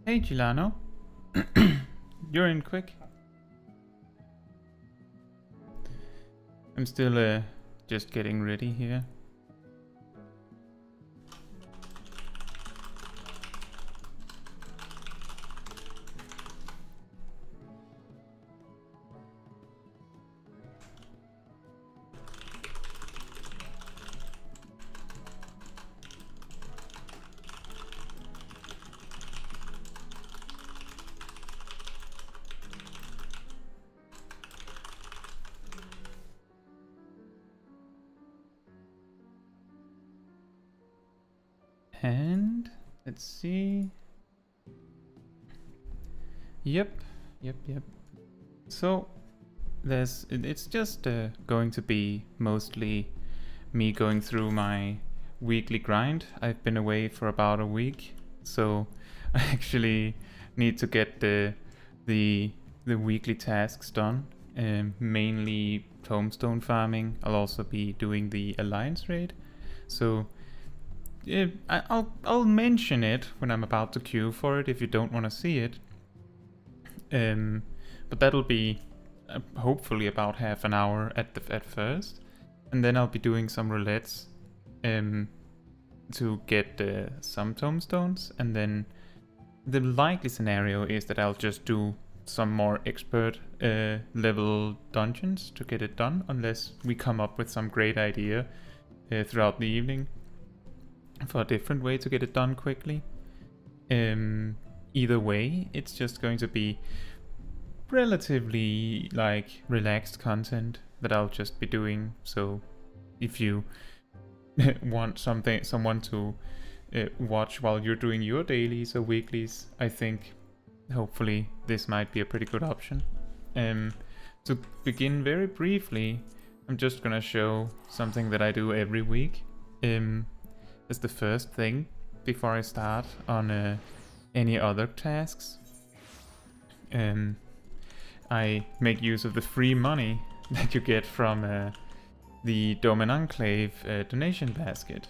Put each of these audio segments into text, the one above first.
Hey Gilano, you're in quick. I'm still just getting ready here. And let's see. Yep. So it's just going to be mostly me going through my weekly grind. I've been away for about a week, so I actually need to get the weekly tasks done. Mainly Tomestone farming. I'll also be doing the Alliance raid. So I'll mention it when I'm about to queue for it if you don't want to see it. But that'll be hopefully about half an hour at first, and then I'll be doing some roulettes to get some tomestones, and then the likely scenario is that I'll just do some more expert level dungeons to get it done, unless we come up with some great idea throughout the evening for a different way to get it done quickly. Either way, it's just going to be relatively like relaxed content that I'll just be doing. So if you want someone to watch while you're doing your dailies or weeklies, I think hopefully this might be a pretty good option. To begin very briefly, I'm just gonna show something that I do every week. As the first thing before I start on any other tasks. I make use of the free money that you get from the Domain Enclave donation basket.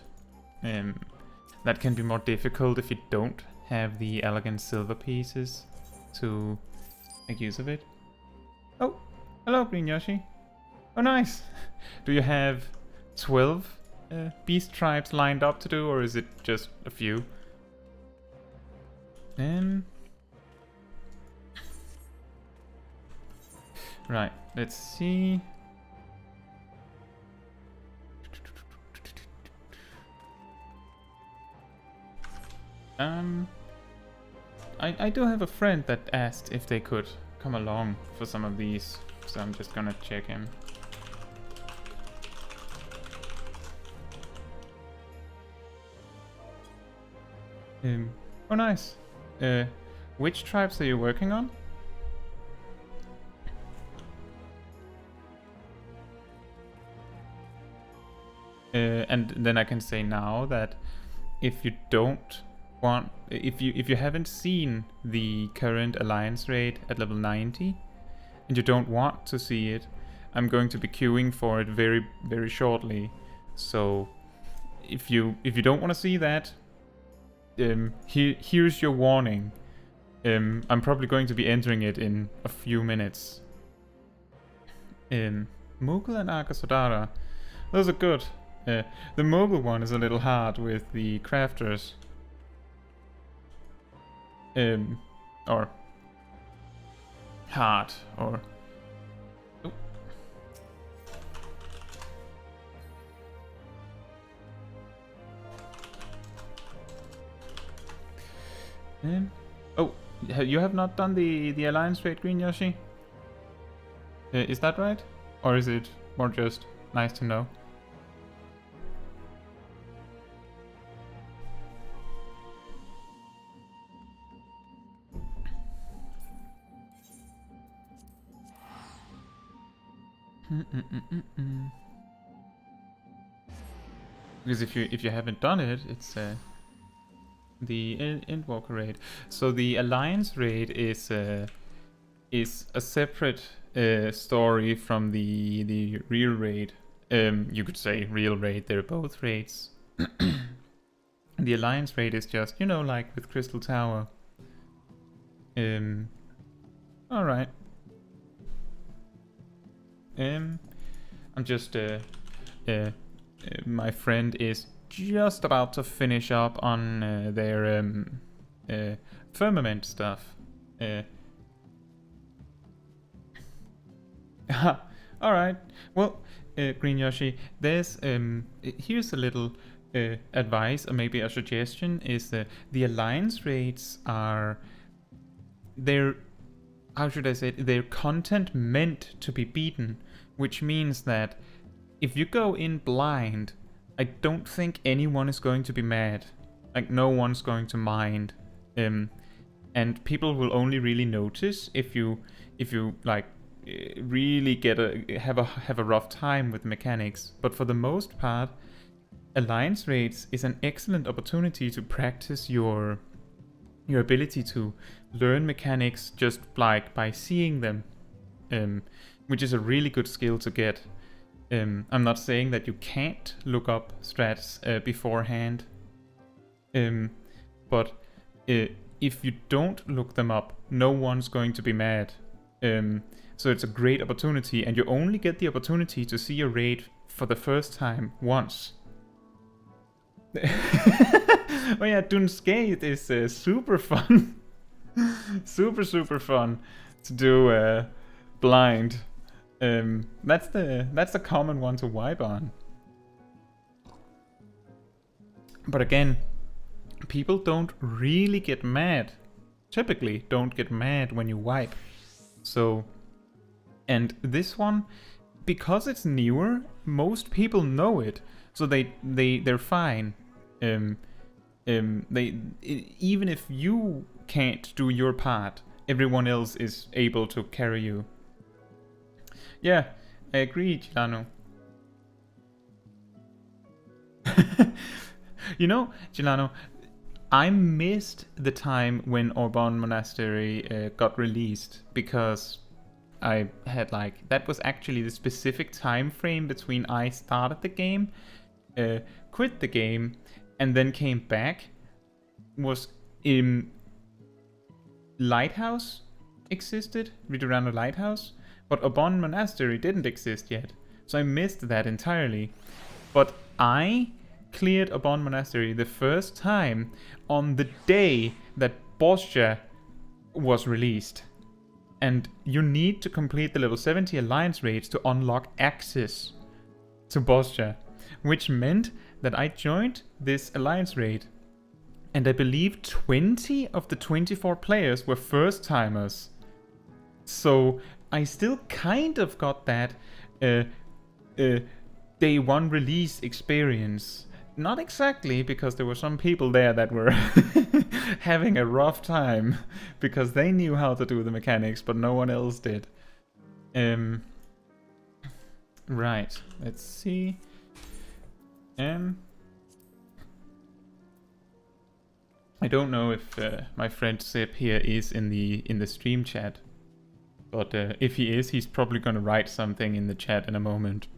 That can be more difficult if you don't have the elegant silver pieces to make use of it. Oh, hello Green Yoshi. Oh nice! Do you have 12 beast tribes lined up to do, or is it just a few? Right, let's see. I do have a friend that asked if they could come along for some of these, so I'm just gonna check him. Oh nice. Which tribes are you working on? And then I can say now that if you don't want, if you haven't seen the current Alliance raid at level 90 and you don't want to see it, I'm going to be queuing for it very, very shortly. So if you don't want to see that, here's your warning. I'm probably going to be entering it in a few minutes. Moogle and Akasodara, those are good. The Moogle one is a little hard with the crafters. Or hard, or... Oh, you have not done the alliance raid, Green Yoshi? Is that right? Or is it more just nice to know? Because if you haven't done it, it's the Endwalker raid. So the alliance raid is a separate story from the real raid. You could say real raid. They're both raids. The alliance raid is just, you know, like with Crystal Tower. All right. I'm just my friend is just about to finish up on their firmament stuff. All right. Well, Green Yoshi, there's here's a little advice or maybe a suggestion. Is the alliance raids are how should I say it? They're content meant to be beaten, which means that if you go in blind, I don't think anyone is going to be mad. Like, no one's going to mind. And people will only really notice if you like really have a rough time with mechanics. But for the most part, alliance raids is an excellent opportunity to practice your ability to learn mechanics just like by seeing them, which is a really good skill to get. I'm not saying that you can't look up strats beforehand, but if you don't look them up, no one's going to be mad. So it's a great opportunity, and you only get the opportunity to see a raid for the first time once. Oh yeah, Dunskate is super fun. super fun to do blind. That's the common one to wipe on. But again, people don't really get mad. Typically don't get mad when you wipe. So, and this one, because it's newer, most people know it. So they're fine. Even if you can't do your part, everyone else is able to carry you. Yeah, I agree, Gilano. You know, Gilano, I missed the time when Orban Monastery got released, because I had that was actually the specific time frame between I started the game, quit the game, and then came back. Was in Lighthouse existed, Ridorano Lighthouse, but Obon Monastery didn't exist yet, so I missed that entirely. But I cleared Obon Monastery the first time on the day that Bosja was released. And you need to complete the level 70 alliance raids to unlock access to Bosja, which meant that I joined this alliance raid, and I believe 20 of the 24 players were first timers. So I still kind of got that day one release experience. Not exactly, because there were some people there that were having a rough time because they knew how to do the mechanics, but no one else did. Right, let's see. I don't know if my friend Seb here is in the stream chat, but if he is, he's probably gonna write something in the chat in a moment.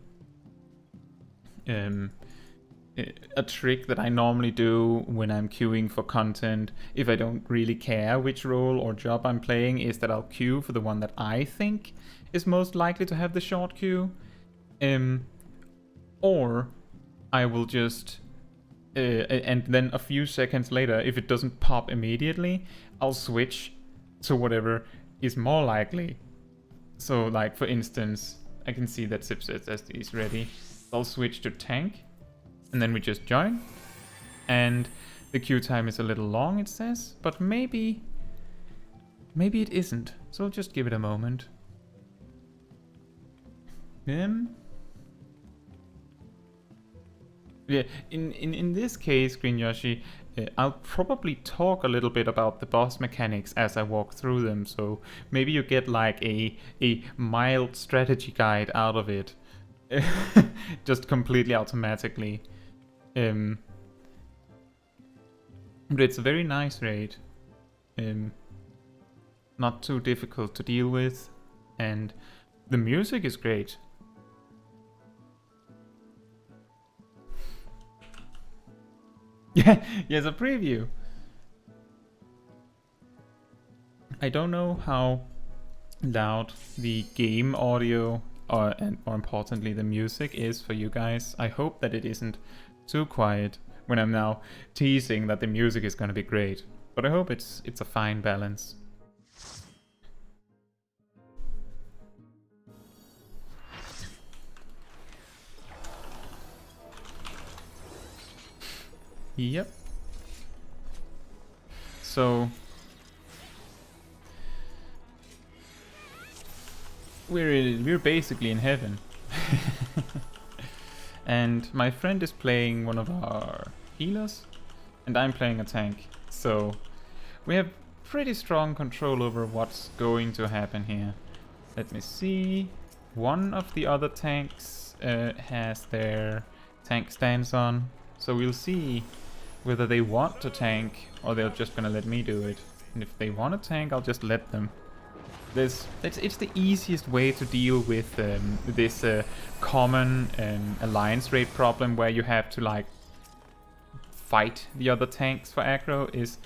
A trick that I normally do when I'm queuing for content, if I don't really care which role or job I'm playing, is that I'll queue for the one that I think is most likely to have the short queue, or I will just and then a few seconds later, if it doesn't pop immediately, I'll switch to whatever is more likely. So, like, for instance, I can see that Sip says he's ready. I'll switch to tank, and then we just join. And The queue time is a little long, it says, but maybe it isn't. So I'll just give it a moment. Yeah, in this case, Green Yoshi, I'll probably talk a little bit about the boss mechanics as I walk through them, so maybe you get like a mild strategy guide out of it. Just completely automatically. But it's a very nice raid. Not too difficult to deal with, and the music is great. Yeah, yes, a preview. I don't know how loud the game audio and more importantly the music is for you guys. I hope that it isn't too quiet when I'm now teasing that the music is gonna be great. But I hope it's a fine balance. Yep. So we're basically in heaven. And my friend is playing one of our healers and I'm playing a tank. So we have pretty strong control over what's going to happen here. Let me see. One of the other tanks has their tank stance on. So we'll see whether they want to tank or they're just gonna let me do it. And if they want to tank, I'll just let them. It's the easiest way to deal with this common alliance raid problem where you have to like fight the other tanks for aggro. Is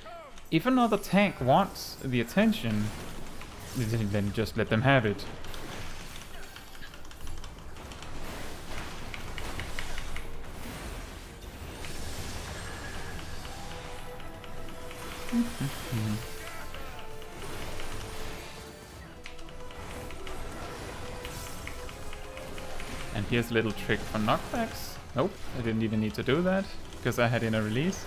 if another tank wants the attention, then just let them have it. And here's a little trick for knockbacks. Nope, I didn't even need to do that because I had in a release.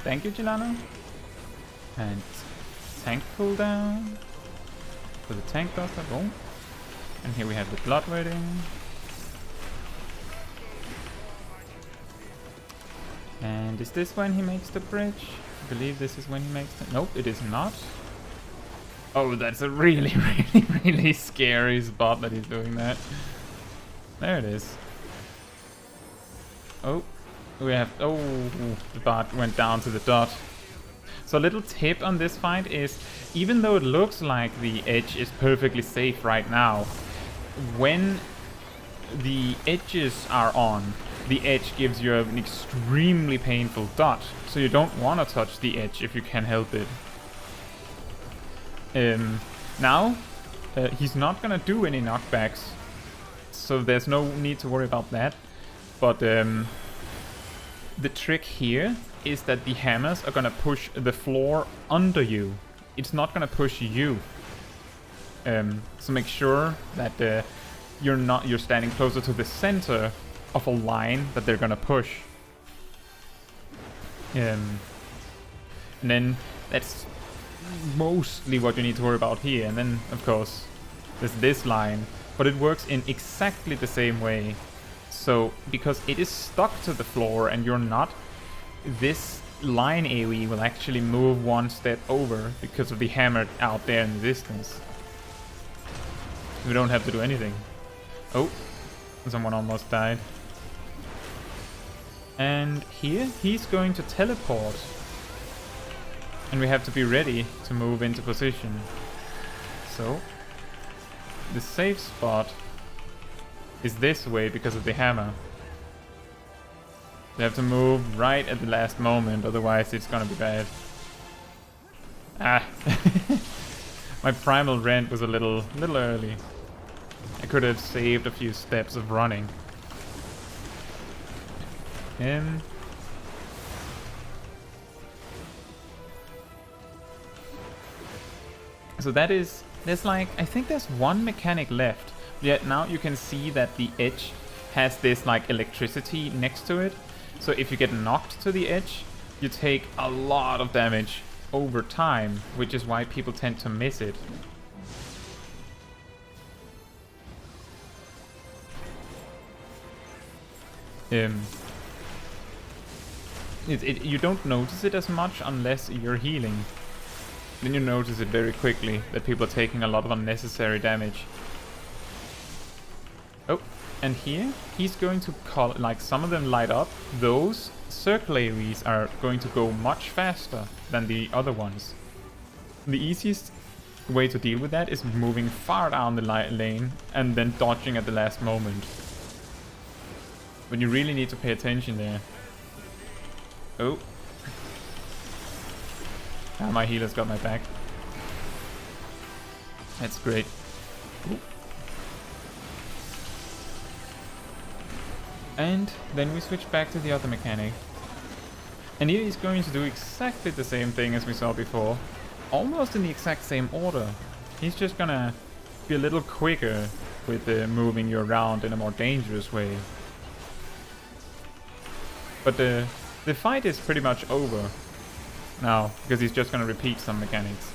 Thank you, Gilano. And tank cooldown. So the tank does that. Boom. And here we have the blood waiting. And is this when he makes the bridge? I believe this is when he makes the... Nope, it is not. Oh, that's a really, really scary spot that he's doing that. There it is. Oh, we have... Oh, the bot went down to the dot. So a little tip on this fight is, even though it looks like the edge is perfectly safe right now, when the edges are on, the edge gives you an extremely painful dot, so you don't want to touch the edge if you can help it. Now, he's not gonna do any knockbacks, so there's no need to worry about that. But the trick here is that the hammers are gonna push the floor under you. It's not gonna push you. So make sure that you're standing closer to the center of a line that they're gonna push. And then that's mostly what you need to worry about here. And then of course there's this line, but it works in exactly the same way. So because it is stuck to the floor and you're not, this line AoE will actually move one step over because of the hammer out there in the distance. We don't have to do anything. Oh, someone almost died. And here, he's going to teleport. And we have to be ready to move into position. So, the safe spot is this way because of the hammer. You have to move right at the last moment, otherwise it's gonna be bad. Ah. My primal rent was a little early. I could have saved a few steps of running. So that is, there's like, I think there's one mechanic left. Yet now you can see that the edge has this like electricity next to it. So if you get knocked to the edge, you take a lot of damage over time, which is why people tend to miss it. You don't notice it as much unless you're healing. Then you notice it very quickly that people are taking a lot of unnecessary damage. Oh, and here he's going to call, like, some of them light up. Those circle AoEs are going to go much faster than the other ones. The easiest way to deal with that is moving far down the lane and then dodging at the last moment. But you really need to pay attention there. Oh. Ah, my healer's got my back. That's great. Ooh. And then we switch back to the other mechanic. And here he's going to do exactly the same thing as we saw before. Almost in the exact same order. He's just gonna be a little quicker with moving you around in a more dangerous way. But the fight is pretty much over now, because he's just gonna repeat some mechanics.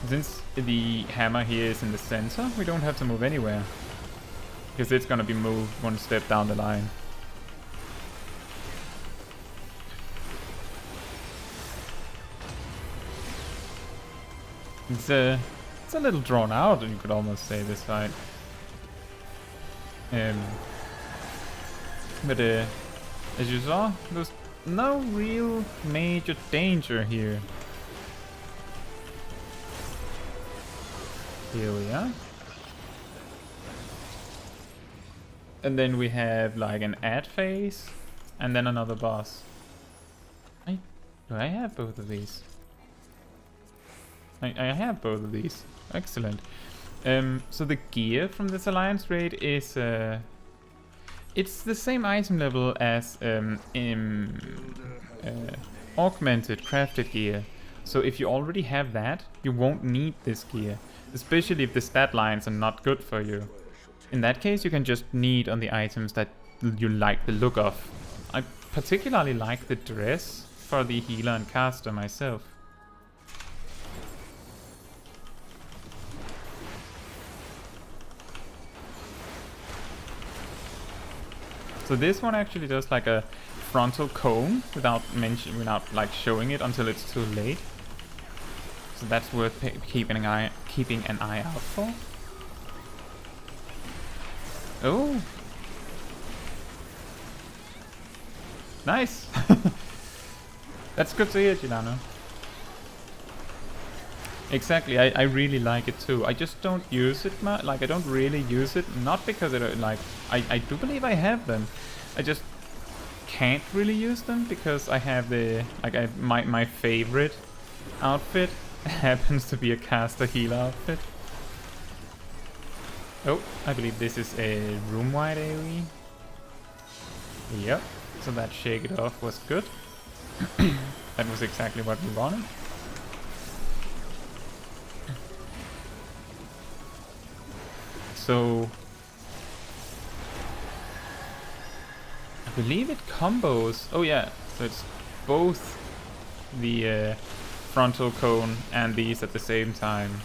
Since the hammer here is in the center, we don't have to move anywhere, because it's gonna be moved one step down the line. It's a little drawn out, you could almost say, this fight. But as you saw, there's no real major danger here. Here we are. And then we have like an ad phase, and then another boss. Do I have both of these? I have both of these. Excellent. So the gear from this alliance raid is it's the same item level as augmented crafted gear. So if you already have that, you won't need this gear, especially if the stat lines are not good for you. In that case, you can just need on the items that you like the look of. I particularly like the dress for the healer and caster myself. So this one actually does like a frontal cone without like showing it until it's too late. So that's worth keeping an eye out for. Oh, nice. That's good to hear, Gilano. Exactly, I really like it too. I just don't use it much. Like, I don't really use it, not because I don't like. I do believe I have them. I just can't really use them because I have the my favorite outfit happens to be a caster healer outfit. Oh, I believe this is a room-wide AoE. Yep. So that shake it off was good. That was exactly what we wanted. So I believe it combos. Oh yeah, so it's both the frontal cone and these at the same time.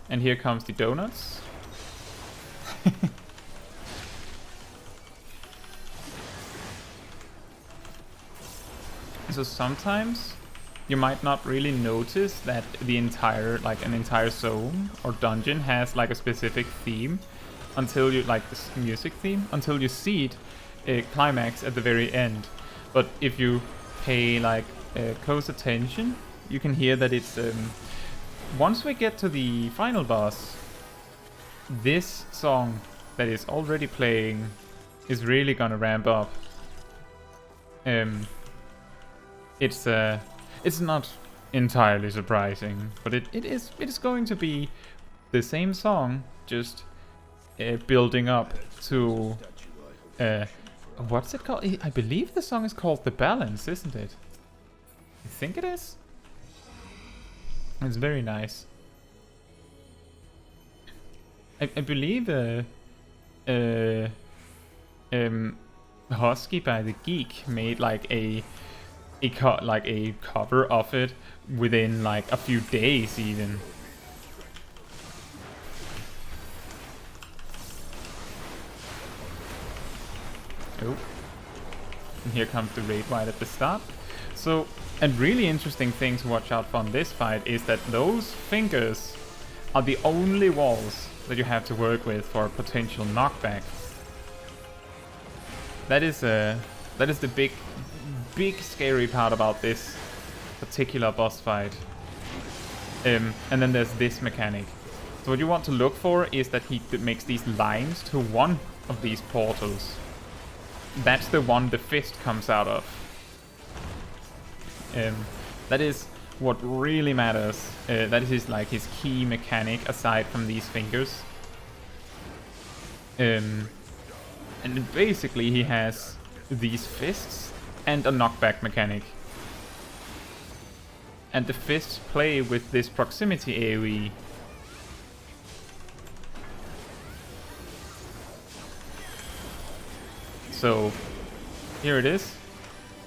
And here comes the donuts. So sometimes you might not really notice that the entire, like an entire zone or dungeon has like a specific theme until you, like this music theme, until you see it climax at the very end. But if you pay like close attention, you can hear that it's once we get to the final boss, this song that is already playing is really gonna ramp up. It's not entirely surprising, but it is going to be the same song, just building up to what's it called? I believe the song is called The Balance, isn't it? I think it is. It's very nice. I believe Husky by the Geek made like a cover of it within like a few days even. Oh, and here comes the Raid White at the start. So, a really interesting thing to watch out for on this fight is that those fingers are the only walls that you have to work with for a potential knockback. That is the big scary part about this particular boss fight. And then there's this mechanic. So what you want to look for is that he makes these lines to one of these portals. That's the one the fist comes out of. That is what really matters. That is like his key mechanic aside from these fingers. And basically he has these fists and a knockback mechanic. And the fists play with this proximity AoE. So here it is.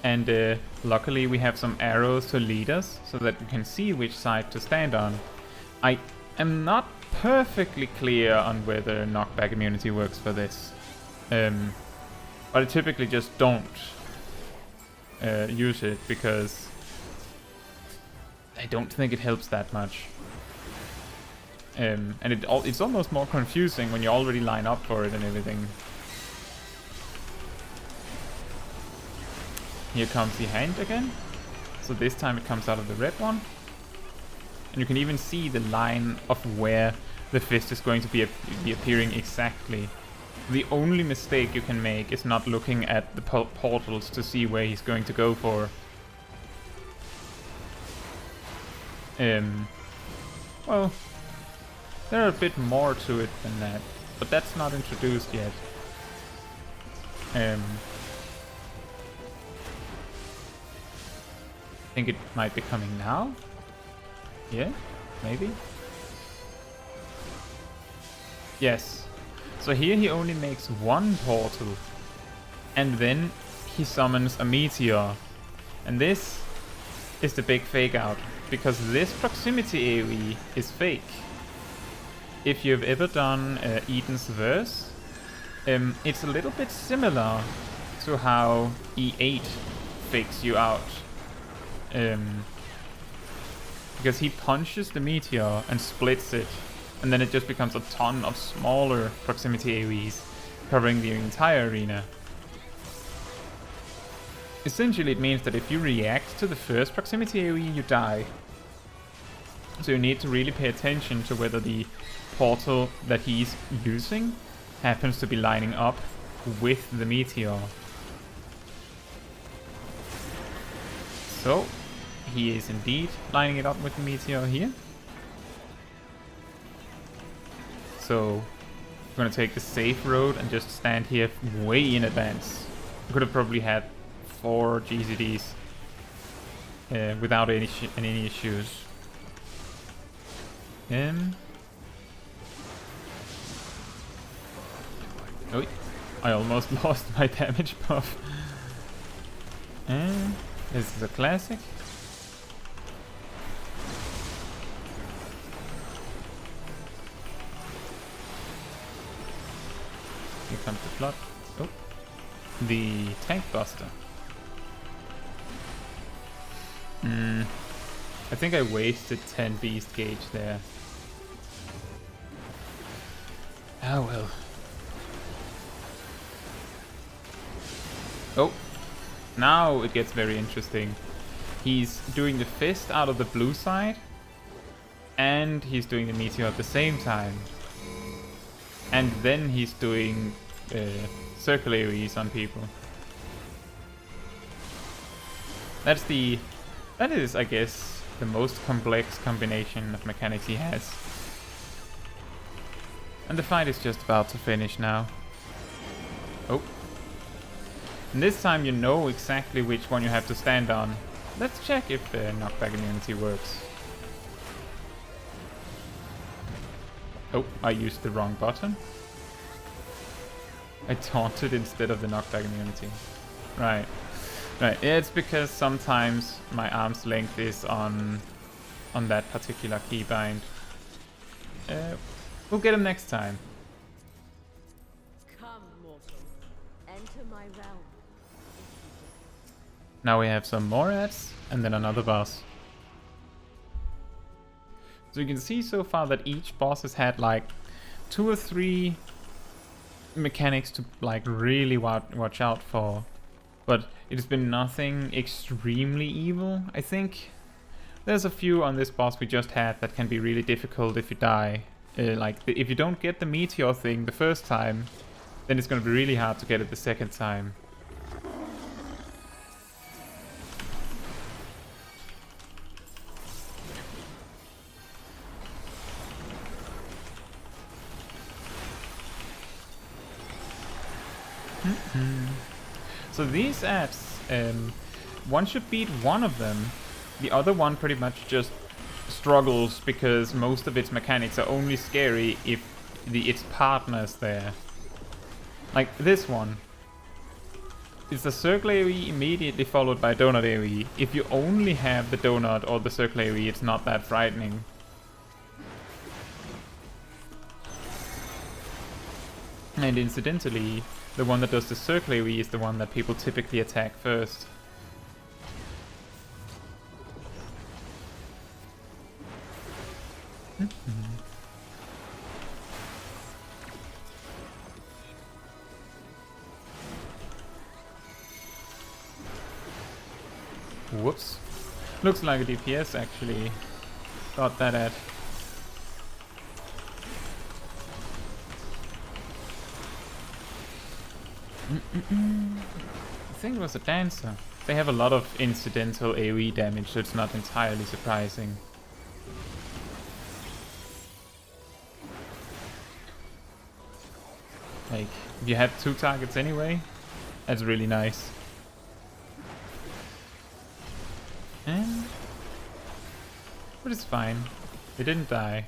And luckily we have some arrows to lead us so that we can see which side to stand on. I am not perfectly clear on whether knockback immunity works for this. But I typically just don't use it because I don't think it helps that much. And it's almost more confusing when you already line up for it and everything. Here comes the hand again. So this time it comes out of the red one. And you can even see the line of where the fist is going to be appearing exactly. The only mistake you can make is not looking at the portals to see where he's going to go for. Well, there are a bit more to it than that, but that's not introduced yet. I think it might be coming now. Yeah, maybe. Yes. So here he only makes one portal, and then he summons a meteor. And this is the big fake out, because this proximity AoE is fake. If you've ever done Eden's Verse, it's a little bit similar to how E8 fakes you out. Because he punches the meteor and splits it, and then it just becomes a ton of smaller proximity AoEs covering the entire arena. Essentially it means that if you react to the first proximity AoE, you die. So you need to really pay attention to whether the portal that he's using happens to be lining up with the meteor. So he is indeed lining it up with the meteor here. So we're gonna take the safe road and just stand here way in advance. We could have probably had 4 GCDs without any issues. Oh, I almost lost my damage buff. And this is a classic. Here comes the flood. Oh, the tank buster. I think I wasted 10 beast gauge there. Oh well. Oh, now it gets very interesting. He's doing the fist out of the blue side, and he's doing the meteor at the same time. And then he's doing circle AoEs on people. That is, I guess, the most complex combination of mechanics he has. And the fight is just about to finish now. Oh. And this time you know exactly which one you have to stand on. Let's check if knockback immunity works. Oh, I used the wrong button. I taunted instead of the knockback immunity. Right. Right, it's because sometimes my arm's length is on that particular keybind. We'll get him next time. Come, mortal. Enter my realm. Now we have some more ads, and then another boss. So you can see so far that each boss has had like 2 or 3 mechanics to like really watch out for. But it's been nothing extremely evil, I think. There's a few on this boss we just had that can be really difficult if you die. If you don't get the meteor thing the first time, then it's gonna be really hard to get it the second time. So these ads, one should beat one of them. The other one pretty much just struggles because most of its mechanics are only scary if its partner's there. Like this one. It's a circle AoE immediately followed by a donut AoE. If you only have the donut or the circle AoE, it's not that frightening. And incidentally, the one that does the circle AoE is the one that people typically attack first. Whoops. Looks like a DPS actually. Got that at. I think it was a dancer. They have a lot of incidental AoE damage, so it's not entirely surprising. Like, if you had 2 targets anyway, that's really nice. And... but it's fine. They didn't die.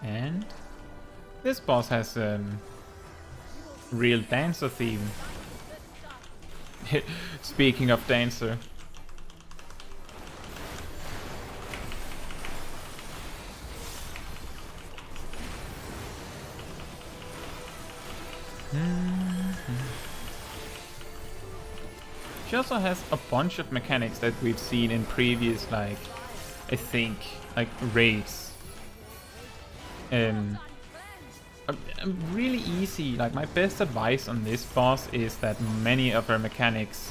And this boss has real dancer theme. Speaking of dancer. She also has a bunch of mechanics that we've seen in previous, like, I think, like, raids. Really easy. Like, my best advice on this boss is that many of her mechanics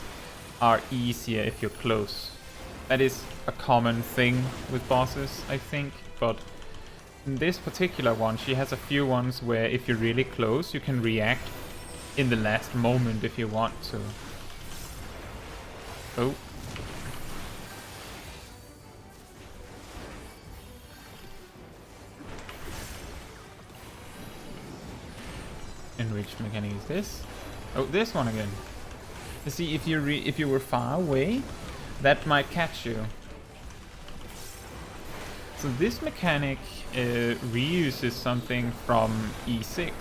are easier if you're close. That is a common thing with bosses, I think, but in this particular one, she has a few ones where if you're really close, you can react in the last moment if you want to. Oh. And which mechanic is this? Oh, this one again. You see, if you were far away, that might catch you. So this mechanic reuses something from E6.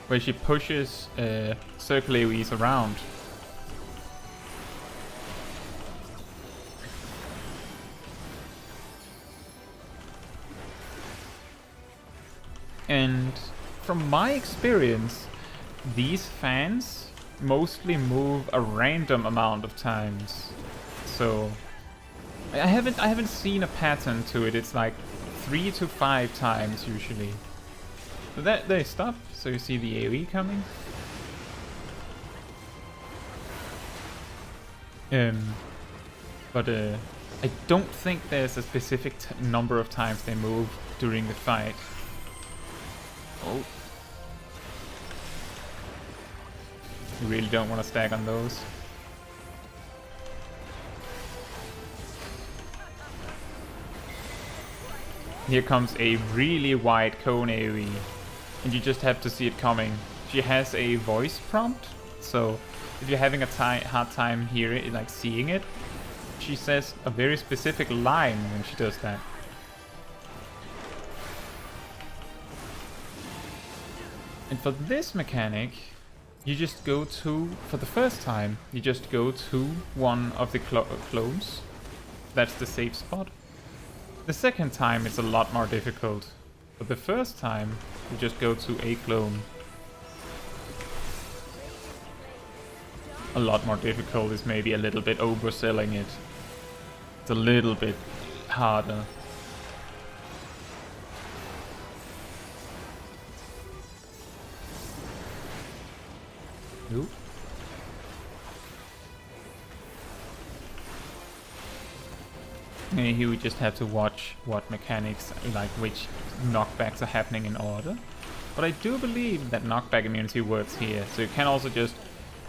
Where she pushes circle AoEs around. And from my experience, these fans mostly move a random amount of times. So I haven't seen a pattern to it. It's like 3 to 5 times usually. So that they stop, so you see the AoE coming. But I don't think there's a specific number of times they move during the fight. Oh. You really don't want to stack on those. Here comes a really wide cone AoE, and you just have to see it coming. She has a voice prompt, so if you're having a hard time hearing, like seeing it, she says a very specific line when she does that. And for this mechanic, you just go to, for the first time, you just go to one of the clones. That's the safe spot. The second time it's a lot more difficult. But the first time, you just go to a clone. A lot more difficult is maybe a little bit overselling it. It's a little bit harder. Ooh. Here we just have to watch what mechanics, like which knockbacks are happening in order. But I do believe that knockback immunity works here, so you can also just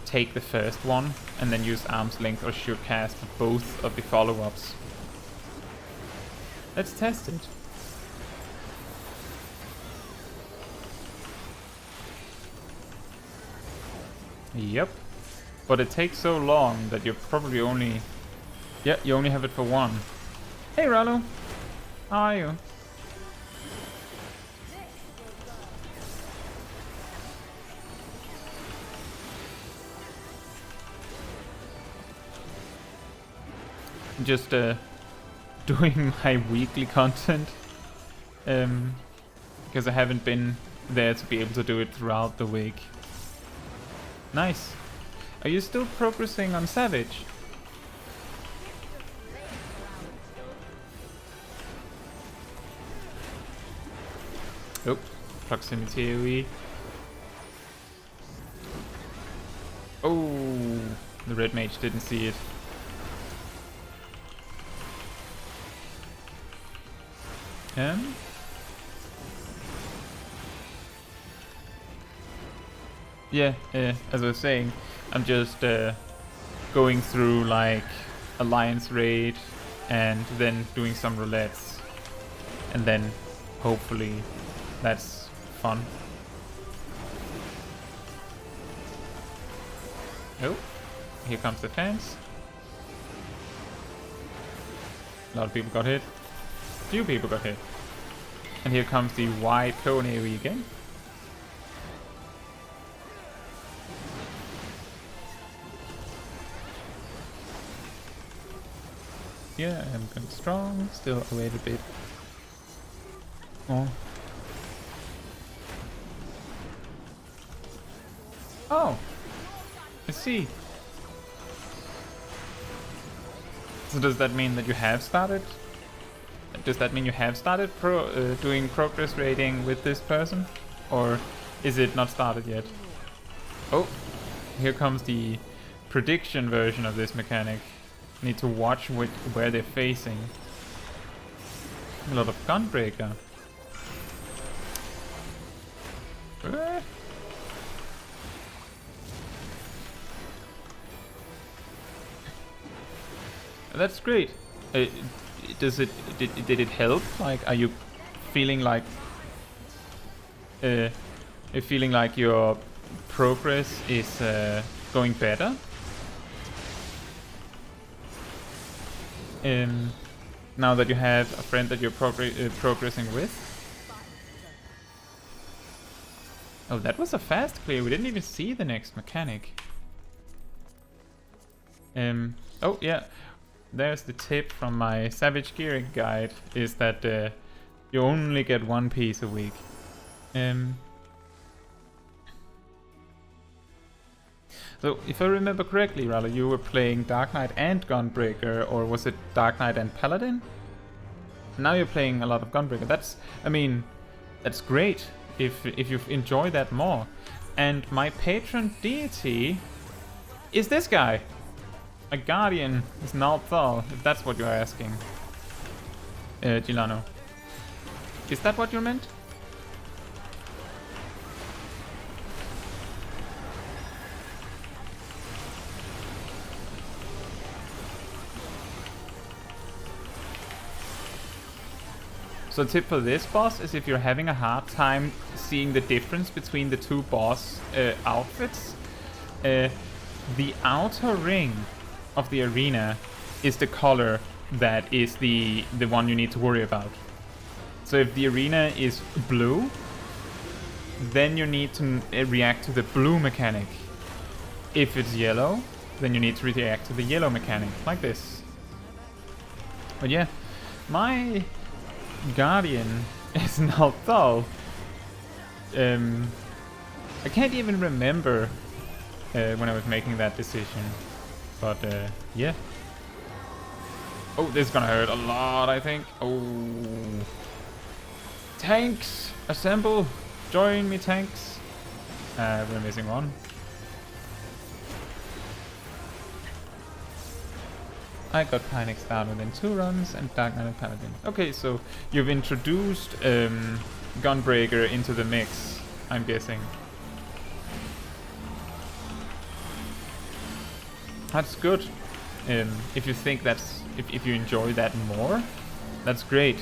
take the first one and then use arm's length or shoot cast for both of the follow-ups. Let's test it. Yep. But it takes so long that you're probably only... Yeah, you only have it for one. Hey Rallo! How are you? Just doing my weekly content. Because I haven't been there to be able to do it throughout the week. Nice. Are you still progressing on Savage? Oh, proximity AoE. Oh, the red mage didn't see it. Yeah, as I was saying, I'm just going through like Alliance Raid and then doing some roulettes. And then hopefully that's fun. Oh, here comes the fence. A lot of people got hit. Few people got hit. And here comes the wide cone AoE again. Yeah, I'm going strong. Still wait a bit. Oh. Oh! I see. So does that mean that you have started? Does that mean you have started doing progress rating with this person? Or is it not started yet? Oh, here comes the prediction version of this mechanic. Need to watch where they're facing. A lot of gunbreaker. That's great. Did it help? Like, are you feeling like your progress is going better? Now that you have a friend that you're progressing with? Oh, that was a fast clear. We didn't even see the next mechanic. Oh yeah, there's the tip from my Savage Gearing guide, is that you only get one piece a week. So, if I remember correctly, Rallo, you were playing Dark Knight and Gunbreaker, or was it Dark Knight and Paladin? Now you're playing a lot of Gunbreaker. That's, I mean, that's great if you enjoy that more. And my patron deity is this guy. A guardian is Nalthal, if that's what you're asking. Gilano. Is that what you meant? So tip for this boss is if you're having a hard time seeing the difference between the two boss outfits, the outer ring of the arena is the color that is the one you need to worry about. So if the arena is blue, then you need to react to the blue mechanic. If it's yellow, then you need to react to the yellow mechanic, like this. But yeah, my Guardian is now dull. I can't even remember when I was making that decision. But yeah. Oh, this is gonna hurt a lot, I think. Oh. Tanks! Assemble! Join me, tanks! We're missing one. I got Pinex down within 2 runs and Dark Knight and Paladin. Okay, so you've introduced Gunbreaker into the mix, I'm guessing. That's good. If you think that's... If you enjoy that more, that's great.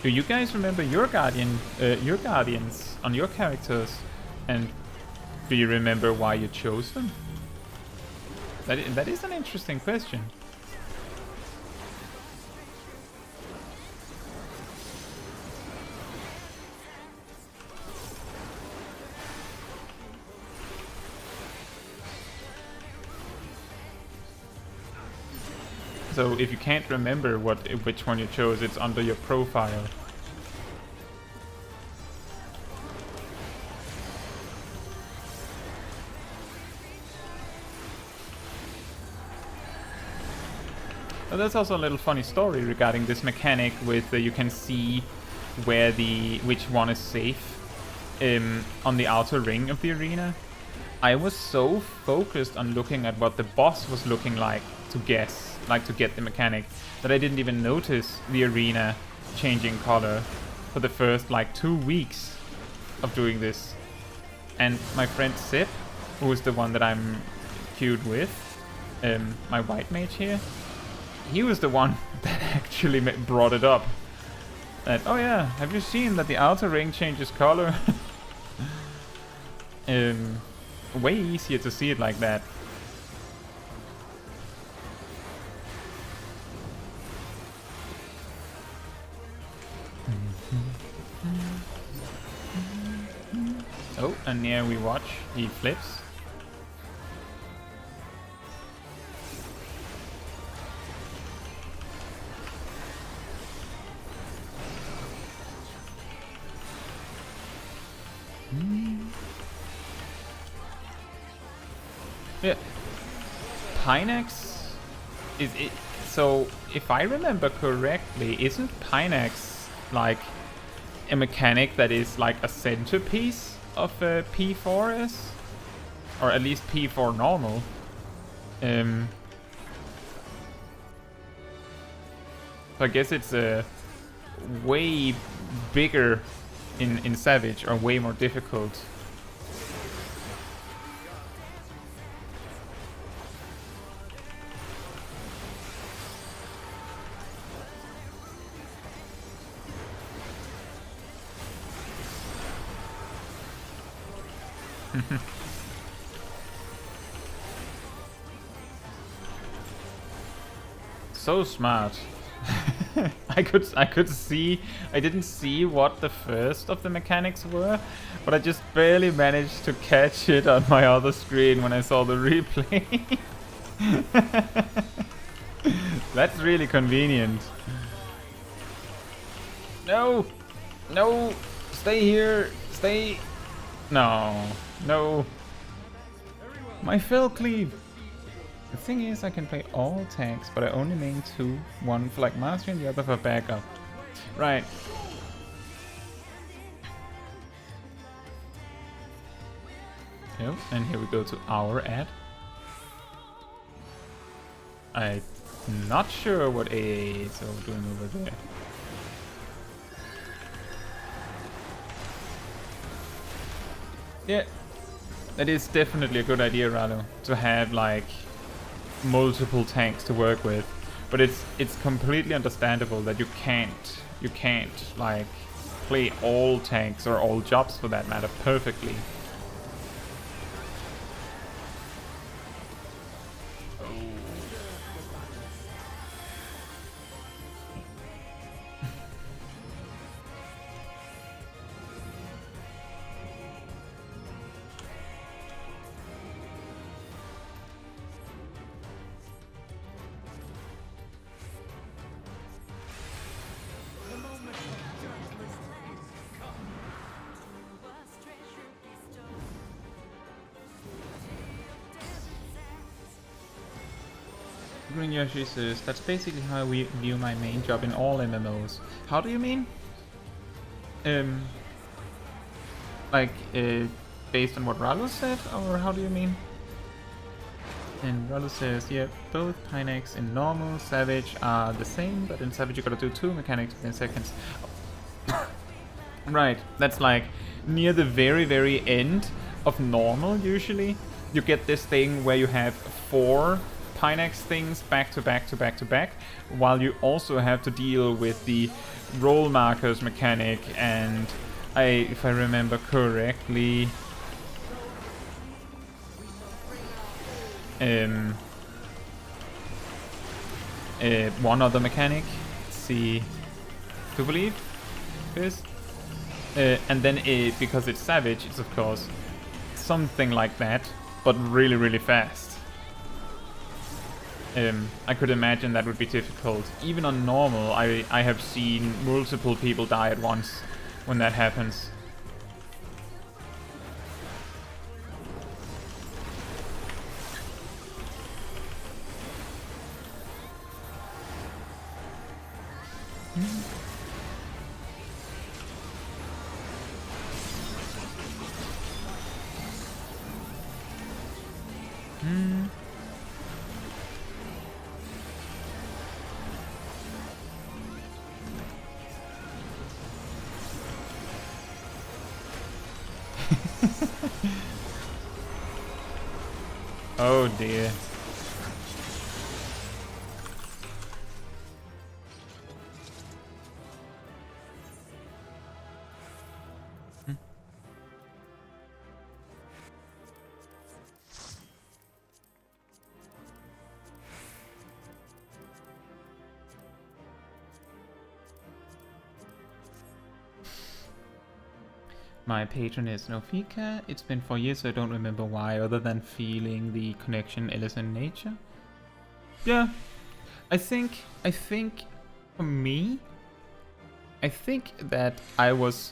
Do you guys remember your guardians on your characters? And do you remember why you chose them? That is an interesting question. So if you can't remember which one you chose, it's under your profile. Oh, there's also a little funny story regarding this mechanic with you can see where which one is safe on the outer ring of the arena. I was so focused on looking at what the boss was looking like to get the mechanic, that I didn't even notice the arena changing color for the first like 2 weeks of doing this. And my friend Sip, who is the one that I'm queued with, my white mage here, he was the one that actually brought it up. That, oh yeah, have you seen that the outer ring changes color? Way easier to see it like that. Oh, and here we watch, he flips. Yeah, Pinex is it. So if I remember correctly, isn't Pinex like a mechanic that is like a centerpiece of P4S, or at least P4 normal? So I guess it's way bigger in Savage, or way more difficult. So smart. I could see. I didn't see what the first of the mechanics were, but I just barely managed to catch it on my other screen when I saw the replay. That's really convenient. No! No! Stay here! Stay! No! No! My fell cleave! The thing is, I can play all tanks, but I only main 2. One for like mastery and the other for backup. Right. Yep, and here we go to our ad. I'm not sure what AA is doing over there. Yeah, that is definitely a good idea, Ralo, to have like multiple tanks to work with. But it's completely understandable that you can't like play all tanks or all jobs for that matter perfectly. Green Yoshi says, that's basically how we view my main job in all MMOs. How do you mean? Like, based on what Ralo said, or how do you mean? And Ralo says, yeah, both Pinex in normal, Savage are the same, but in Savage you gotta do 2 mechanics within seconds. Right, that's like near the very end of normal usually. You get this thing where you have 4 Pinex things back to back, while you also have to deal with the roll markers mechanic and if I remember correctly, one other mechanic. Let's see, to believe this, and then because it's Savage, it's of course something like that, but really fast. I could imagine that would be difficult. Even on normal, I have seen multiple people die at once when that happens. Oh dear. My patron is Nofika. It's been 4 years, so I don't remember why, other than feeling the connection is in nature. Yeah, I think for me, I think that I was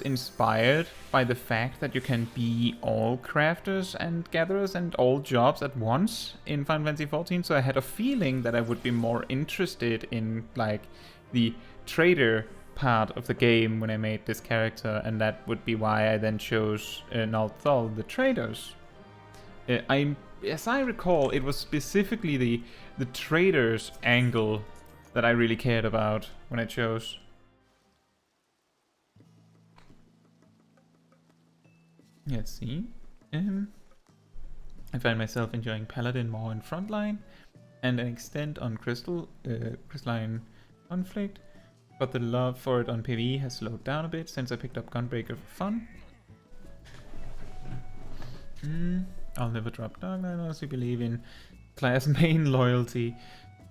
inspired by the fact that you can be all crafters and gatherers and all jobs at once in Final Fantasy XIV. So I had a feeling that I would be more interested in like the trader part of the game when I made this character, and that would be why I then chose Nalthal, the traders. As I recall, it was specifically the traders angle that I really cared about when I chose. Let's see. I find myself enjoying Paladin more in Frontline, and an extent on Crystalline Conflict, but the love for it on PvE has slowed down a bit since I picked up Gunbreaker for fun. I'll never drop Dark Knight unless you believe in class main loyalty.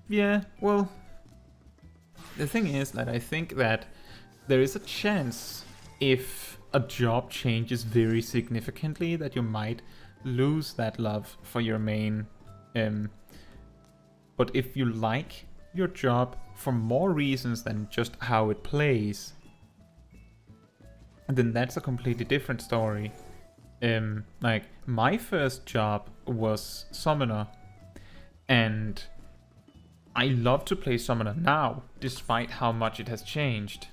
Yeah, well, the thing is that I think that there is a chance if a job changes very significantly that you might lose that love for your main. But if you like your job for more reasons than just how it plays, then that's a completely different story. Like, my first job was Summoner, and I love to play Summoner now, despite how much it has changed.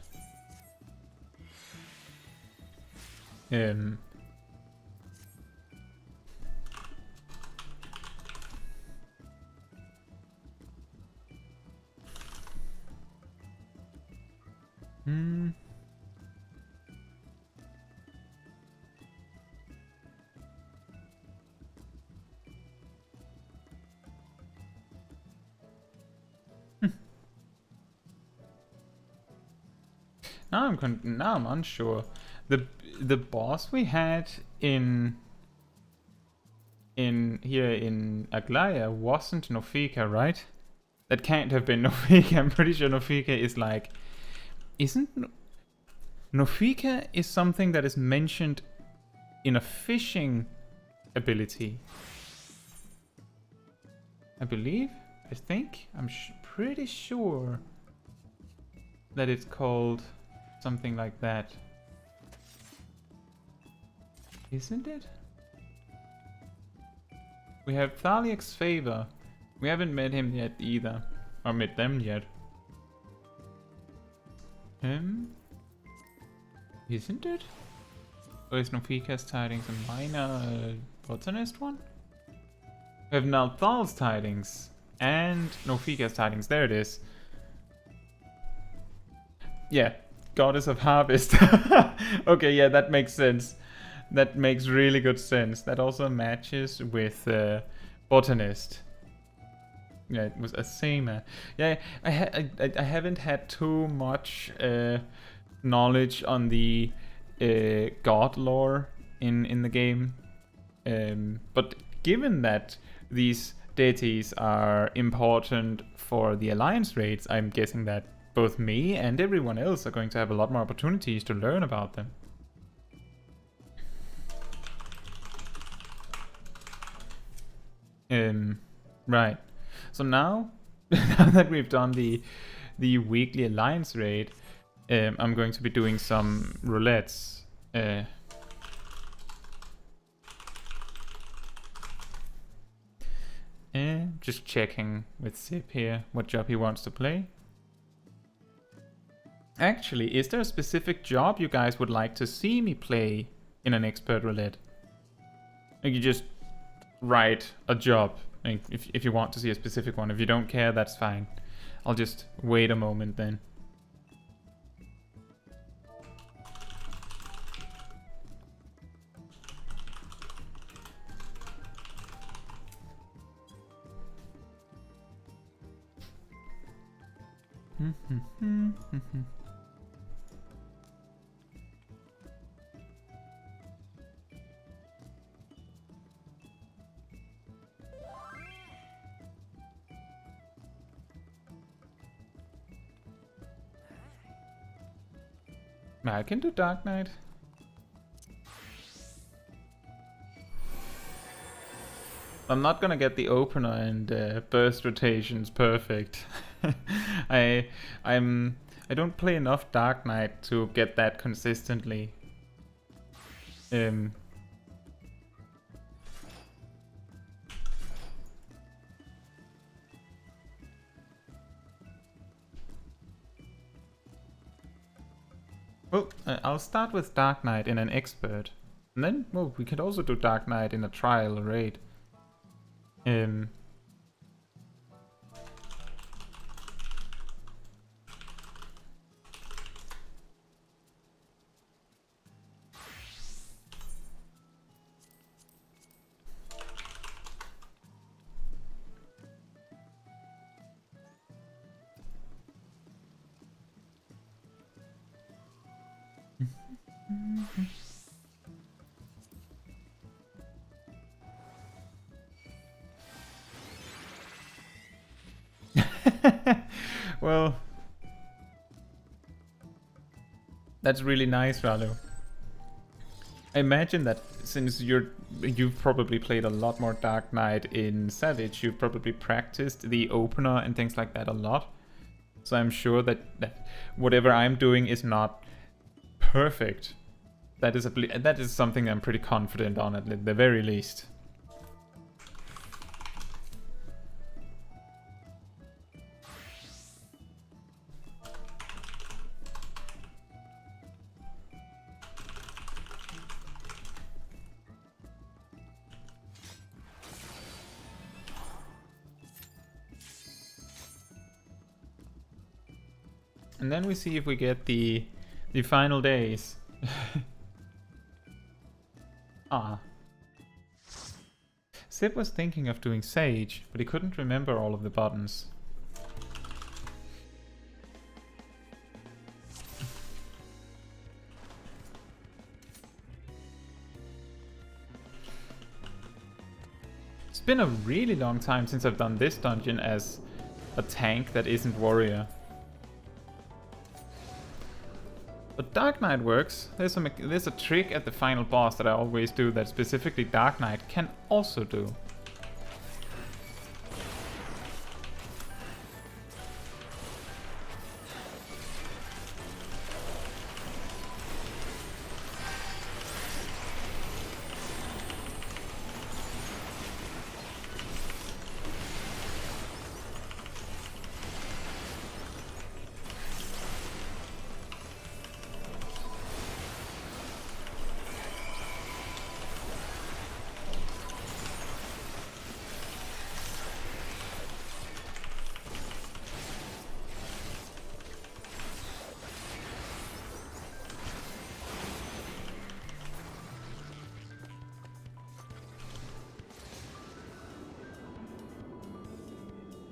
Now I'm unsure. The boss we had in here in Aglaya wasn't Nofika, right? That can't have been Nofika. I'm pretty sure Nofika is like... Nofika is something that is mentioned in a fishing ability. I believe? I think? I'm pretty sure that it's called something like that. Isn't it? We have Thaliak's favor. We haven't met him yet either. Or met them yet. Isn't it? Or is Nofika's tidings a minor botanist one? We have Nalthal's tidings. And Nofika's tidings. There it is. Yeah. Goddess of Harvest. Okay, yeah, that makes sense. That makes really good sense. That also matches with botanist. Yeah, it was Asema. Yeah, I haven't had too much knowledge on the god lore in the game. But given that these deities are important for the alliance raids, I'm guessing that both me and everyone else are going to have a lot more opportunities to learn about them. Right. So now that we've done the weekly alliance raid, I'm going to be doing some roulettes. Just checking with Sip here what job he wants to play. Actually, is there a specific job you guys would like to see me play in an expert roulette? Like you just write a job. Like if you want to see a specific one. If you don't care, that's fine. I'll just wait a moment then. I can do Dark Knight. I'm not gonna get the opener and burst rotations perfect. I don't play enough Dark Knight to get that consistently. Well, I'll start with Dark Knight in an expert. And then, well, we could also do Dark Knight in a trial raid. Well, that's really nice, Ralo. I imagine that since you've probably played a lot more Dark Knight in Savage, you've probably practiced the opener and things like that a lot. So I'm sure that whatever I'm doing is not perfect. That is something I'm pretty confident on at the very least. And then we see if we get the final days. Ah. Sip was thinking of doing Sage, but he couldn't remember all of the buttons. been a really long time since I've done this dungeon as a tank that isn't warrior. But Dark Knight works. There's a trick at the final boss that I always do that specifically Dark Knight can also do.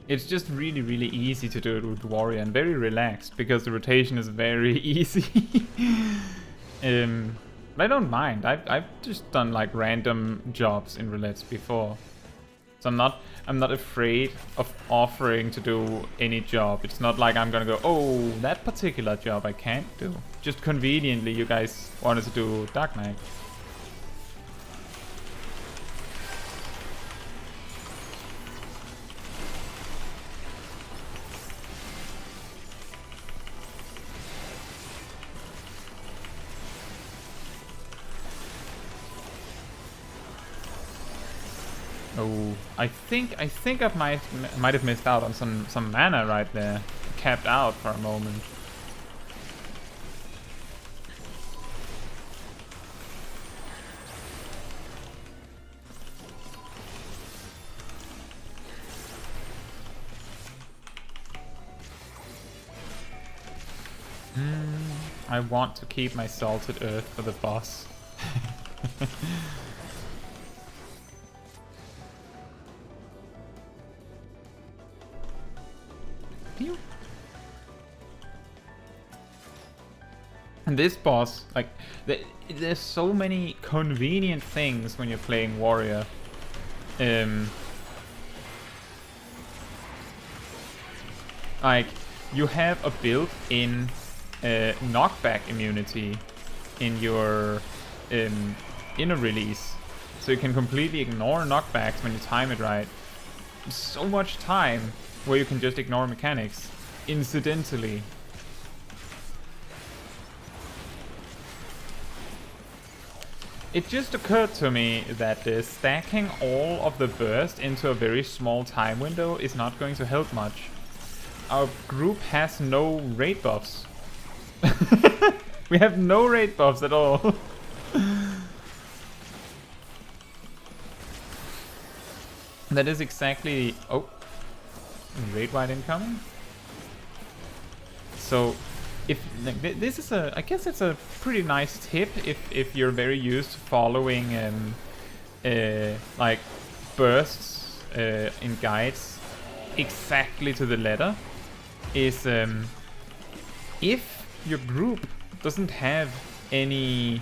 It's just really easy to do it with warrior and very relaxed because the rotation is very easy. But I don't mind. I've just done like random jobs in roulettes before, so I'm not afraid of offering to do any job. It's not like I'm gonna go, oh, that particular job I can't do. Just conveniently, you guys wanted to do Dark Knight. Oh, I think I might have missed out on some mana right there. Capped out for a moment. I want to keep my salted earth for the boss. And this boss, like, there's so many convenient things when you're playing warrior. Like, you have a built-in knockback immunity in your inner release, so you can completely ignore knockbacks when you time it right. So much time where you can just ignore mechanics incidentally. It just occurred to me that stacking all of the burst into a very small time window is not going to help much. Our group has no raid buffs. We have no raid buffs at all. That is exactly... Oh. Raid wide incoming? So... this is I guess it's a pretty nice tip if you're very used to following like bursts in guides exactly to the letter, is if your group doesn't have any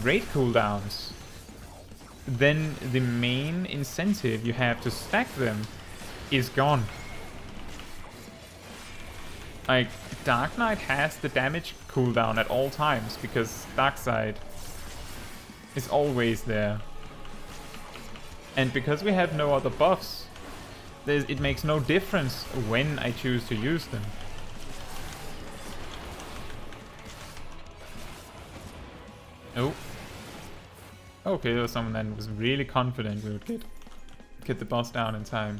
raid cooldowns, then the main incentive you have to stack them is gone. Like, Dark Knight has the damage cooldown at all times because Darkside is always there. And because we have no other buffs, it makes no difference when I choose to use them. Oh. Okay, there was someone that was really confident we would get the boss down in time.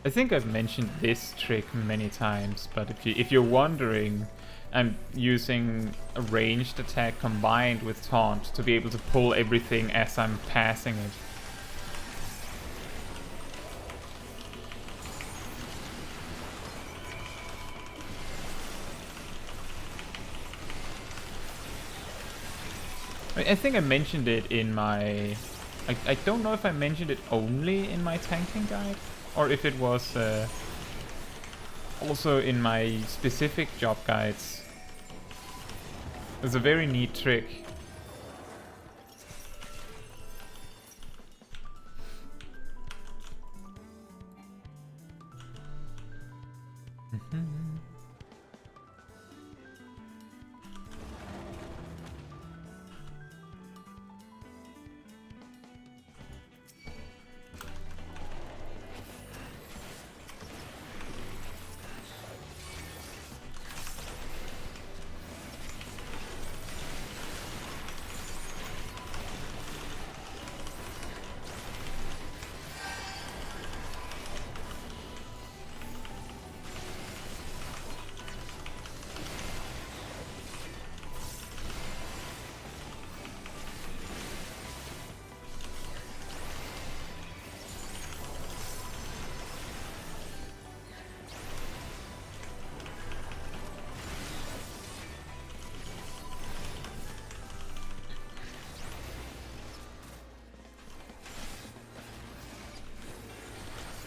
I think I've mentioned this trick many times, but if you're wondering, I'm using a ranged attack combined with taunt to be able to pull everything as I'm passing it. I think I mentioned it in my I don't know if I mentioned it only in my tanking guide, or if it was also in my specific job guides. It's a very neat trick.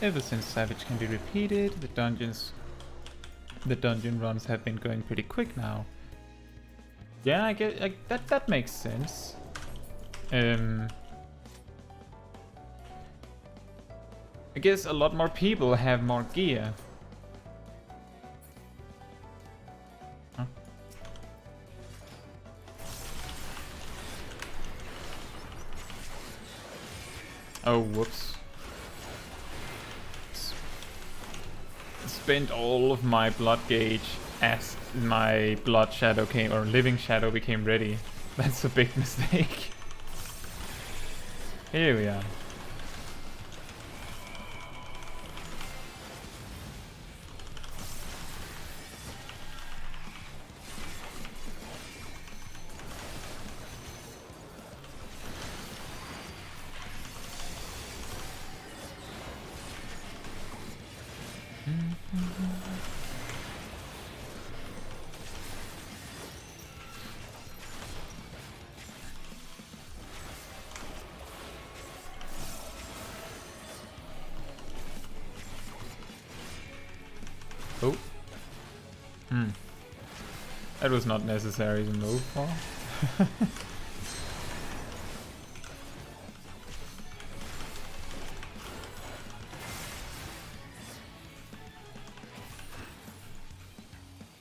Ever since Savage can be repeated, the dungeon runs have been going pretty quick now. Yeah, I get that makes sense. I guess a lot more people have more gear. Huh? Oh, whoops. Spent all of my blood gauge as my blood shadow came, or living shadow became ready. That's a big mistake. Here we are. Oh. That was not necessary to move for.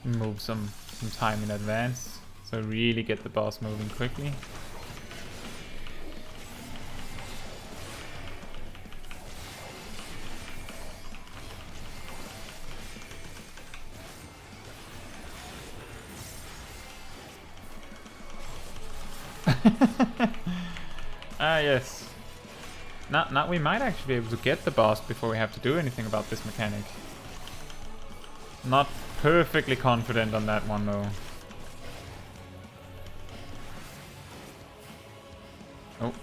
Move some time in advance, so really get the boss moving quickly. Ah, yes. Now we might actually be able to get the boss before we have to do anything about this mechanic. Not perfectly confident on that one though. Oh.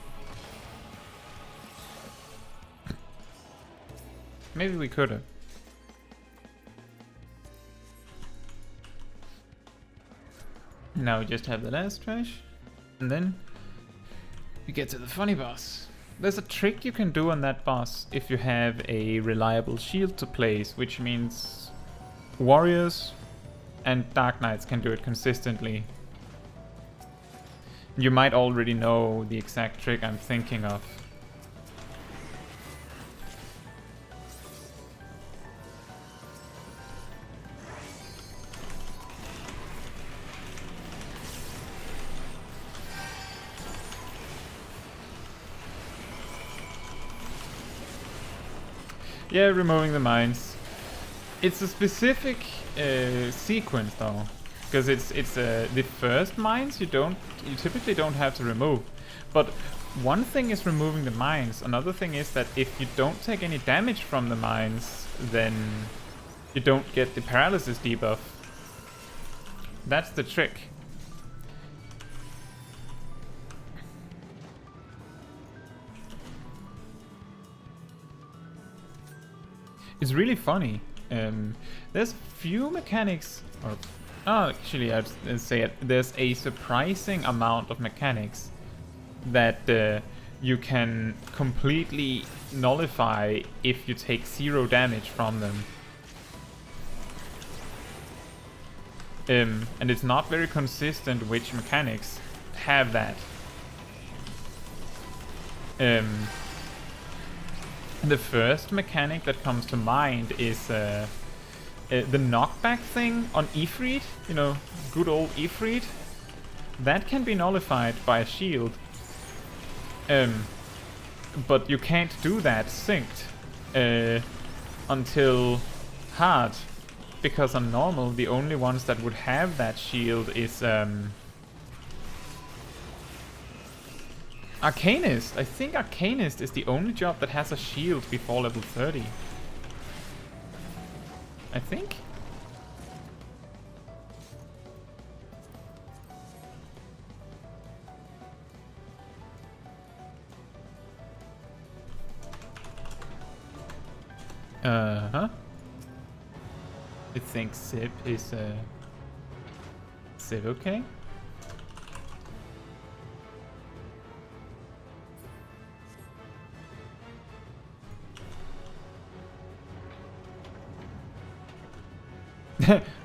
Maybe we could have. Now we just have the last trash. And then we get to the funny boss. There's a trick you can do on that boss if you have a reliable shield to place, which means warriors and dark knights can do it consistently. You might already know the exact trick I'm thinking of. Yeah, removing the mines. It's a specific sequence though, because it's the first mines you typically don't have to remove. But one thing is removing the mines. Another thing is that if you don't take any damage from the mines, then you don't get the paralysis debuff. That's the trick. It's really funny. There's few mechanics, or actually I'd say it, there's a surprising amount of mechanics that you can completely nullify if you take 0 damage from them. And it's not very consistent which mechanics have that. The first mechanic that comes to mind is the knockback thing on Ifrit, you know, good old Ifrit. That can be nullified by a shield. But you can't do that synced until hard, because on normal the only ones that would have that shield is Arcanist. I think Arcanist is the only job that has a shield before level 30. I think. Uh-huh. I think Sib is Sib okay?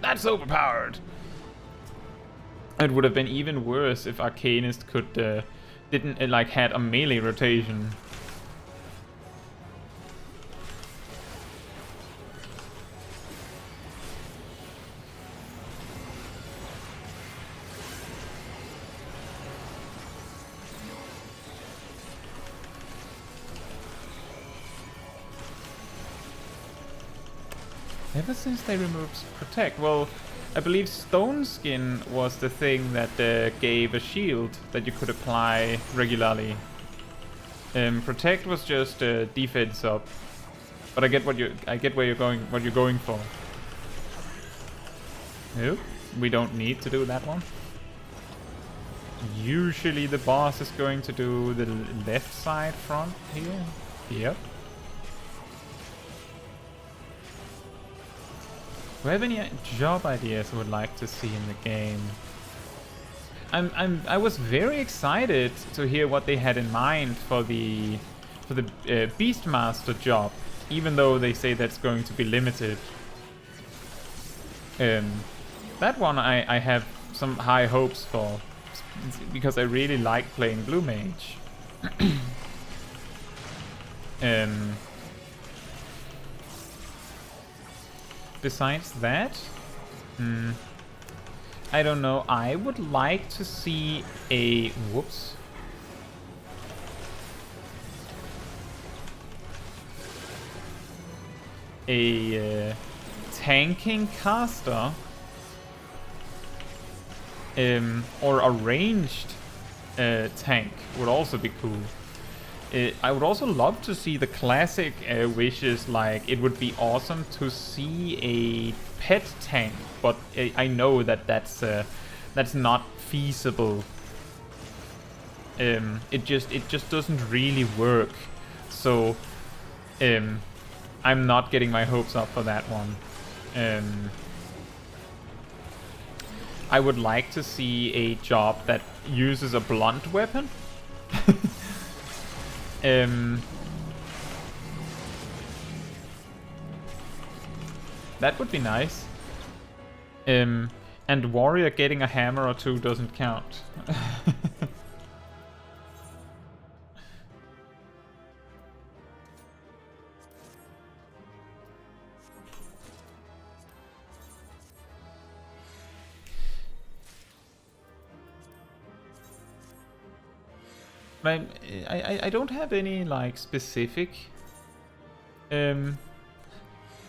That's overpowered. It would have been even worse if Arcanist could didn't like had a melee rotation. Ever since they removed Protect, well, I believe Stone Skin was the thing that gave a shield that you could apply regularly. Protect was just defense up, but I get where you're going, what you're going for. Nope, we don't need to do that one. Usually the boss is going to do the left side front here. Yep. Do I have any job ideas I would like to see in the game? I was very excited to hear what they had in mind for the Beastmaster job, even though they say that's going to be limited. That one I have some high hopes for, because I really like playing Blue Mage. Besides that, I don't know. I would like to see a tanking caster, or a ranged tank would also be cool. I would also love to see the classic wishes, like it would be awesome to see a pet tank, but I know that that's not feasible. It just doesn't really work. So I'm not getting my hopes up for that one. I would like to see a job that uses a blunt weapon. That would be nice. And warrior getting a hammer or two doesn't count. But I don't have any like specific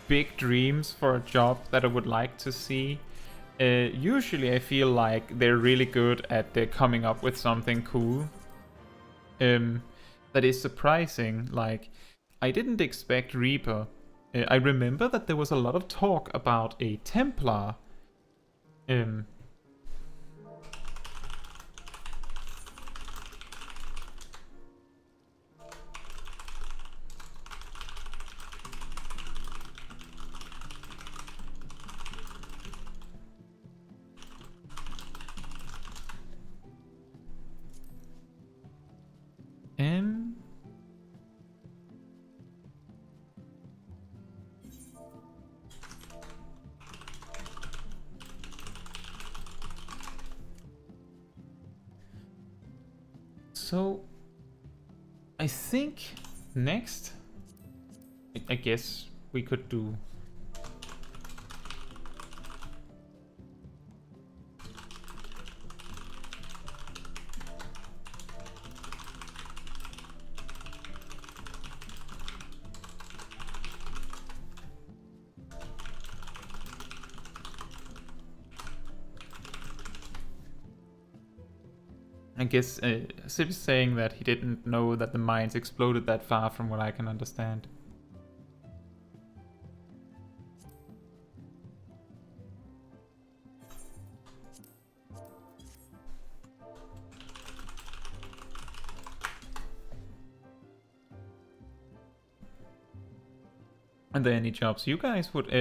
big dreams for a job that I would like to see. Usually I feel like they're really good at coming up with something cool that is surprising. Like, I didn't expect Reaper. I remember that there was a lot of talk about a Templar. So I think next, I guess we could do. I guess Sip is saying that he didn't know that the mines exploded that far, from what I can understand. Are there any jobs you guys would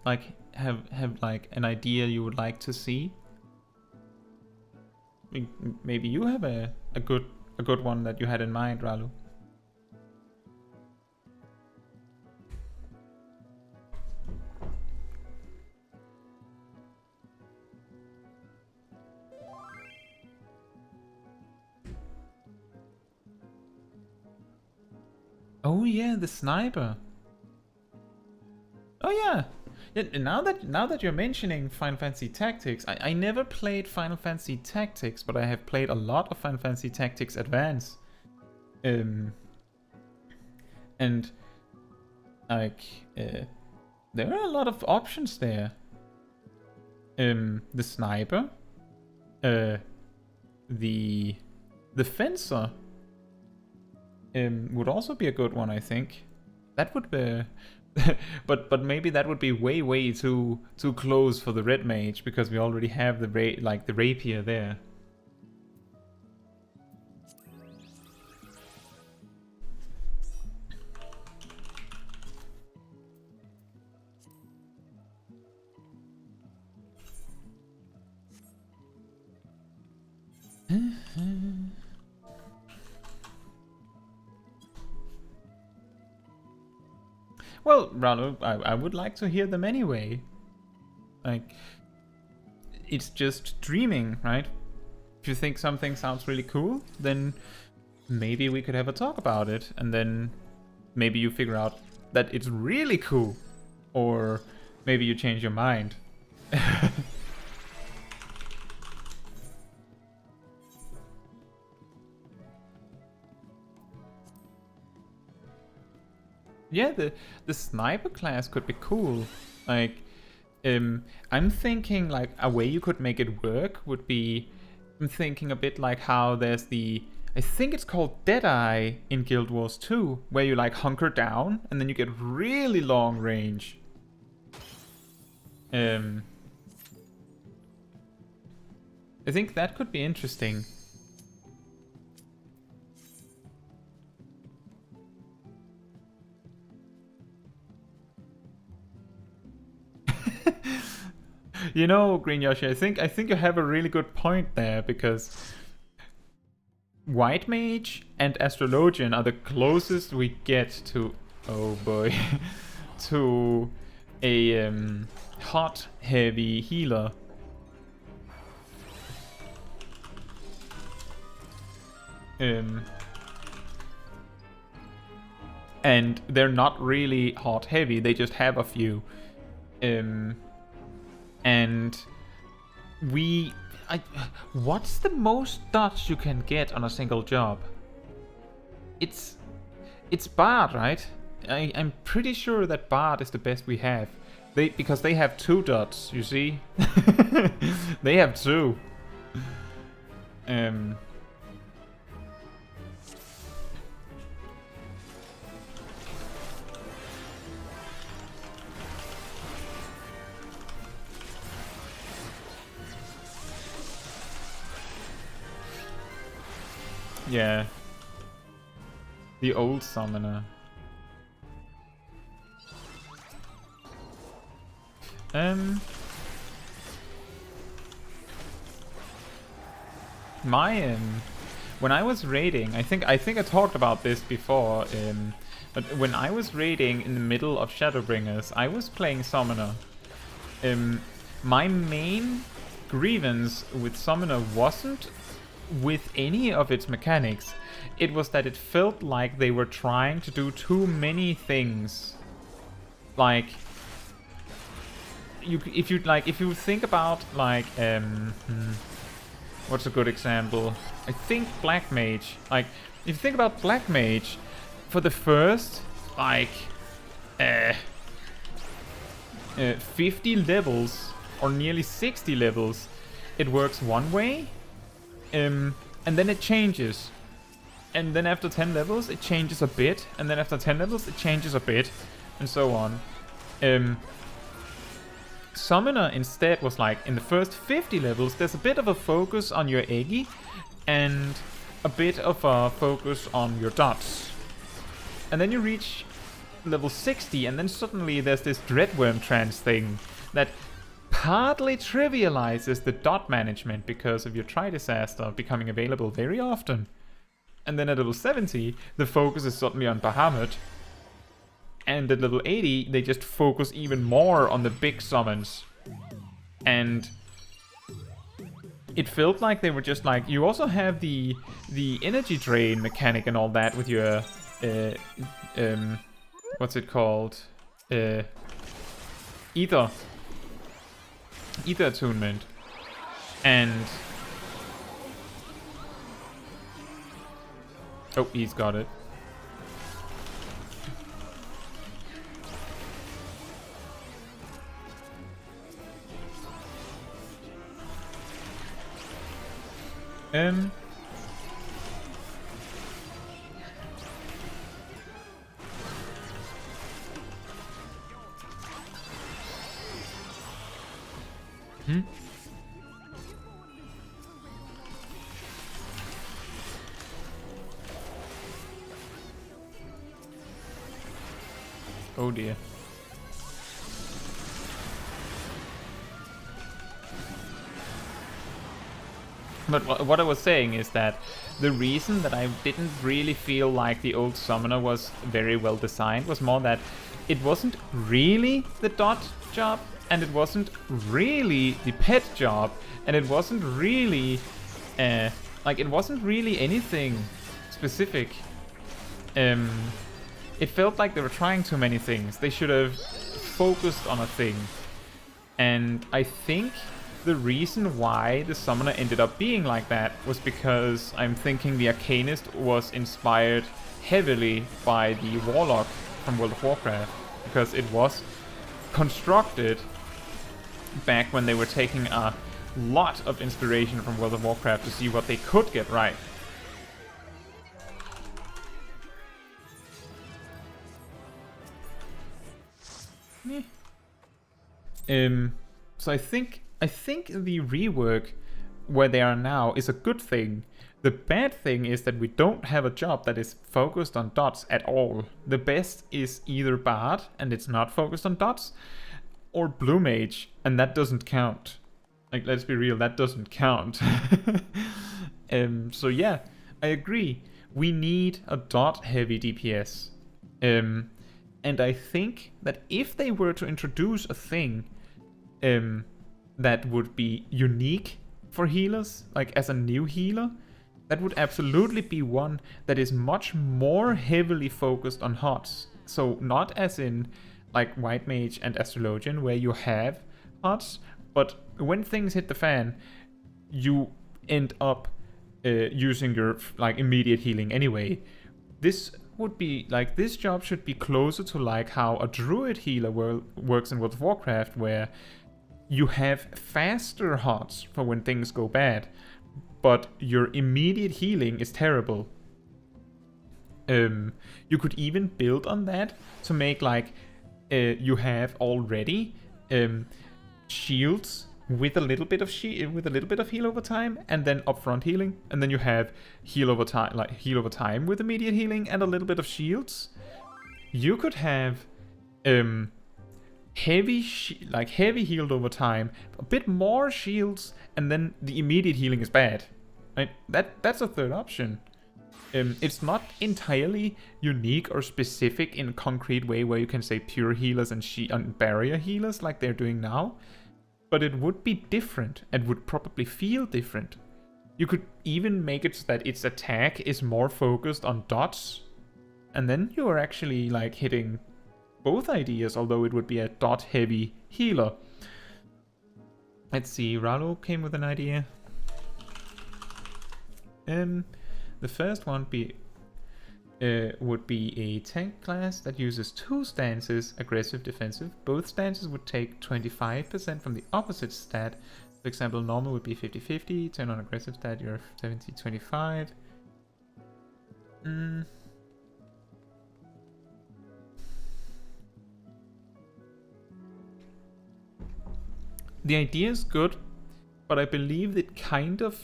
like have like an idea you would like to see? Maybe you have a good one that you had in mind, Ralu. Oh yeah, the sniper. Oh yeah. Yeah, now that you're mentioning Final Fantasy Tactics, I never played Final Fantasy Tactics, but I have played a lot of Final Fantasy Tactics Advance. And like there are a lot of options there. The sniper, the fencer would also be a good one, I think. That would be. but maybe that would be way too close for the red mage, because we already have the rapier there. Well, Rano, I would like to hear them anyway. Like, it's just dreaming, right? If you think something sounds really cool, then maybe we could have a talk about it, and then maybe you figure out that it's really cool, or maybe you change your mind. Yeah, the sniper class could be cool. Like, I'm thinking like a way you could make it work would be, I'm thinking a bit like how there's the, I think it's called Deadeye in Guild Wars 2, where you like hunker down and then you get really long range. I think that could be interesting. You know, Green Yoshi, I think you have a really good point there, because White Mage and Astrologian are the closest we get to, oh boy, to a hot heavy healer. And they're not really hot heavy, they just have a few. And what's the most dots you can get on a single job? It's Bard, right? I'm pretty sure that Bard is the best we have. Because they have 2 dots, you see? They have 2. Yeah. The old summoner. When I was raiding, I think I talked about this before, but when I was raiding in the middle of Shadowbringers, I was playing Summoner. My main grievance with Summoner wasn't with any of its mechanics. It was that it felt like they were trying to do too many things. Like, if you think about like what's a good example? I think Black Mage. Like, if you think about Black Mage, for the first like 50 levels or nearly 60 levels, it works one way, and then it changes. And then after 10 levels, it changes a bit, and then after 10 levels, it changes a bit, and so on. Summoner instead was like, in the first 50 levels, there's a bit of a focus on your Eggy, and a bit of a focus on your dots. And then you reach level 60, and then suddenly there's this Dreadworm trance thing that partly trivializes the dot management because of your Tri-Disaster becoming available very often. And then at level 70, the focus is suddenly on Bahamut. And at level 80, they just focus even more on the big summons. And it felt like they were just like, you also have the energy drain mechanic and all that with your what's it called? Ether attunement. And oh, he's got it. Oh dear. But what I was saying is that the reason that I didn't really feel like the old summoner was very well designed was more that it wasn't really the dot job, and it wasn't really the pet job, and it wasn't really it wasn't really anything specific. It felt like they were trying too many things. They should have focused on a thing. And I think the reason why the summoner ended up being like that was because I'm thinking the Arcanist was inspired heavily by the Warlock from World of Warcraft. Because it was constructed back when they were taking a lot of inspiration from World of Warcraft to see what they could get right. So I think the rework where they are now is a good thing. The bad thing is that we don't have a job that is focused on dots at all. The best is either Bard, and it's not focused on dots, or Blue Mage, and that doesn't count. Like, let's be real, that doesn't count. So yeah, I agree. We need a dot-heavy DPS. And I think that if they were to introduce a thing that would be unique for healers, like as a new healer, that would absolutely be one that is much more heavily focused on HOTS. So not as in like White Mage and Astrologian where you have HOTS, but when things hit the fan, you end up using your like immediate healing anyway. This would be like, this job should be closer to like how a druid healer works in World of Warcraft, where you have faster HOTS for when things go bad, but your immediate healing is terrible. You could even build on that to make like you have already shields with a little bit of heal over time, and then upfront healing, and then you have heal over time with immediate healing and a little bit of shields. You could have heavy healed over time, a bit more shields, and then the immediate healing is bad. Right? That's a third option. It's not entirely unique or specific in a concrete way where you can say pure healers and barrier healers like they're doing now. But it would be different and would probably feel different. You could even make it so that its attack is more focused on dots, and then you are actually like hitting both ideas, although it would be a dot heavy healer. Let's see, Ralo came with an idea. The first one would be a tank class that uses 2 stances, aggressive, defensive. Both stances would take 25% from the opposite stat. For example, normal would be 50-50, turn on aggressive stat, you're 70-25. The idea is good, but I believe it kind of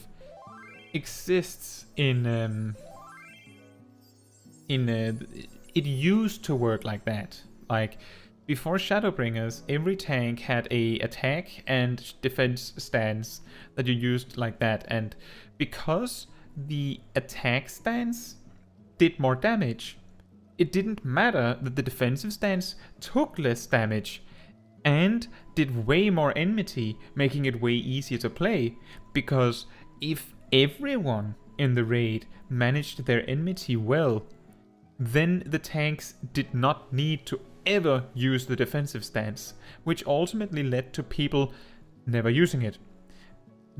exists in it used to work like that. Like before Shadowbringers, every tank had a attack and defense stance that you used like that, and because the attack stance did more damage, it didn't matter that the defensive stance took less damage and did way more enmity, making it way easier to play, because if everyone in the raid managed their enmity well, then the tanks did not need to ever use the defensive stance, which ultimately led to people never using it.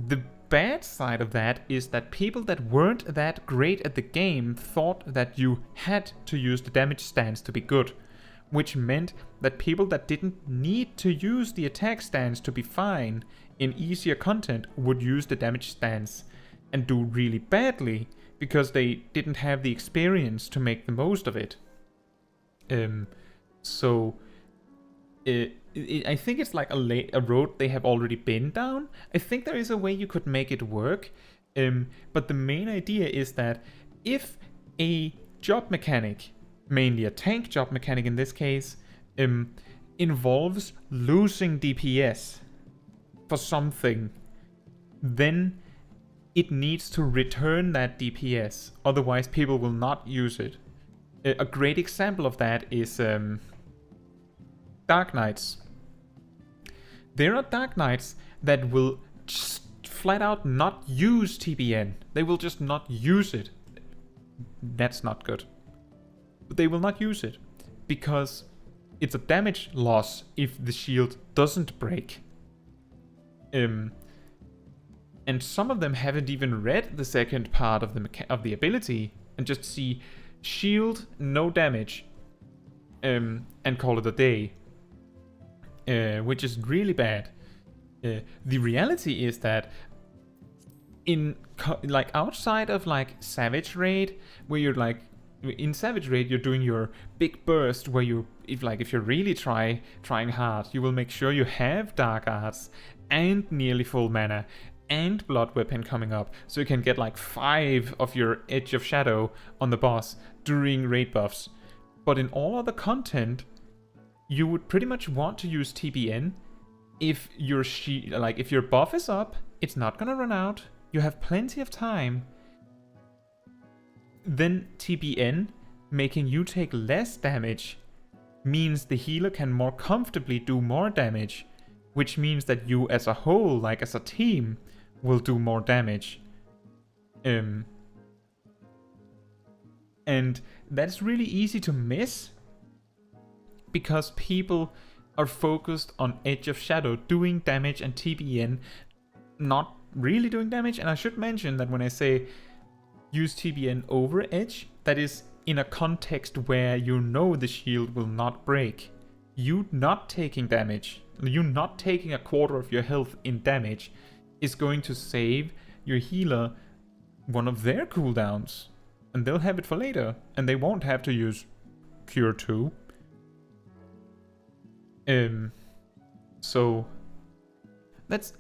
The bad side of that is that people that weren't that great at the game thought that you had to use the damage stance to be good, which meant that people that didn't need to use the attack stance to be fine in easier content would use the damage stance and do really badly because they didn't have the experience to make the most of it. I think it's like a road they have already been down. I think there is a way you could make it work, but the main idea is that if a job mechanic, mainly a tank job mechanic in this case, involves losing DPS for something, then it needs to return that DPS, otherwise people will not use it. A great example of that is Dark Knights. There are Dark Knights that will just flat out not use TBN. They will just not use it. That's not good. But they will not use it because it's a damage loss if the shield doesn't break. And some of them haven't even read the second part of the ability and just see shield, no damage, and call it a day. Which is really bad. The reality is that outside of like Savage Raid, where you're like in Savage Raid you're doing your big burst where if you're really trying hard, you will make sure you have Dark Arts and nearly full mana and Blood Weapon coming up, so you can get like 5 of your Edge of Shadow on the boss during raid buffs. But in all other content, you would pretty much want to use TBN if if your buff is up, it's not gonna run out, you have plenty of time. Then TBN, making you take less damage, means the healer can more comfortably do more damage, which means that you as a whole, like as a team, will do more damage. And that's really easy to miss, because people are focused on Edge of Shadow doing damage and TBN not really doing damage. And I should mention that when I say use TBN over Edge, that is in a context where you know the shield will not break. You not taking damage, you not taking a quarter of your health in damage is going to save your healer one of their cooldowns. And they'll have it for later, and they won't have to use Cure 2. So that's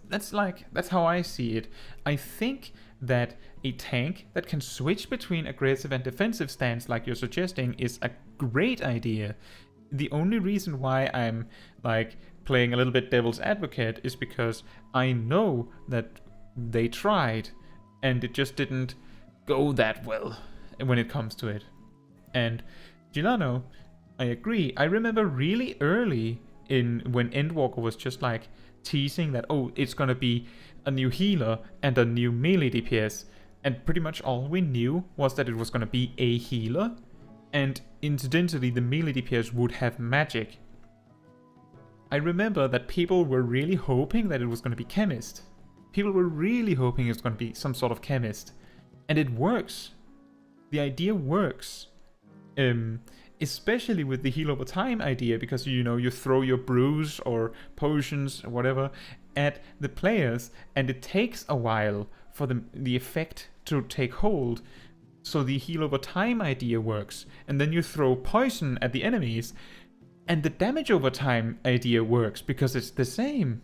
how I see it. I think that a tank that can switch between aggressive and defensive stance like you're suggesting is a great idea. The only reason why I'm like playing a little bit devil's advocate is because I know that they tried and it just didn't go that well when it comes to it. And Gilano, I agree. I remember really early in when Endwalker was just like teasing that, oh, it's gonna be a new healer and a new melee DPS, and pretty much all we knew was that it was gonna be a healer, and incidentally the melee DPS would have magic. I remember that people were really hoping that it was gonna be chemist. People were really hoping it was gonna be some sort of chemist, and it works. The idea works. Especially with the heal over time idea, because you throw your brews or potions or whatever at the players, and it takes a while for the effect to take hold. So the heal over time idea works, and then you throw poison at the enemies, and the damage over time idea works because it's the same.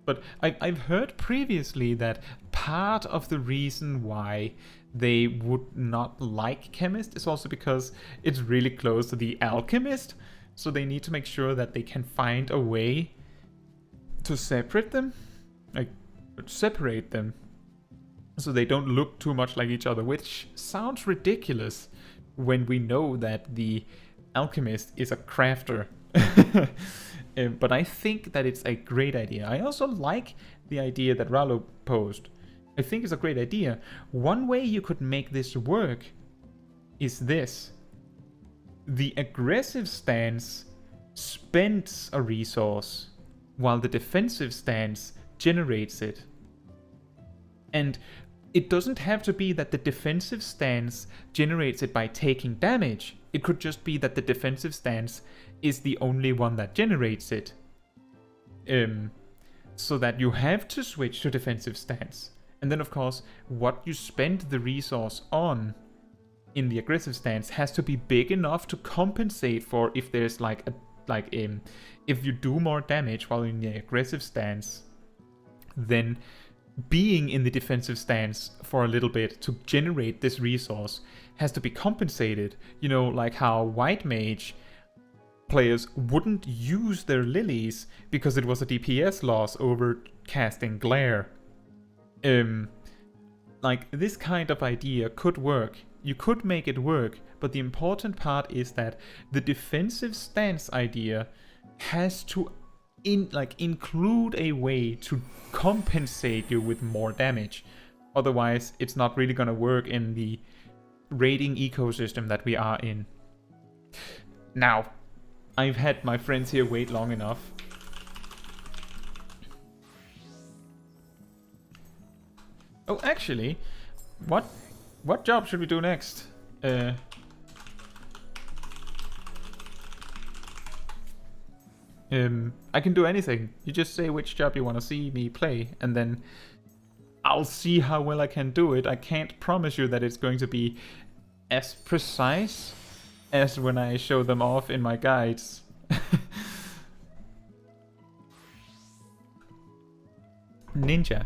But I've heard previously that part of the reason why they would not like Chemist is also because it's really close to the Alchemist, so they need to make sure that they can find a way to separate them, so they don't look too much like each other, which sounds ridiculous when we know that the Alchemist is a crafter. But I think that it's a great idea. I also like the idea that Rallo posed. I think it's a great idea. One way you could make this work is this. The aggressive stance spends a resource, while the defensive stance generates it. And it doesn't have to be that the defensive stance generates it by taking damage. It could just be that the defensive stance is the only one that generates it. So that you have to switch to defensive stance. And then of course, what you spend the resource on in the aggressive stance has to be big enough to compensate for if there's if you do more damage while in the aggressive stance, then being in the defensive stance for a little bit to generate this resource has to be compensated. Like how White Mage players wouldn't use their lilies because it was a DPS loss over casting Glare. This kind of idea could work. You could make it work, but the important part is that the defensive stance idea has to include a way to compensate you with more damage. Otherwise, it's not really gonna work in the raiding ecosystem that we are in. Now, I've had my friends here wait long enough. Oh, actually, what job should we do next? I can do anything. You just say which job you want to see me play, and then I'll see how well I can do it. I can't promise you that it's going to be as precise as when I show them off in my guides. Ninja.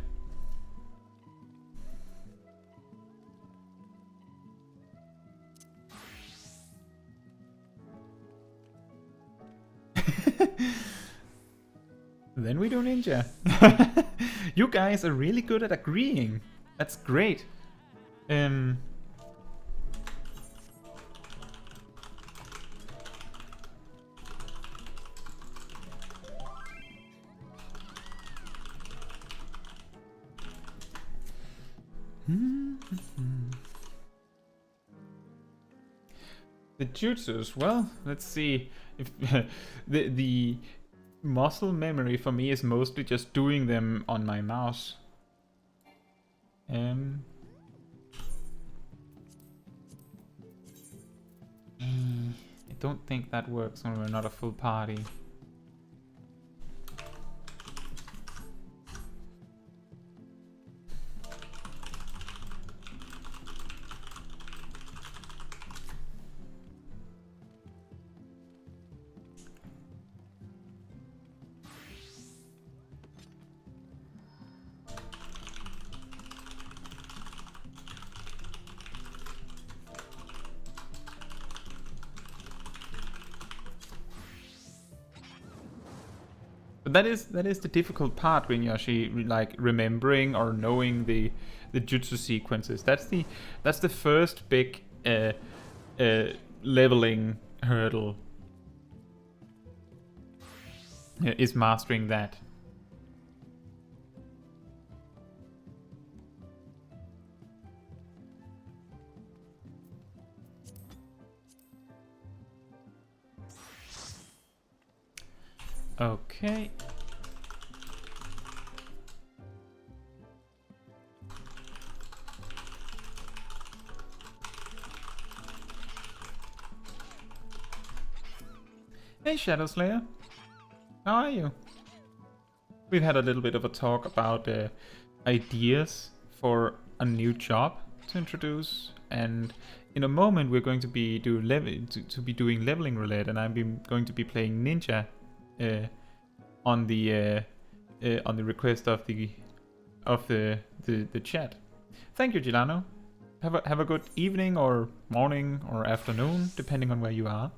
Then we do ninja. You guys are really good at agreeing. That's great. The jutsus, well, let's see. If the muscle memory for me is mostly just doing them on my mouse. I don't think that works when we're not a full party. But that is the difficult part when you're actually remembering or knowing the jutsu sequences. That's the first big leveling hurdle is mastering that. Okay. Hey Shadow Slayer, how are you? We've had a little bit of a talk about ideas for a new job to introduce, and in a moment we're going to be doing leveling roulette, and going to be playing ninja on the request of the chat. Thank you, Gilano. Have a good evening or morning or afternoon, depending on where you are.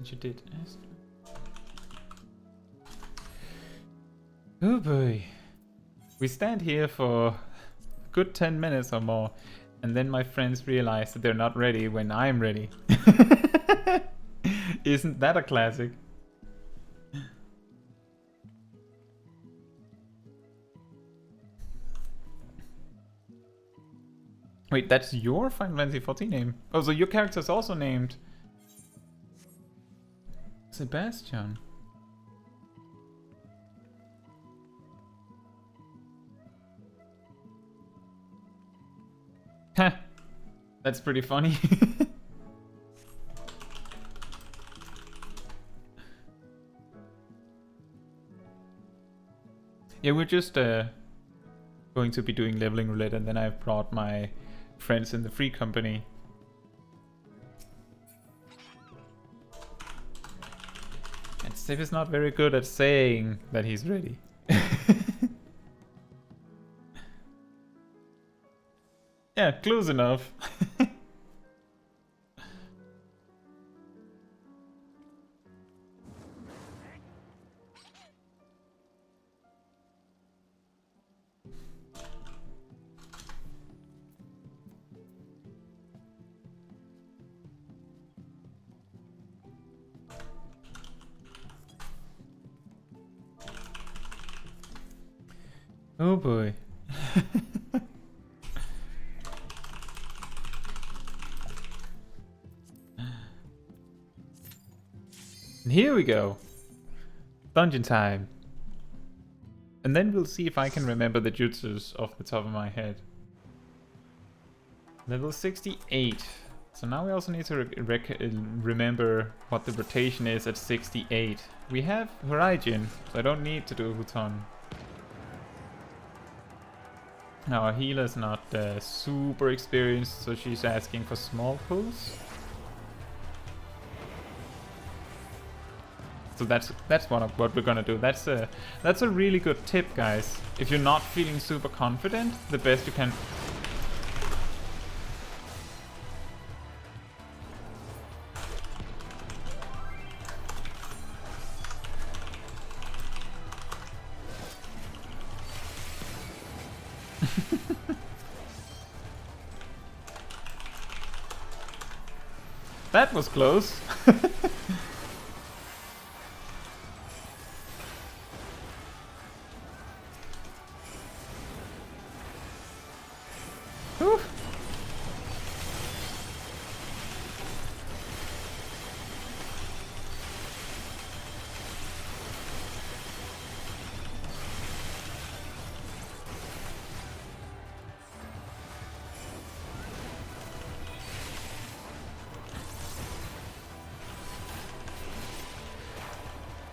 You did. Oh boy. We stand here for a good 10 minutes or more, and then my friends realize that they're not ready when I'm ready. Isn't that a classic? Wait, that's your Final Fantasy XIV name? Oh, so your character's also named Sebastian. Heh. That's pretty funny. Yeah, we're just going to be doing leveling roulette, and then I've brought my friends in the free company. And Steve is not very good at saying that he's ready. Yeah, close enough. Oh boy. And here we go. Dungeon time. And then we'll see if I can remember the jutsus off the top of my head. Level 68. So now we also need to remember what the rotation is at 68. We have Horizon, so I don't need to do Huton. Now our healer's not super experienced, so she's asking for small pulls. So that's what we're gonna do. That's a really good tip, guys. If you're not feeling super confident, the best you can. That was close. Whew.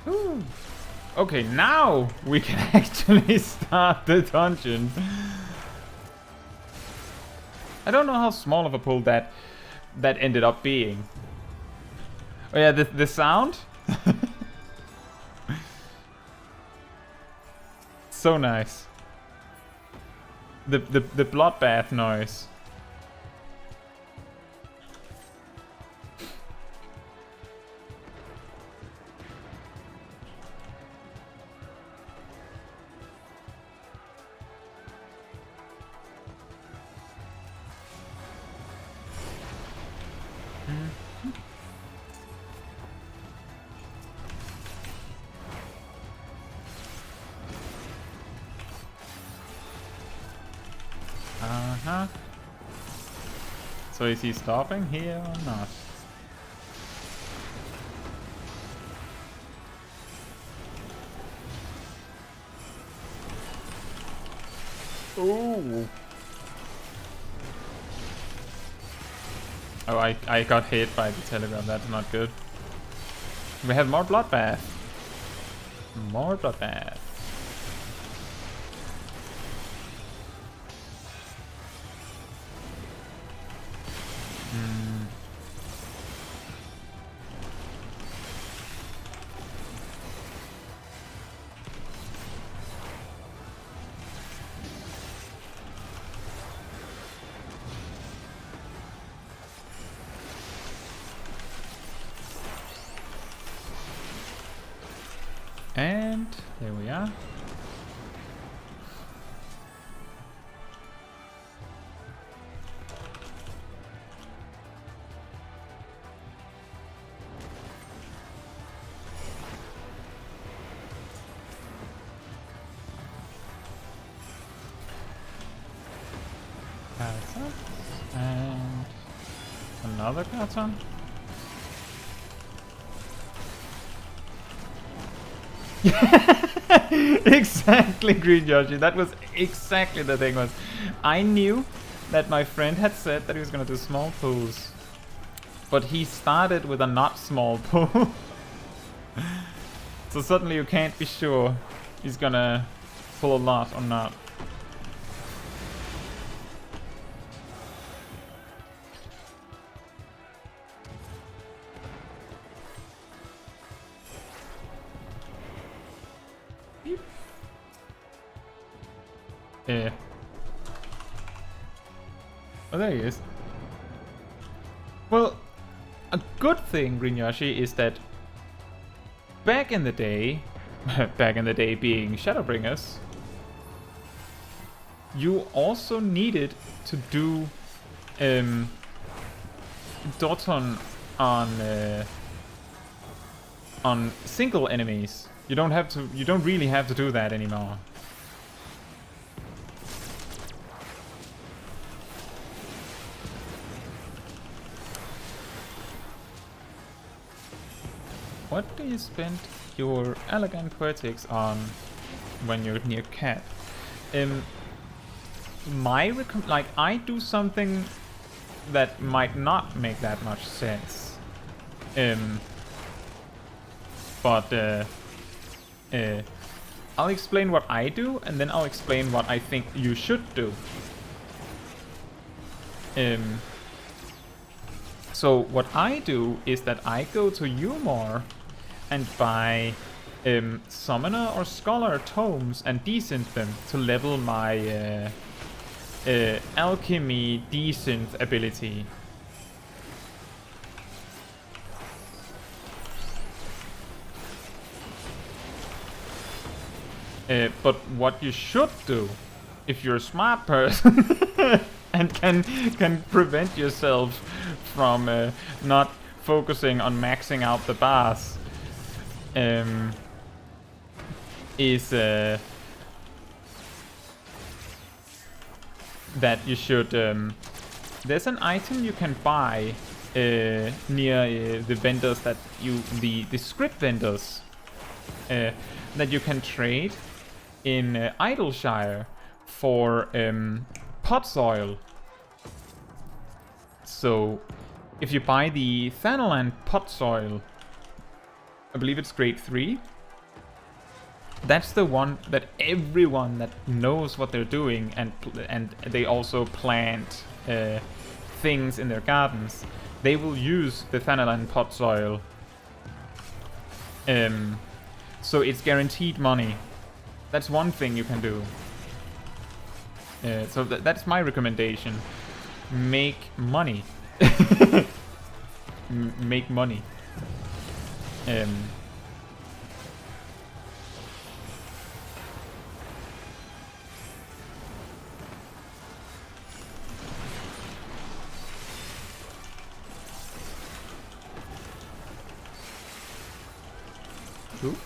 Ooh. Okay, now we can actually start the dungeon. I don't know how small of a pull that ended up being. Oh yeah, the sound? So nice. The bloodbath noise. Uh-huh. So is he stopping here or not? Ooh. Oh, I got hit by the telegram. That's not good. We have more bloodbath. More bloodbath. And there we are. Carton. And another carton. Exactly, Green Yoshi. That was exactly the thing. Was I knew that my friend had said that he was gonna do small pulls, but he started with a not small pull. So suddenly you can't be sure he's gonna pull a lot or not. Yeah. Oh, there he is. Well, a good thing, Green Yoshi, is that back in the day, back in the day being Shadowbringers, you also needed to do Doton on single enemies. You don't really have to do that anymore. What do you spend your elegant poetics on when you're near cat? I do something that might not make that much sense. But I'll explain what I do, and then I'll explain what I think you should do. So what I do is that I go to Umor and buy Summoner or Scholar tomes and desynth them to level my Alchemy desynth ability. But what you should do, if you're a smart person and can prevent yourself from not focusing on maxing out the boss, is that you should. There's an item you can buy near the vendors that the script vendors that you can trade in Idleshire for pot soil. So if you buy the Thanalan pot soil, I believe it's grade 3. That's the one that everyone that knows what they're doing and they also plant things in their gardens, they will use the Thanalan pot soil. So it's guaranteed money. That's one thing you can do. So that's my recommendation. Make money. Make money. Ooh.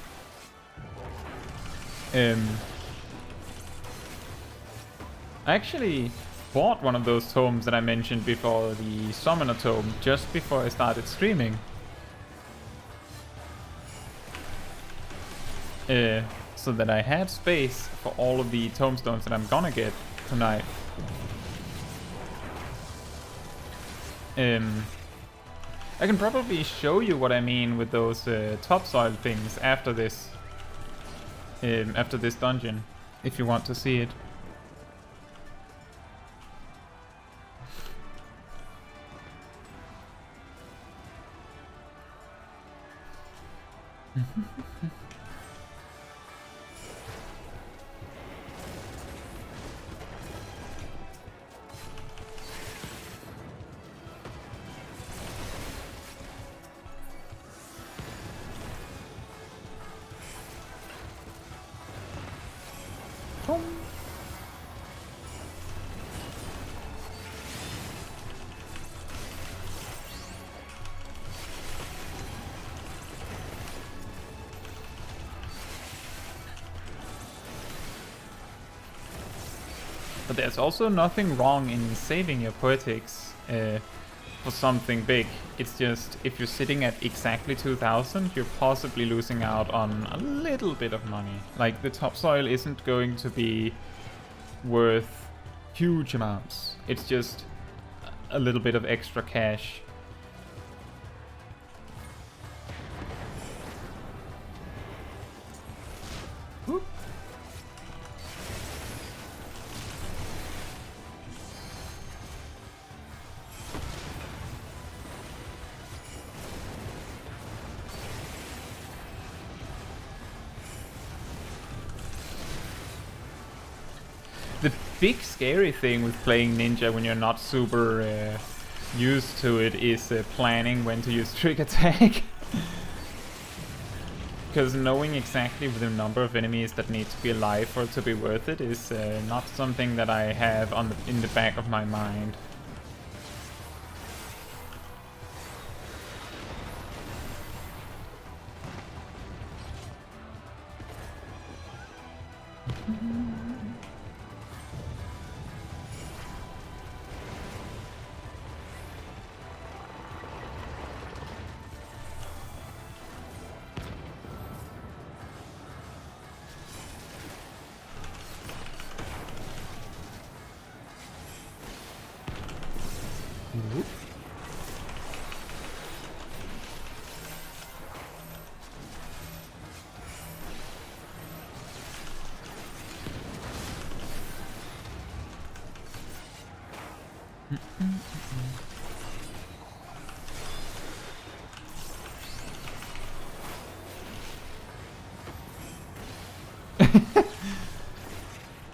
I actually bought one of those tomes that I mentioned before, the Summoner Tome, just before I started streaming. So that I had space for all of the Tomestones that I'm gonna get tonight. I can probably show you what I mean with those topsoil things after this dungeon, if you want to see it. But there's also nothing wrong in saving your poetics for something big. It's just, if you're sitting at exactly 2000, you're possibly losing out on a little bit of money. Like, the topsoil isn't going to be worth huge amounts. It's just a little bit of extra cash. Whoop. The big scary thing with playing ninja when you're not super used to it is planning when to use trick attack. Because knowing exactly the number of enemies that need to be alive for it to be worth it is not something that I have in the back of my mind.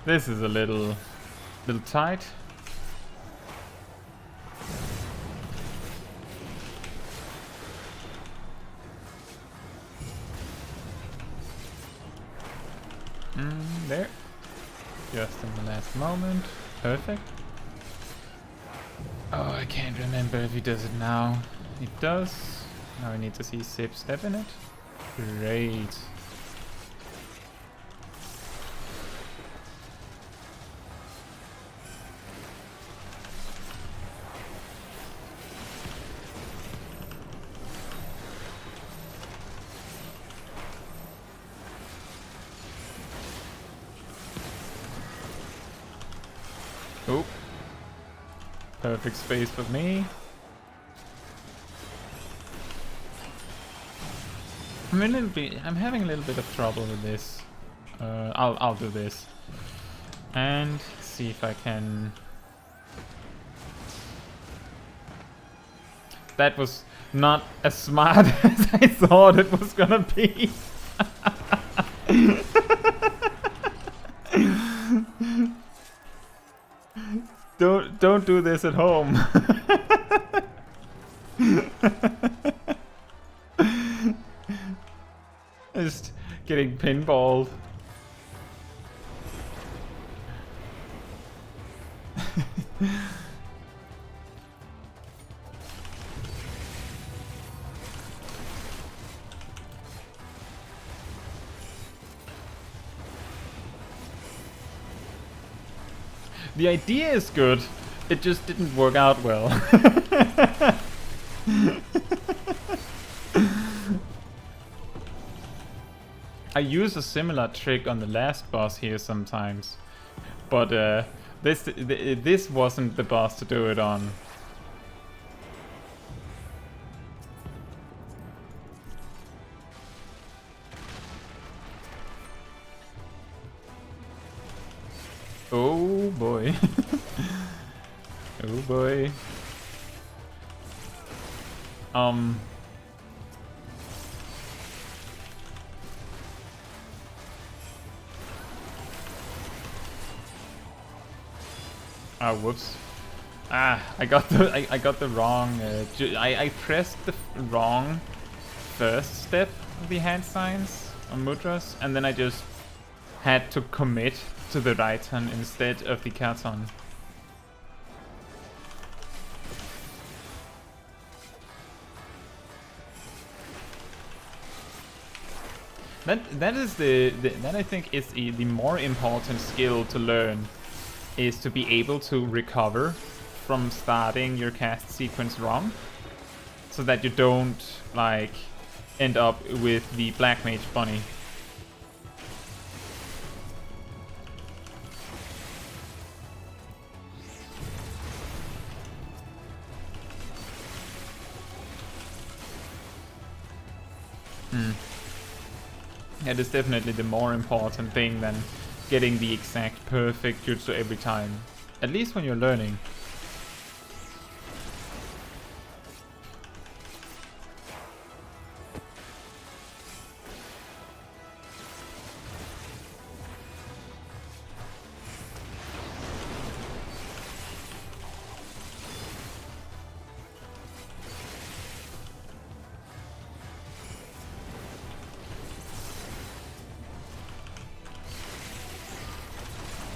This is a little tight. There. Just in the last moment. Perfect. Oh, I can't remember if he does it now. He does. Now I need to see Sip step in it. Great. Oh. Perfect space for me. I'm having a little bit of trouble with this. I'll do this. And see if I can. That was not as smart as I thought it was gonna be. Don't do this at home. Just getting pinballed. The idea is good, it just didn't work out well. I use a similar trick on the last boss here sometimes, but this wasn't the boss to do it on. Oh boy. Oh boy. Ah, whoops. Ah, I got the wrong. I pressed the wrong first step of the hand signs on mudras, and then I just had to commit to the right hand instead of the katon. That is that I think is the more important skill to learn, is to be able to recover from starting your cast sequence wrong, so that you don't like end up with the Black Mage bunny. That is definitely the more important thing than getting the exact perfect jutsu every time. At least when you're learning.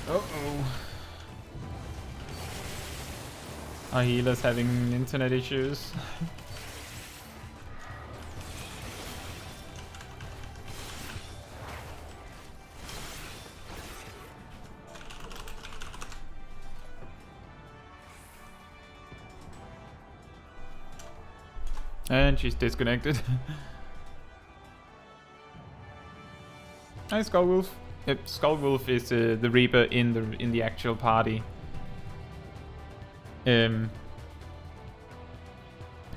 Uh-oh. Our healer's having internet issues. And she's disconnected. Hi, Skullwolf. Yep, Skullwolf is the Reaper in the actual party.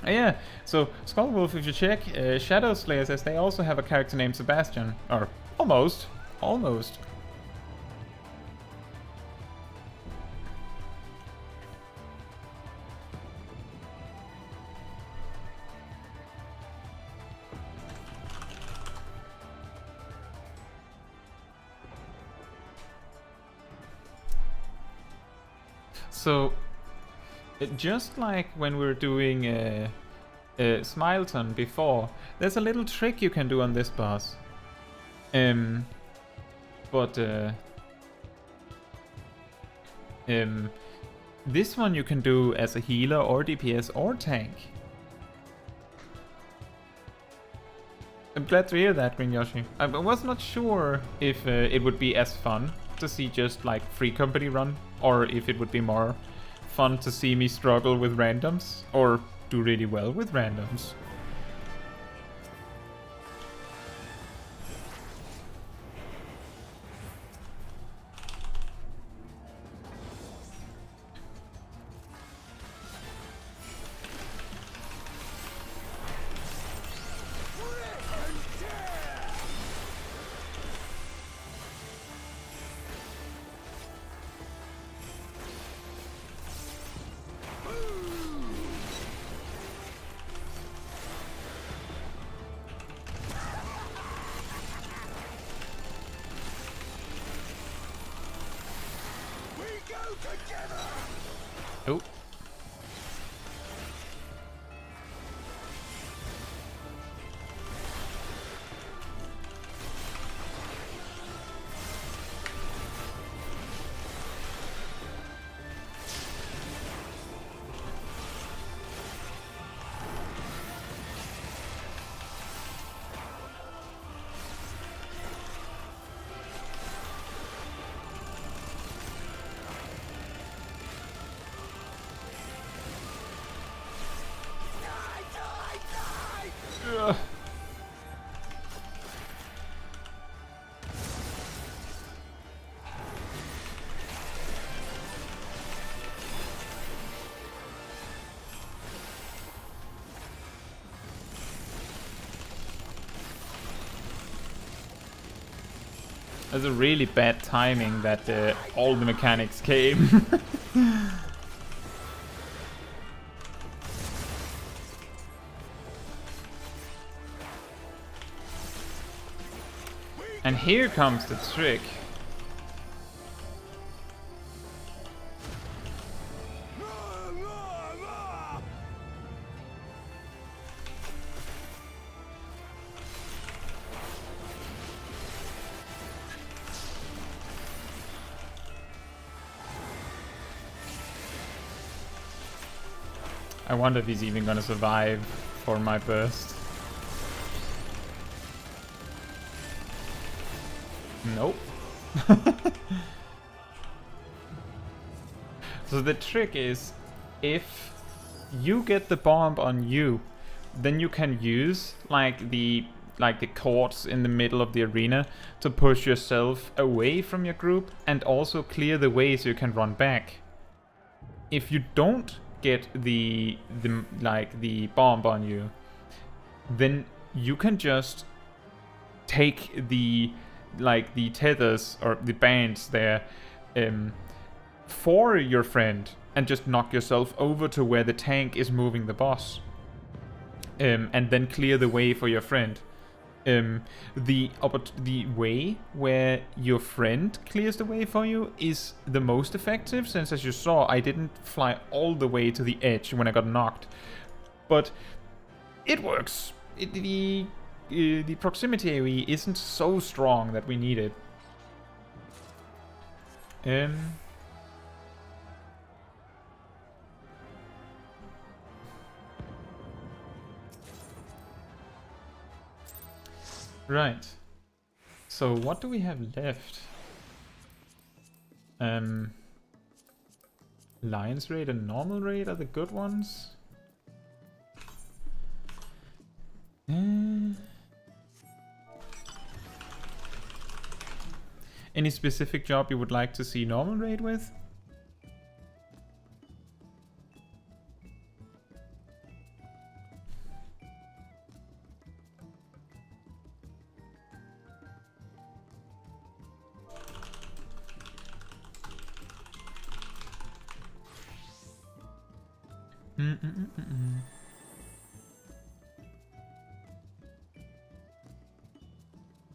Yeah, so Skullwolf, if you check, Shadow Slayer says they also have a character named Sebastian. Or almost. Almost. So, just like when we were doing Smileton before, there's a little trick you can do on this boss. This one you can do as a healer or DPS or tank. I'm glad to hear that, Green Yoshi. I was not sure if it would be as fun to see just like free company run, or if it would be more fun to see me struggle with randoms, or do really well with randoms. Oh. That's a really bad timing that all the mechanics came. And here comes the trick. I wonder if he's even gonna survive for my burst. Nope. So the trick is, if you get the bomb on you, then you can use like the courts in the middle of the arena to push yourself away from your group and also clear the way so you can run back. If you don't get the bomb on you, then you can just take the tethers or the bands there for your friend and just knock yourself over to where the tank is moving the boss, and then clear the way for your friend. The way where your friend clears the way for you is the most effective, since, as you saw, I didn't fly all the way to the edge when I got knocked, but it works. The proximity AoE isn't so strong that we need it. Right. So what do we have left? Lion's Raid and Normal Raid are the good ones. Any specific job you would like to see Normal Raid with?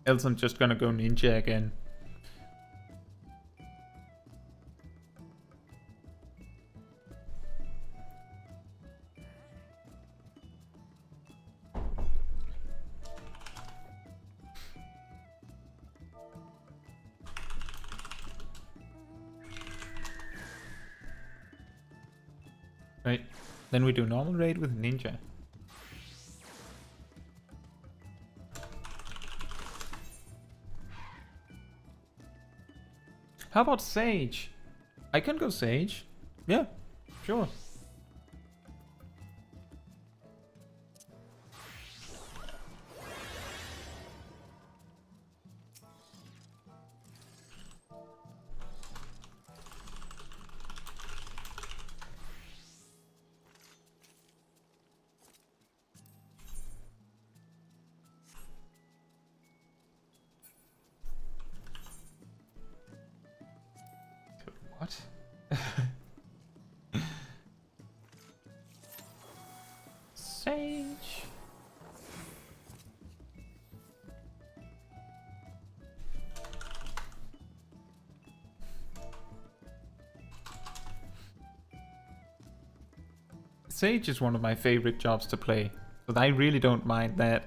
Else I'm just gonna go ninja again. Right, then we do normal raid with ninja. How about Sage? I can go Sage. Yeah, sure. What? Sage. Sage is one of my favorite jobs to play, but I really don't mind that.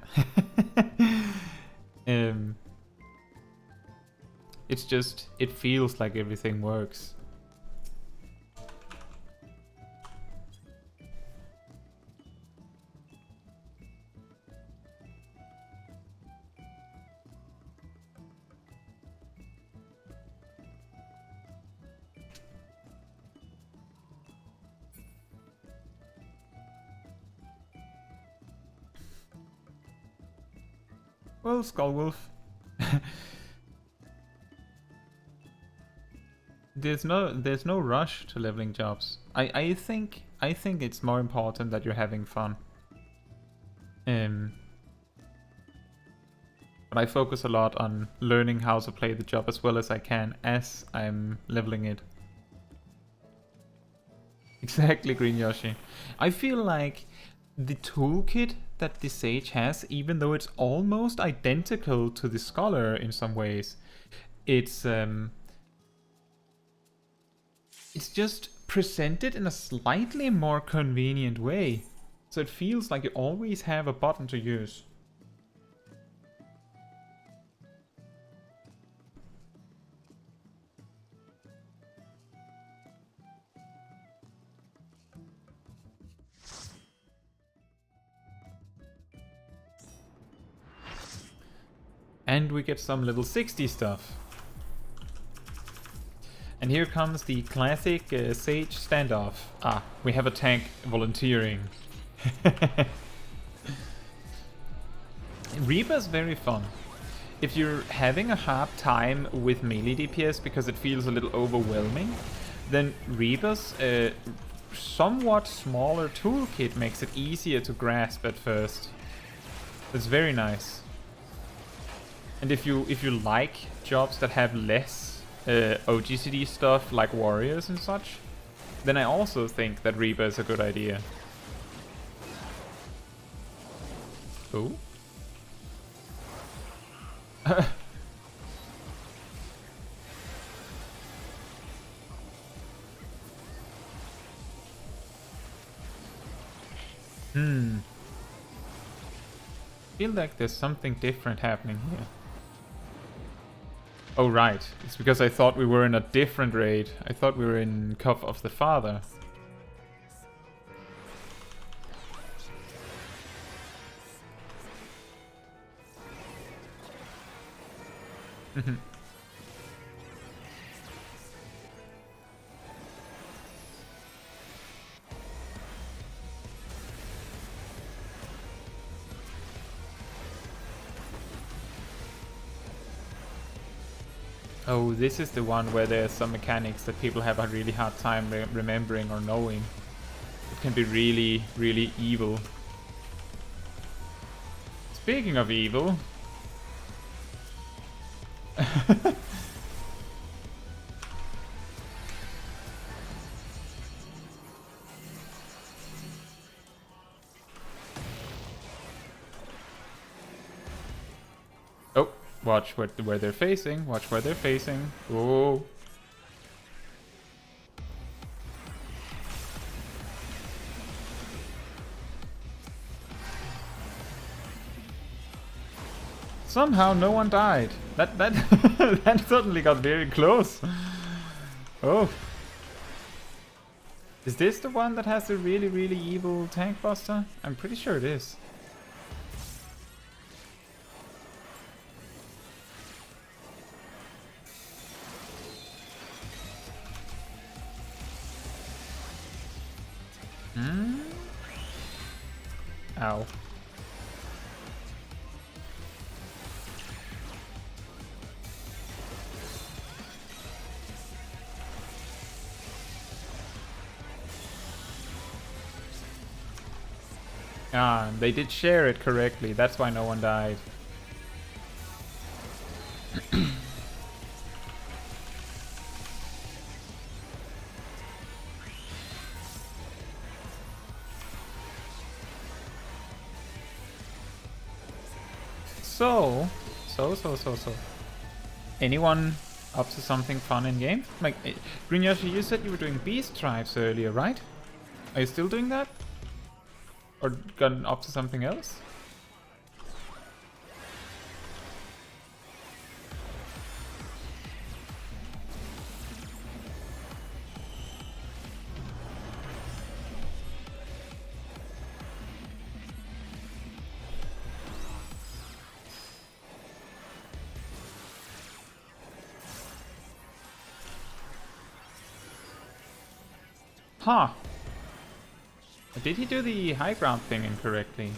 It's just, it feels like everything works. Well, Skullwolf. There's no rush to leveling jobs. I think it's more important that you're having fun. But But I focus a lot on learning how to play the job as well as I can as I'm leveling it. Exactly, Green Yoshi. I feel like the toolkit that the Sage has, even though it's almost identical to the Scholar in some ways, it's just presented in a slightly more convenient way. So it feels like you always have a button to use. And we get some level 60 stuff. And here comes the classic Sage standoff. Ah, we have a tank volunteering. Reaper's very fun. If you're having a hard time with melee DPS because it feels a little overwhelming, then Reaper's somewhat smaller toolkit makes it easier to grasp at first. It's very nice. And if you like jobs that have less OGCD stuff like warriors and such, then I also think that Reaper is a good idea. Oh? Feel like there's something different happening here. Oh right, it's because I thought we were in a different raid. I thought we were in Cup of the Father. Oh, this is the one where there's some mechanics that people have a really hard time remembering or knowing. It can be really, really evil. Speaking of evil... Oh, watch where they're facing. Watch where they're facing. Oh. Somehow no one died. That that suddenly got very close. Oh. Is this the one that has the really, really evil tank buster? I'm pretty sure it is. Ow. Ah, they did share it correctly. That's why no one died. So. Anyone up to something fun in game? Like, Green Yoshi, you said you were doing beast tribes earlier, right? Are you still doing that? Or gotten up to something else? Huh. Did he do the high ground thing incorrectly?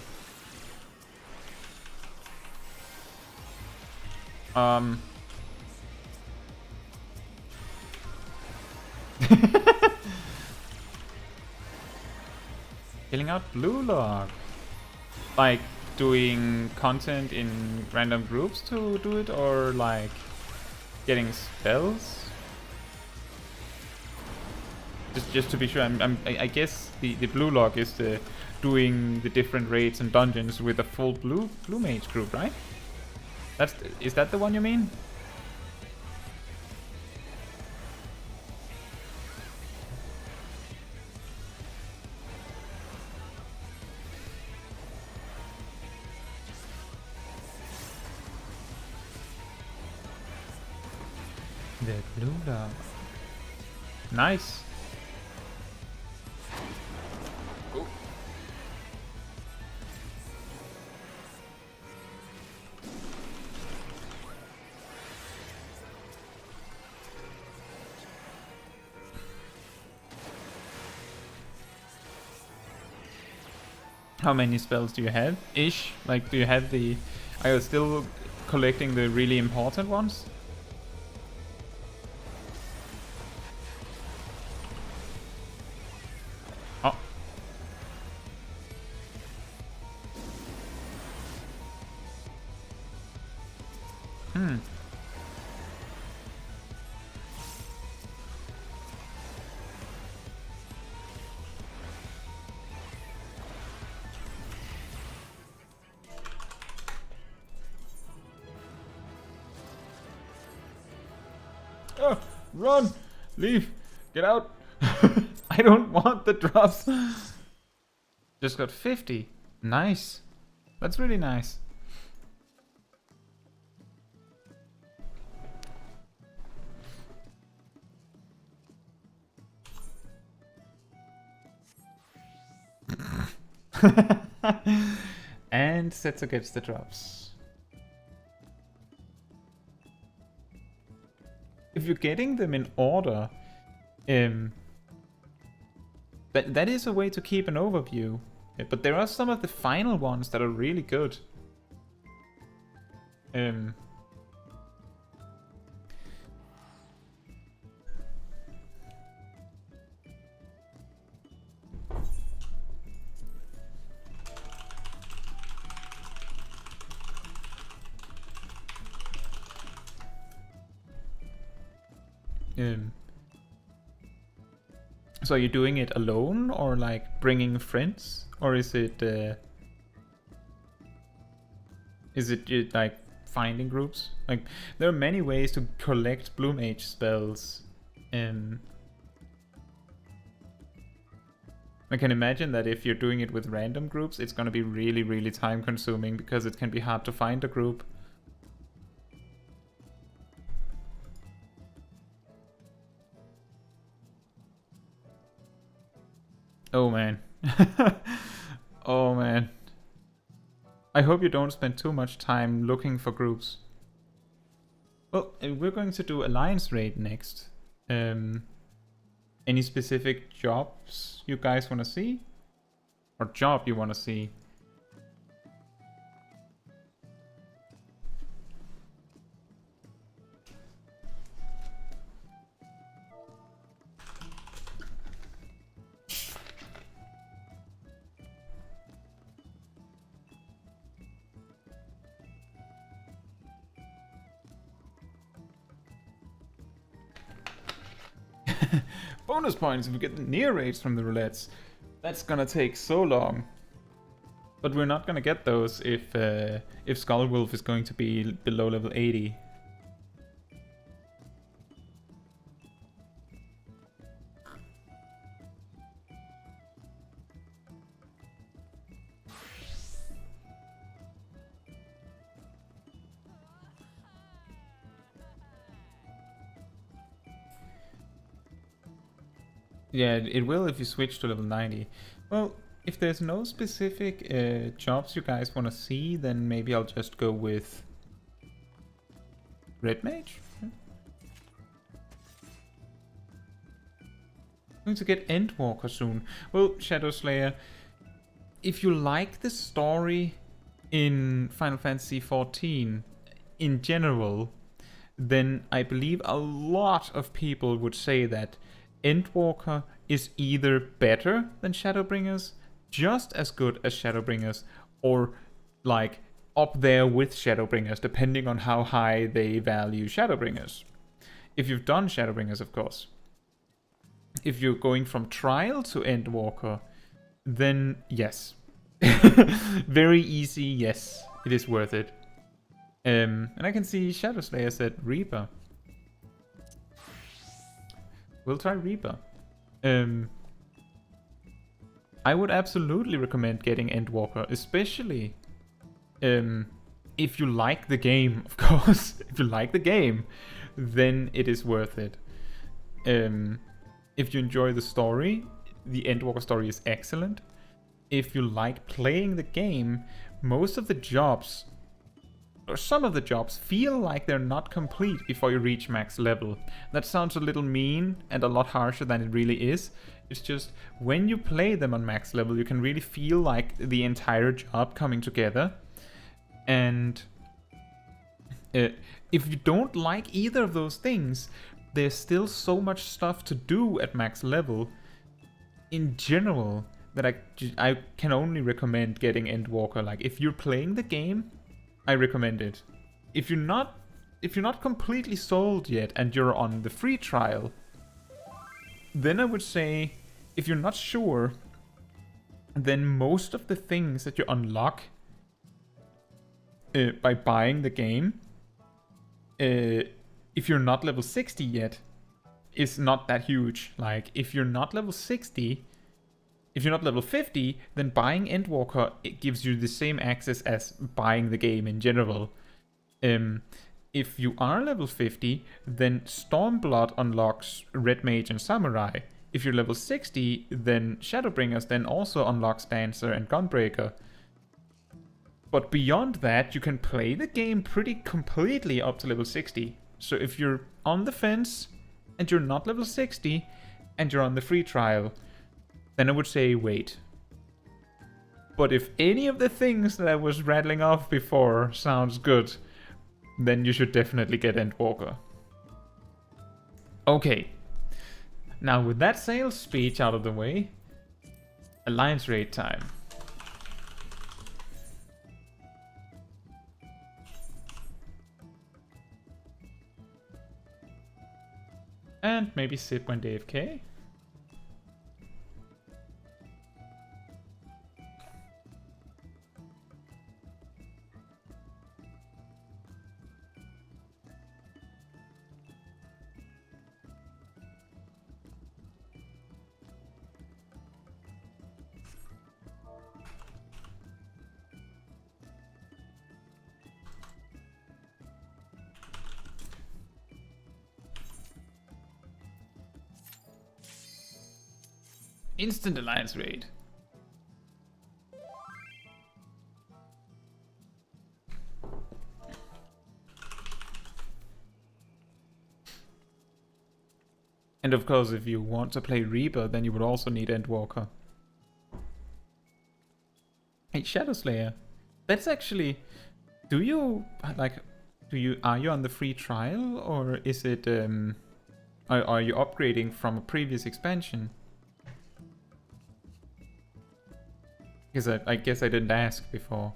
Killing out Blue Log. Like, doing content in random groups to do it, or like getting spells? Just to be sure, I guess the blue log is the doing the different raids and dungeons with a full blue mage group, right? Is that the one you mean? The blue log. Nice. How many spells do you have? Ish? Like, do you have the... Are you still collecting the really important ones? Oh. Hmm. Oh, run! Leave! Get out! I don't want the drops! Just got 50. Nice. That's really nice. And Setsu gets the drops. If you're getting them in order, that is a way to keep an overview. But there are some of the final ones that are really good. So are you doing it alone, or like bringing friends, or is it like finding groups? Like, there are many ways to collect blue mage spells. I can imagine that if you're doing it with random groups, it's gonna be really, really time consuming because it can be hard to find a group. Oh man. Oh man. I hope you don't spend too much time looking for groups. Well, we're going to do Alliance Raid next. Any specific jobs you guys want to see? Or job you want to see? Bonus points if we get the near raids from the roulettes. That's gonna take so long. But we're not gonna get those if Skullwolf is going to be below level 80. Yeah, it will if you switch to level 90. Well, if there's no specific jobs you guys want to see, then maybe I'll just go with Red Mage. I'm going to get Endwalker soon. Well, Shadow Slayer, if you like the story in Final Fantasy XIV in general, then I believe a lot of people would say that Endwalker is either better than Shadowbringers, just as good as Shadowbringers, or like up there with Shadowbringers, depending on how high they value Shadowbringers. If you've done Shadowbringers, of course. If you're going from Trial to Endwalker, then yes. Very easy, yes. It is worth it. And I can see Shadowslayer said Reaper. We'll try Reaper. I would absolutely recommend getting Endwalker, especially if you like the game, of course. If you like the game, then it is worth it. If you enjoy the story, the Endwalker story is excellent. If you like playing the game, most of the jobs, or some of the jobs, feel like they're not complete before you reach max level. That sounds a little mean and a lot harsher than it really is. It's just, when you play them on max level, you can really feel like the entire job coming together. And if you don't like either of those things, there's still so much stuff to do at max level in general that I can only recommend getting Endwalker. Like, if you're playing the game, I recommend it. If you're not completely sold yet and you're on the free trial, then I would say, if you're not sure, then most of the things that you unlock by buying the game, if you're not level 60 yet, is not that huge. Like, if you're not level 60, if you're not level 50, then buying Endwalker, it gives you the same access as buying the game in general. If you are level 50, then Stormblood unlocks Red Mage and Samurai. If you're level 60, then Shadowbringers then also unlocks Dancer and Gunbreaker. But beyond that, you can play the game pretty completely up to level 60. So if you're on the fence, and you're not level 60, and you're on the free trial, then I would say wait. But if any of the things that I was rattling off before sounds good, then you should definitely get Endwalker. Okay. Now with that sales speech out of the way, Alliance raid time. And maybe sip when AFK. Instant alliance raid. And of course, if you want to play Reaper, then you would also need Endwalker. Hey, Shadowslayer. That's actually... are you on the free trial, or is it, are you upgrading from a previous expansion? Because I guess I didn't ask before.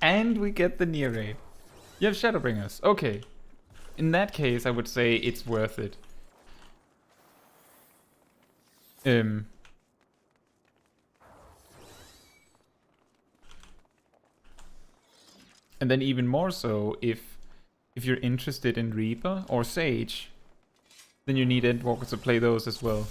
And we get the near raid. You have Shadowbringers. Okay. In that case, I would say it's worth it. And then even more so, if you're interested in Reaper or Sage, then you need Endwalker to play those as well.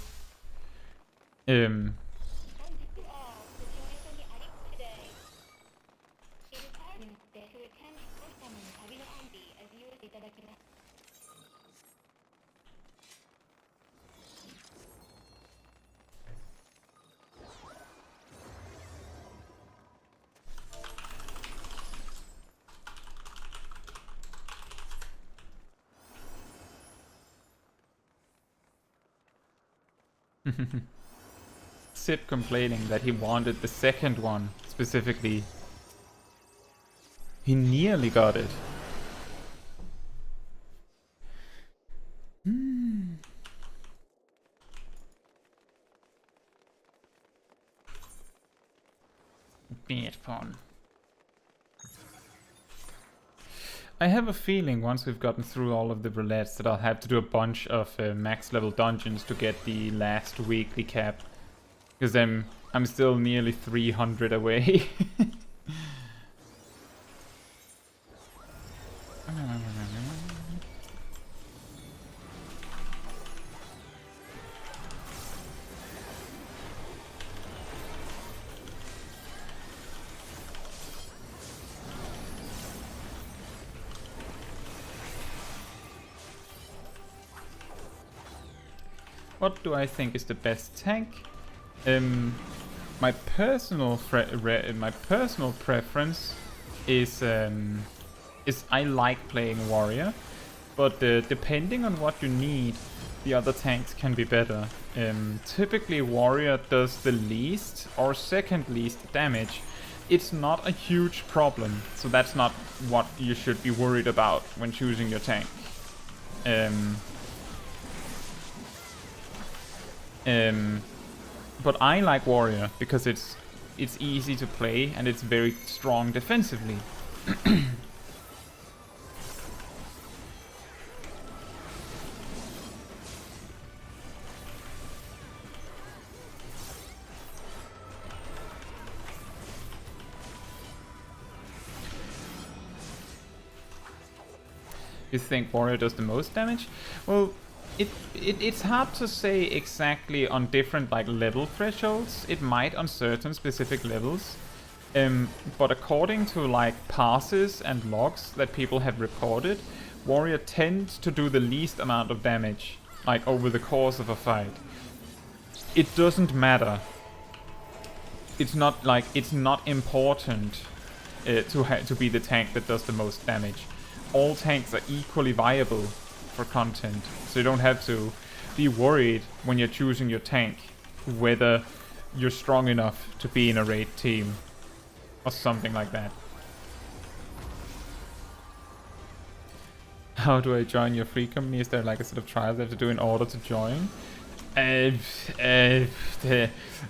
Sip complaining that he wanted the second one specifically. He nearly got it. Beard pawn. I have a feeling once we've gotten through all of the roulettes that I'll have to do a bunch of max level dungeons to get the last weekly cap. Because I'm still nearly 300 away. What do I think is the best tank? My personal preference is I like playing warrior, but depending on what you need, the other tanks can be better. Typically warrior does the least or second least damage. It's not a huge problem, so that's not what you should be worried about when choosing your tank. But I like warrior because it's easy to play and it's very strong defensively. You think warrior does the most damage? Well, it's hard to say exactly on different like level thresholds. It might on certain specific levels. But according to like passes and logs that people have reported, warrior tends to do the least amount of damage, like over the course of a fight. It doesn't matter. It's not important to be the tank that does the most damage. All tanks are equally viable for content, so you don't have to be worried when you're choosing your tank whether you're strong enough to be in a raid team or something like that. How do I join your free company? Is there like a sort of trial I have to do in order to join?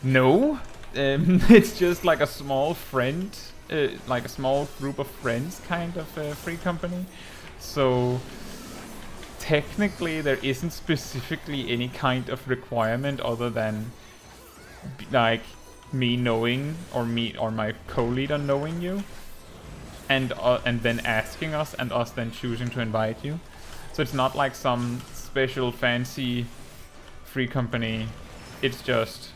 No. It's just like a small friend, like a small group of friends kind of free company. So technically there isn't specifically any kind of requirement other than like me knowing or my co-leader knowing you and then asking us and us then choosing to invite you. So it's not like some special fancy free company. It's just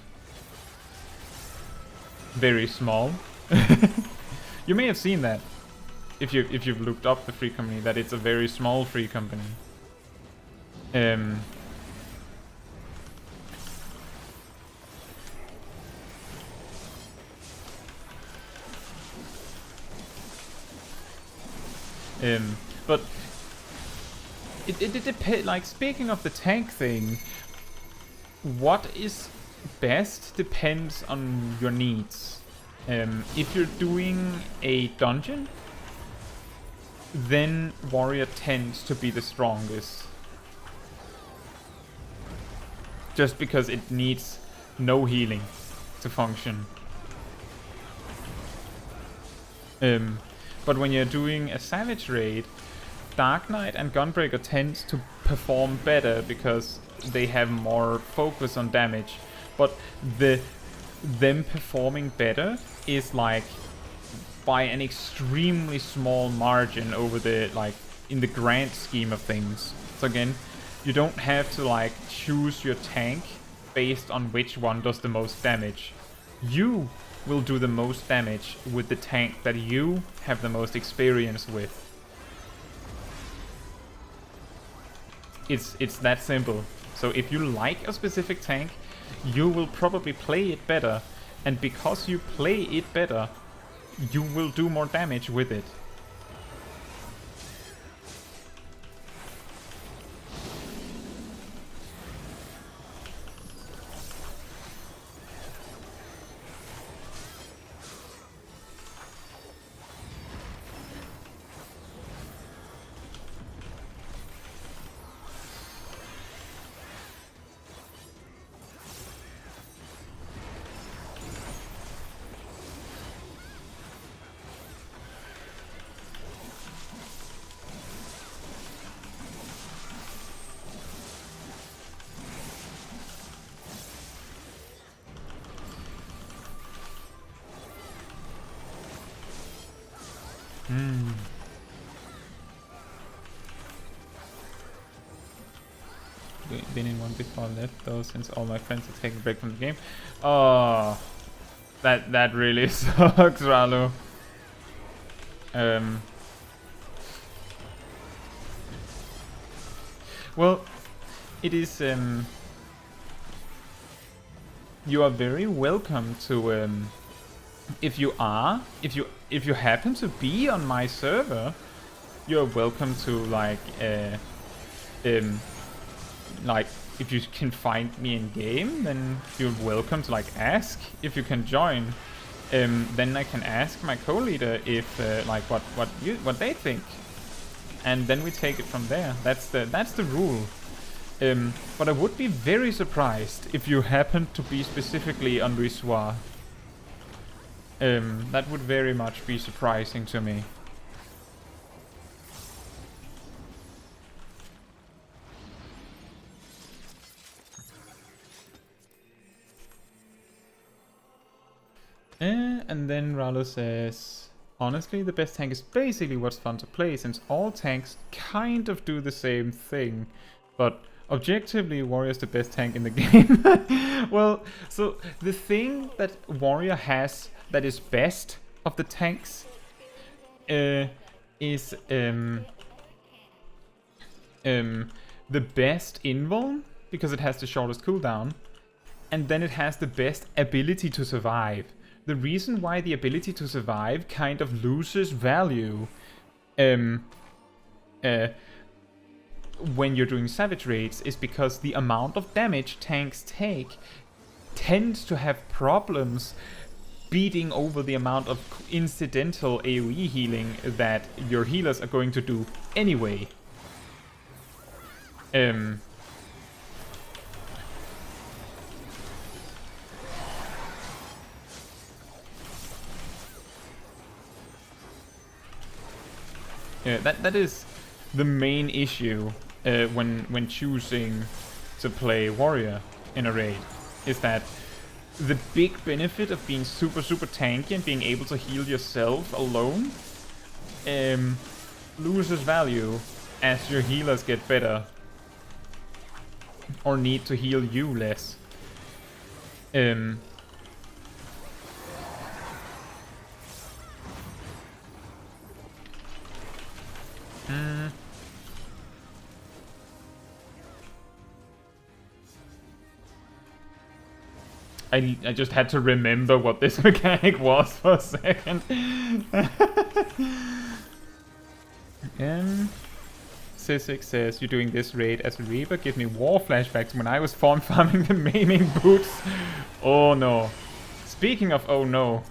very small. You may have seen that if you've looked up the free company, that it's a very small free company. But it depends. Like, speaking of the tank thing, what is best depends on your needs. If you're doing a dungeon, then warrior tends to be the strongest. Just because it needs no healing to function. But when you're doing a savage raid, Dark Knight and Gunbreaker tend to perform better because they have more focus on damage. But them performing better is like by an extremely small margin over the, like, in the grand scheme of things. So again, you don't have to like choose your tank based on which one does the most damage. You will do the most damage with the tank that you have the most experience with. It's that simple. So if you like a specific tank, you will probably play it better, and because you play it better, you will do more damage with it. Hmm. Been in one before I left though, since all my friends are taking a break from the game. Oh, that really sucks, Ralo. Well, it is. You are very welcome to. If you happen to be on my server, you're welcome to like if you can find me in game, then you're welcome to like ask if you can join. Then I can ask my co-leader if like what they think, and then we take it from there. That's the rule. But I would be very surprised if you happen to be specifically on Louisoix. That would very much be surprising to me. And then Ralo says, honestly, the best tank is basically what's fun to play, since all tanks kind of do the same thing. But objectively, Warrior's the best tank in the game. Well, so the thing that Warrior has that is best of the tanks is the best invuln, because it has the shortest cooldown, and then it has the best ability to survive. The reason why the ability to survive kind of loses value when you're doing savage raids is because the amount of damage tanks take tends to have problems beating over the amount of incidental AoE healing that your healers are going to do anyway. Yeah, that is the main issue when choosing to play warrior in a raid, is that the big benefit of being super tanky and being able to heal yourself alone loses value as your healers get better or need to heal you less. I just had to remember what this mechanic was for a second. Sisik says, you're doing this raid as a Reaper? Give me war flashbacks when I was farming the maiming boots. Oh no. Speaking of oh no.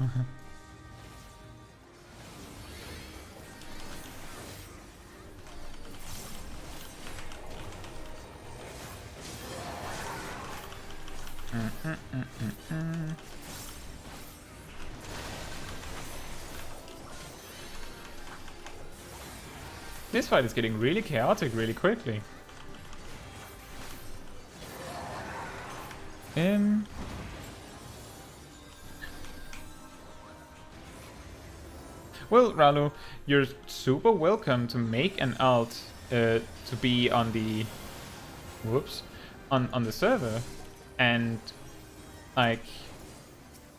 This fight is getting really chaotic really quickly. Well, Ralu, you're super welcome to make an alt to be on the on the server, and like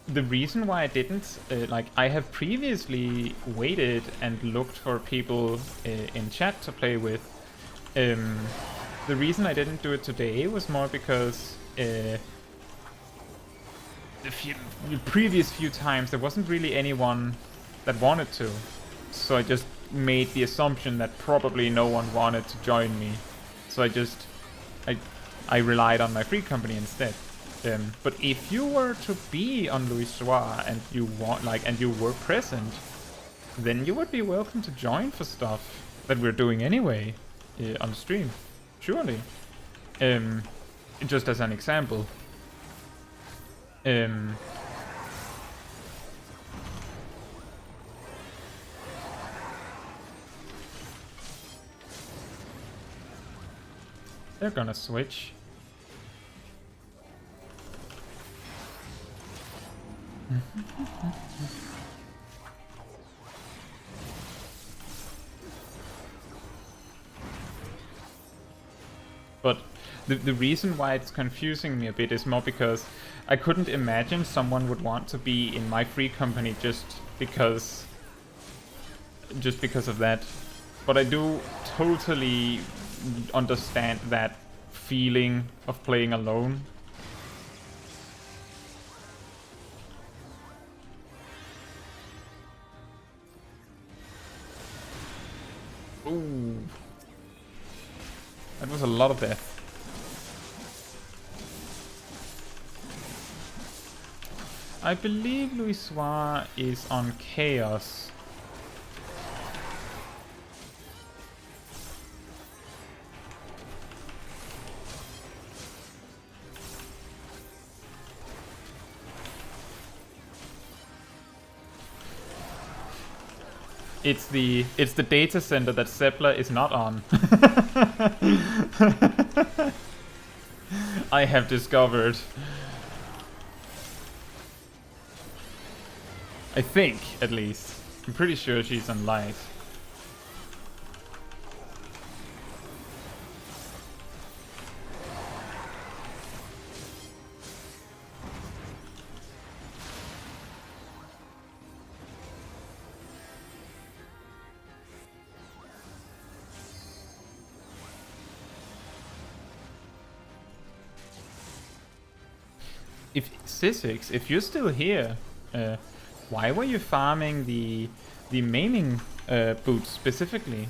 the reason why I didn't like I have previously waited and looked for people in chat to play with. The reason I didn't do it today was more because the previous few times there wasn't really anyone that wanted to, so I just made the assumption that probably no one wanted to join me, so I relied on my free company instead. But if you were to be on Louisoix and you were present, then you would be welcome to join for stuff that we're doing anyway on stream, surely. Just as an example. They're gonna switch. But the reason why it's confusing me a bit is more because I couldn't imagine someone would want to be in my free company just because of that. But I do totally understand that feeling of playing alone. Ooh. That was a lot of death. I believe Louisoix is on Chaos. It's the data center that Zepler is not on. I have discovered. I think, at least. I'm pretty sure she's on light. If Sissix, if you're still here, why were you farming the maiming boots specifically?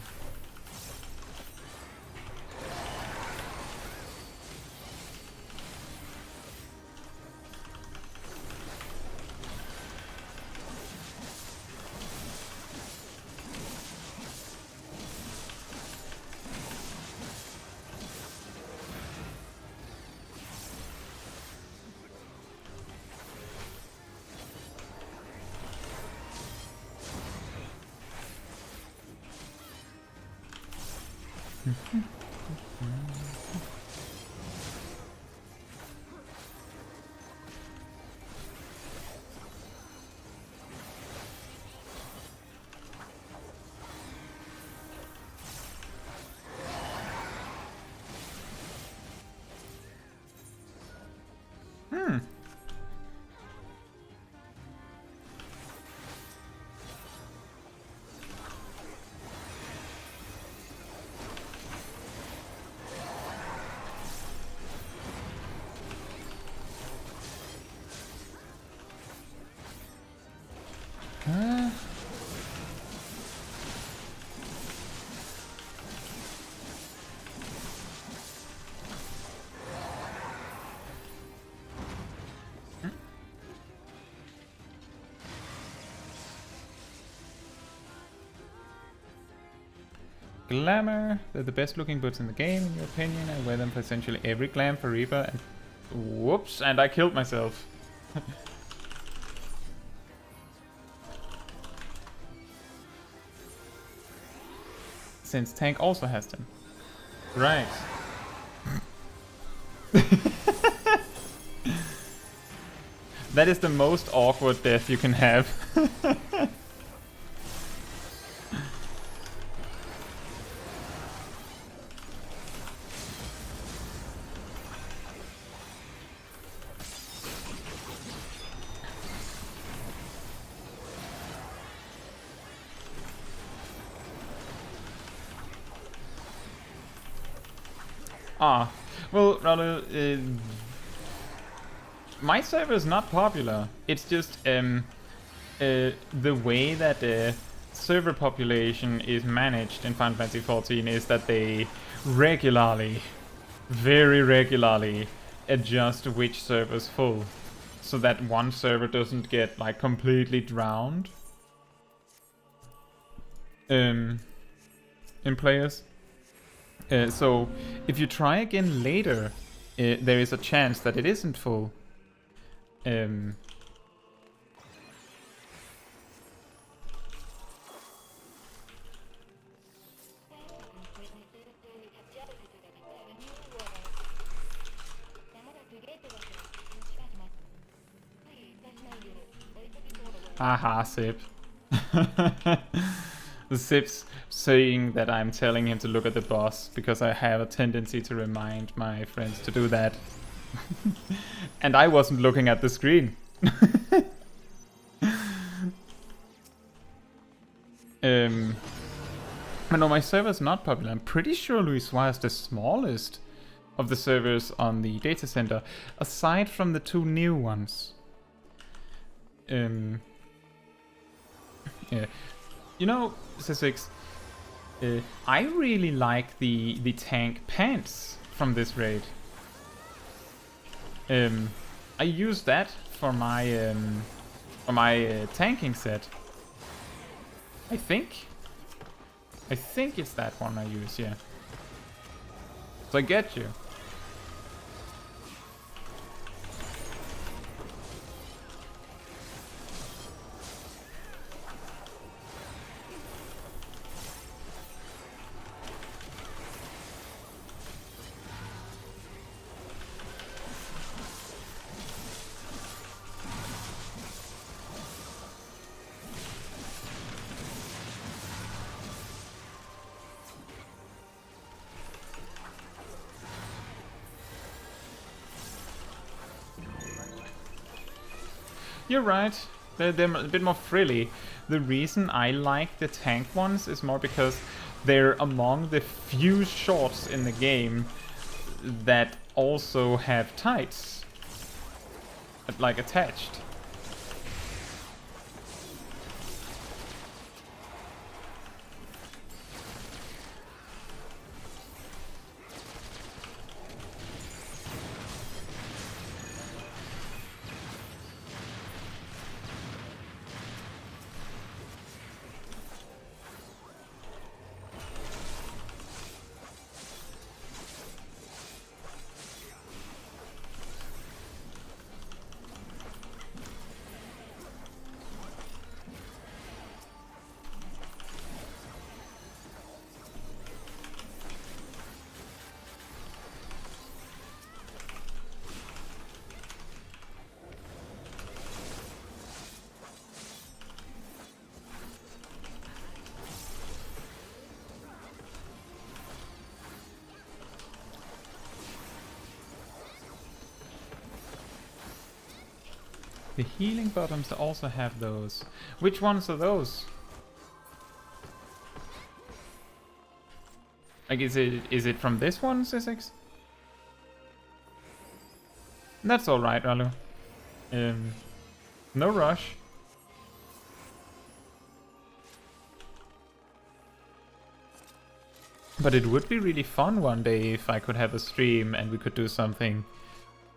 Glamour, they're the best looking boots in the game in your opinion. I wear them for essentially every glam for Reaper and whoops, and I killed myself. Since Tank also has them. Right. That is the most awkward death you can have. Well, rather, my server is not popular. It's just the way that server population is managed in Final Fantasy XIV is that they regularly, very regularly, adjust which server's full, so that one server doesn't get like completely drowned in players. So if you try again later, there is a chance that it isn't full. Aha, sip. Zip's saying that I'm telling him to look at the boss because I have a tendency to remind my friends to do that. And I wasn't looking at the screen. But no, my server's not popular. I'm pretty sure Louisoix is the smallest of the servers on the data center, aside from the 2 new ones. Yeah. You know, Sisix, I really like the tank pants from this raid. I use that for my tanking set. I think it's that one I use, yeah. So I get you. You're right, they're a bit more frilly. The reason I like the tank ones is more because they're among the few shorts in the game that also have tights, like attached. The healing bottoms also have those. Which ones are those? Like, is it from this one, Sisix? That's alright, Ralu. No rush. But it would be really fun one day if I could have a stream and we could do something.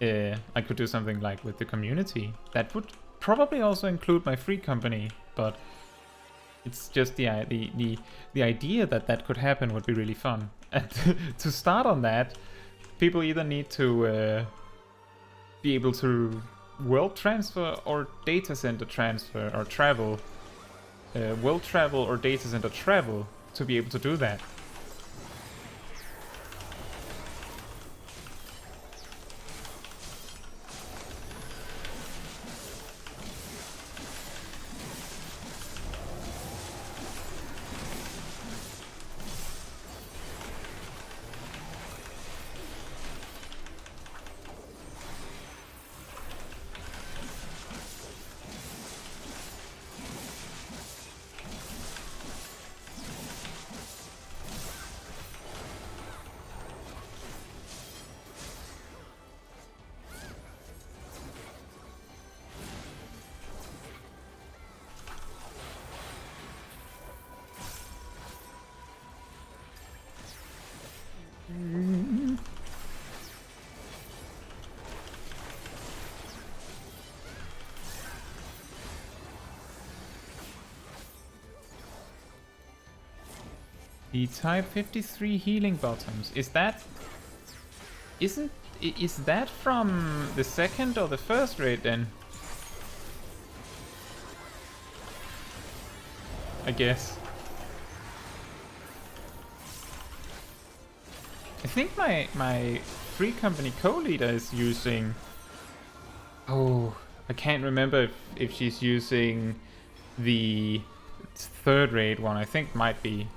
I could do something like with the community. That would probably also include my free company, but it's just the idea that that could happen would be really fun. And to start on that, people either need to be able to world transfer or data center transfer or travel. World travel or data center travel to be able to do that. The Type 53 healing bottoms. Is that from the second or the first raid then? I guess. I think my free company co-leader is using... Oh, I can't remember if she's using the third rate one, I think, might be.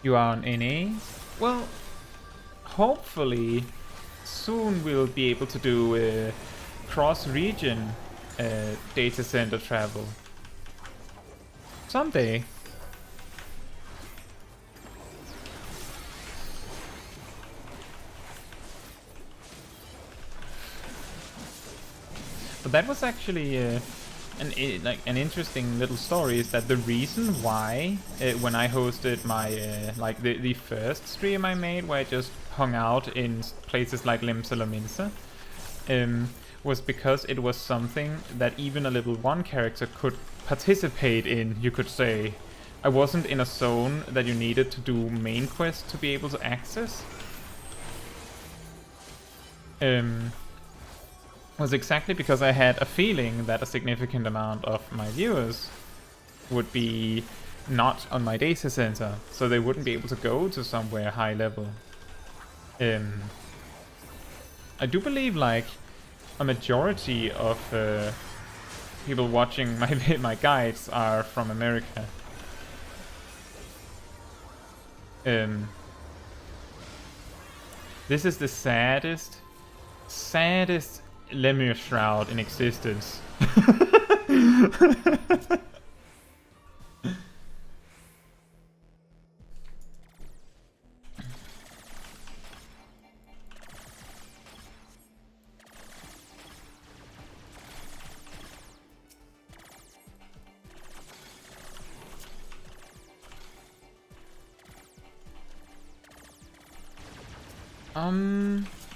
You are on NA? Well, hopefully soon we'll be able to do cross-region data center travel. Someday. But that was actually an interesting little story. Is that the reason why when I hosted my the first stream I made, where I just hung out in places like Limsa was because it was something that even a level 1 character could participate in, you could say. I wasn't in a zone that you needed to do main quest to be able to access. Was exactly because I had a feeling that a significant amount of my viewers would be not on my data center, so they wouldn't be able to go to somewhere high level. I do believe like a majority of people watching my guides are from America. This is the saddest Lemur shroud in existence.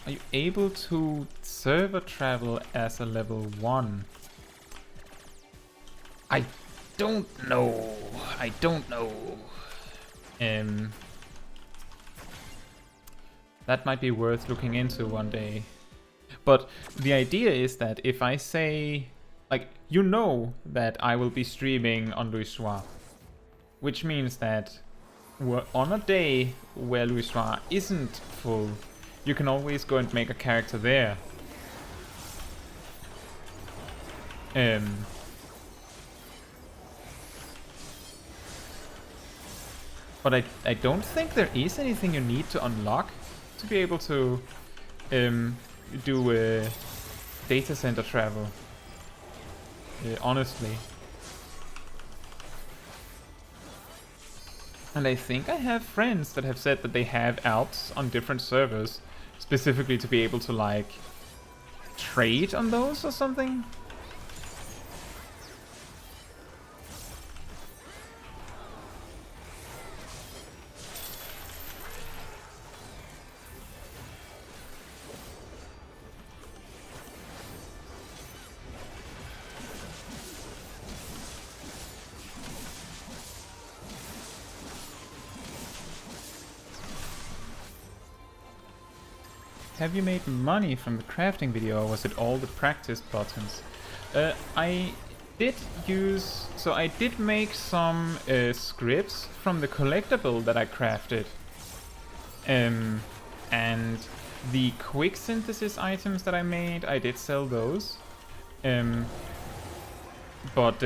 Are you able to server travel as a level 1? I don't know. That might be worth looking into one day. But the idea is that if I say, like, you know that I will be streaming on Louisoix, which means that on a day where Louisoix isn't full, you can always go and make a character there. But I don't think there is anything you need to unlock to be able to do data center travel. Honestly. And I think I have friends that have said that they have alts on different servers, specifically to be able to like trade on those or something. Have you made money from the crafting video, or was it all the practice buttons? I did use... So I did make some scripts from the collectible that I crafted. And the quick synthesis items that I made, I did sell those. But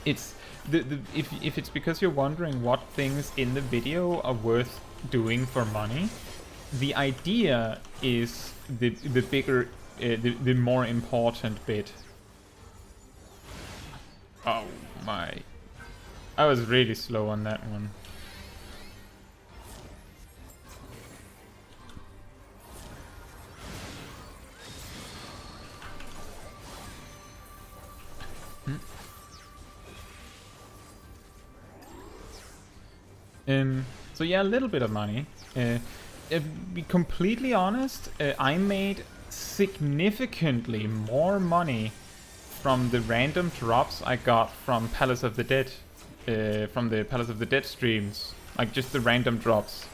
it's... if it's because you're wondering what things in the video are worth doing for money, the idea is the bigger, the more important bit. Oh my. I was really slow on that one. So yeah, a little bit of money. To be completely honest, I made significantly more money from the random drops I got from Palace of the Dead, from the Palace of the Dead streams, like just the random drops.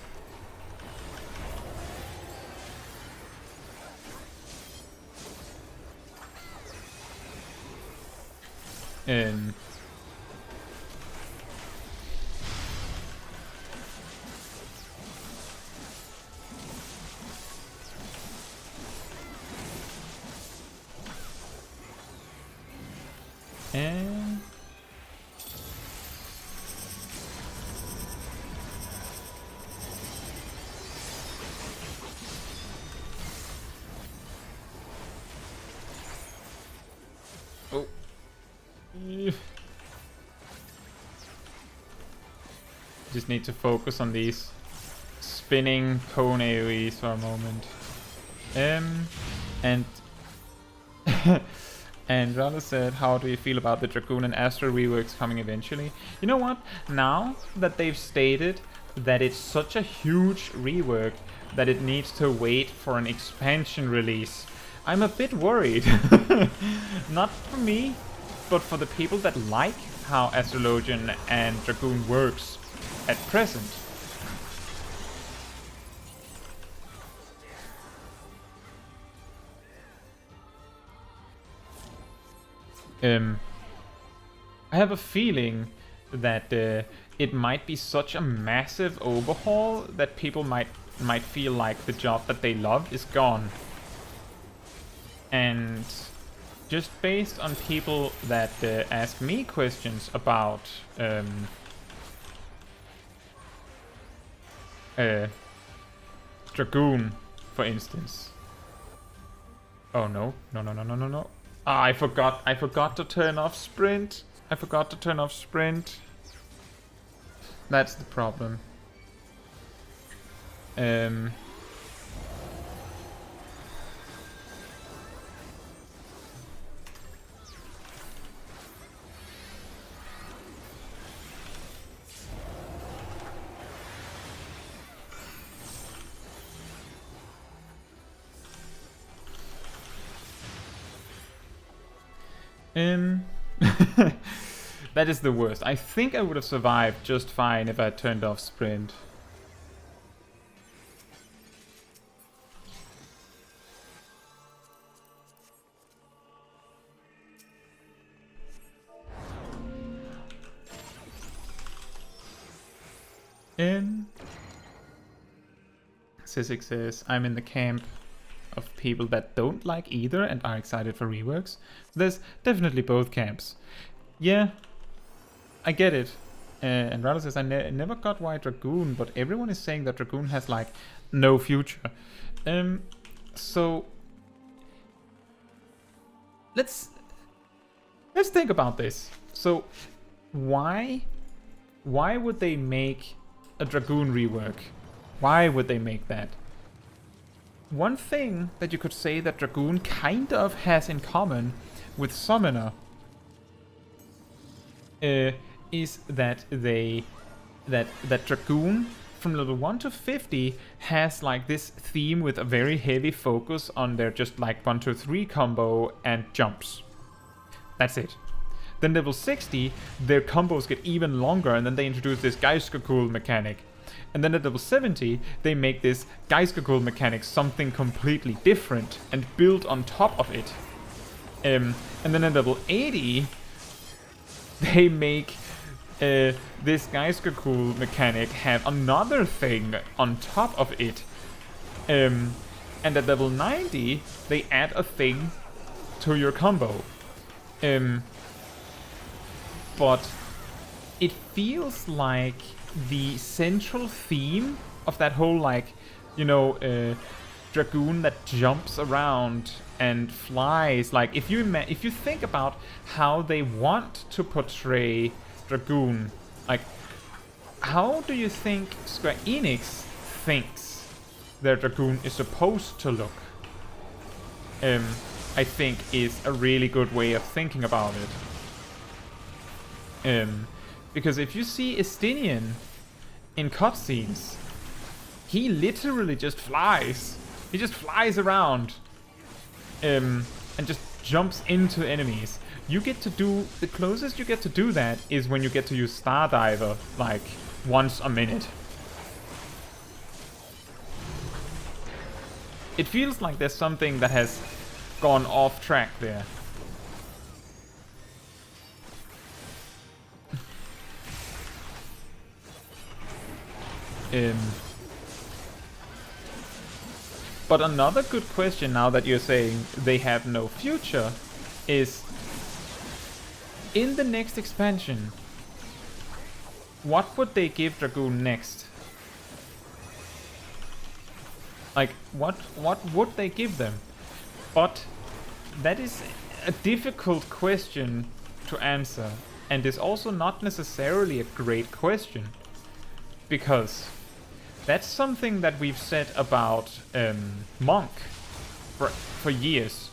Um, and oh. Just need to focus on these spinning cone AoEs for a moment. And and Rala said, how do you feel about the Dragoon and Astra reworks coming eventually? You know what? Now that they've stated that it's such a huge rework that it needs to wait for an expansion release, I'm a bit worried. Not for me, but for the people that like how Astrologian and Dragoon works at present. I have a feeling that it might be such a massive overhaul that people might feel like the job that they loved is gone. And just based on people that ask me questions about Dragoon, for instance. Oh no. Ah, I forgot to turn off sprint. That's the problem. That is the worst. I think I would have survived just fine if I turned off sprint. Sisik says, I'm in the camp of people that don't like either and are excited for reworks. There's definitely both camps. Yeah, I get it. And Rada says, I never got why Dragoon, but everyone is saying that Dragoon has like no future. So let's think about this. So why would they make a Dragoon rework? Why would they make that? One thing that you could say that Dragoon kind of has in common with Summoner is that that Dragoon from level 1 to 50 has like this theme with a very heavy focus on their just like 1, 2, 3 combo and jumps. That's it. Then level 60, their combos get even longer, and then they introduce this Geisterkugel mechanic. And then at level 70, they make this Geisterkugel mechanic something completely different and build on top of it. And then at level 80, they make this Geisterkugel mechanic have another thing on top of it. And at level 90, they add a thing to your combo. But it feels like the central theme of that whole, like, you know, Dragoon that jumps around and flies. Like, if you think about how they want to portray Dragoon, like, how do you think Square Enix thinks their Dragoon is supposed to look? I think is a really good way of thinking about it. Because if you see Estinian in cutscenes, he literally just flies. He just flies around and just jumps into enemies. you get to do, the closest you get to do that is when you get to use Stardiver, like, once a minute. It feels like there's something that has gone off track there. But another good question, now that you're saying they have no future, is in the next expansion, what would they give Dragoon next? Like, what would they give them? But that is a difficult question to answer, and is also not necessarily a great question, because that's something that we've said about Monk for years,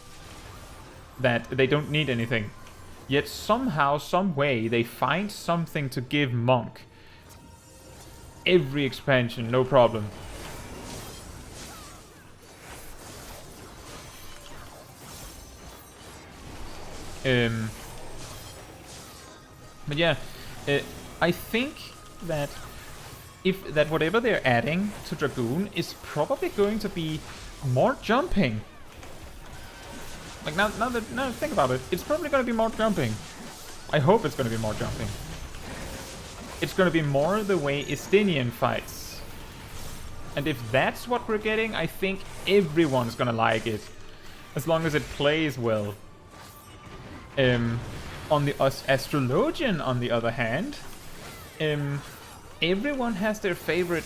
that they don't need anything. Yet somehow, some way, they find something to give Monk. Every expansion, no problem. But yeah, I think that that whatever they're adding to Dragoon is probably going to be more jumping. Like now think about it, it's probably going to be more jumping. I hope it's going to be more jumping. It's going to be more the way Estinian fights. And if that's what we're getting, I think everyone's going to like it, as long as it plays well. On the Astrologian, on the other hand, everyone has their favorite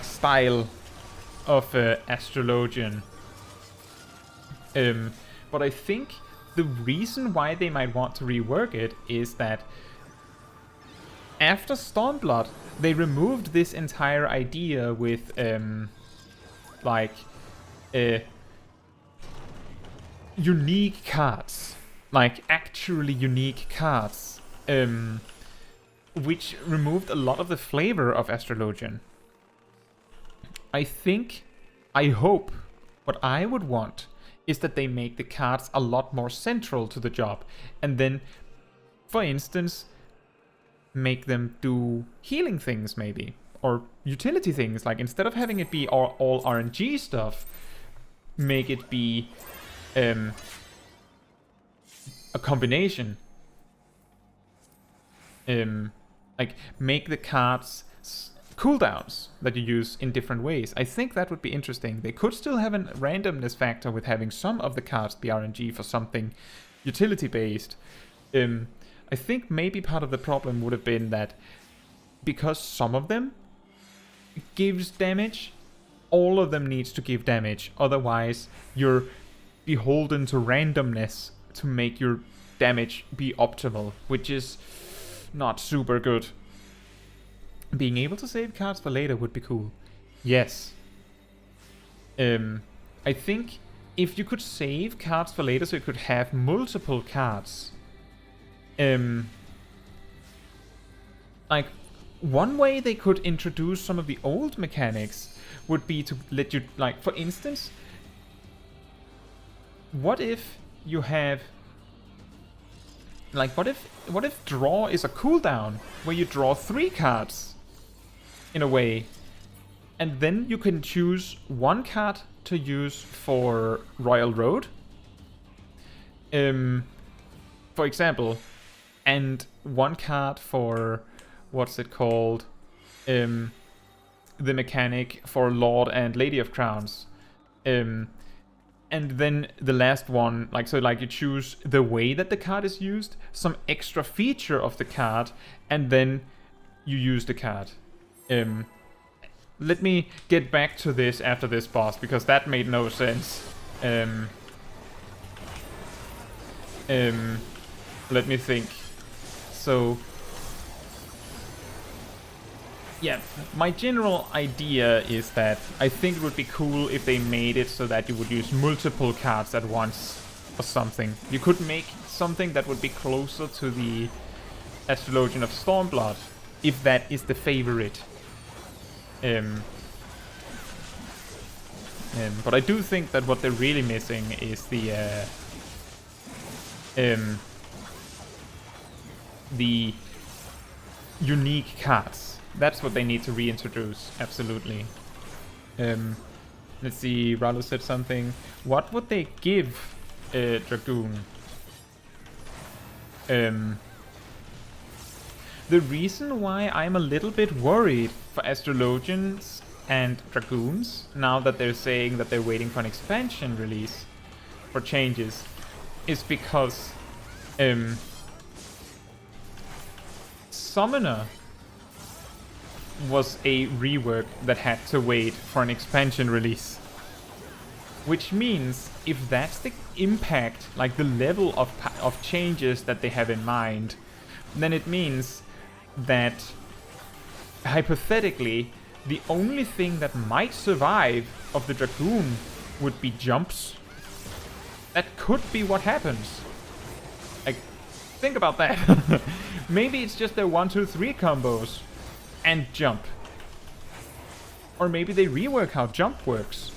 style of Astrologian. But I think the reason why they might want to rework it is that after Stormblood, they removed this entire idea with unique cards. Like, actually unique cards. Which removed a lot of the flavor of Astrologian. I hope, what I would want is that they make the cards a lot more central to the job. And then, for instance, make them do healing things maybe. Or utility things. Like, instead of having it be all RNG stuff, make it be a combination. Like, make the cards cooldowns that you use in different ways. I think that would be interesting. They could still have a randomness factor with having some of the cards be RNG for something utility based. I think maybe part of the problem would have been that because some of them gives damage, all of them needs to give damage. Otherwise, you're beholden to randomness to make your damage be optimal, which is not super good. Being able to save cards for later would be cool. Yes. I think if you could save cards for later so you could have multiple cards. Like, one way they could introduce some of the old mechanics would be to let you, like, for instance, what if you have, like, what if draw is a cooldown where you draw 3 cards in a way, and then you can choose 1 card to use for Royal Road, for example, and 1 card for, what's it called, the mechanic for Lord and Lady of Crowns, and then the last one, like, so like you choose the way that the card is used, some extra feature of the card, and then you use the card. Let me get back to this after this boss, because that made no sense. Let me think. So, yeah, my general idea is that I think it would be cool if they made it so that you would use multiple cards at once or something. You could make something that would be closer to the Astrologian of Stormblood, if that is the favorite. But I do think that what they're really missing is the the unique cards. That's what they need to reintroduce, absolutely. Let's see, Rallo said something. What would they give Dragoon? The reason why I'm a little bit worried for Astrologians and Dragoons, now that they're saying that they're waiting for an expansion release for changes, is because Summoner was a rework that had to wait for an expansion release. Which means, if that's the impact, like the level of changes that they have in mind, then it means that, hypothetically, the only thing that might survive of the Dragoon would be jumps. That could be what happens. Like, think about that. Maybe it's just their 1, 2, 3 combos and jump. Or maybe they rework how jump works.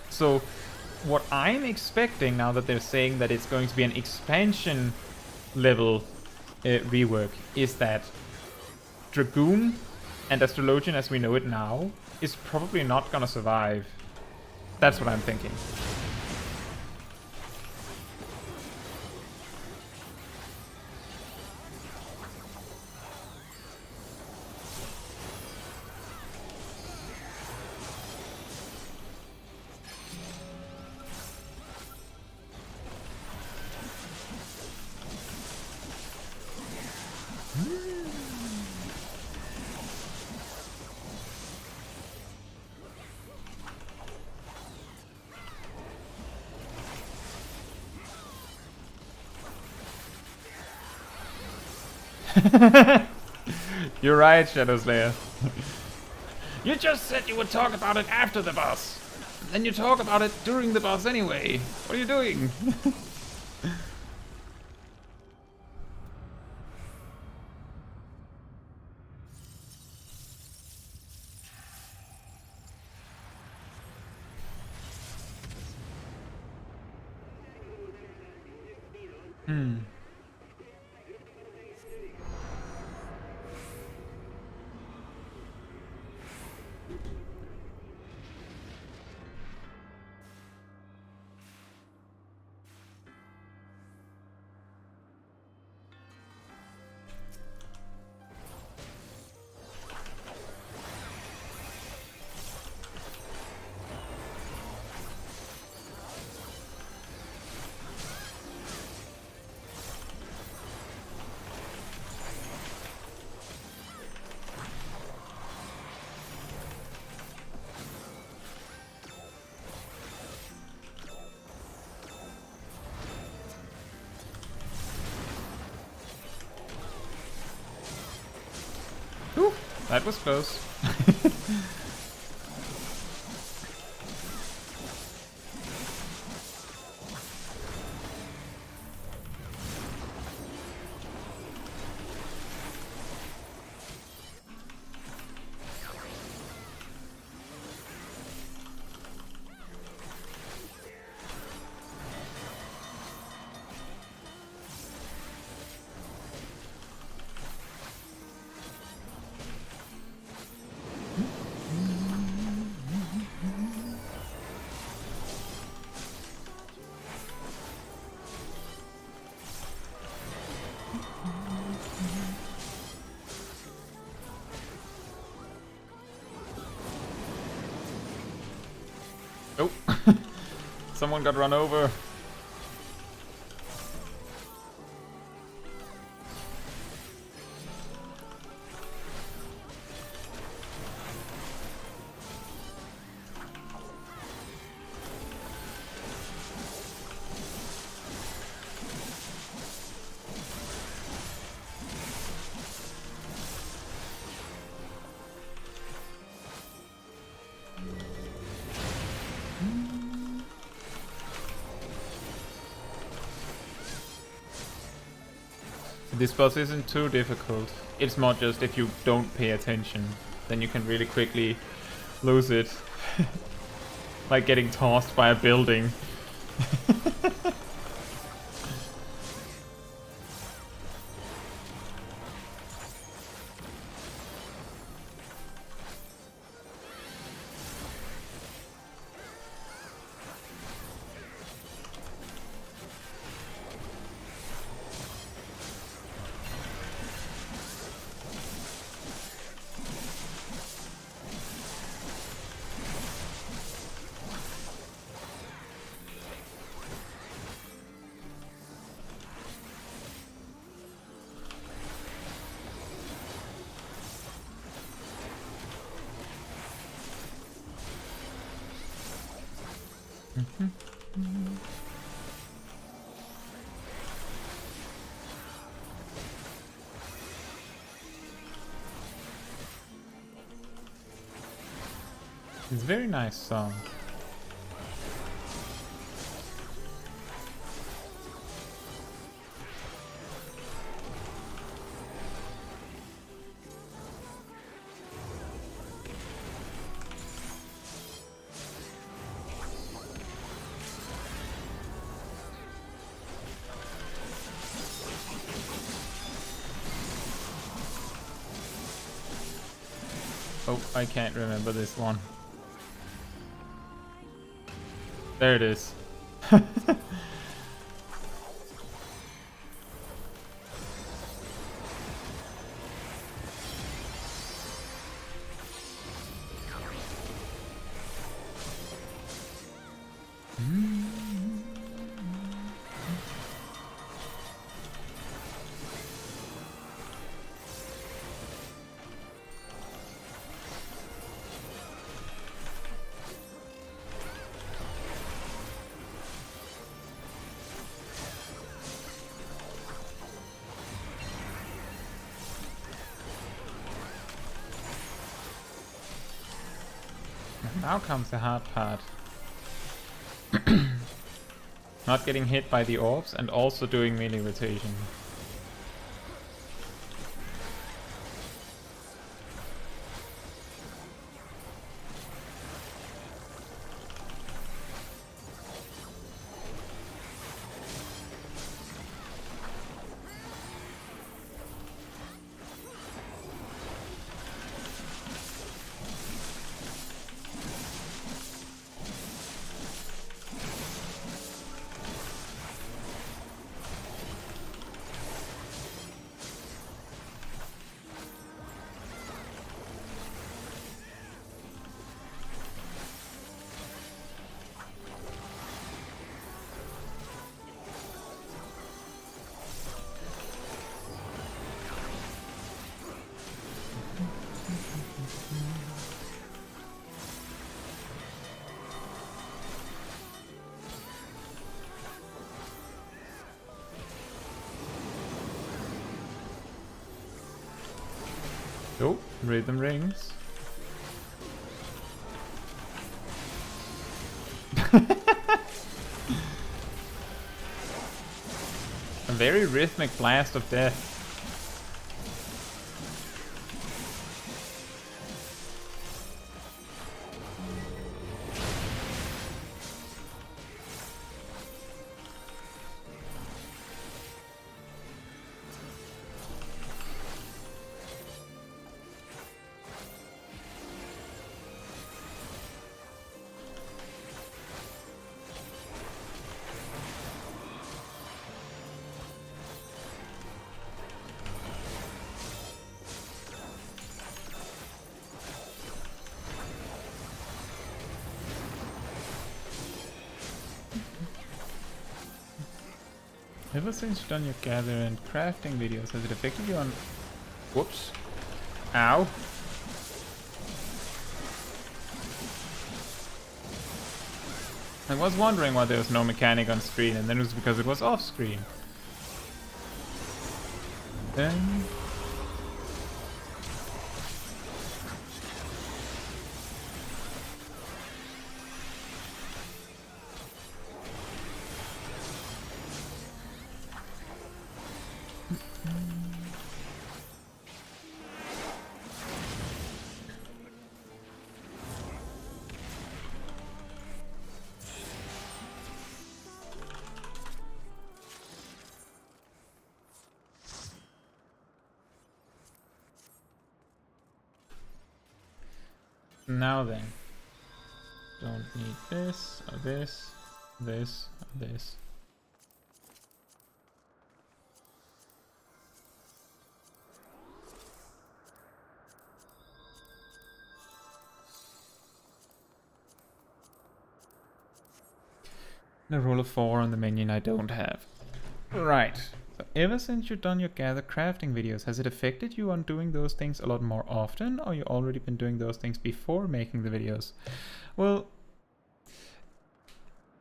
So what I'm expecting now that they're saying that it's going to be an expansion level rework is that Dragoon and Astrologian as we know it now is probably not gonna survive. That's what I'm thinking. You're right, Shadow Slayer. You just said you would talk about it after the boss. Then you talk about it during the boss anyway. What are you doing? Whew, that was close. Oh, someone got run over. This boss isn't too difficult. It's more just if you don't pay attention, then you can really quickly lose it. Like getting tossed by a building. It's a very nice song. Oh, I can't remember this one. There it is. Now comes the hard part. Not getting hit by the orbs and also doing melee rotation. Oh, rhythm rings. A very rhythmic blast of death. Ever since you've done your gather and crafting videos, has it affected you on... Whoops. Ow. I was wondering why there was no mechanic on screen, and then it was because it was off screen. Then... Now then, don't need this, or this, this, or this. The rule of 4 on the minion I don't have. Right. So ever since you've done your gather crafting videos, has it affected you on doing those things a lot more often, or you already been doing those things before making the videos? Well,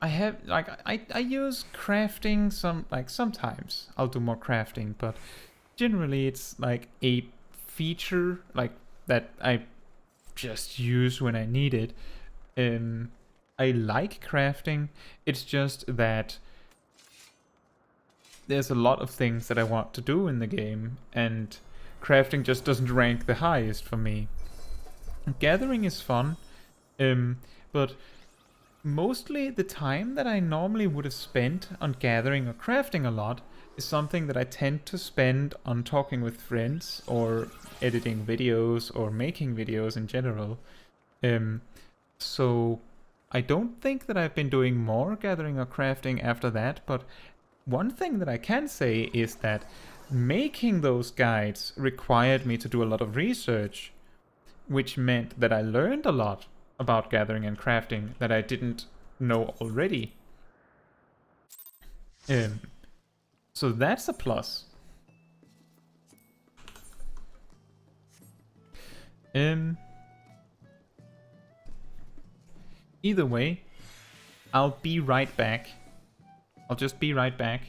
I have like I use crafting sometimes I'll do more crafting, but generally it's like a feature like that I just use when I need it. I like crafting. It's just that there's a lot of things that I want to do in the game, and crafting just doesn't rank the highest for me. Gathering is fun, but mostly the time that I normally would have spent on gathering or crafting a lot is something that I tend to spend on talking with friends or editing videos or making videos in general. So I don't think that I've been doing more gathering or crafting after that, but one thing that I can say is that making those guides required me to do a lot of research, which meant that I learned a lot about gathering and crafting that I didn't know already. So that's a plus. Either way, I'll be right back. I'll just be right back.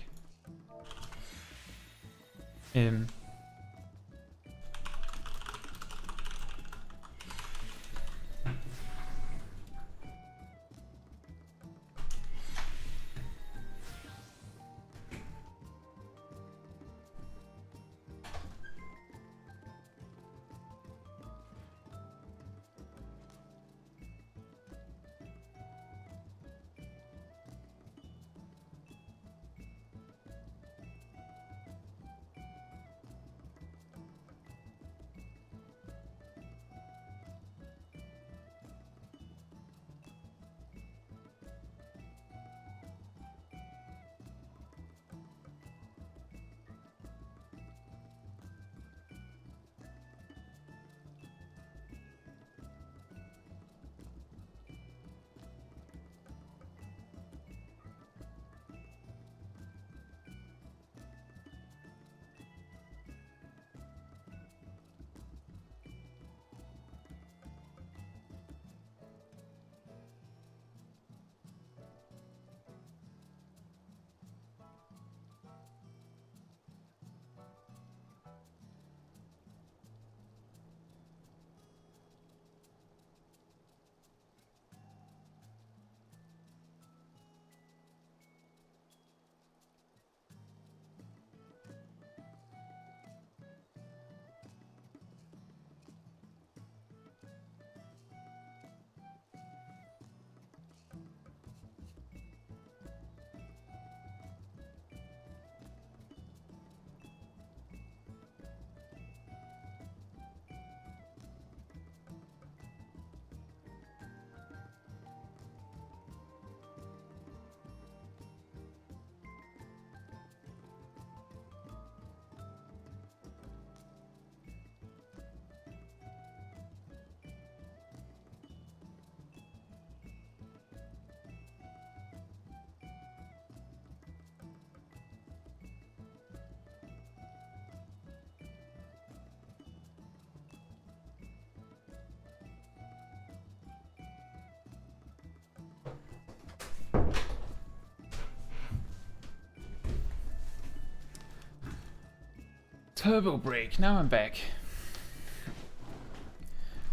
Turbo break. Now I'm back.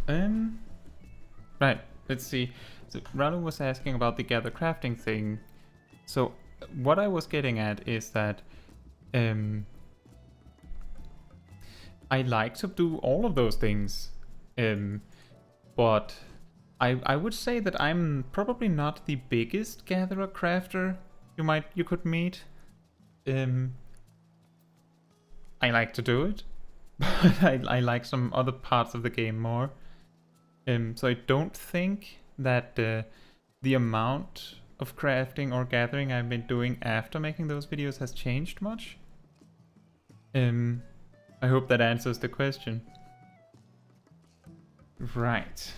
Right. Let's see. So Ralu was asking about the gather crafting thing. So what I was getting at is that I like to do all of those things, but I would say that I'm probably not the biggest gatherer crafter you could meet. I like to do it, but I like some other parts of the game more. So I don't think that the amount of crafting or gathering I've been doing after making those videos has changed much. I hope that answers the question. Right.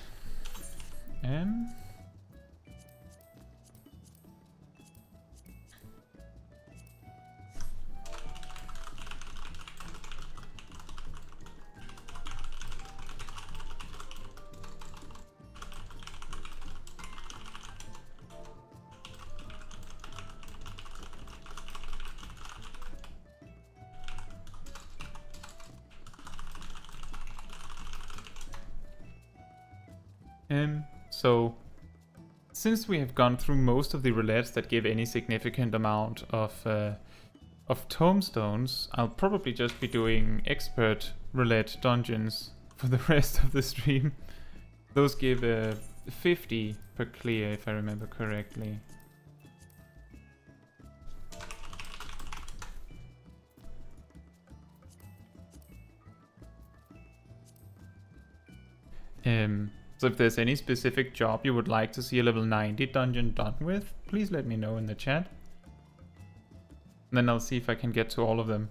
So since we have gone through most of the roulettes that give any significant amount of tomestones, I'll probably just be doing expert roulette dungeons for the rest of the stream. Those give 50 per clear, if I remember correctly. So if there's any specific job you would like to see a level 90 dungeon done with, please let me know in the chat. And then I'll see if I can get to all of them.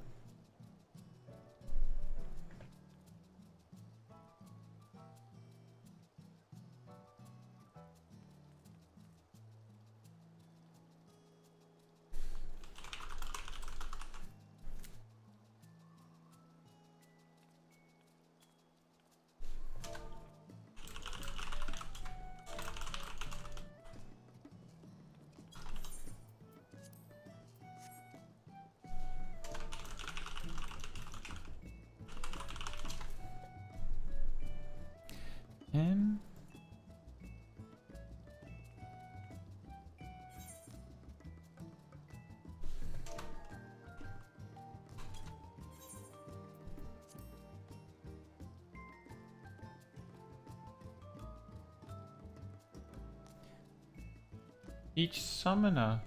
Each summoner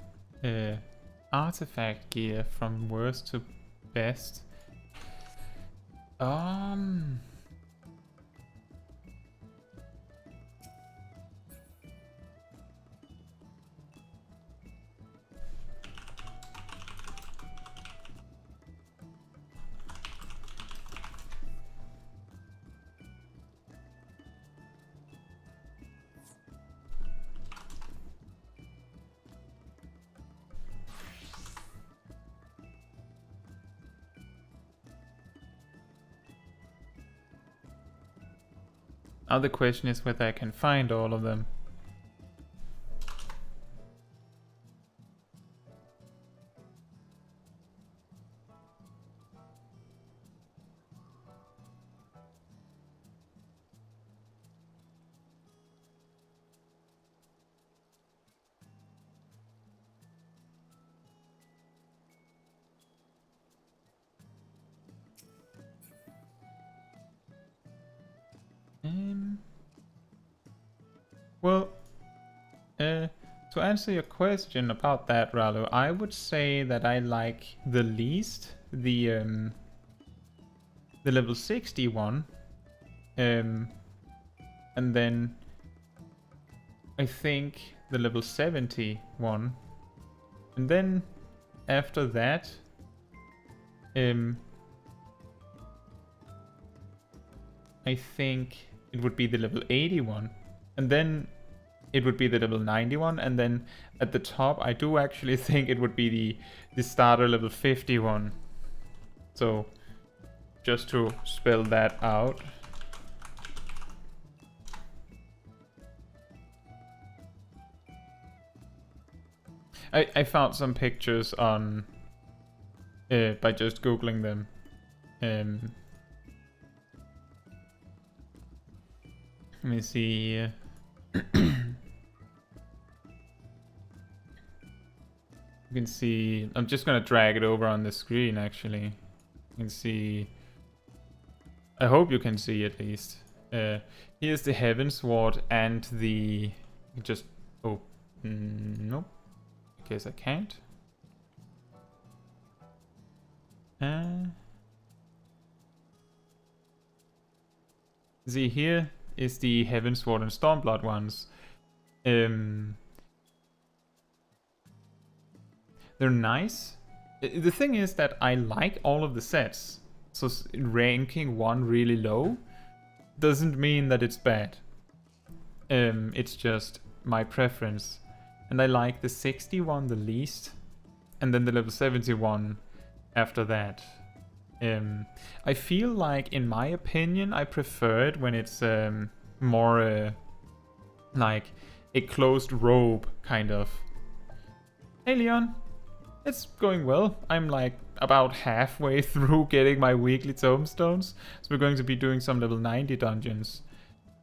artifact gear from worst to best. Now the question is whether I can find all of them. Well, to answer your question about that, Ralo, I would say that I like the least the level 60 one, and then I think the level 70 one, and then after that, I think it would be the level 81, and then it would be the level 91, and then at the top I do actually think it would be the starter level 51. So just to spell that out. I found some pictures on by just googling them. Let me see. You can see, I'm just gonna drag it over on the screen actually. You can see, I hope you can see at least. Here's the Heaven Sword and the, just, oh, nope, I guess I can't. See, here is the Heaven Sword and Stormblood ones. They're nice. The thing is that I like all of the sets, so ranking one really low doesn't mean that it's bad. It's just my preference, and I like the 61 the least, and then the level 71 after that. I feel like, in my opinion, I prefer it when it's more like a closed robe kind of. Hey Leon, it's going well. I'm like about halfway through getting my weekly Tomestones, so we're going to be doing some level 90 dungeons.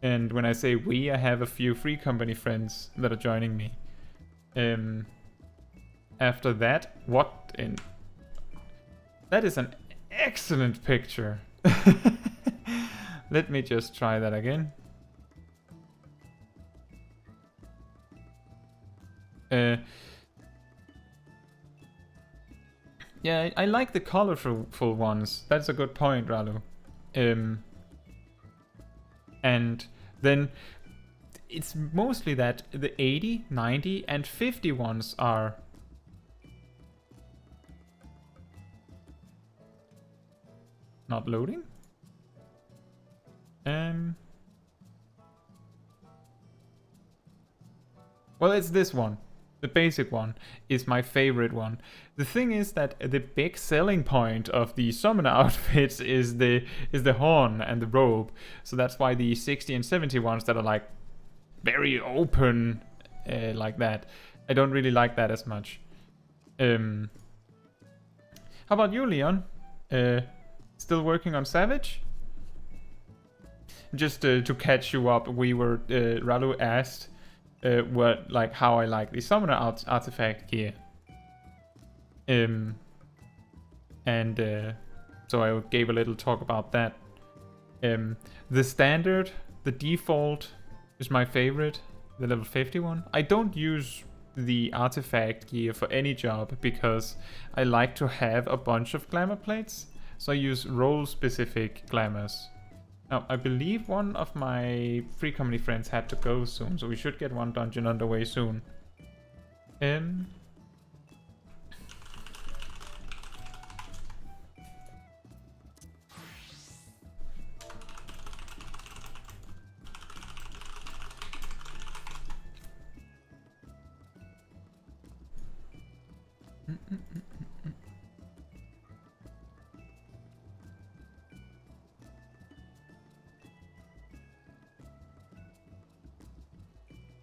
And when I say we, I have a few Free Company friends that are joining me. After that, what in... That is an excellent picture. Let me just try that again. Yeah, I like the colorful ones. That's a good point, Ralu. And then it's mostly that the 80, 90, and 50 ones are not loading. Well, it's this one. The basic one is my favorite one. The thing is that the big selling point of the summoner outfits is the horn and the robe. So that's why the 60 and 70 ones that are like very open like that, I don't really like that as much. How about you, Leon? Still working on Savage? Just to catch you up, we were Ralu asked what, like, how I like the summoner artifact gear. So I gave a little talk about that. The standard, the default is my favorite, the level 51. I don't use the artifact gear for any job because I like to have a bunch of glamour plates. So I use role specific glamours. Now, I believe one of my Free Company friends had to go soon, so we should get one dungeon underway soon.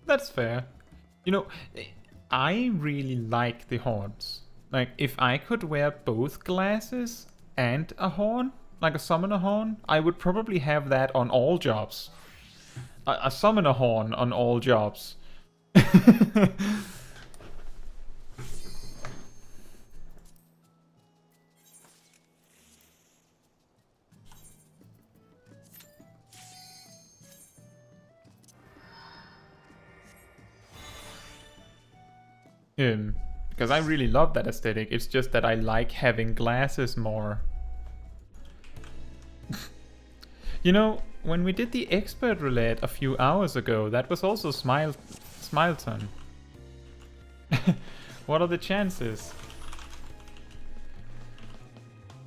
That's fair. You know, I really like the horns. Like, if I could wear both glasses and a horn, like a summoner horn, I would probably have that on all jobs. A summoner horn on all jobs. Because I really love that aesthetic. It's just that I like having glasses more. You know, when we did the expert roulette a few hours ago, that was also Smileton. What are the chances?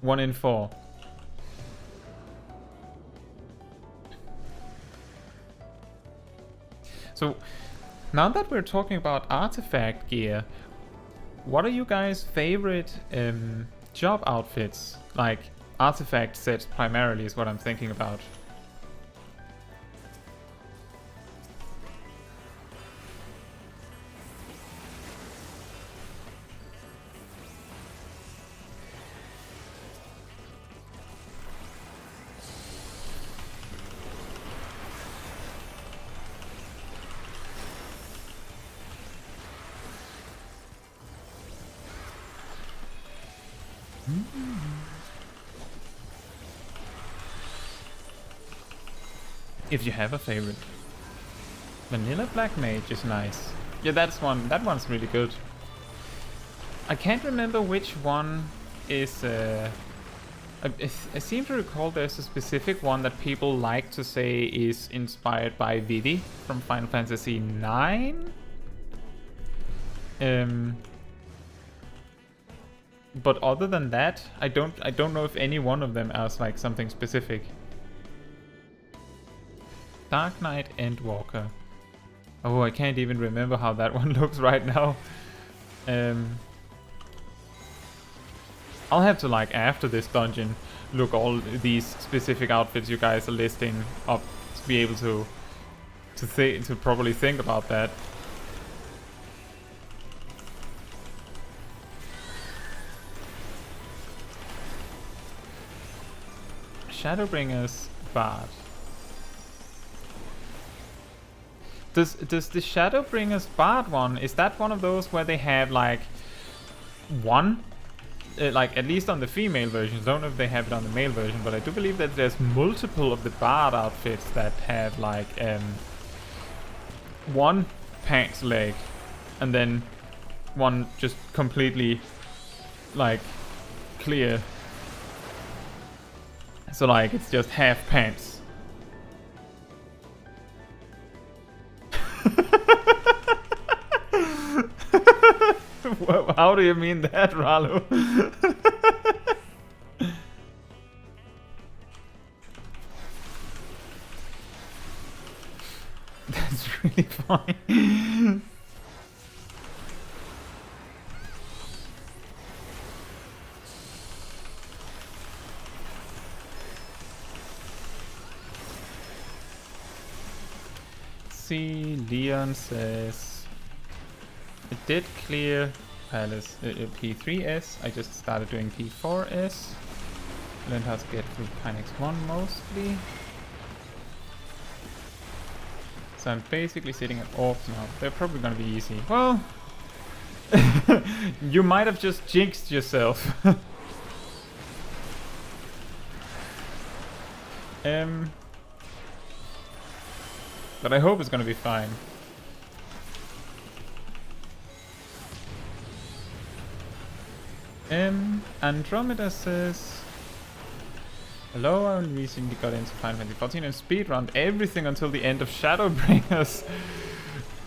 1 in 4. So, now that we're talking about artifact gear, what are you guys' favorite job outfits? Like, artifact sets primarily is what I'm thinking about. If you have a favorite. Vanilla Black Mage is nice. Yeah, that one's really good. I can't remember which one is... I seem to recall there's a specific one that people like to say is inspired by Vivi from Final Fantasy IX. But other than that, I don't know if any one of them has like something specific. Dark Knight Endwalker. Oh, I can't even remember how that one looks right now. I'll have to, like, after this dungeon, look all these specific outfits you guys are listing up to be able to properly think about that. Shadowbringer's Bard. Does the Shadowbringers Bard one, is that one of those where they have like one? Like at least on the female versions, I don't know if they have it on the male version, but I do believe that there's multiple of the Bard outfits that have like one pants leg and then one just completely like clear. So like it's just half pants. How do you mean that, Ralo? That's really funny. See, Leon says it did clear Palace P3S. I just started doing P4S. Learned how to get through Pinex 1 mostly. So I'm basically sitting at orbs now. They're probably gonna be easy. Well, you might have just jinxed yourself. But I hope it's gonna be fine. Andromeda says, hello, I recently got into Final Fantasy 14 and speedrun everything until the end of Shadowbringers.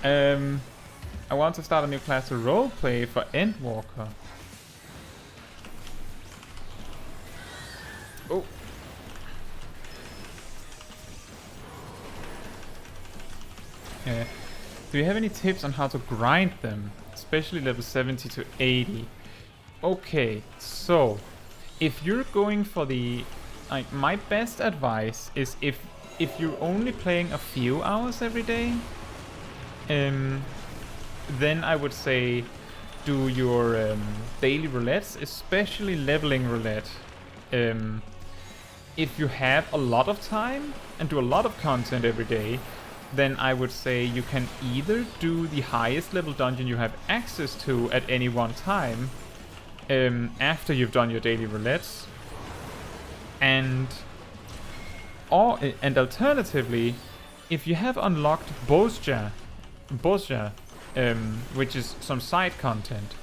I want to start a new class to roleplay for Endwalker. Oh. Do you have any tips on how to grind them? Especially level 70 to 80. Okay, so if you're going for the... like, my best advice is if you're only playing a few hours every day, then I would say do your daily roulettes, especially leveling roulette. If you have a lot of time and do a lot of content every day, then I would say you can either do the highest level dungeon you have access to at any one time after you've done your daily roulettes, and alternatively, if you have unlocked Bozja, which is some side content,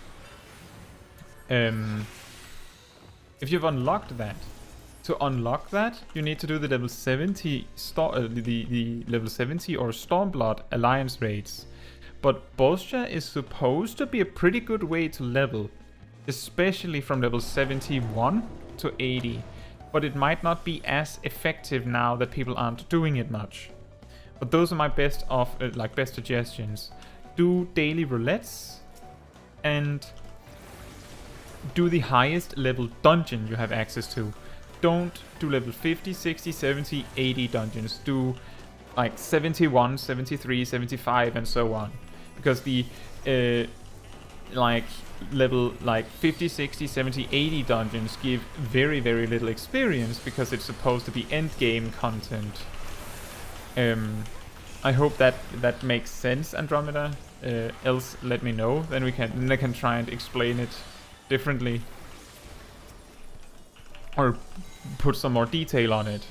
if you've unlocked that, to unlock that, you need to do the level 70 the level 70 or Stormblood alliance raids. But Bozja is supposed to be a pretty good way to level, especially from level 71 to 80. But it might not be as effective now that people aren't doing it much. But those are my best suggestions. Do daily roulettes and do the highest level dungeon you have access to. Don't do level 50, 60, 70, 80 dungeons. Do like 71, 73, 75 and so on. Because the like level like 50, 60, 70, 80 dungeons give very, very little experience because it's supposed to be end game content. I hope that makes sense, Andromeda. Else let me know, then I can try and explain it differently. Or put some more detail on it.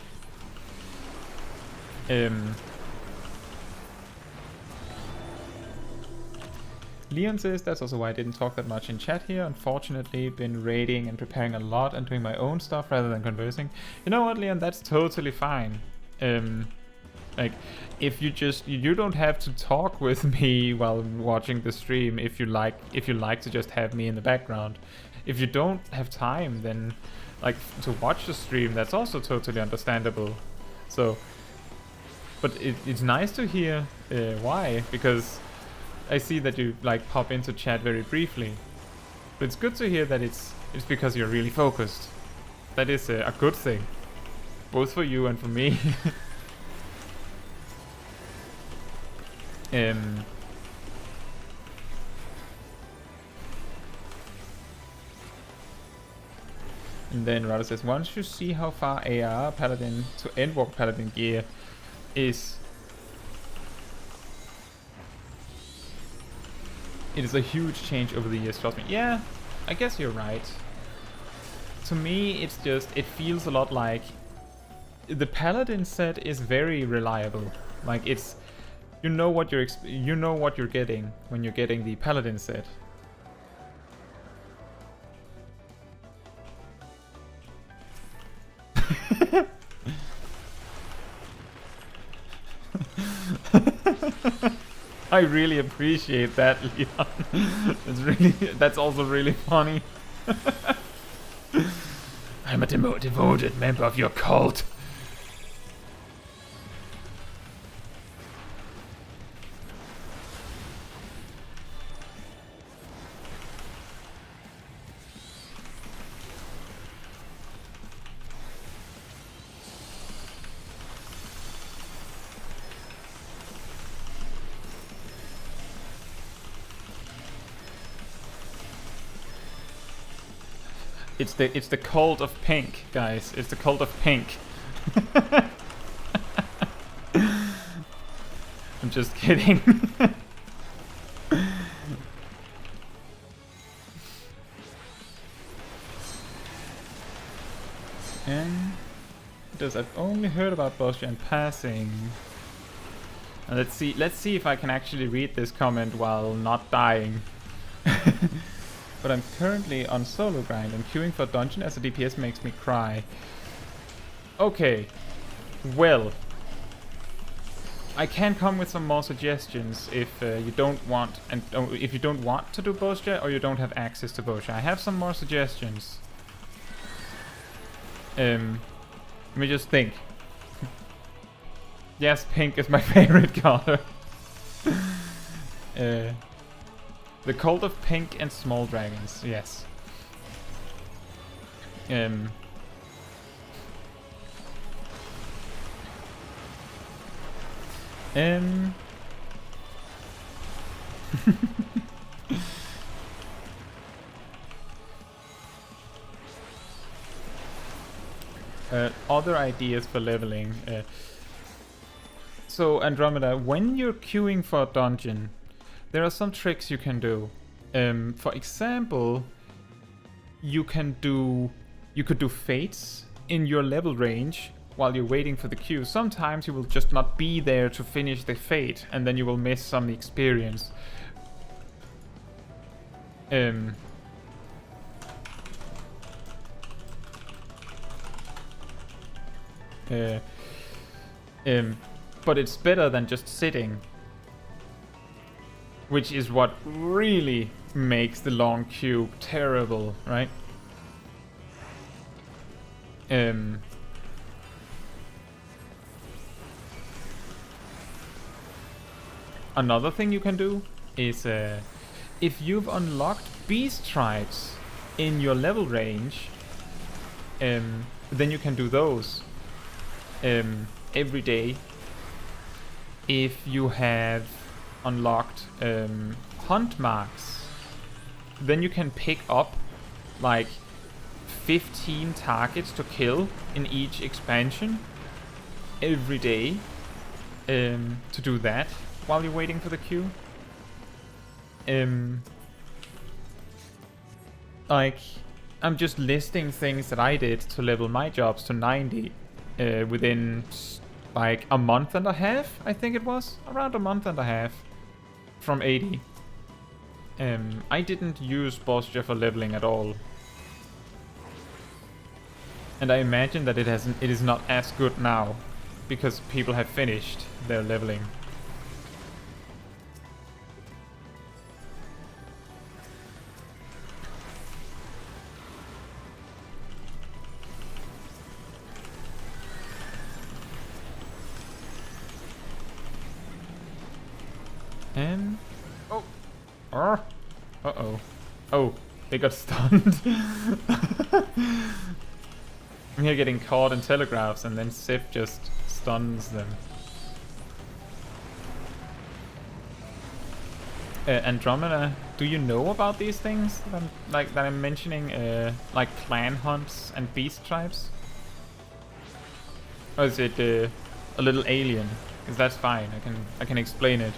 Leon says, that's also why I didn't talk that much in chat here. Unfortunately, been raiding and preparing a lot and doing my own stuff rather than conversing. You know what, Leon? That's totally fine. Like, if you don't have to talk with me while watching the stream if you like to just have me in the background. If you don't have time, then like to watch the stream, that's also totally understandable. So, but it's nice to hear why, because I see that you like pop into chat very briefly. But it's good to hear that it's because you're really focused. That is a good thing, both for you and for me. And then Rada says, once you see how far AR Paladin to Endwalk Paladin gear is, It is a huge change over the years, trust me. Yeah, I guess you're right. To me, it's just, it feels a lot like the Paladin set is very reliable. Like it's, you know what you're getting when you're getting the Paladin set. I really appreciate that, Leon. That's also really funny. I'm a devoted member of your cult. It's the cult of pink, guys. It's the cult of pink. I'm just kidding. And does I've only heard about Bostia in passing. And let's see if I can actually read this comment while not dying. But I'm currently on solo grind and queuing for dungeon as a DPS makes me cry. Okay, well, I can come with some more suggestions if you don't want to do Bostia or you don't have access to Bostia. I have some more suggestions. Let me just think. Yes, pink is my favorite color. The cult of pink and small dragons, yes. Other ideas for leveling. So Andromeda, when you're queuing for a dungeon, there are some tricks you can do. For example, you could do fates in your level range while you're waiting for the queue. Sometimes you will just not be there to finish the fate, and then you will miss some experience. But it's better than just sitting, which is what really makes the long queue terrible, right? Another thing you can do is if you've unlocked beast tribes in your level range, then you can do those every day. If you have unlocked hunt marks, then you can pick up like 15 targets to kill in each expansion every day to do that while you're waiting for the queue. Like, I'm just listing things that I did to level my jobs to 90 within like a month and a half, I think it was. Around a month and a half from 80. I didn't use Bostia for leveling at all. And I imagine that it is not as good now, because people have finished their leveling. And uh-oh. Oh, they got stunned. I'm here getting caught in telegraphs, and then Sif just stuns them. Andromeda, do you know about these things that I'm mentioning, like clan hunts and beast tribes? Or is it a little alien? Because that's fine. I can explain it.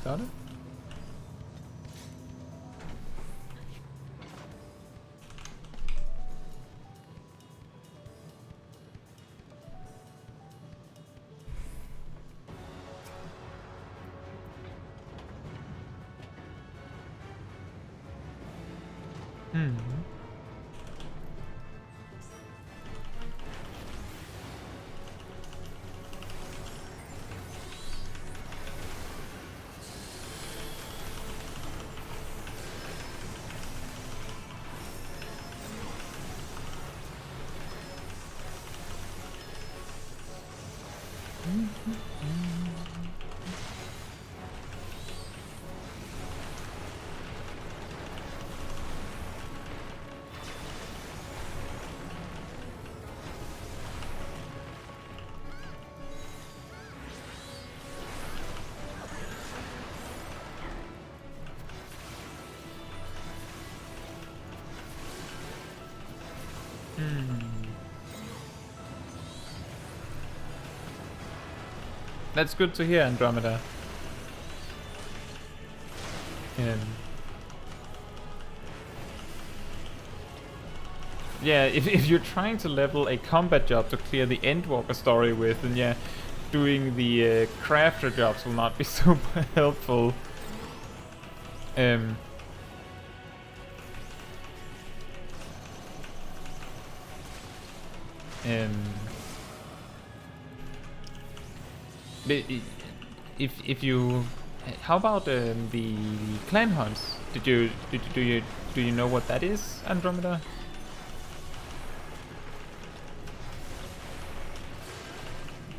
Got it. Hmm. That's good to hear, Andromeda. Yeah, if you're trying to level a combat job to clear the Endwalker story with, then yeah, doing the crafter jobs will not be super helpful. But if you, how about the clan hunts? Do you know what that is, Andromeda?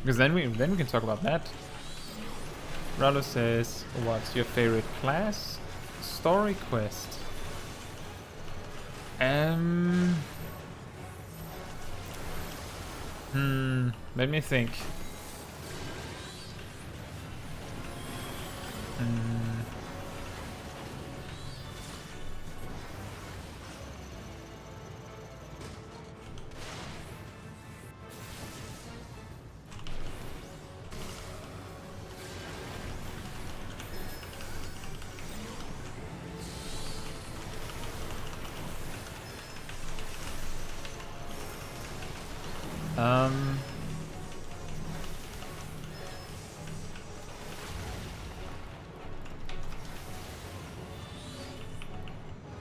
Because then we can talk about that. Rallo says, "What's your favorite class? Story quest." Let me think.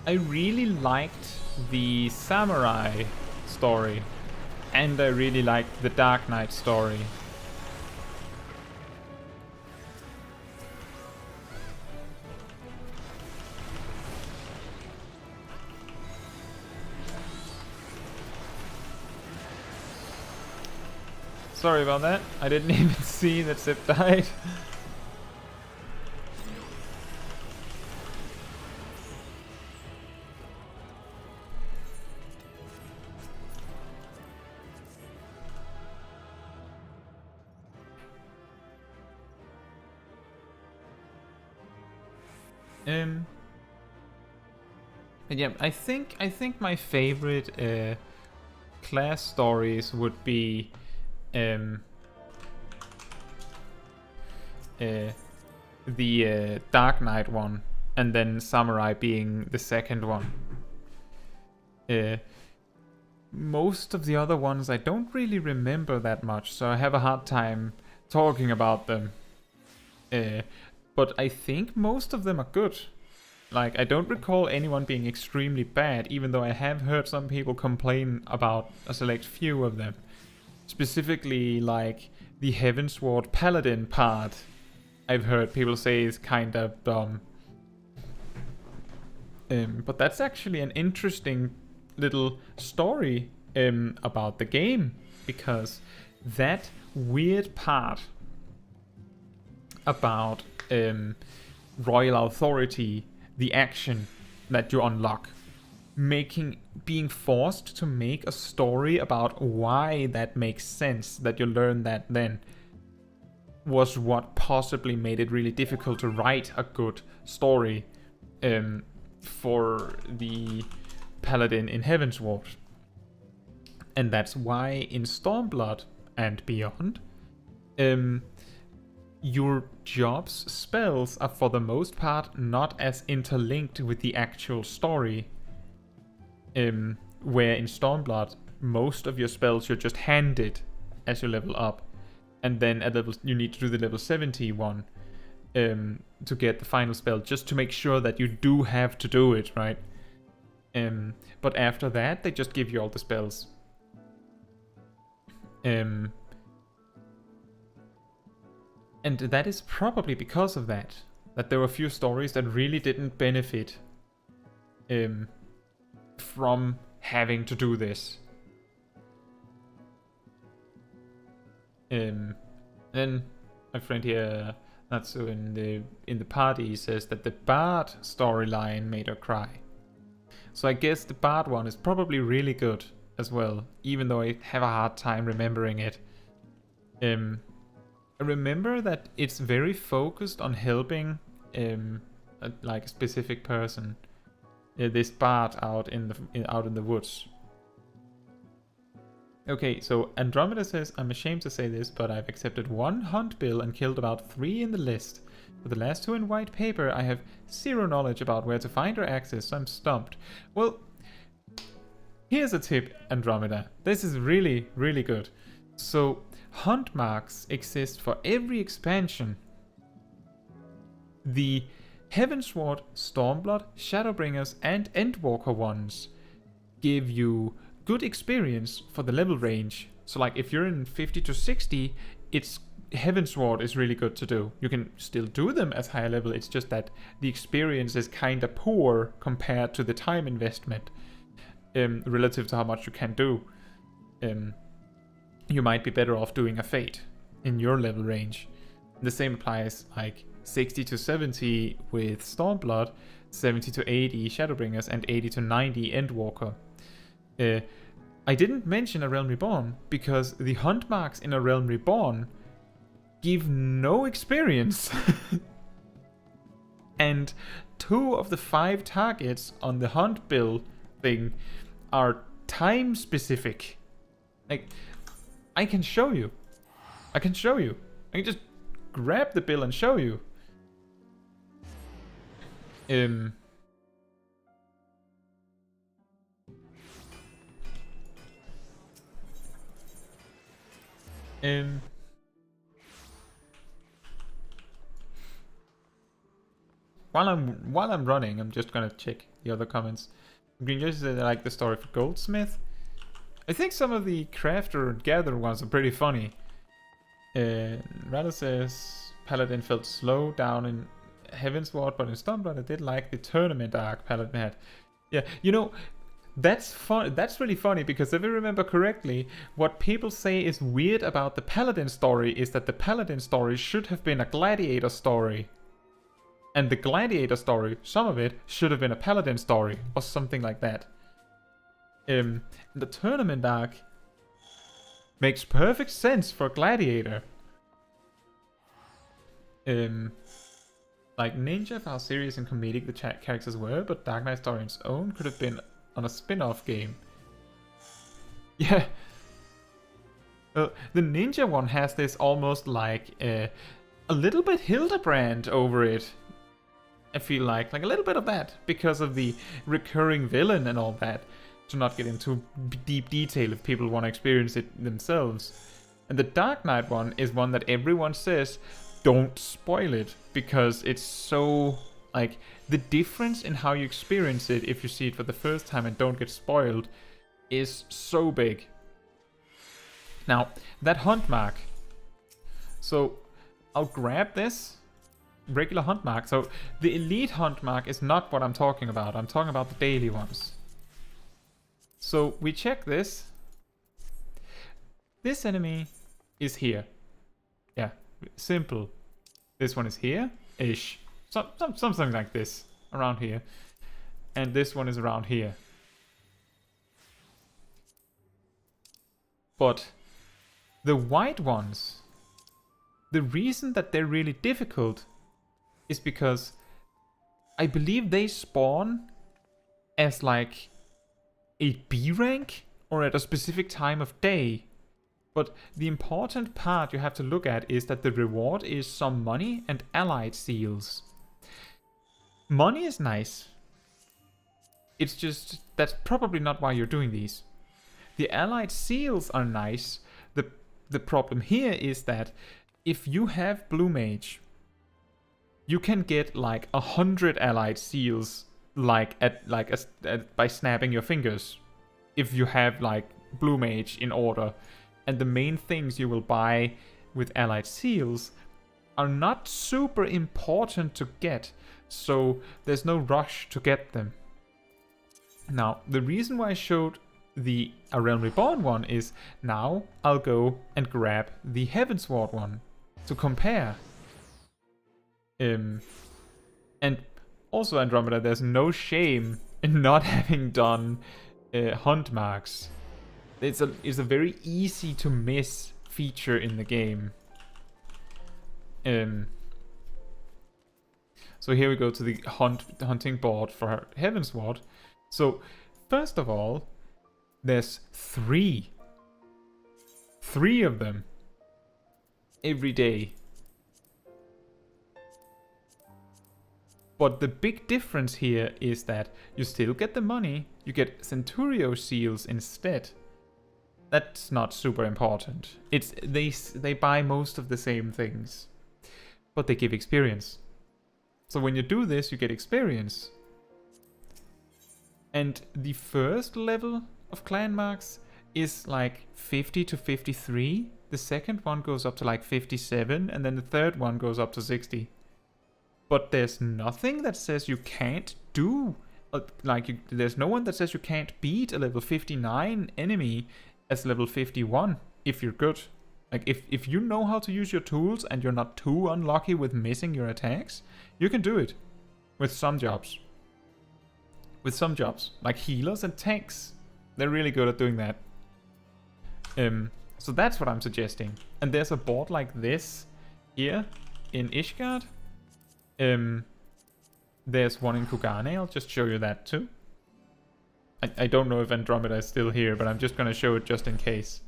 I really liked the samurai story, and I really liked the Dark Knight story. Sorry about that. I didn't even see that Zip died. Yeah, I think my favorite class stories would be the Dark Knight one, and then Samurai being the second one. Most of the other ones I don't really remember that much, so I have a hard time talking about them. But I think most of them are good. Like, I don't recall anyone being extremely bad, even though I have heard some people complain about a select few of them. Specifically, like, the Heavensward Paladin part, I've heard people say is kind of dumb. But that's actually an interesting little story about the game, because that weird part about royal authority, the action that you unlock, being forced to make a story about why that makes sense, that you learn that then, was what possibly made it really difficult to write a good story for the Paladin in Heavensward. And that's why in Stormblood and beyond, your job's spells are for the most part not as interlinked with the actual story. Where in Stormblood, most of your spells you're just handed as you level up. And then at level, you need to do the level 70 one to get the final spell, just to make sure that you do have to do it, right? But after that, they just give you all the spells. And that is probably because of that there were a few stories that really didn't benefit from having to do this. Then my friend here, Natsu, in the party, says that the Bard storyline made her cry. So I guess the Bard one is probably really good as well, even though I have a hard time remembering it. I remember that it's very focused on helping like a specific person. This Bard out in the woods. Okay, so Andromeda says, I'm ashamed to say this, but I've accepted 1 hunt bill and killed about 3 in the list. For the last 2 in white paper, I have 0 knowledge about where to find or access, so I'm stumped. Well, here's a tip, Andromeda. This is really, really good. So, hunt marks exist for every expansion. The Heavensward, Stormblood, Shadowbringers, and Endwalker ones give you good experience for the level range. So like if you're in 50 to 60, it's Heavensward is really good to do. You can still do them as higher level, it's just that the experience is kinda poor compared to the time investment relative to how much you can do. You might be better off doing a Fate in your level range. The same applies like 60 to 70 with Stormblood, 70 to 80 Shadowbringers, and 80 to 90 Endwalker. I didn't mention A Realm Reborn because the hunt marks in A Realm Reborn give no experience. And 2 of the 5 targets on the hunt bill thing are time specific. Like, I can show you. I can just grab the bill and show you. While I'm running, I'm just gonna check the other comments. Green Jersey said I like the story for Goldsmith. I think some of the crafter and gatherer ones are pretty funny. Rada says Paladin felt slow down in Heavensward, but in Stormblood I did like the tournament arc Paladin had. Yeah, you know, that's fun. That's really funny because if I remember correctly, what people say is weird about the Paladin story is that the Paladin story should have been a gladiator story. And the gladiator story, some of it, should have been a Paladin story or something like that. The tournament arc makes perfect sense for gladiator. Like Ninja, for how serious and comedic the characters were, but Dark Knight story on its own could have been on a spin-off game. Yeah. The Ninja one has this almost like a little bit Hildebrand over it. I feel like a little bit of that because of the recurring villain and all that. To not get into deep detail if people want to experience it themselves. And the Dark Knight one is one that everyone says don't spoil it because it's so like the difference in how you experience it if you see it for the first time and don't get spoiled is so big. Now that hunt mark, so I'll grab this regular hunt mark. So the elite hunt mark is not what I'm talking about. I'm talking about the daily ones. So we check this. This enemy is here. Yeah, simple. This one is here-ish. Something like this. Around here. And this one is around here. But the white ones, the reason that they're really difficult is because I believe they spawn as like a B rank or at a specific time of day. But the important part you have to look at is that the reward is some money and allied seals. Money is nice. It's just, that's probably not why you're doing these. The allied seals are nice. The problem here is that if you have Blue Mage, you can get like 100 allied seals by snapping your fingers. If you have like Blue Mage in order. And the main things you will buy with allied seals are not super important to get, so there's no rush to get them. Now, the reason why I showed the A Realm Reborn one is now I'll go and grab the Heavensward one to compare. And also, Andromeda, there's no shame in not having done hunt marks. It's a very easy to miss feature in the game. So here we go to the hunting board for Heavensward. So first of all, there's three of them every day. But the big difference here is that you still get the money, you get Centurio seals instead. That's not super important. It's they buy most of the same things, but they give experience. So when you do this, you get experience. And the first level of clan marks is like 50 to 53. The second one goes up to like 57, and then the third one goes up to 60. But there's nothing that says you can't do there's no one that says you can't beat a level 59 enemy as level 51 if you're good. Like if you know how to use your tools and you're not too unlucky with missing your attacks, you can do it with some jobs. With some jobs, like healers and tanks, they're really good at doing that. So that's what I'm suggesting. And there's a board like this here in Ishgard. There's one in Kugane. I'll just show you that too. I don't know if Andromeda is still here, but I'm just going to show it just in case.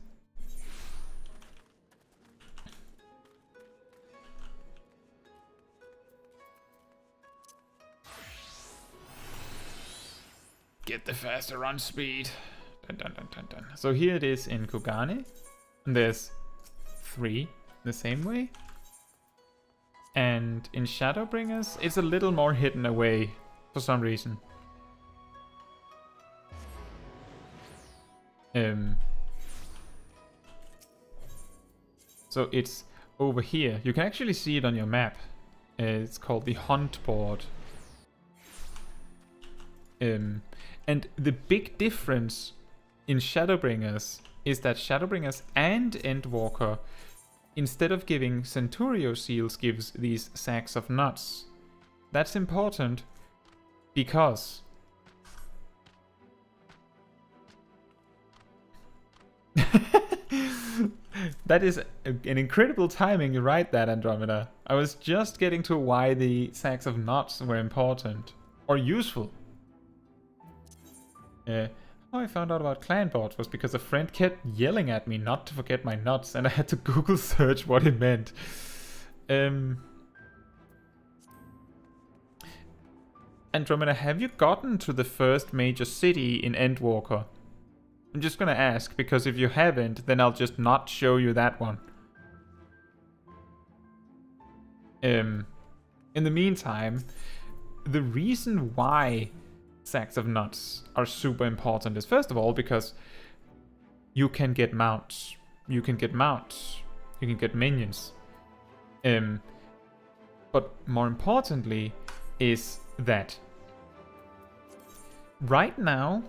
Get the faster run speed. Dun, dun, dun, dun, dun. So here it is in Kugane. And there's 3 the same way. And in Shadowbringers, it's a little more hidden away for some reason. So it's over here. You can actually see it on your map. It's called the Hunt board. And the big difference in Shadowbringers is that Shadowbringers and Endwalker, instead of giving Centurio seals, gives these sacks of nuts. That's important because that is an incredible timing. You write that, Andromeda. I was just getting to why the sacks of nuts were important or useful. How I found out about clan boards was because a friend kept yelling at me not to forget my nuts, and I had to Google search what it meant. Andromeda, have you gotten to the first major city in Endwalker? I'm just gonna ask, because if you haven't, then I'll just not show you that one. In the meantime, the reason why sacks of nuts are super important is, first of all, because you can get mounts. You can get mounts. You can get minions. But more importantly is that right now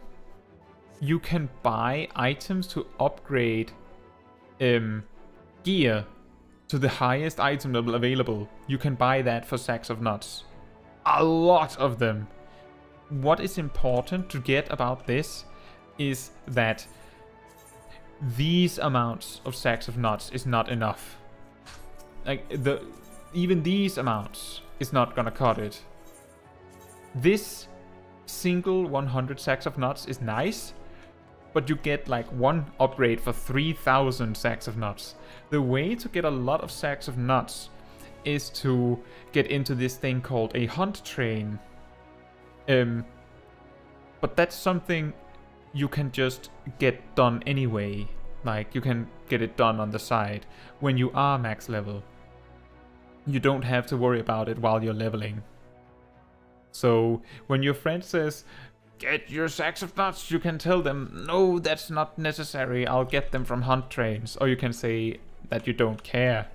you can buy items to upgrade gear to the highest item level available. You can buy that for sacks of nuts. A lot of them. What is important to get about this is that these amounts of sacks of nuts is not enough. Like even these amounts is not gonna cut it. This single 100 sacks of nuts is nice, but you get like one upgrade for 3,000 sacks of nuts. The way to get a lot of sacks of nuts is to get into this thing called a hunt train. But that's something you can just get done anyway. Like, you can get it done on the side when you are max level. You don't have to worry about it while you're leveling. So when your friend says, get your sacks of nuts, you can tell them, no, that's not necessary, I'll get them from hunt trains. Or you can say that you don't care.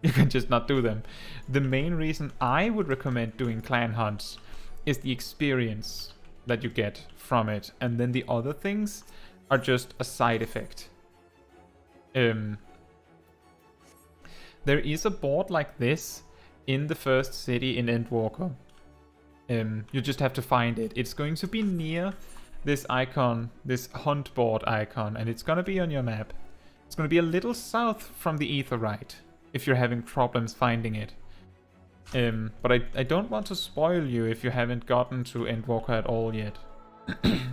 You can just not do them. The main reason I would recommend doing clan hunts is the experience that you get from it. And then the other things are just a side effect. There is a board like this in the first city in Endwalker. You just have to find it. It's going to be near this icon, this hunt board icon, and it's going to be on your map. It's going to be a little south from the Aetheryte, if you're having problems finding it. But I don't want to spoil you if you haven't gotten to Endwalker at all yet.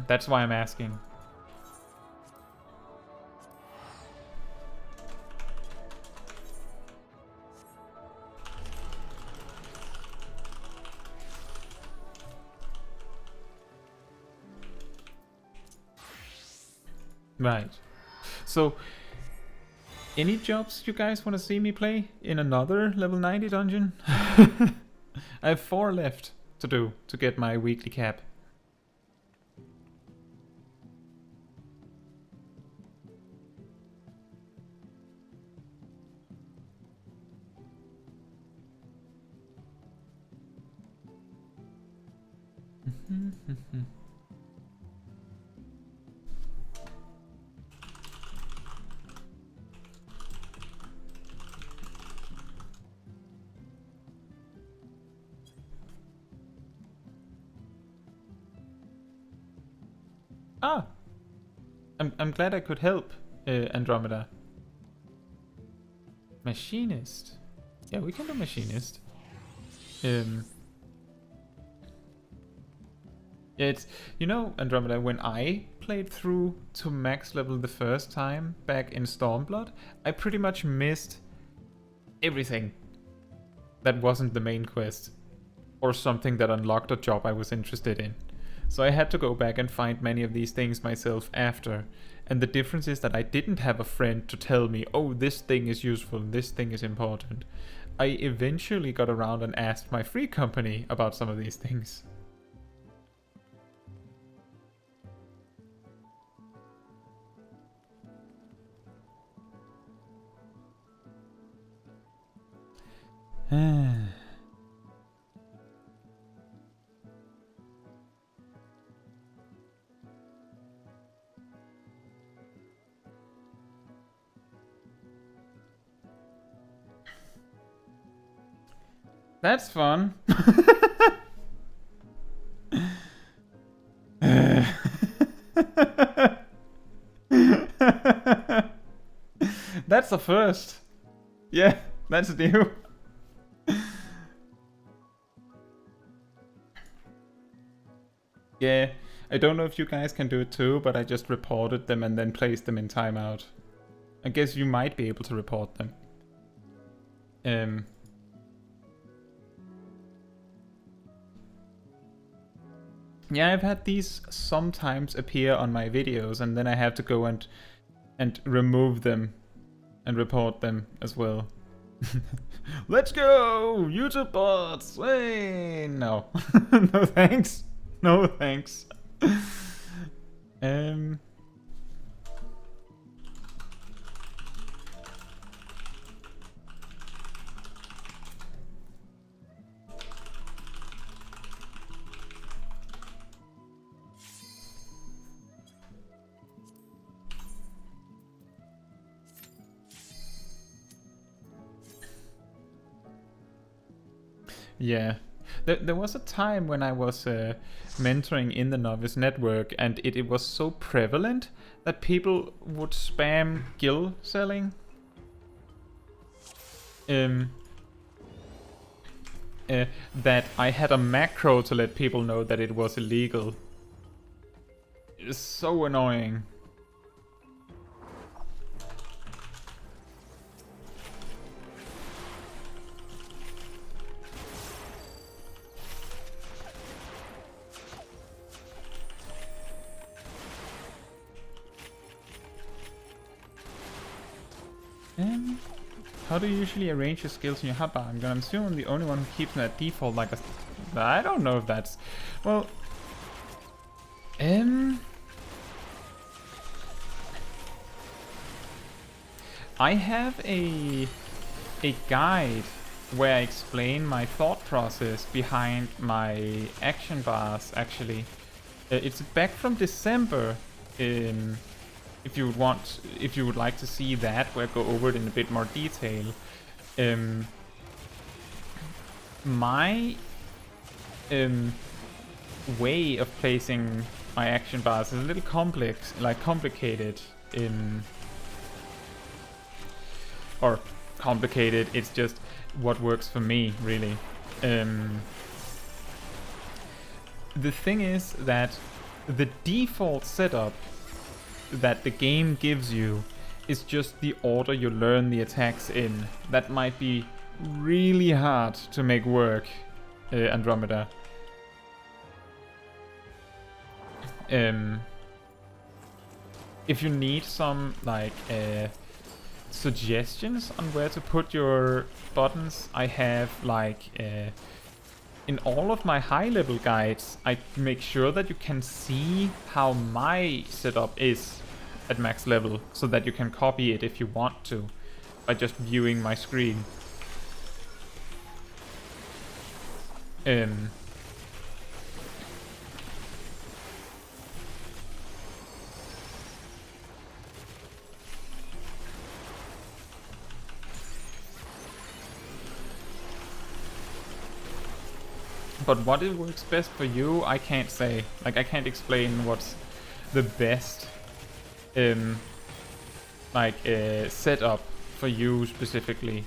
That's why I'm asking. Right. So, any jobs you guys want to see me play in another level 90 dungeon? I have 4 left to do to get my weekly cap. Ah, I'm glad I could help, Andromeda. Machinist. Yeah, we can do machinist. Yeah, it's, you know, Andromeda, when I played through to max level the first time back in Stormblood, I pretty much missed everything that wasn't the main quest or something that unlocked a job I was interested in. So I had to go back and find many of these things myself after. And the difference is that I didn't have a friend to tell me, oh, this thing is useful, this thing is important. I eventually got around and asked my free company about some of these things. That's fun. That's the first. Yeah, that's new. Yeah, I don't know if you guys can do it too, but I just reported them and then placed them in timeout. I guess you might be able to report them. Yeah, I've had these sometimes appear on my videos, and then I have to go and remove them and report them as well. Let's go! YouTube bots! Hey! No. No thanks. No thanks. Yeah. There was a time when I was mentoring in the novice network, and it was so prevalent that people would spam gil selling. That I had a macro to let people know that it was illegal. It is so annoying. How do you usually arrange your skills in your hotbar? I'm gonna assume I'm the only one who keeps them at default like a... I don't know if that's... Well... I have a guide where I explain my thought process behind my action bars, actually. It's back from December. If you would like to see that, we'll go over it in a bit more detail. My way of placing my action bars is a little complicated. Or complicated. It's just what works for me, really. The thing is that the default setup that the game gives you is just the order you learn the attacks in. That might be really hard to make work, Andromeda. If you need some like suggestions on where to put your buttons, I have like in all of my high level guides, I make sure that you can see how my setup is at max level, so that you can copy it if you want to by just viewing my screen. But what it works best for you, I can't say. Like, I can't explain what's the best setup for you specifically.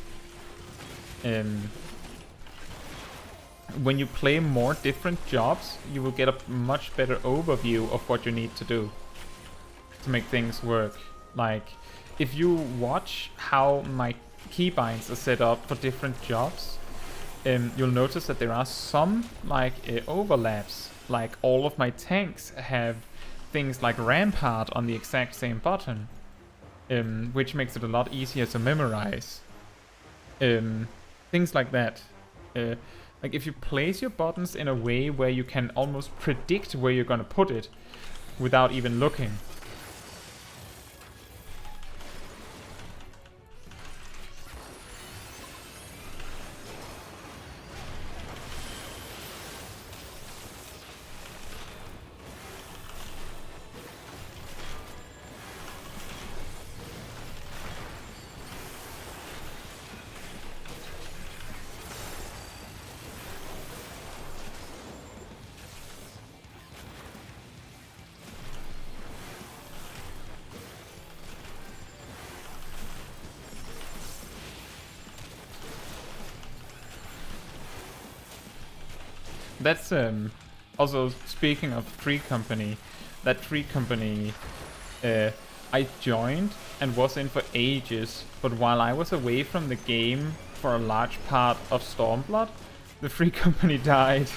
When you play more different jobs, you will get a much better overview of what you need to do to make things work. Like, if you watch how my keybinds are set up for different jobs, you'll notice that there are some overlaps. Like, all of my tanks have things like Rampart on the exact same button, which makes it a lot easier to memorize. Things like that. Like, if you place your buttons in a way where you can almost predict where you're gonna put it without even looking. That's also speaking of Free Company. That Free Company I joined and was in for ages, but while I was away from the game for a large part of Stormblood, the Free Company died.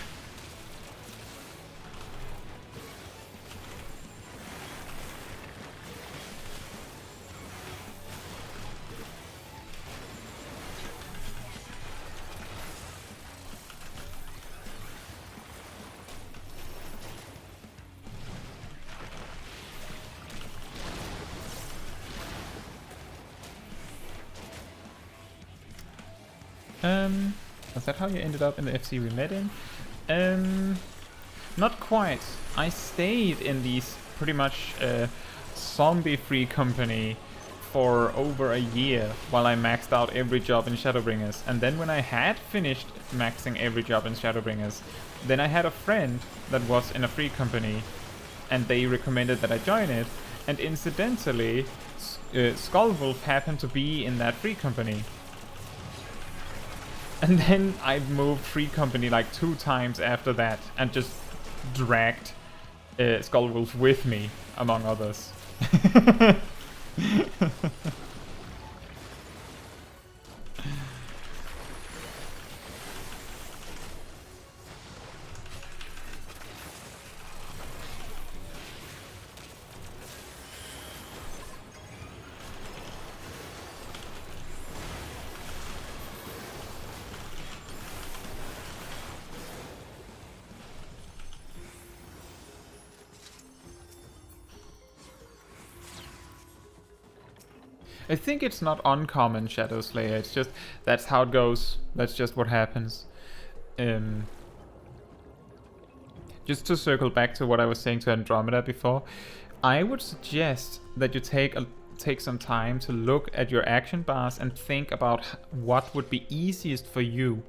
Was that how you ended up in the FC we met in? Not quite. I stayed in these pretty much zombie-free company for over a year while I maxed out every job in Shadowbringers. And then when I had finished maxing every job in Shadowbringers, then I had a friend that was in a free company and they recommended that I join it. And incidentally, Skullwolf happened to be in that free company. And then I moved free company like 2 times after that and just dragged Skullwolf with me, among others. I think it's not uncommon, Shadow Slayer. It's just that's how it goes. That's just what happens. Just to circle back to what I was saying to Andromeda before, I would suggest that you take some time to look at your action bars and think about what would be easiest for you.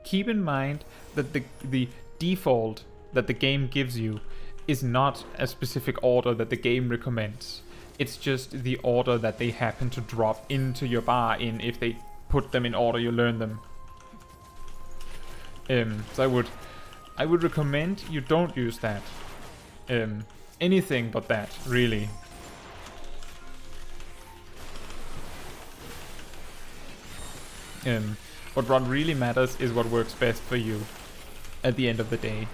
Keep in mind that the default that the game gives you is not a specific order that the game recommends. It's just the order that they happen to drop into your bar in if they put them in order you learn them. So I would recommend you don't use that. Anything but that, really. But what really matters is what works best for you at the end of the day.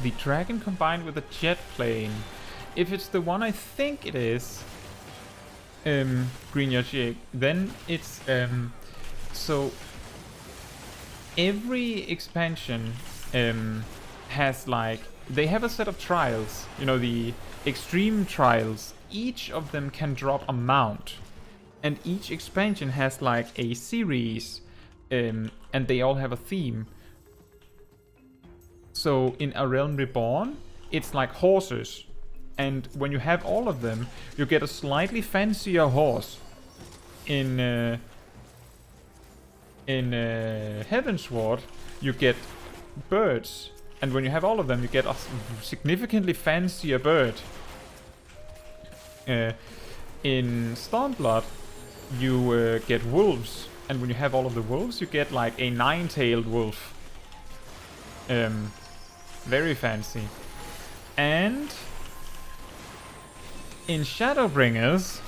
The dragon combined with a jet plane. If it's the one I think it is, Green Yoshi, then it's so every expansion has like they have a set of trials. You know, the extreme trials. Each of them can drop a mount, and each expansion has like a series, and they all have a theme. So in A Realm Reborn, it's like horses. And when you have all of them, you get a slightly fancier horse. In Heavensward, you get birds. And when you have all of them, you get a significantly fancier bird. In Stormblood, you get wolves. And when you have all of the wolves, you get like a 9-tailed wolf. Very fancy. And in Shadowbringers,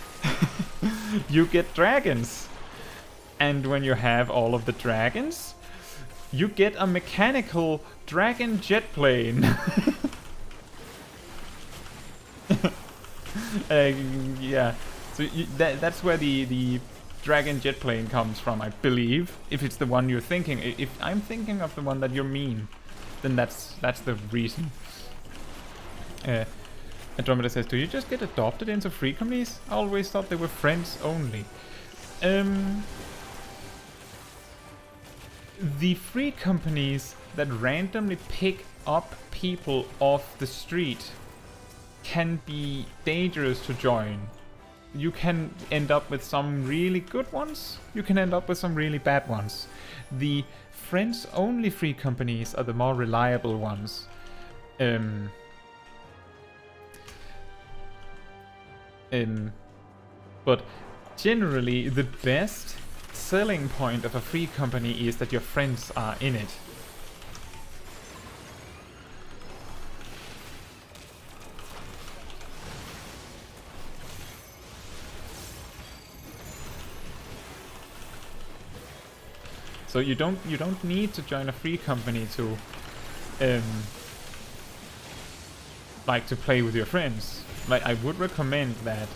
you get dragons. And when you have all of the dragons, you get a mechanical dragon jet plane. Yeah. So that's where the dragon jet plane comes from, I believe. If it's the one you're thinking. If I'm thinking of the one that you mean, then that's the reason. Andromeda says, do you just get adopted into free companies? I always thought they were friends only. The free companies that randomly pick up people off the street can be dangerous to join. You can end up with some really good ones. You can end up with some really bad ones. The friends-only free companies are the more reliable ones. But generally, the best selling point of a free company is that your friends are in it. So you don't need to join a free company to like to play with your friends. Like, I would recommend that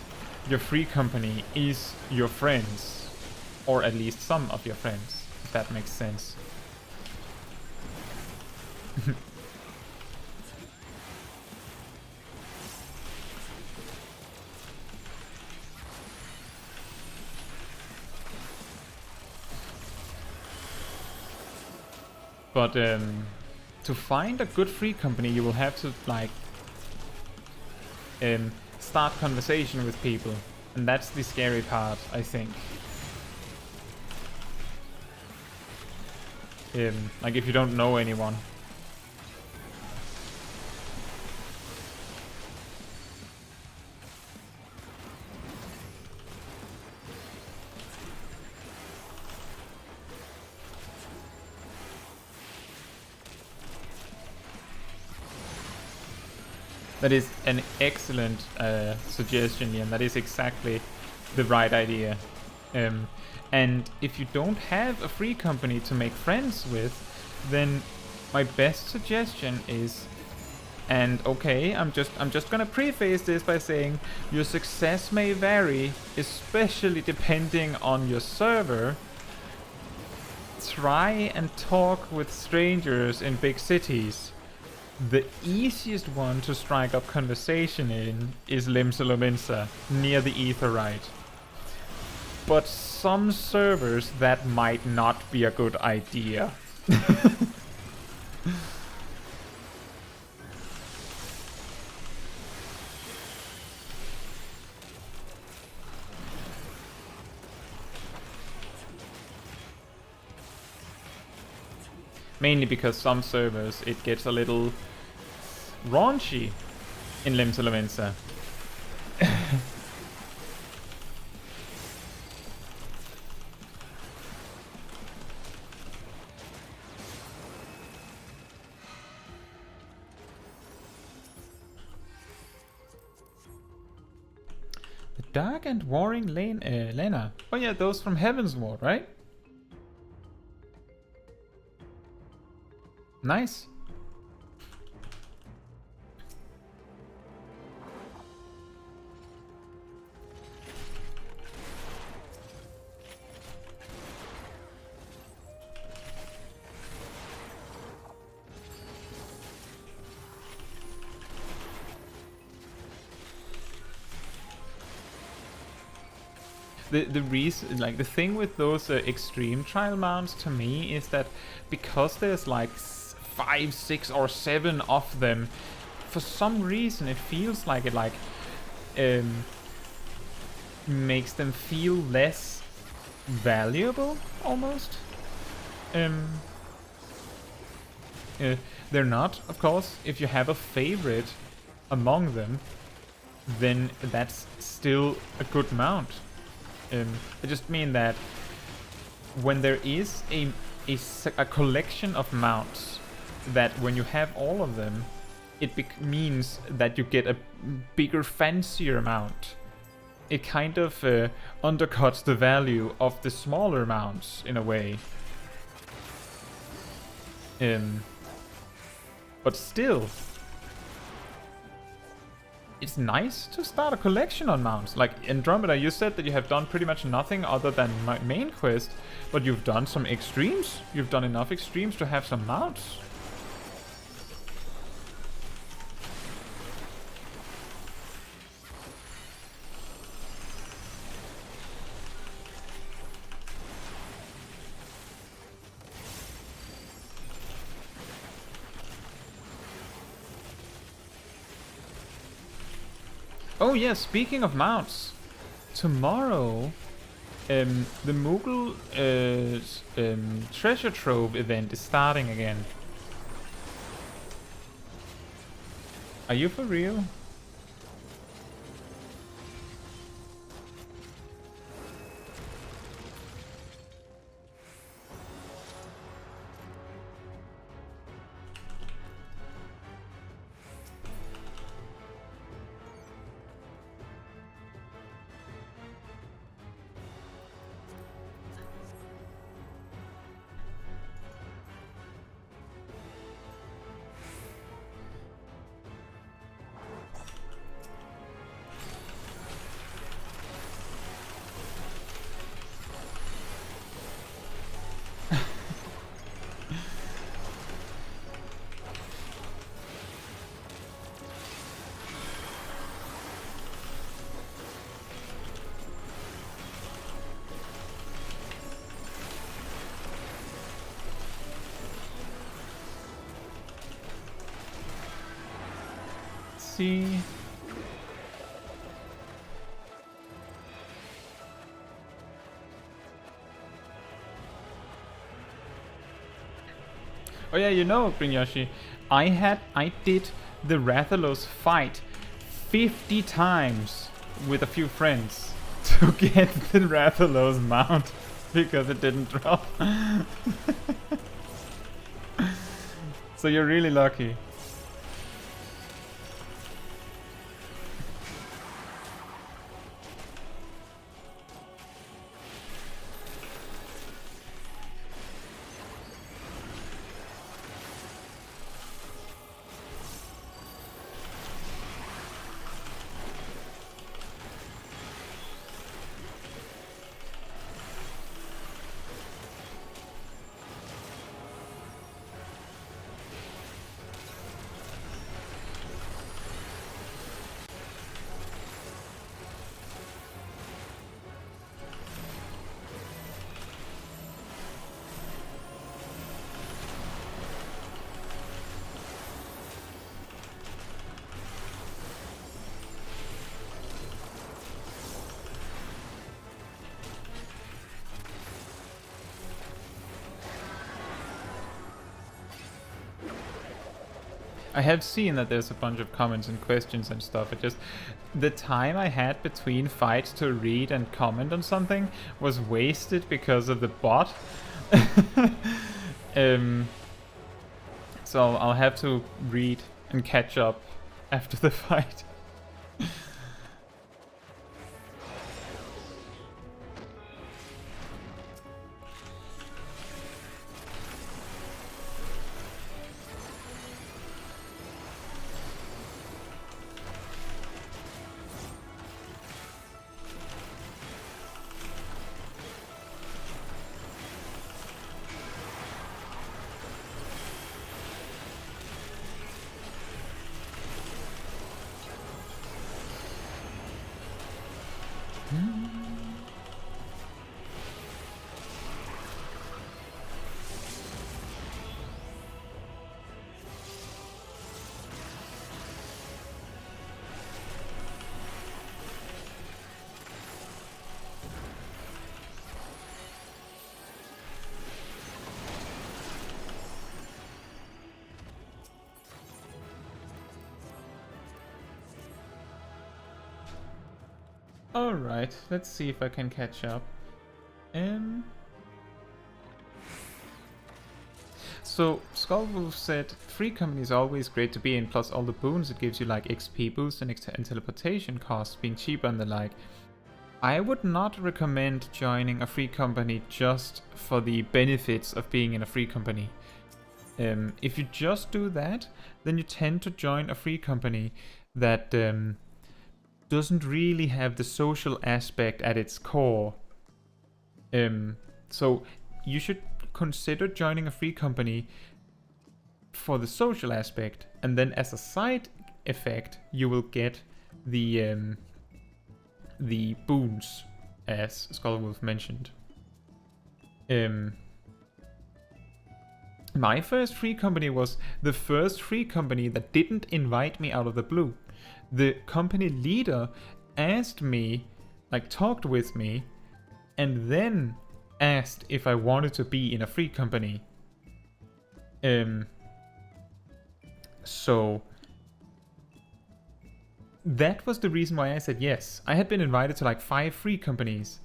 your free company is your friends, or at least some of your friends, if that makes sense. But to find a good free company, you will have to like start conversation with people, and that's the scary part, I think. Like if you don't know anyone. That is an excellent suggestion, and that is exactly the right idea. And if you don't have a free company to make friends with, then my best suggestion is, and okay, I'm just gonna preface this by saying your success may vary, especially depending on your server. Try and talk with strangers in big cities. The easiest one to strike up conversation in is Limsa near the Aetheryte. But some servers that might not be a good idea. Mainly because some servers it gets a little raunchy in Limsa. The Dark and Warring Lena. Oh yeah, those from Heaven's Ward, right? Nice. The reason, like the thing with those extreme trial mounts to me is that because there's like 5, 6, or 7 of them, for some reason it feels like it makes them feel less valuable almost. They're not, of course. If you have a favorite among them, then that's still a good mount. I just mean that when there is a collection of mounts, that when you have all of them, it means that you get a bigger, fancier mount. It kind of undercuts the value of the smaller mounts in a way. But still, it's nice to start a collection on mounts. Like Andromeda, you said that you have done pretty much nothing other than my main quest, but you've done some extremes. You've done enough extremes to have some mounts. Oh yeah, speaking of mounts, tomorrow the Moogle treasure trove event is starting again. Are you for real? see. Oh yeah, you know, Green Yoshi, I did the Rathalos fight 50 times with a few friends to get the Rathalos mount because it didn't drop. So you're really lucky. I have seen that there's a bunch of comments and questions and stuff. It just, the time I had between fights to read and comment on something was wasted because of the bot. So I'll have to read and catch up after the fight. Alright, let's see if I can catch up. So, Skullwolf said, free company is always great to be in, plus all the boons it gives you, like XP boost and teleportation costs being cheaper and the like. I would not recommend joining a free company just for the benefits of being in a free company. If you just do that, then you tend to join a free company that doesn't really have the social aspect at its core. So you should consider joining a free company for the social aspect, and then as a side effect you will get the boons, as Skullwolf mentioned. My first free company was the first free company that didn't invite me out of the blue. The company leader asked me, like talked with me, and then asked if I wanted to be in a free company. So that was the reason why I said yes. I had been invited to like 5 free companies,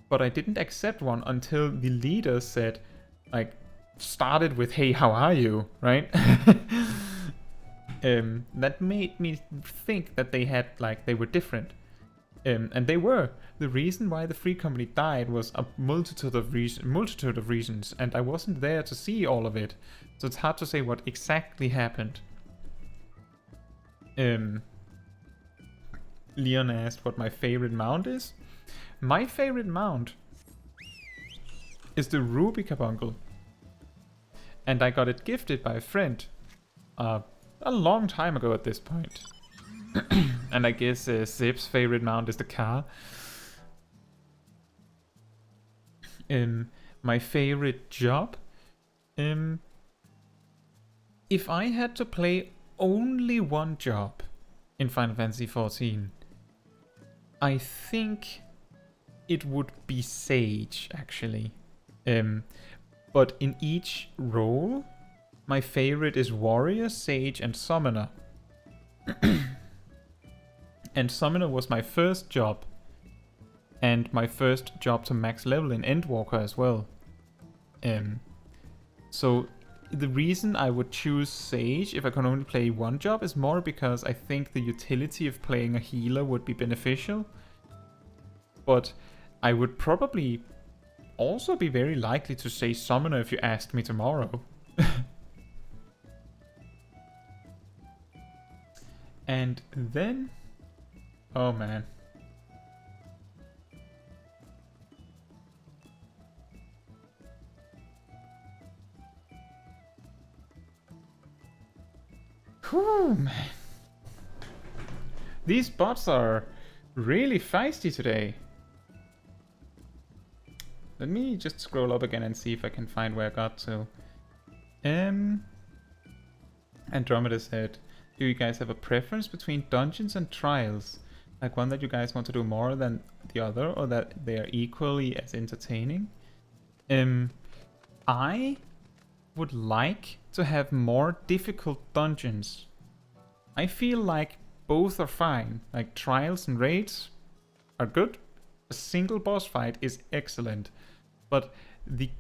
but I didn't accept one until the leader said, like, started with, hey, how are you, right? That made me think that they had, like, they were different. And they were. The reason why the free company died was a multitude of reasons, and I wasn't there to see all of it, so it's hard to say what exactly happened. Leon asked what my favorite mount is. My favorite mount is the Ruby Carbuncle, and I got it gifted by a friend a long time ago at this point. And I guess Zip's favorite mount is the car. My favorite job? If I had to play only one job in Final Fantasy XIV. I think it would be Sage, actually. But in each role, my favorite is Warrior, Sage, and Summoner. And Summoner was my first job. And my first job to max level in Endwalker as well. So the reason I would choose Sage if I can only play one job is more because I think the utility of playing a healer would be beneficial. But I would probably also be very likely to say Summoner if you asked me tomorrow. And then... oh man. Whew, man. These bots are really feisty today. Let me just scroll up again and see if I can find where I got to. Andromeda said, do you guys have a preference between dungeons and trials? Like one that you guys want to do more than the other, or that they are equally as entertaining? I would like to have more difficult dungeons. I feel like both are fine. Like trials and raids are good. A single boss fight is excellent. But the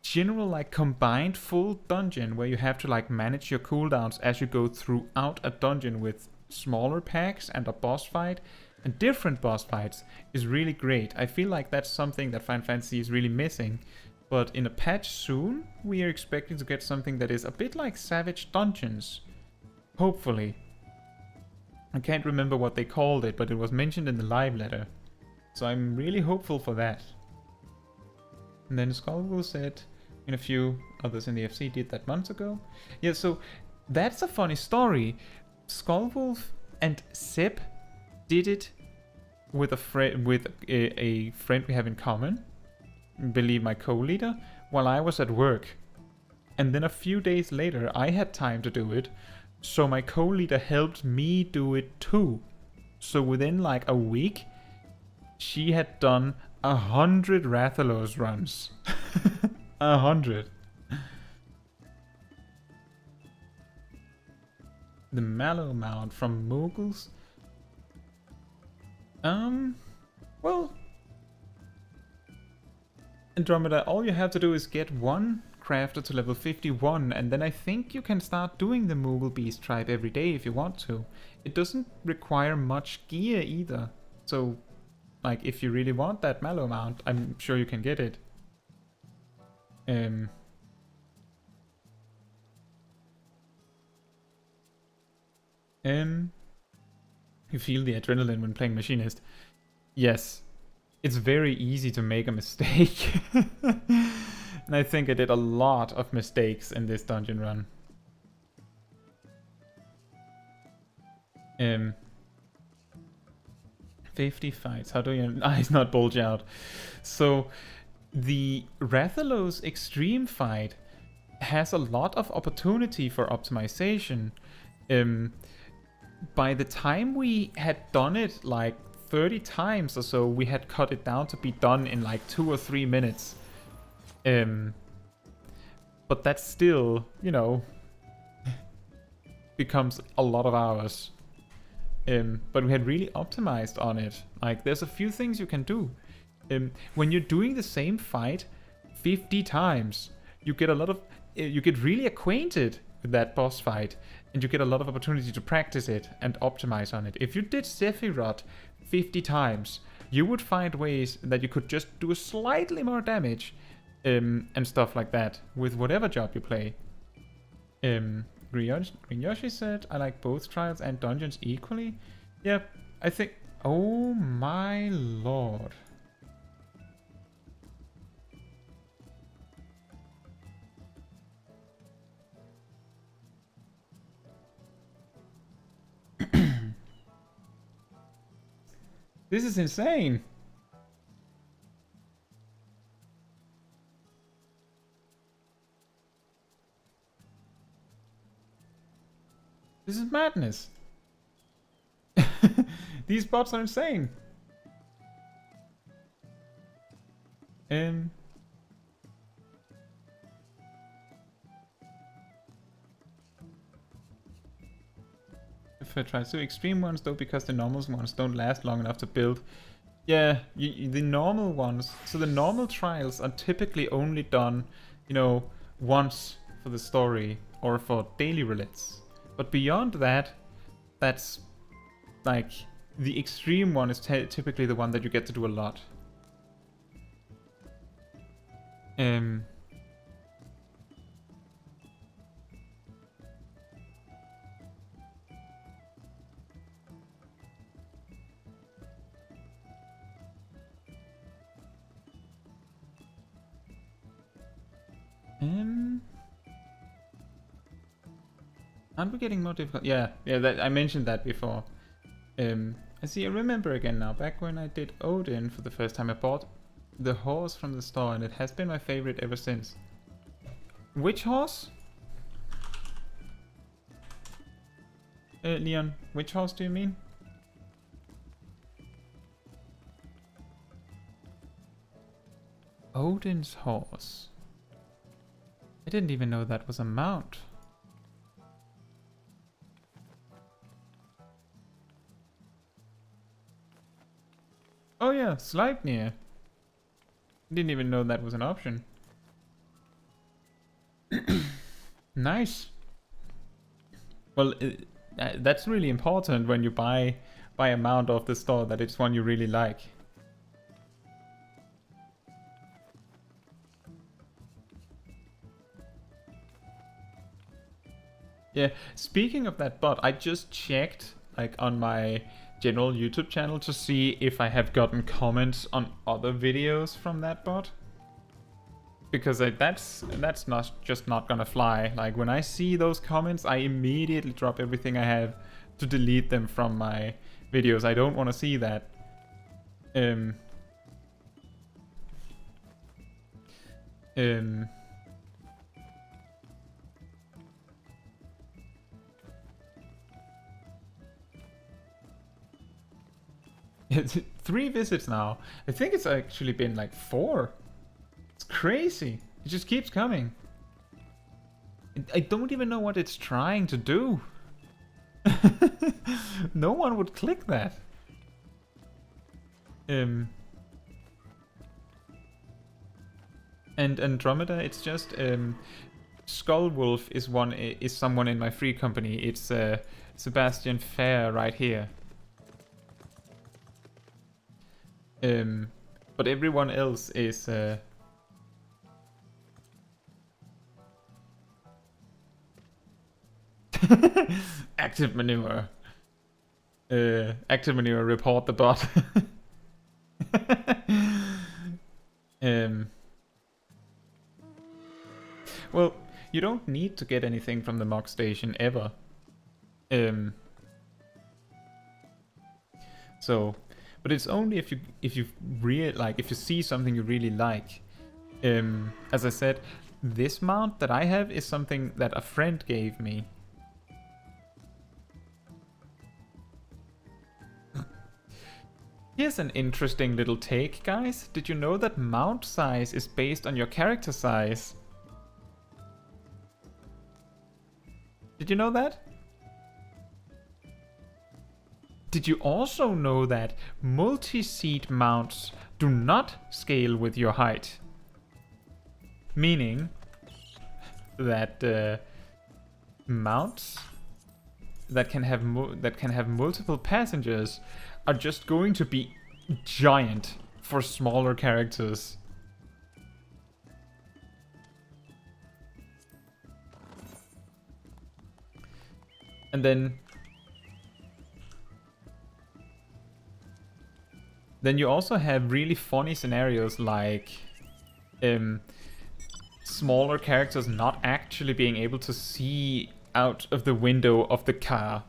general like combined full dungeon where you have to like manage your cooldowns as you go throughout a dungeon with smaller packs and a boss fight and different boss fights is really great. I feel like that's something that Final Fantasy is really missing. But in a patch soon, we are expecting to get something that is a bit like Savage Dungeons. Hopefully. I can't remember what they called it, but it was mentioned in the live letter. So I'm really hopeful for that. And then Skullwolf said, and a few others in the FC did that months ago. Yeah, so that's a funny story. Skullwolf and Seb did it with a friend we have in common, believe my co-leader, while I was at work. And then a few days later I had time to do it, so my co-leader helped me do it too. So within like a week she had done 100 Rathalos runs. 100. The Mallow Mount from Moogles. Well, Andromeda, all you have to do is get one crafter to level 51, and then I think you can start doing the Moogle Beast tribe every day if you want to. It doesn't require much gear either, so like if you really want that Mallow Mount, I'm sure you can get it. You feel the adrenaline when playing Machinist. Yes, it's very easy to make a mistake. And I think I did a lot of mistakes in this dungeon run. 50 fights. How do your eyes not bulge out? So the Rathalos extreme fight has a lot of opportunity for optimization. By the time we had done it like 30 times or so, we had cut it down to be done in like 2 or 3 minutes. But that still, you know, becomes a lot of hours. But we had really optimized on it. Like, there's a few things you can do. When you're doing the same fight 50 times, you get a lot of, you get really acquainted with that boss fight, and you get a lot of opportunity to practice it and optimize on it. If you did Sephiroth 50 times, you would find ways that you could just do slightly more damage, and stuff like that with whatever job you play. Green said, I like both trials and dungeons equally. Yeah, I think... oh my lord. This is insane. This is madness. These bots are insane. If I try to extreme ones though, because the normal ones don't last long enough to build. Yeah, the normal ones. So the normal trials are typically only done, you know, once for the story or for daily roulettes. But beyond that, that's like the extreme one is typically the one that you get to do a lot. Aren't we getting more difficult? Yeah, I mentioned that before. I see, I remember again now. Back when I did Odin for the first time, I bought the horse from the store, and it has been my favorite ever since. Which horse? Leon, which horse do you mean? Odin's horse. I didn't even know that was a mount. Oh yeah, Sleipnir. Didn't even know that was an option. Nice. Well, that's really important when you buy a mount off the store, that it's one you really like. Yeah, speaking of that bot, I just checked like on my general YouTube channel to see if I have gotten comments on other videos from that bot. Because that's not gonna fly. Like when I see those comments, I immediately drop everything I have to delete them from my videos. I don't want to see that. It's 3 visits now. I think it's actually been like 4. It's crazy. It just keeps coming. I don't even know what it's trying to do. No one would click that. And Andromeda, it's just Skullwolf is someone in my free company. It's Sebastian Fair right here. But everyone else is active manure. Active manure, report the bot. Well, you don't need to get anything from the mock station ever. So, but it's only if you if you see something you really like. As I said, this mount that I have is something that a friend gave me. Here's an interesting little take, guys. Did you know that mount size is based on your character size? Did you know that? Did you also know that multi-seat mounts do not scale with your height? Meaning that mounts that can have multiple passengers are just going to be giant for smaller characters. And then you also have really funny scenarios like smaller characters not actually being able to see out of the window of the car.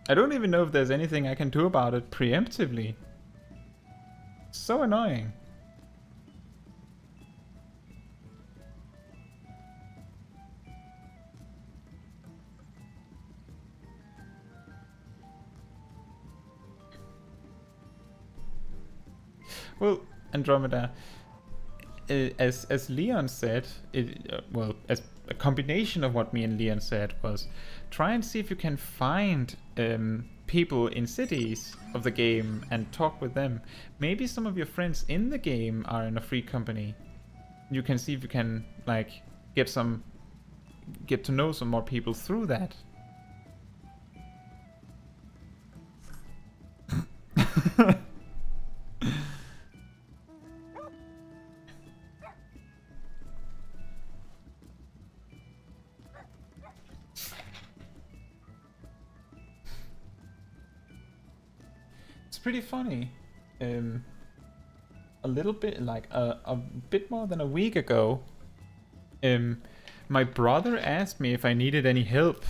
I don't even know if there's anything I can do about it preemptively. So annoying. Well, Andromeda, as Leon said, well, as a combination of what me and Leon said was, try and see if you can find people in cities of the game and talk with them. Maybe some of your friends in the game are in a free company. You can see if you can like get to know some more people through that. It's pretty funny. A little bit, like a bit more than a week ago, my brother asked me if I needed any help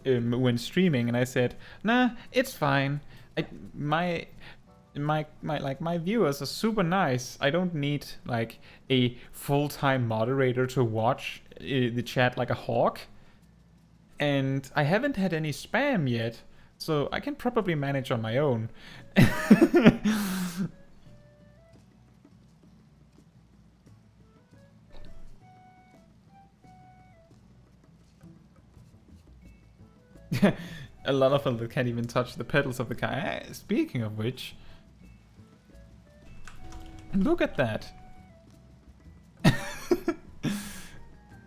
when streaming, and I said, "Nah, it's fine. My viewers are super nice. I don't need like a full-time moderator to watch the chat like a hawk, and I haven't had any spam yet, so I can probably manage on my own." A lot of them can't even touch the pedals of the car. Speaking of which, look at that.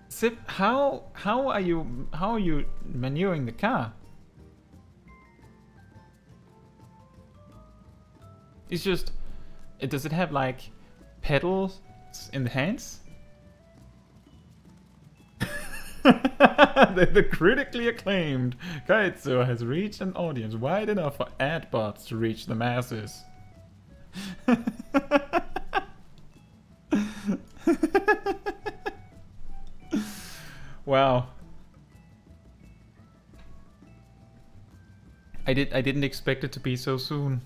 Sip, how are you maneuvering the car? It's just, does it have like pedals in the hands? The critically acclaimed Kaizo has reached an audience wide enough for ad bots to reach the masses. Wow. I didn't expect it to be so soon.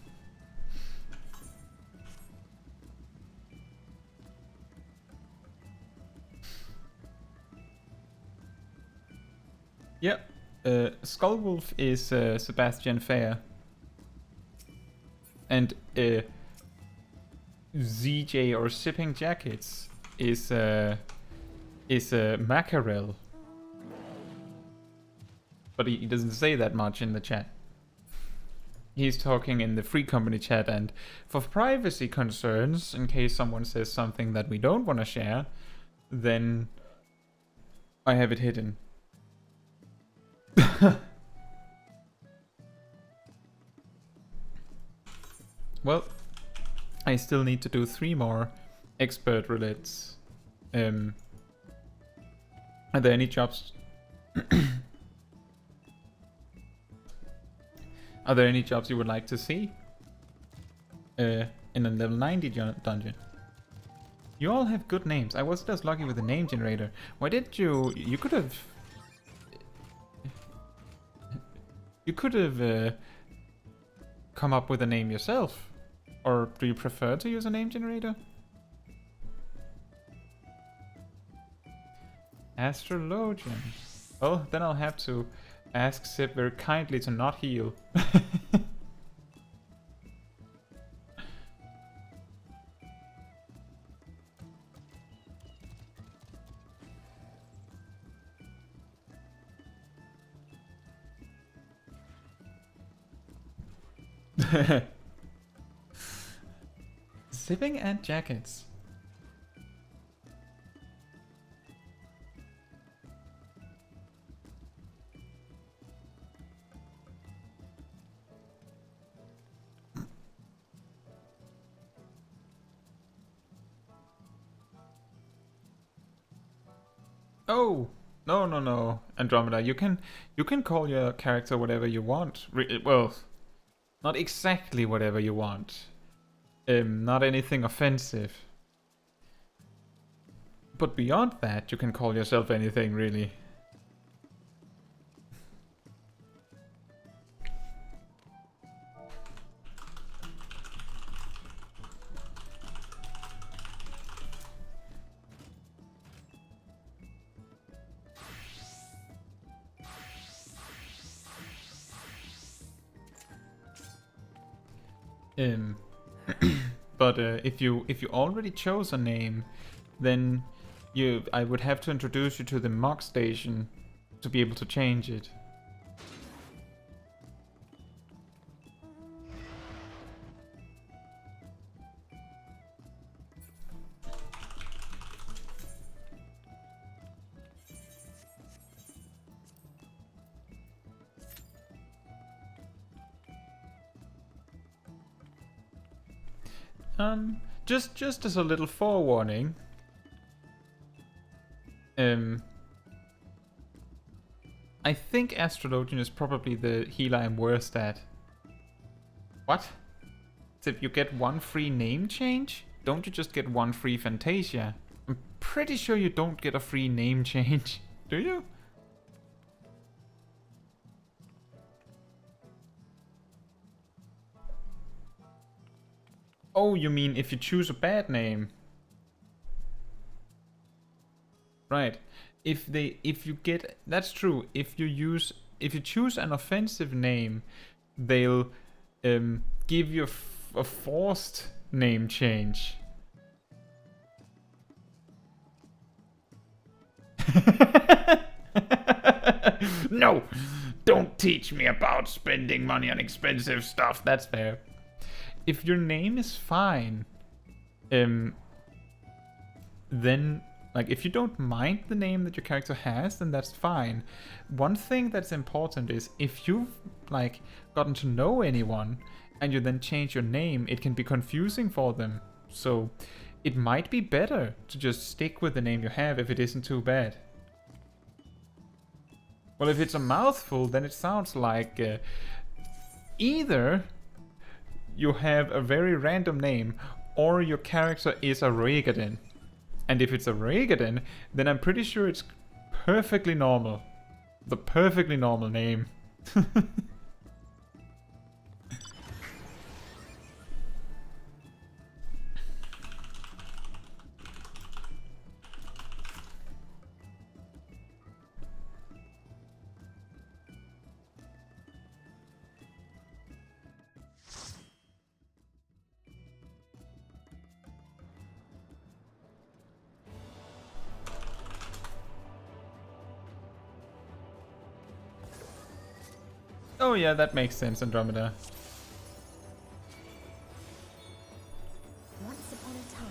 Yep. Skullwolf is Sebastian Fair. And ZJ or Sipping Jackets is Mackerel. But he doesn't say that much in the chat. He's talking in the free company chat, and for privacy concerns, in case someone says something that we don't want to share, then I have it hidden. Well, I still need to do 3 more expert roulettes. Are there any jobs? Are there any jobs you would like to see in a level 90 dungeon? You all have good names. I was just lucky with the name generator. Why didn't you? You could have. You could have come up with a name yourself. Or do you prefer to use a name generator? Astrologian. Oh, then I'll have to ask Sip very kindly to not heal. Sipping and jackets. Oh, no, Andromeda. You can call your character whatever you want. Well, not exactly whatever you want. Not anything offensive. But beyond that, you can call yourself anything, really. But if you already chose a name, then I would have to introduce you to the mock station to be able to change it. Just as a little forewarning, I think Astrologian is probably the healer I'm worst at. What? So if you get one free name change, don't you just get one free Fantasia? I'm pretty sure you don't get a free name change, do you? Oh, you mean if you choose a bad name? Right. That's true. If you choose an offensive name, they'll give you a forced name change. No, don't teach me about spending money on expensive stuff. That's fair. If your name is fine, then, like, if you don't mind the name that your character has, then that's fine. One thing that's important is if you've, like, gotten to know anyone and you then change your name, it can be confusing for them. So it might be better to just stick with the name you have if it isn't too bad. Well, if it's a mouthful, then it sounds like either you have a very random name or your character is a Regaden. And if it's a Regaden, then I'm pretty sure it's perfectly normal. The perfectly normal name. Oh yeah, that makes sense, Andromeda. Once upon a time,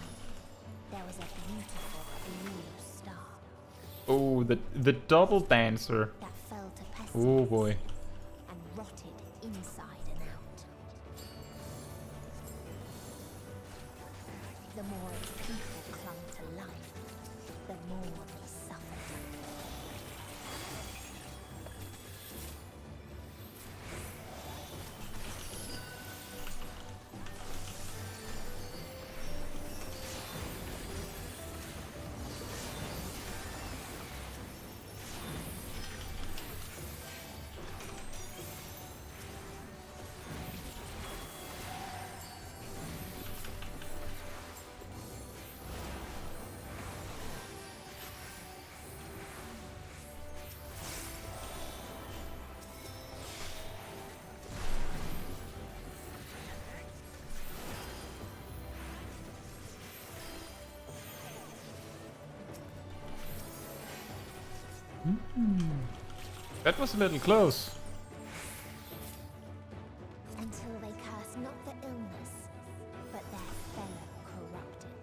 there was a beautiful blue star Oh, the double dancer. that fell to pestilence Oh boy. and rotted inside and out. The more its people clung to life, the more they suffered. That was a little close. Until they curse not the illness, but their fellow corrupted.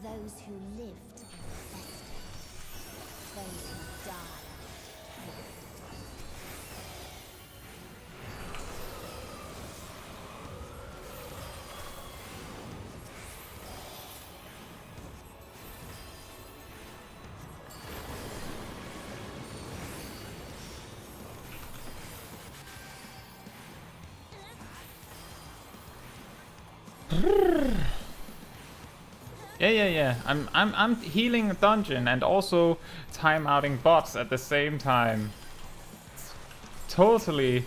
Those who lived and festered. Those who died. Yeah. I'm healing a dungeon and also timeouting bots at the same time. Totally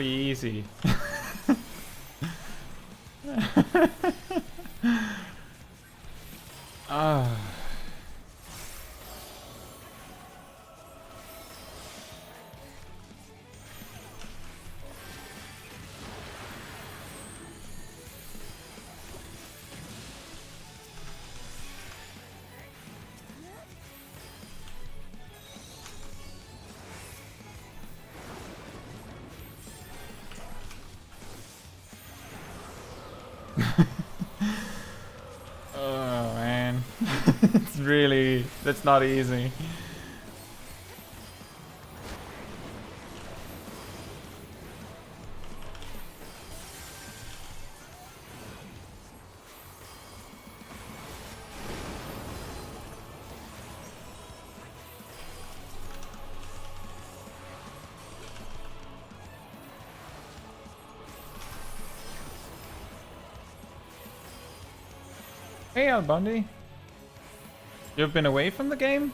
easy. Ah. Oh man, it's really, that's not easy. Hey Al Bundy, you've been away from the game?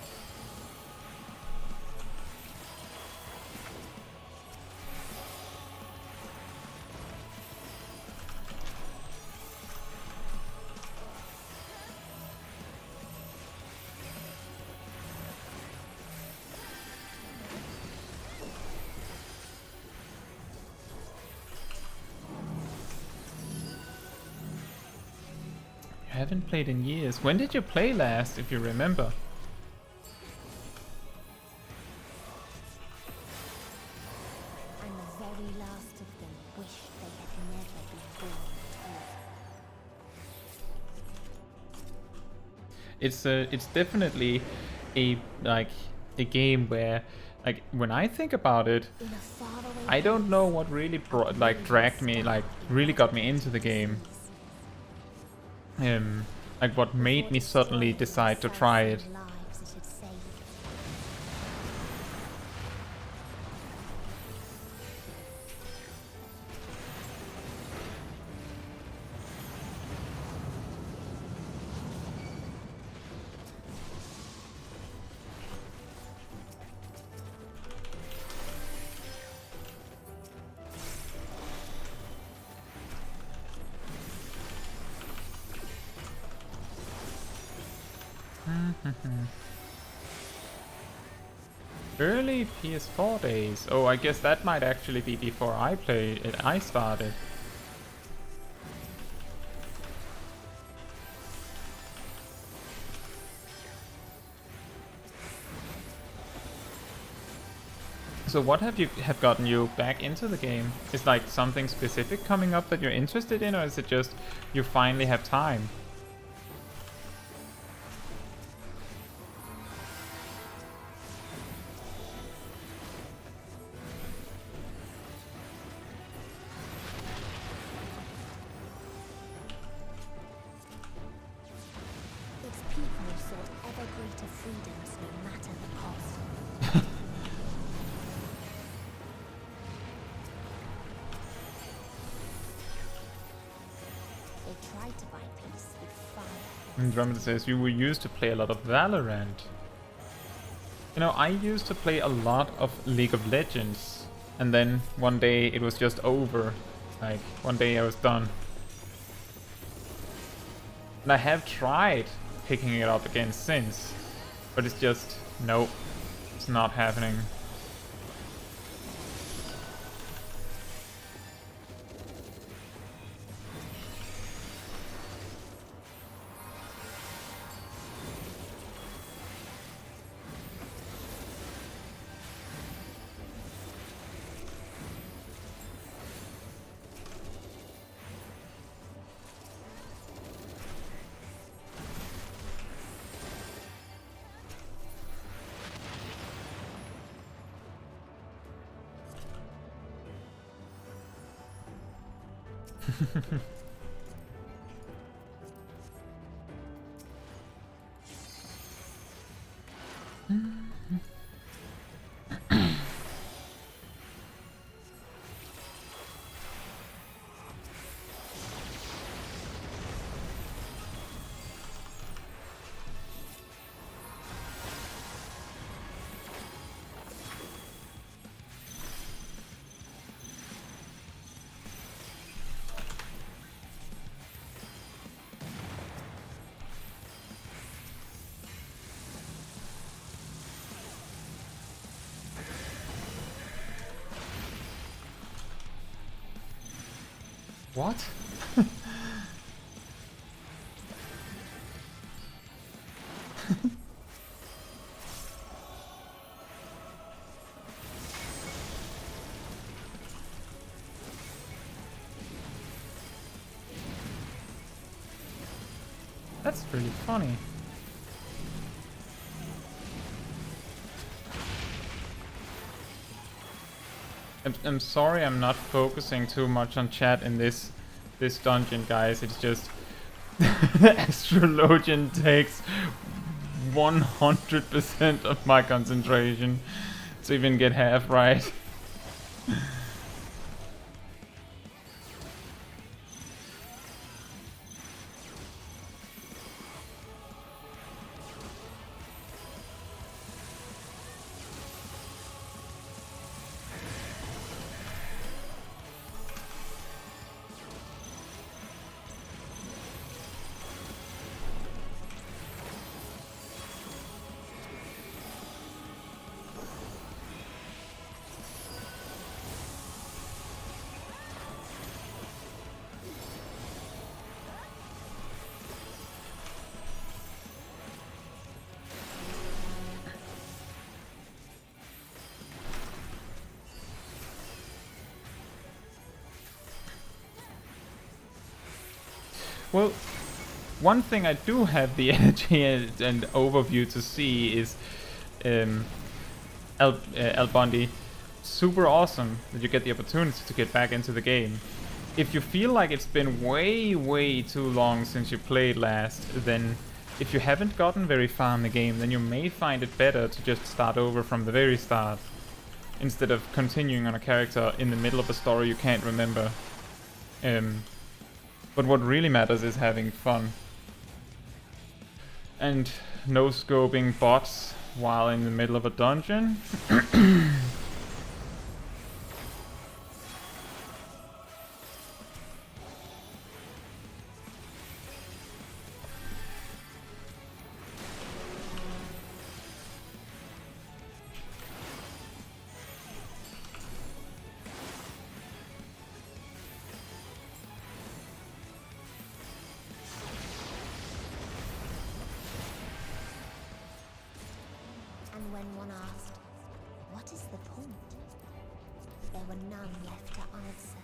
I haven't played in years. When did you play last, if you remember? And the very last of them wished they had never been born at all. It's definitely a a game where, like, when I think about it, In a faraway I don't know place, what really dragged me, like really got me into the game. Like what made me suddenly decide to try it. lives it had saved. Early PS4 days. Oh, I guess that might actually be before I started. So what have gotten you back into the game? Is like something specific coming up that you're interested in, or is it just you finally have time? Its people sought ever greater freedoms no matter the cost. They tried to buy peace with fire. And Drummond says you used to play a lot of Valorant. You know, I used to play a lot of League of Legends, and then one day it was just over. Like, one day I was done. And I have tried picking it up again since, but it's just, nope, it's not happening. What? That's really funny. I'm sorry I'm not focusing too much on chat in this dungeon, guys. It's just Astrologian takes 100% of my concentration to even get half right. Well, one thing I do have the energy and overview to see is El Bondi. Super awesome that you get the opportunity to get back into the game. If you feel like it's been way too long since you played last, then if you haven't gotten very far in the game, then you may find it better to just start over from the very start, instead of continuing on a character in the middle of a story you can't remember. But what really matters is having fun. And no scoping bots while in the middle of a dungeon. And when one asked, what is the point? There were none left to answer.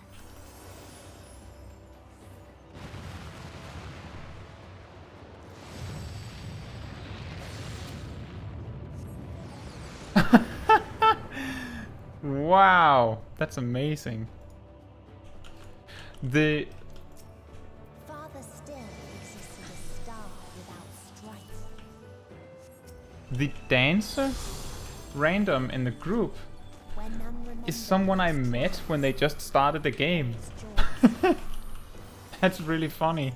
Wow, that's amazing. The Farther still existed a star without strife. the dancer random in the group Where none remembered is someone I met when they just started the game. joys. That's really funny.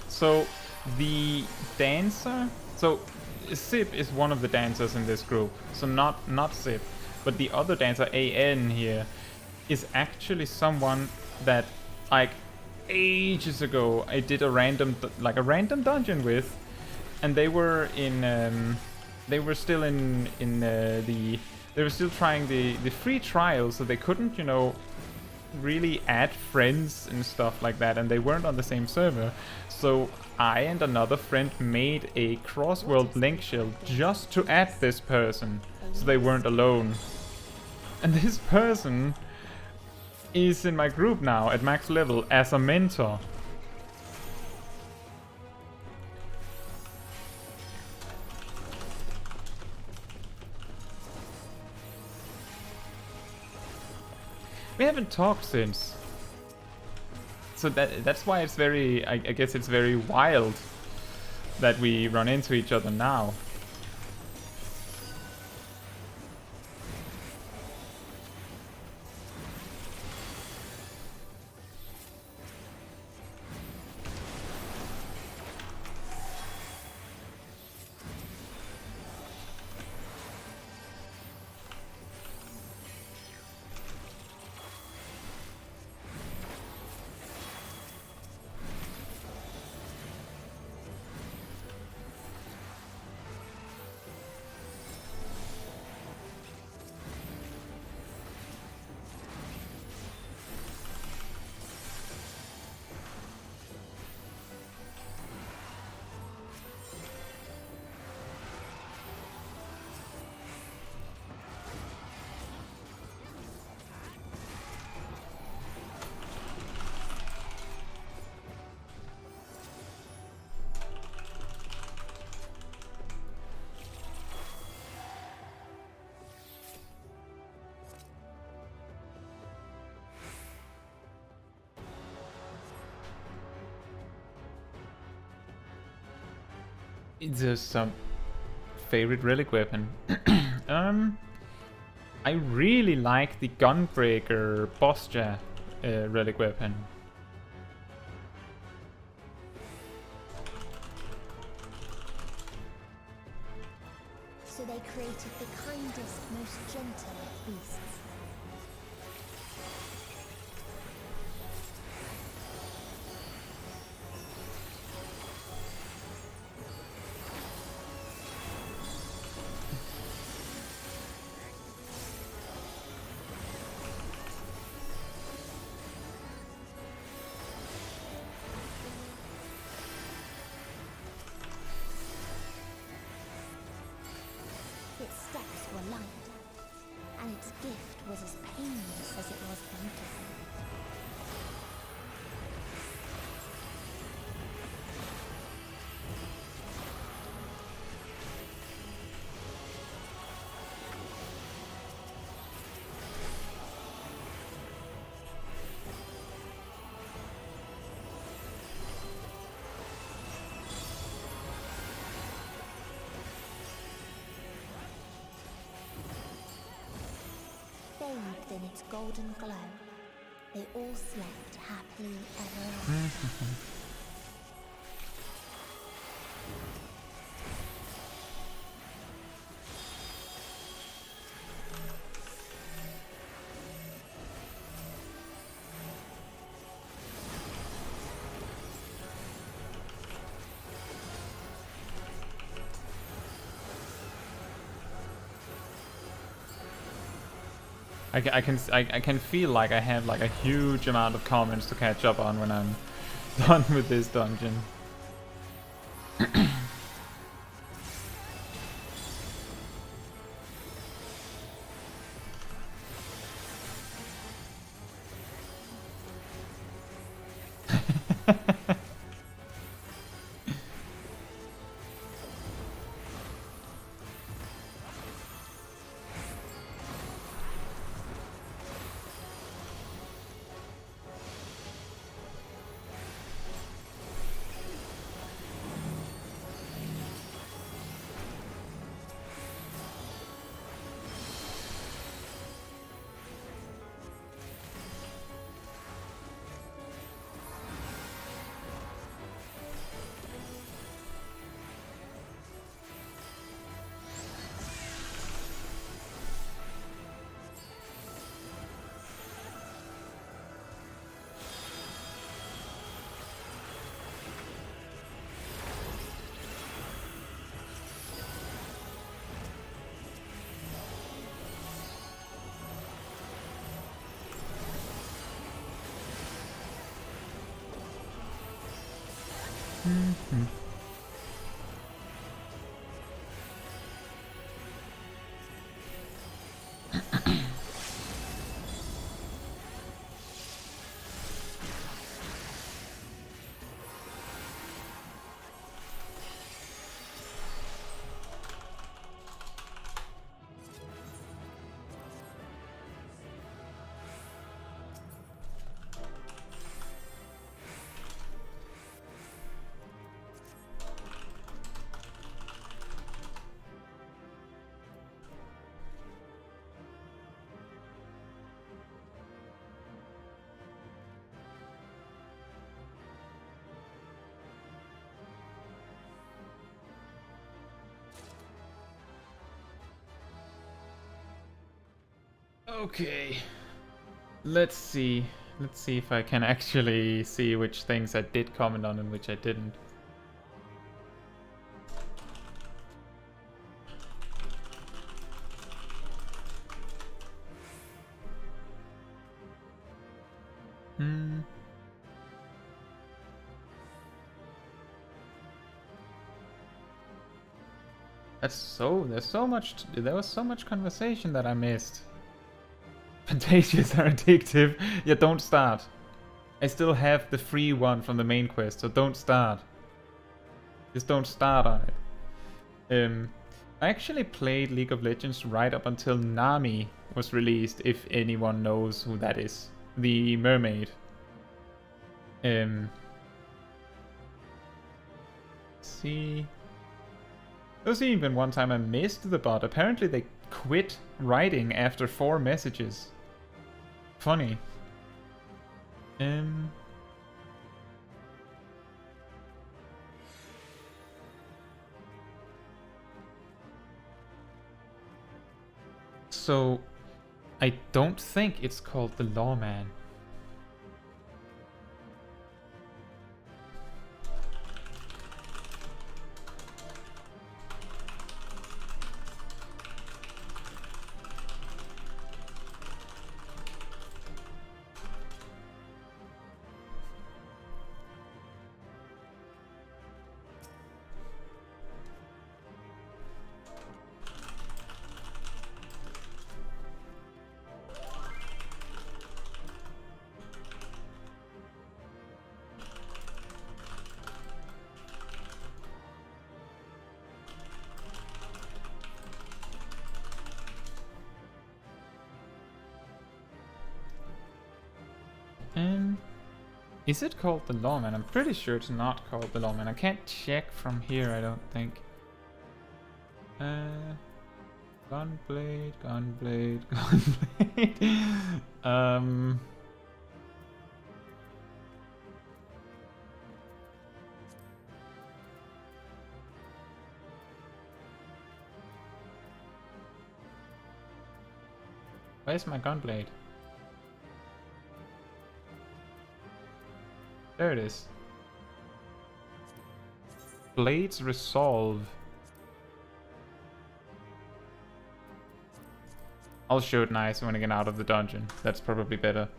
So the dancer, so Sip is one of the dancers in this group, so not Sip, but the other dancer, AN here, is actually someone that like ages ago I did a random dungeon with, and they were in they were still they were still trying the free trial, so they couldn't, you know, really add friends and stuff like that, and they weren't on the same server. So I and another friend made a cross-world link shell just to add this person, so they weren't alone. And this person is in my group now at max level as a mentor. We haven't talked since. So that's why it's very, I guess it's very wild that we run into each other now. It's just some favorite relic weapon. I really like the Gunbreaker Bostia relic weapon. So they created the kindest, most gentle of beasts. Its steps were light, and its gift was as painless as it was beautiful. Bathed in its golden glow, they all slept happily ever after. I can feel like I have like a huge amount of comments to catch up on when I'm done with this dungeon. Mhm. Okay. Let's see. Let's see if I can actually see which things I did comment on and which I didn't. Hmm. There was so much conversation that I missed. Contagious are addictive. Yeah, don't start. I still have the free one from the main quest, so don't start. Just don't start on it. I actually played League of Legends right up until Nami was released, if anyone knows who that is. The mermaid. See. There was even one time I missed the bot. Apparently they quit writing after 4 messages. Funny. So, I don't think it's called the Lawman. Is it called the Lawman? I'm pretty sure it's not called the Lawman. I can't check from here, I don't think. Gunblade, Gunblade, Gunblade. Where's my Gunblade? There it is. Blades Resolve. I'll show it nice when I get out of the dungeon. That's probably better.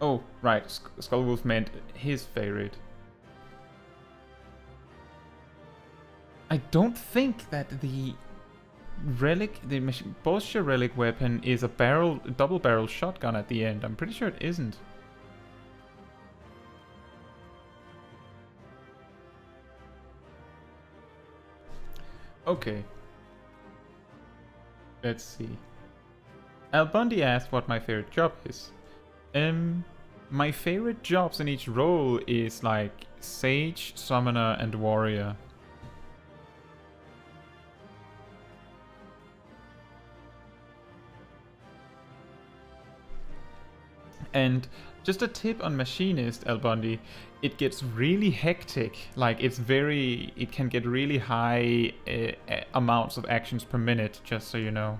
Oh, right. Skullwolf meant his favorite. I don't think that the relic, the Bolshevik relic weapon is a double barrel shotgun at the end. I'm pretty sure it isn't. Okay. Let's see. Al Bundy asked what my favorite job is. My favorite jobs in each role is like Sage, Summoner, and Warrior. And just a tip on Machinist, Al Bundy, it gets really hectic. Like it can get really high amounts of actions per minute, just so you know.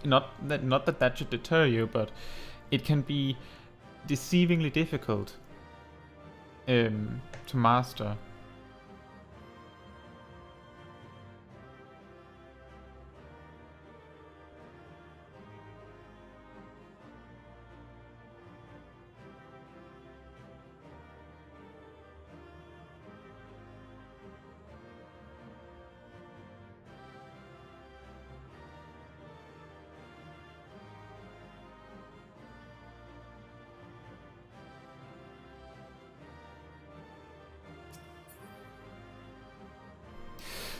Not that should deter you, but it can be deceivingly difficult to master.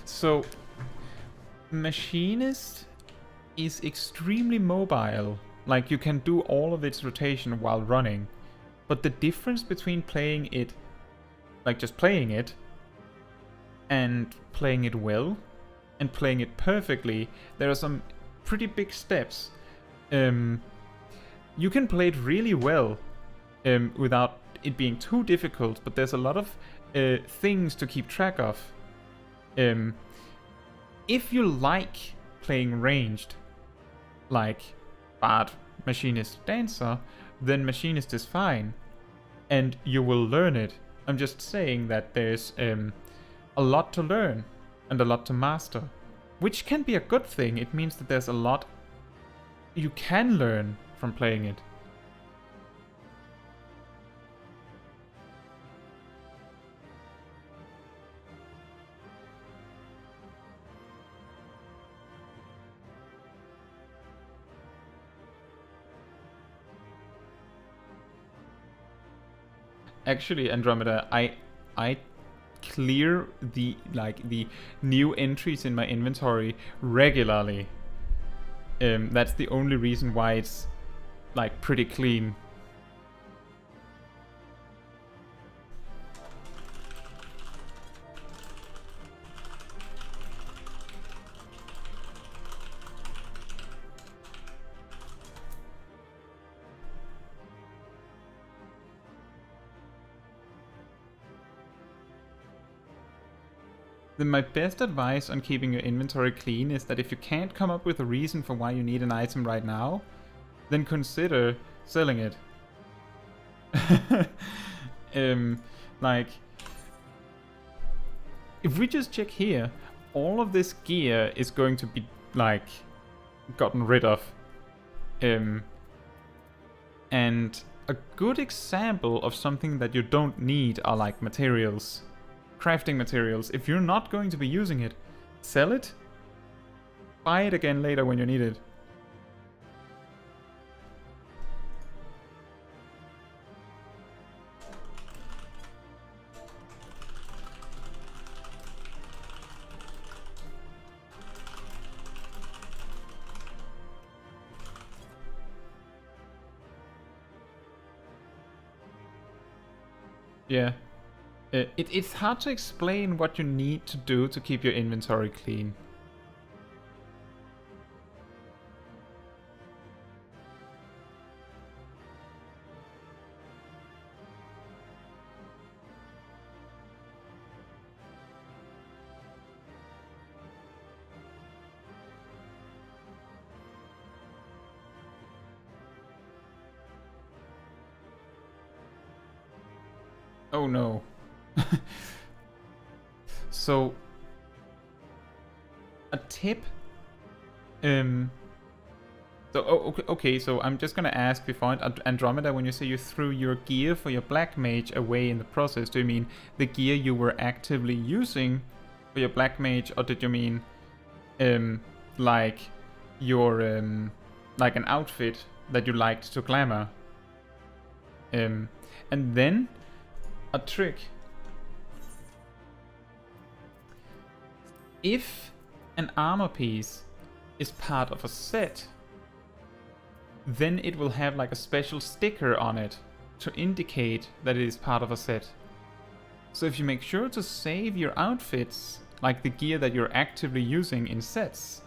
So, Machinist is extremely mobile. Like, you can do all of its rotation while running. But the difference between playing it, like just playing it, and playing it well, and playing it perfectly, there are some pretty big steps. You can play it really well without it being too difficult, but there's a lot of things to keep track of. If you like playing ranged, like Bard, Machinist, Dancer, then Machinist is fine, and you will learn it. I'm just saying that there's a lot to learn and a lot to master, which can be a good thing. It means that there's a lot you can learn from playing it. Actually, Andromeda, I clear the new entries in my inventory regularly. That's the only reason why it's like pretty clean. Then my best advice on keeping your inventory clean is that if you can't come up with a reason for why you need an item right now, then consider selling it. Like, if we just check here, all of this gear is going to be, like, gotten rid of. And a good example of something that you don't need are, like, materials. Crafting materials. If you're not going to be using it, sell it. Buy it again later when you need it. Yeah. It's hard to explain what you need to do to keep your inventory clean. Oh no. So, a tip. Okay, so I'm just gonna ask before Andromeda, when you say you threw your gear for your black mage away in the process, do you mean the gear you were actively using for your black mage, or did you mean like your like an outfit that you liked to glamour? And then a trick. If an armor piece is part of a set, then it will have like a special sticker on it to indicate that it is part of a set. So if you make sure to save your outfits, like the gear that you're actively using in sets,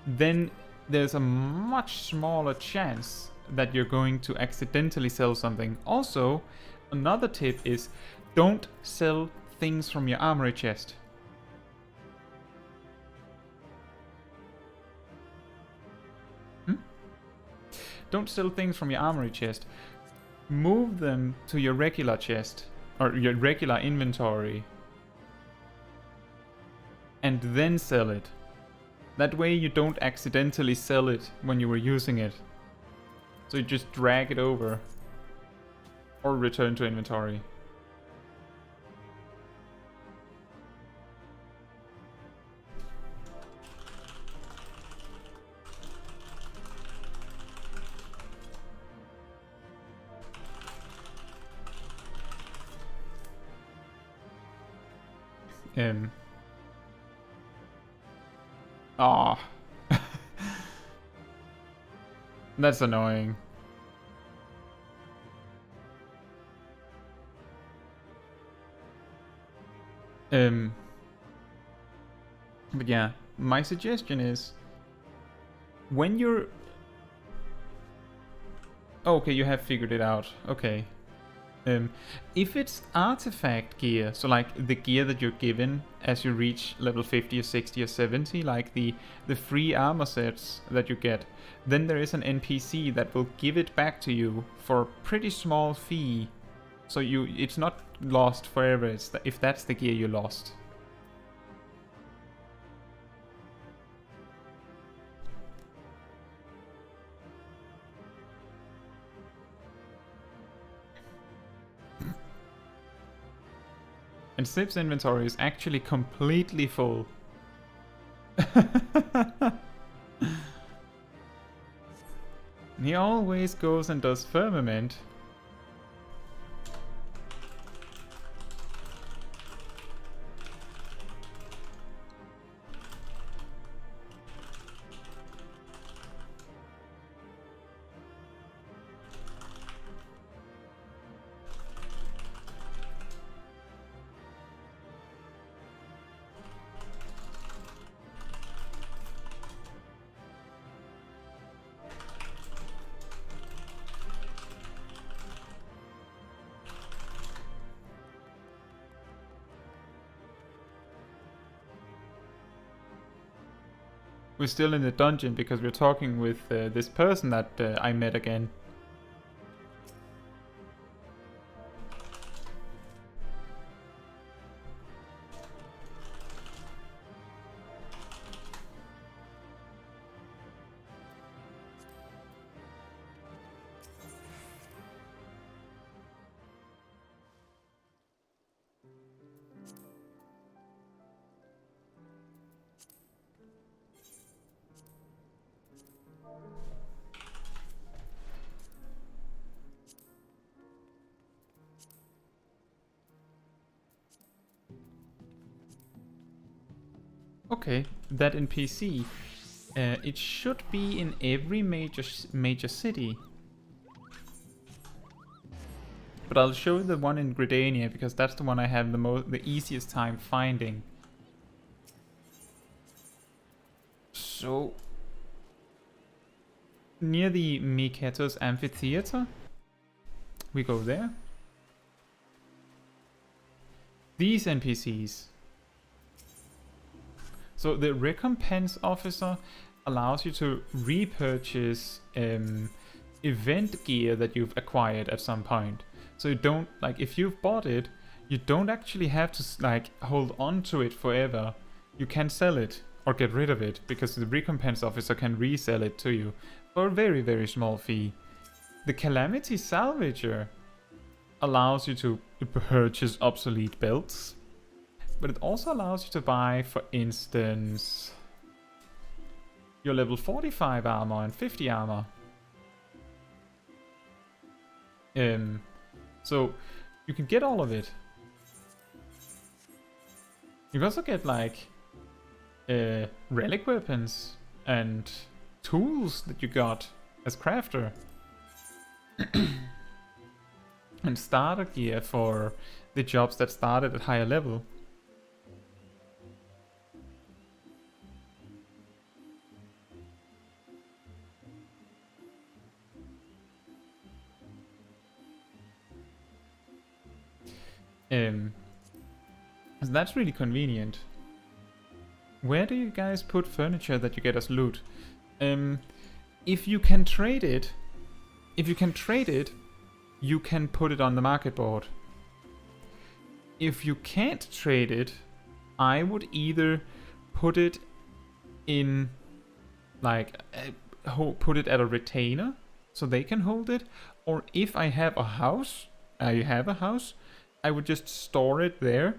then there's a much smaller chance that you're going to accidentally sell something. Also, another tip is don't sell things from your armory chest. Don't sell things from your armory chest. Move them to your regular chest, or your regular inventory, and then sell it. That way you don't accidentally sell it when you were using it. So you just drag it over, or return to inventory. Oh. That's annoying. But yeah, my suggestion is when you're... Okay, you have figured it out. Okay. If it's artifact gear, so like the gear that you're given as you reach level 50 or 60 or 70, like the free armor sets that you get, then there is an NPC that will give it back to you for a pretty small fee. So it's not lost forever if that's the gear you lost. And Snip's inventory is actually completely full. He always goes and does firmament. We're still in the dungeon because we're talking with this person that I met again. Okay, that NPC. It should be in every major city. But I'll show you the one in Gridania because that's the one I have the easiest time finding. So near the Miketos Amphitheater, we go there. These NPCs. So the recompense officer allows you to repurchase event gear that you've acquired at some point. So you don't, like, if you've bought it, you don't actually have to like hold on to it forever. You can sell it or get rid of it because the recompense officer can resell it to you for a very, very small fee. The Calamity Salvager allows you to purchase obsolete belts. But it also allows you to buy, for instance, your level 45 armor and 50 armor. So you can get all of it. You can also get like relic weapons and tools that you got as crafter. And starter gear for the jobs that started at higher level. So that's really convenient. Where do you guys put furniture that you get as loot? If you can trade it, you can put it on the market board. If you can't trade it, I would either put it in, like, put it at a retainer so they can hold it, or if I have a house, I would just store it there.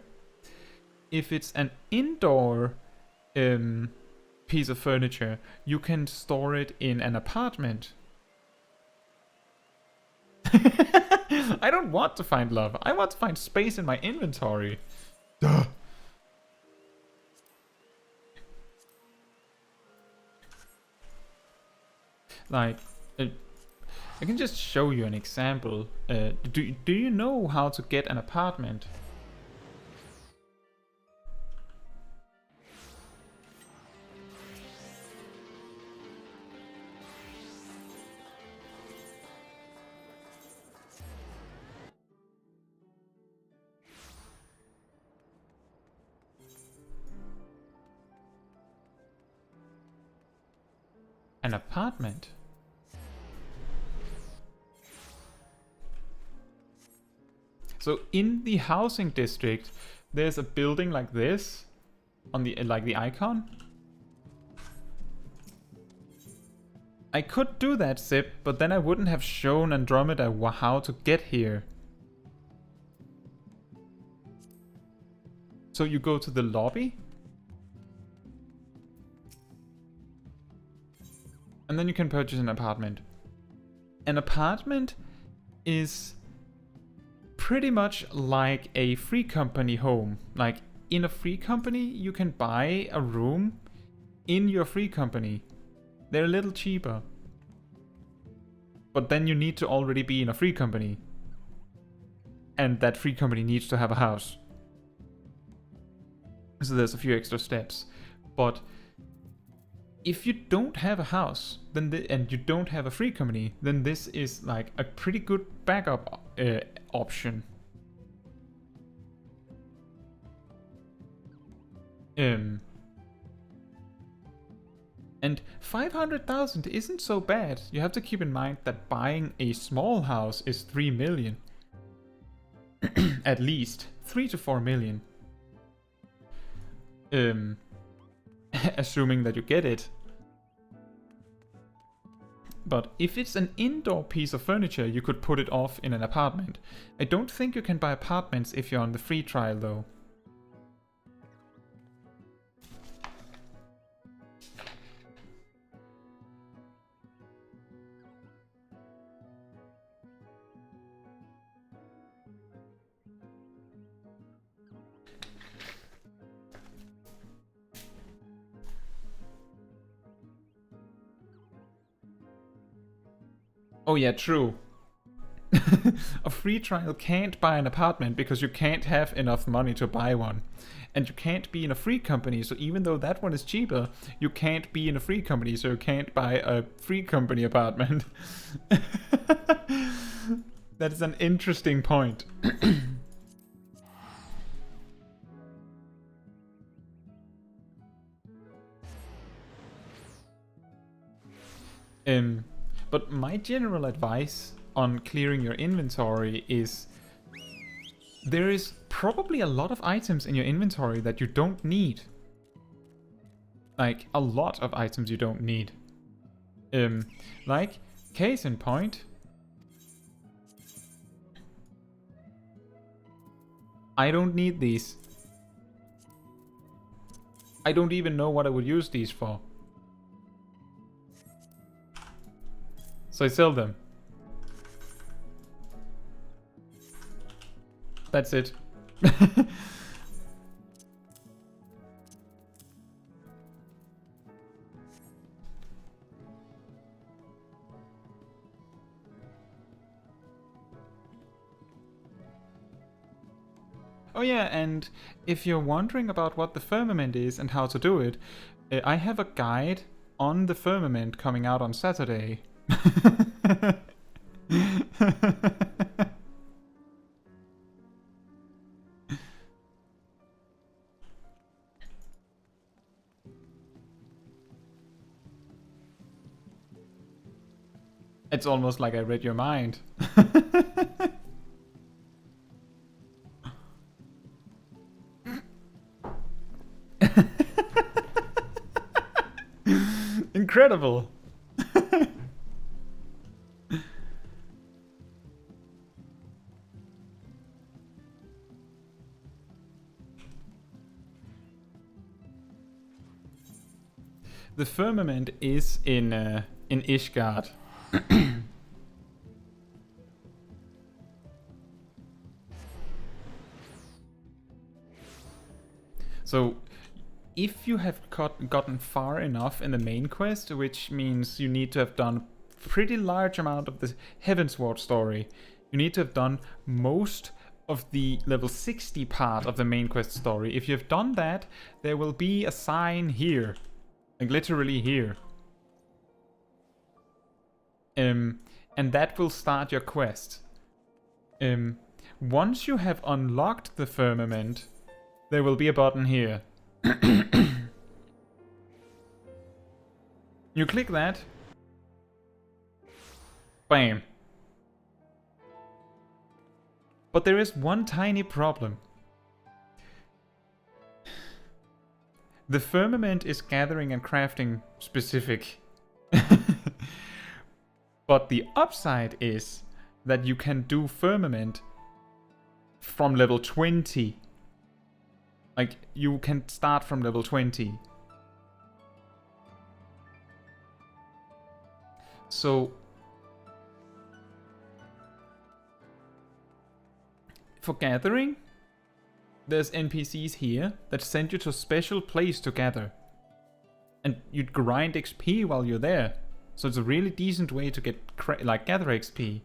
If it's an indoor piece of furniture, you can store it in an apartment. I don't want to find love. I want to find space in my inventory. Duh. Like, I can just show you an example. Do you know how to get an apartment? An apartment? So in the housing district, there's a building like this on the like the icon. I could do that, Zip, but then I wouldn't have shown Andromeda how to get here. So you go to the lobby, and then you can purchase an apartment. An apartment is pretty much like a free company home. Like, in a free company, you can buy a room in your free company. They're a little cheaper. But then you need to already be in a free company. And that free company needs to have a house. So there's a few extra steps. But if you don't have a house, then and you don't have a free company, then this is like a pretty good backup option. And 500,000 isn't so bad. You have to keep in mind that buying a small house is 3 million. At least 3 to 4 million. Assuming that you get it. But if it's an indoor piece of furniture, you could put it off in an apartment. I don't think you can buy apartments if you're on the free trial though. Oh yeah, true. A free trial can't buy an apartment because you can't have enough money to buy one. And you can't be in a free company, so even though that one is cheaper, you can't be in a free company, so you can't buy a free company apartment. That is an interesting point. But my general advice on clearing your inventory is there is probably a lot of items in your inventory that you don't need. Like, a lot of items you don't need. Like, case in point, I don't need these. I don't even know what I would use these for. So I sell them. That's it. Oh yeah, and if you're wondering about what the firmament is and how to do it, I have a guide on the firmament coming out on Saturday. It's almost like I read your mind. Incredible. The firmament is in Ishgard. So, if you have gotten far enough in the main quest, which means you need to have done pretty large amount of the Heavensward story. You need to have done most of the level 60 part of the main quest story. If you've done that, there will be a sign here. Like literally here. And that will start your quest. Once you have unlocked the firmament, there will be a button here. You click that. Bam. But there is one tiny problem. The firmament is gathering and crafting specific. But the upside is that you can do firmament from level 20. Like, you can start from level 20. So, for gathering, there's NPCs here that send you to a special place to gather. And you grind XP while you're there. So it's a really decent way to get gather XP.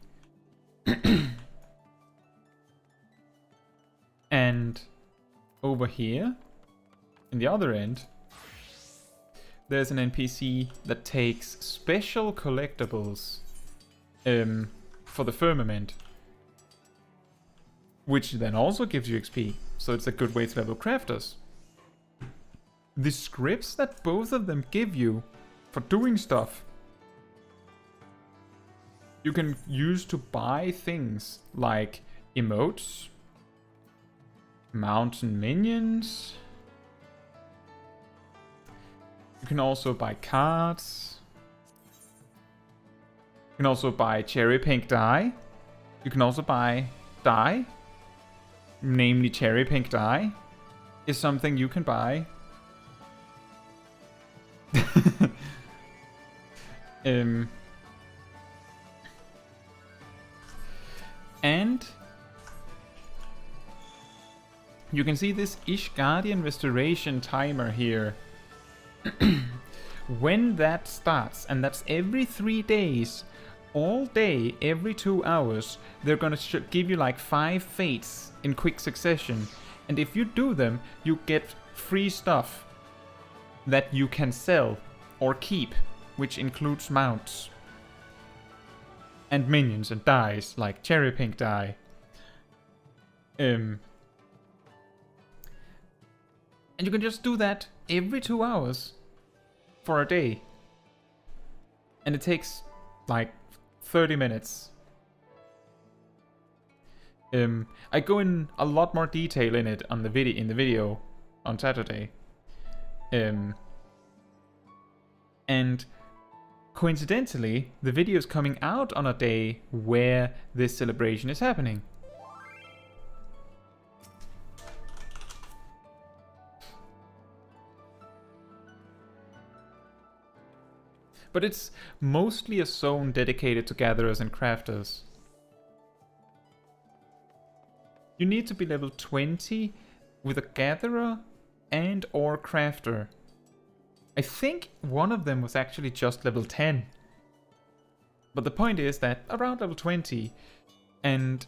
And over here, in the other end, there's an NPC that takes special collectibles for the firmament, which then also gives you XP. So it's a good way to level crafters. The scripts that both of them give you for doing stuff, you can use to buy things like emotes, mountain minions. You can also buy cards. You can also buy cherry pink dye. You can also buy dye, namely cherry pink dye, is something you can buy. And you can see this Ishgardian restoration timer here. When that starts, and that's every 3 days, all day, every 2 hours, they're gonna give you like 5 fates in quick succession. And if you do them, you get free stuff that you can sell or keep, which includes mounts. And minions and dyes, like cherry pink dye. And you can just do that every 2 hours for a day. And it takes like 30 minutes. I go in a lot more detail in it on the video on Saturday. And coincidentally, the video is coming out on a day where this celebration is happening. But it's mostly a zone dedicated to gatherers and crafters. You need to be level 20 with a gatherer and or crafter. I think one of them was actually just level 10. But the point is that around level 20, and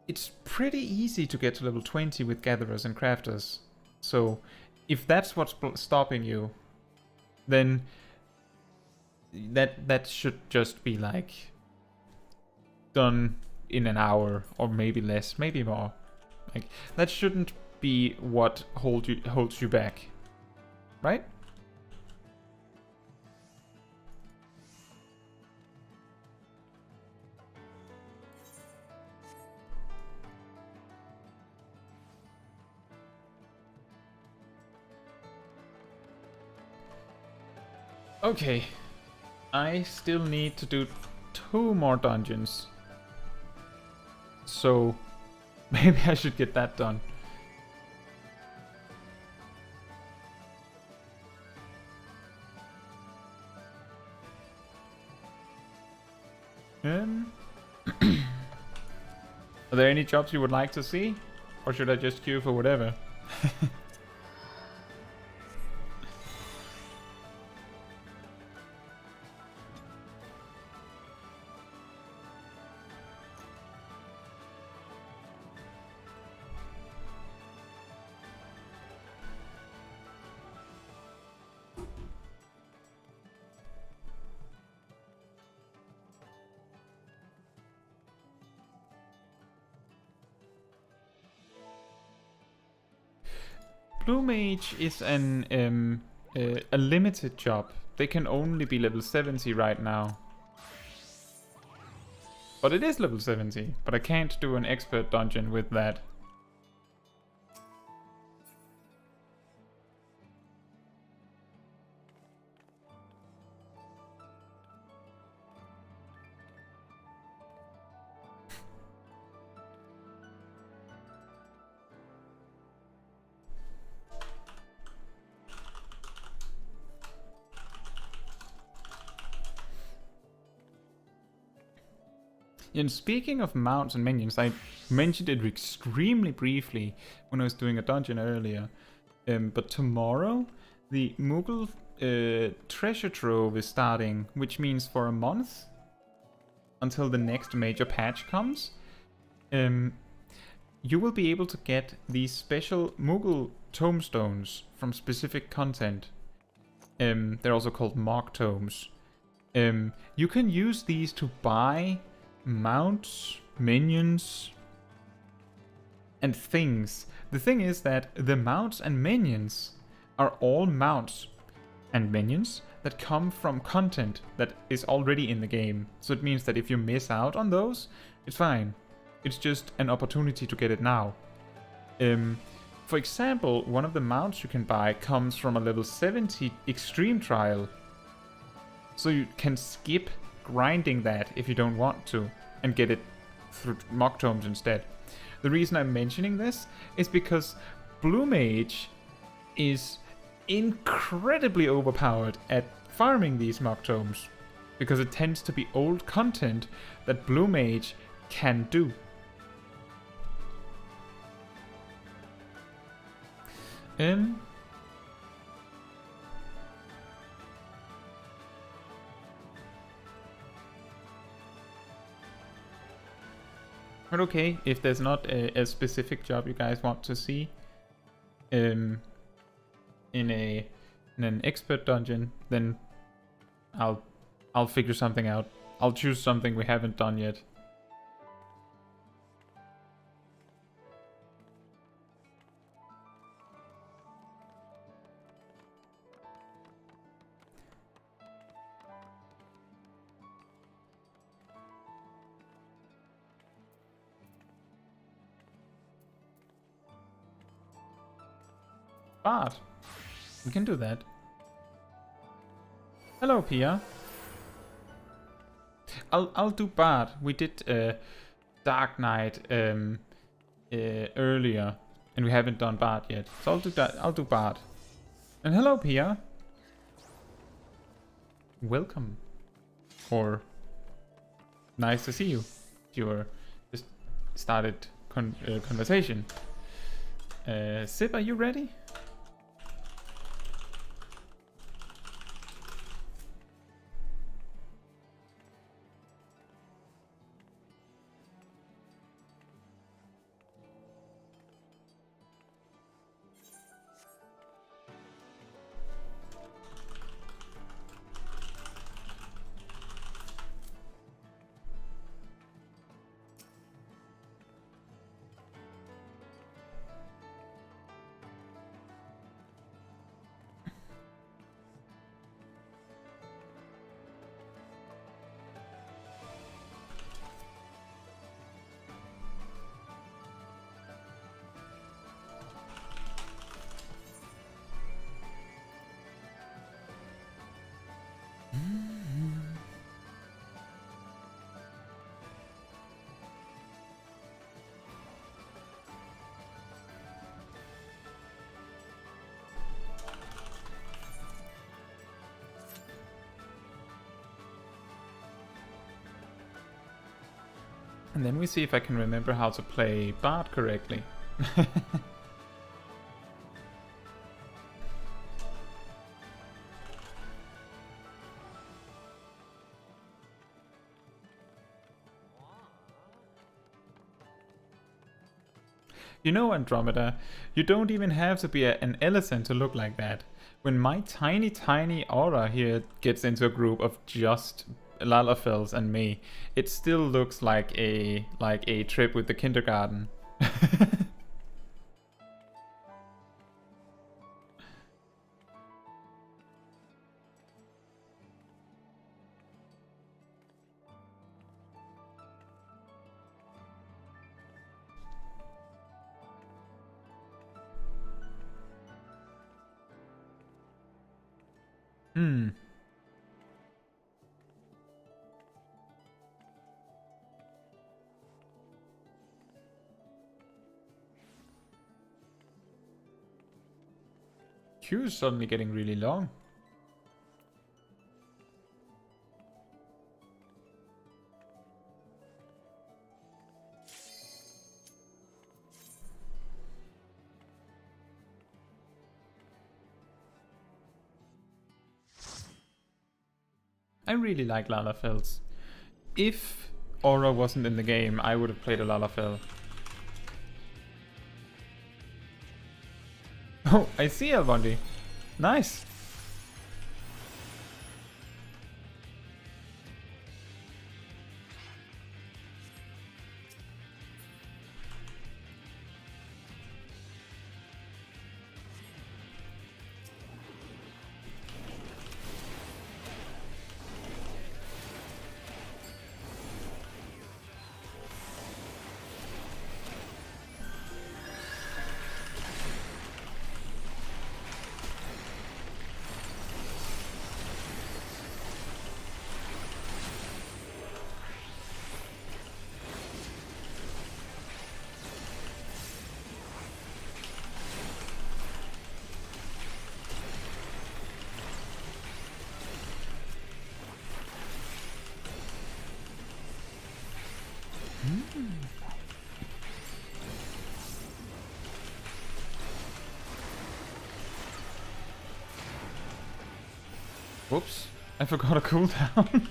it's pretty easy to get to level 20 with gatherers and crafters. So if that's what's stopping you, then that should just be like done in an hour, or maybe less, maybe more. Like, that shouldn't be what holds you back, right? Okay, I still need to do 2 more dungeons. So maybe I should get that done. Are there any jobs you would like to see? Or should I just queue for whatever? Blue Mage is a limited job. They can only be level 70 right now. But it is level 70, but I can't do an expert dungeon with that. And speaking of mounts and minions, I mentioned it extremely briefly when I was doing a dungeon earlier. But tomorrow, the Moogle treasure trove is starting, which means for a month, until the next major patch comes, you will be able to get these special Moogle Tomestones from specific content. They're also called Mock Tomes. You can use these to buy mounts, minions, and things. The thing is that the mounts and minions are all mounts and minions that come from content that is already in the game. So it means that if you miss out on those, it's fine. It's just an opportunity to get it now. For example, one of the mounts you can buy comes from a level 70 extreme trial. So you can skip grinding that if you don't want to and get it through mock tomes instead. The reason I'm mentioning this is because Blue Mage is incredibly overpowered at farming these mock tomes because it tends to be old content that Blue Mage can do. But okay, if there's not a specific job you guys want to see in an expert dungeon, then I'll figure something out. I'll choose something we haven't done yet. Bard. We can do that. Hello, Pia. I'll do Bard. We did Dark Knight earlier, and we haven't done Bard yet. So I'll do that. I'll do Bard. And hello, Pia. Welcome. Or nice to see you. You just started conversation. Sip, are you ready? And then we see if I can remember how to play Bard correctly. You know, Andromeda, you don't even have to be an elephant to look like that. When my tiny aura here gets into a group of just Lalafels and me, it still looks like a trip with the kindergarten. Queue is suddenly getting really long. I really like Lalafells. If Aura wasn't in the game, I would have played a Lalafell. Oh, I see Elbondi. Nice. Whoops, I forgot a cooldown.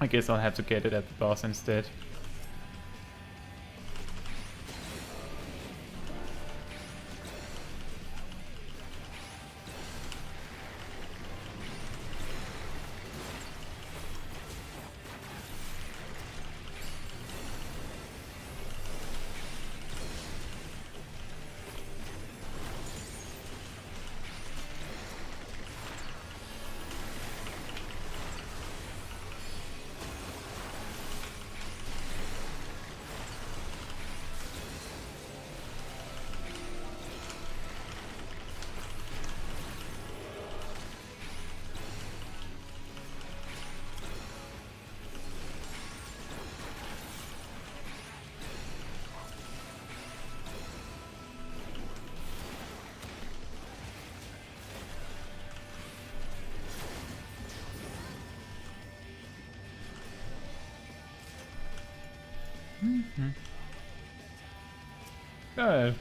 I guess I'll have to get it at the boss instead.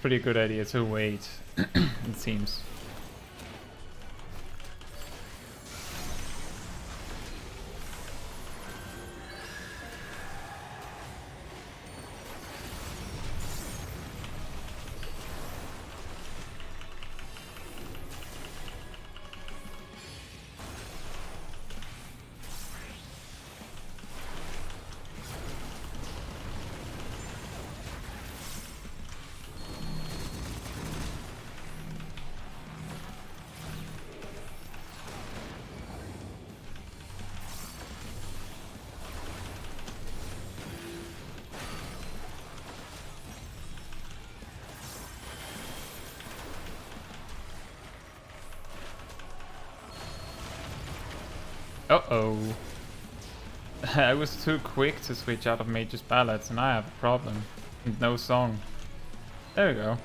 Pretty good idea to wait, it seems. Uh-oh. I was too quick to switch out of Mage's Ballads and I have a problem. And no song. There we go.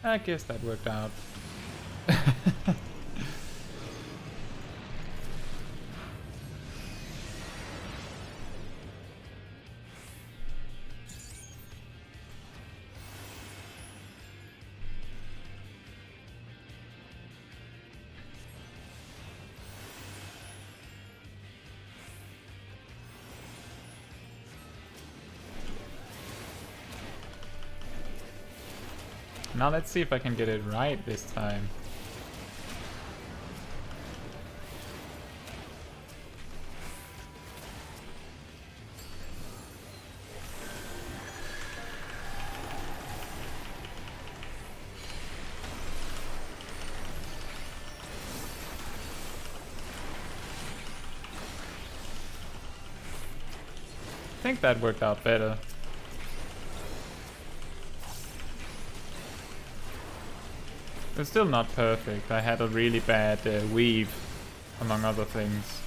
I guess that worked out. Now let's see if I can get it right this time. I think that worked out better. It's still not perfect. I had a really bad weave, among other things.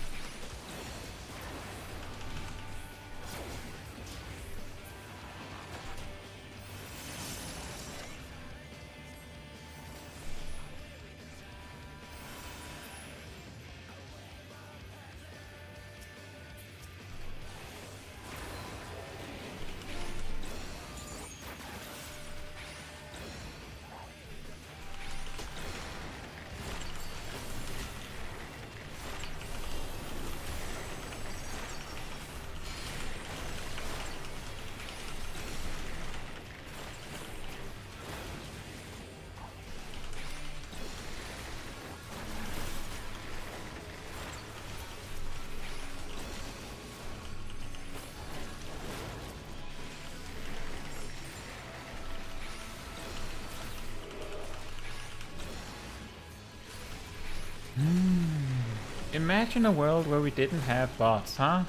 Imagine a world where we didn't have bots, huh?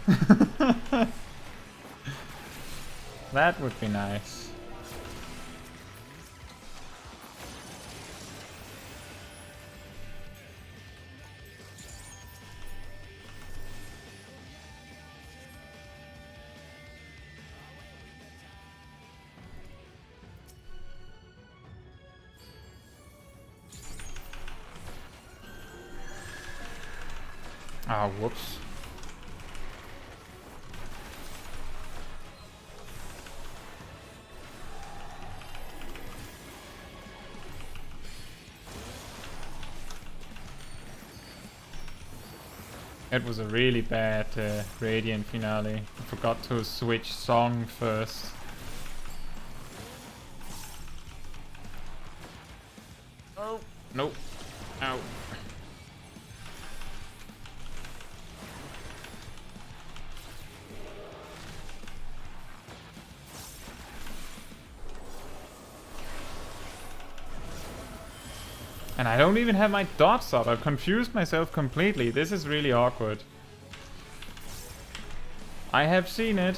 That would be nice. Ah, whoops. It was a really bad Radiant finale. I forgot to switch song first. Oh, nope. Ow. And I don't even have my dots up. I've confused myself completely. This is really awkward. I have seen it.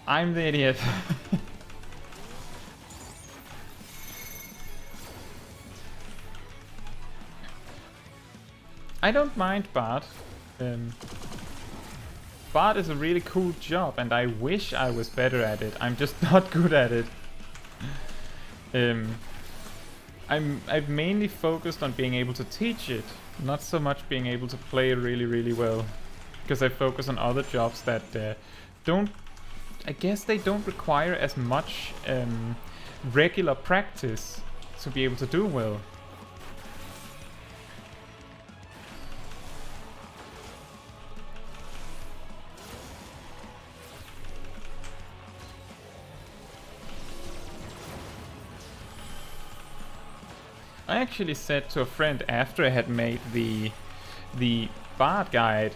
I'm the idiot. I don't mind Bard. Bard is a really cool job and I wish I was better at it. I'm just not good at it. I've mainly focused on being able to teach it, not so much being able to play really, really well. Because I focus on other jobs that don't... I guess they don't require as much regular practice to be able to do well. I actually said to a friend after I had made the Bard guide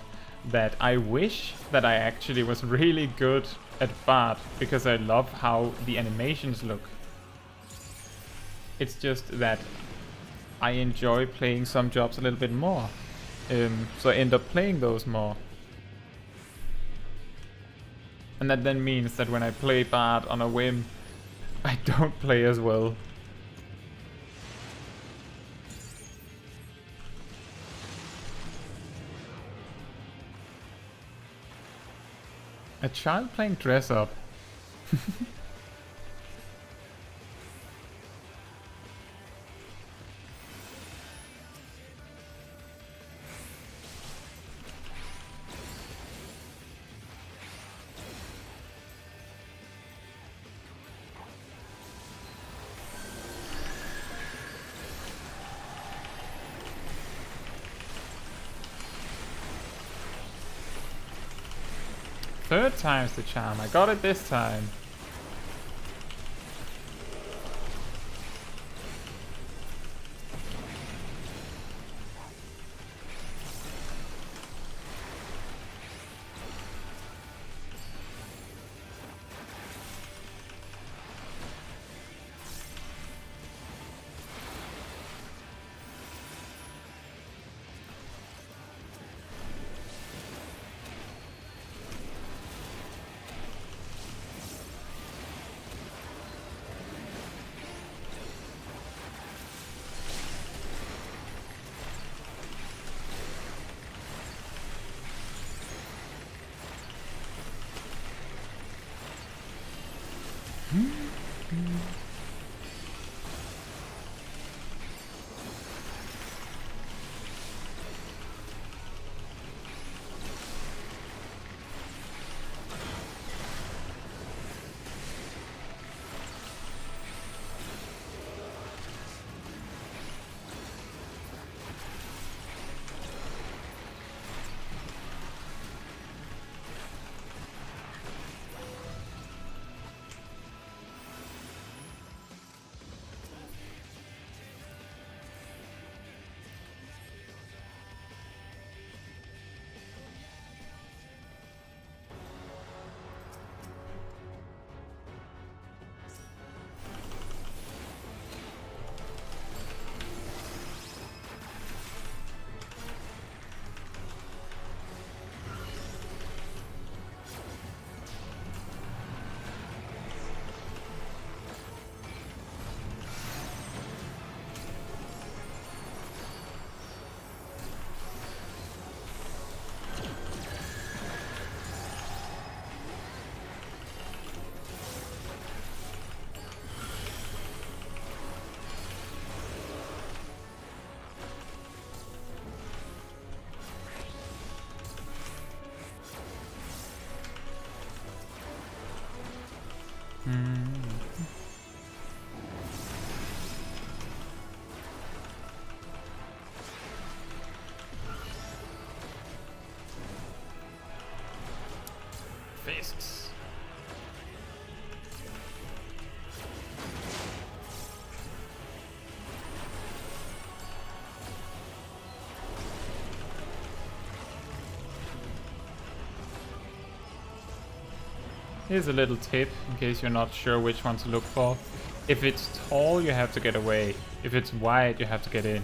that I wish that I actually was really good at Bard because I love how the animations look. It's just that I enjoy playing some jobs a little bit more, so I end up playing those more. And that then means that when I play Bard on a whim, I don't play as well. A child playing dress up. Third time's the charm. I got it this time. Fists. Here's a little tip in case you're not sure which one to look for. If it's tall, you have to get away. If it's wide, you have to get in.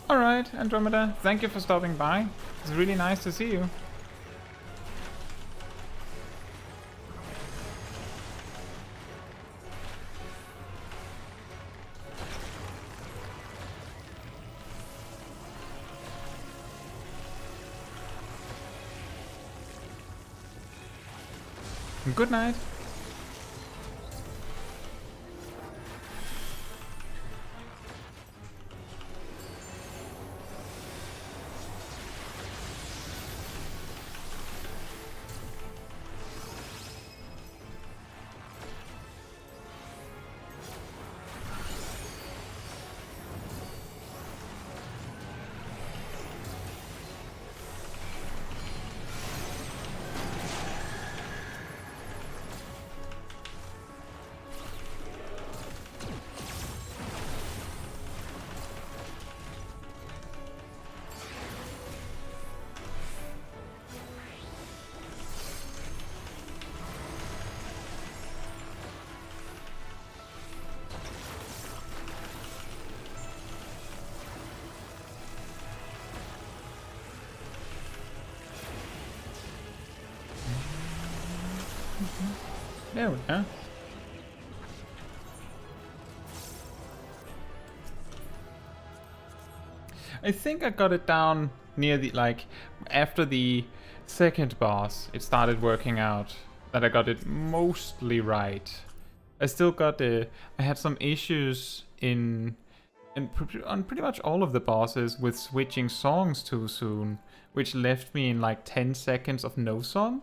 Alright, Andromeda, thank you for stopping by. It's really nice to see you. Good night. There we go. I think I got it down near the, like, after the second boss, it started working out that I got it mostly right. I still got I had some issues in and on pretty much all of the bosses with switching songs too soon, which left me in like 10 seconds of no song.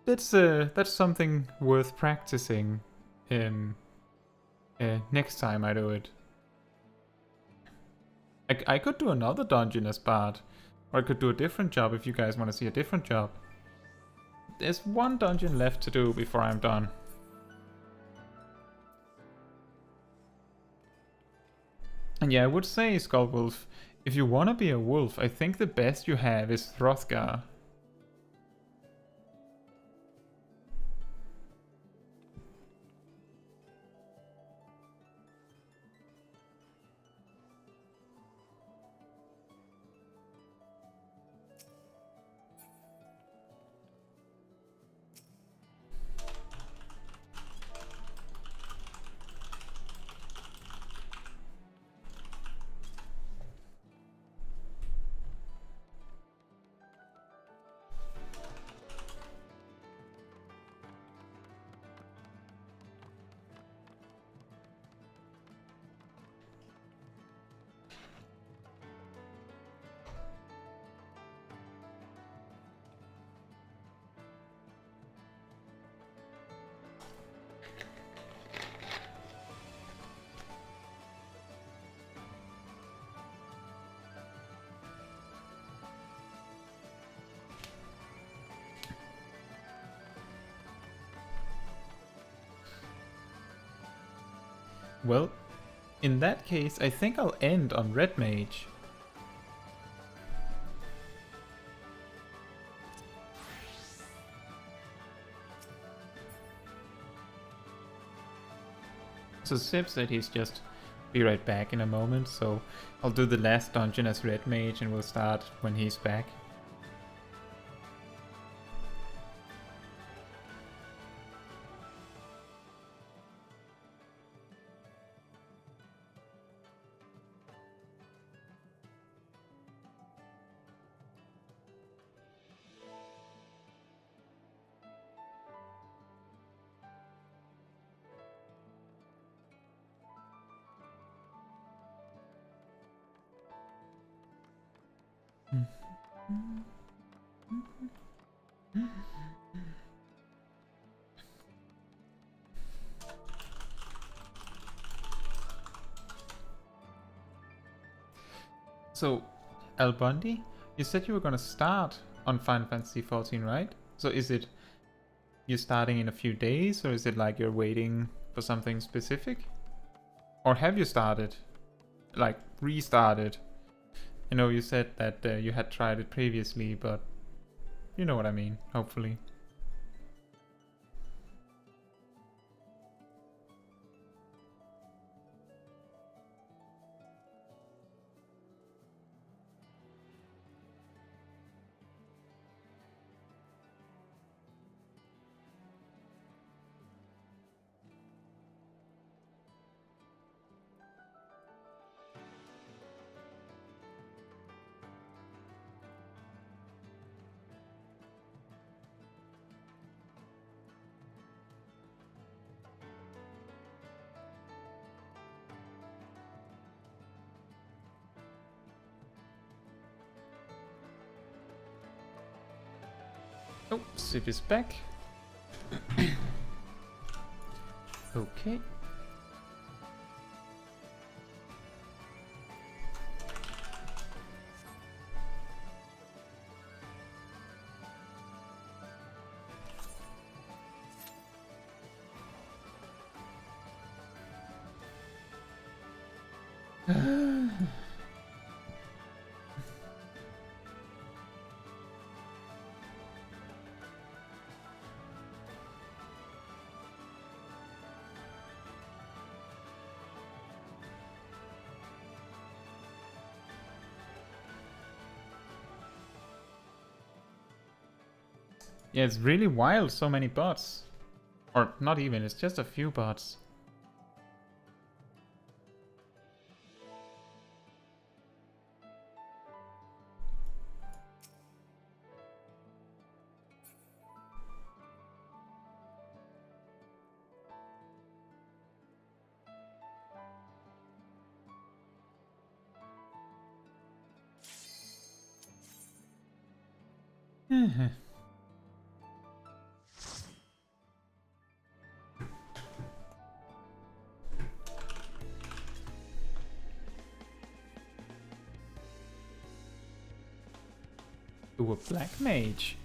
That's something worth practicing next time I do it. I could do another dungeon as Bard, or I could do a different job if you guys want to see a different job. There's one dungeon left to do before I'm done. And yeah, I would say, Skullwolf, if you want to be a wolf, I think the best you have is Hrothgar. Well, in that case, I think I'll end on Red Mage. So Sib said he's just be right back in a moment, so I'll do the last dungeon as Red Mage and we'll start when he's back. So, Al Bundy, you said you were gonna start on Final Fantasy XIV, right? So is it you're starting in a few days, or is it like you're waiting for something specific? Or have you started? Like, restarted? I know you said that you had tried it previously, but you know what I mean, hopefully. Oh, Sip is back. Okay. Yeah, it's really wild, so many bots. Or not even, it's just a few bots. To a black mage.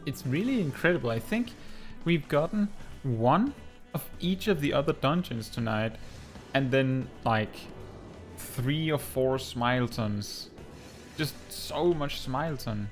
It's really incredible. I think we've gotten one of each of the other dungeons tonight, and then like 3 or 4 Smiletons. Just so much Smileton.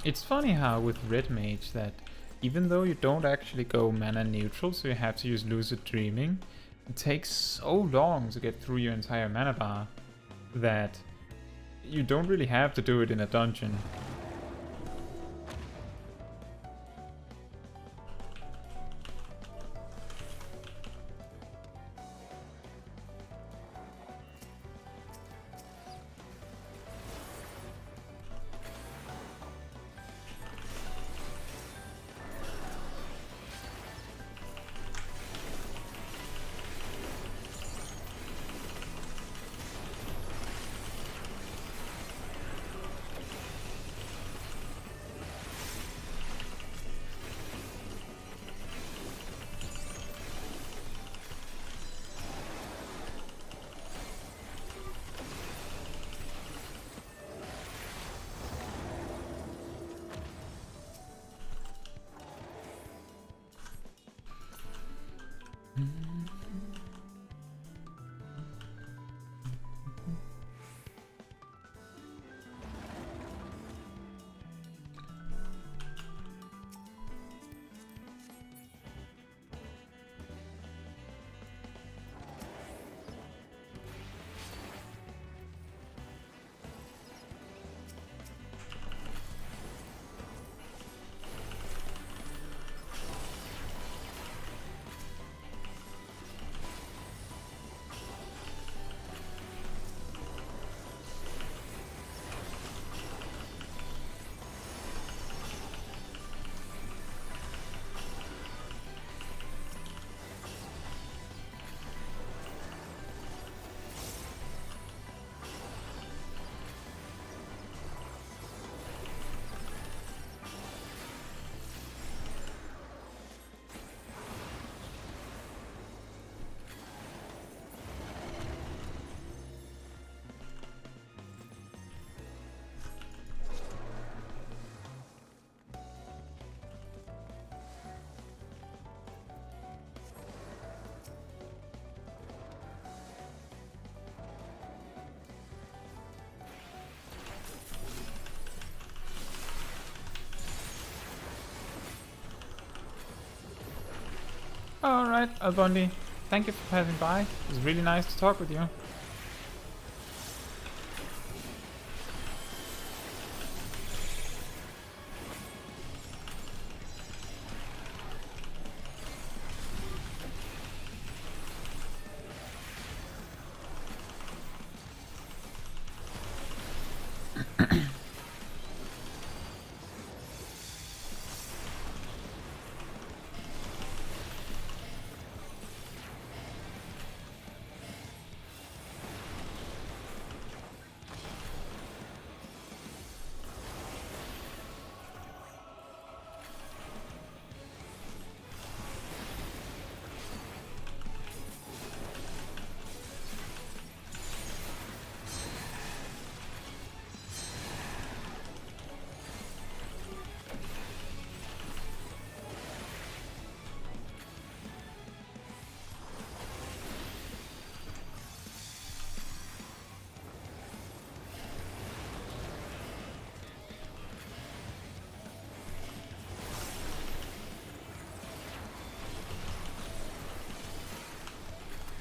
It's funny how with Red Mage that even though you don't actually go mana neutral, so you have to use Lucid Dreaming, it takes so long to get through your entire mana bar that you don't really have to do it in a dungeon. Alright, Albondi. Thank you for passing by. It was really nice to talk with you.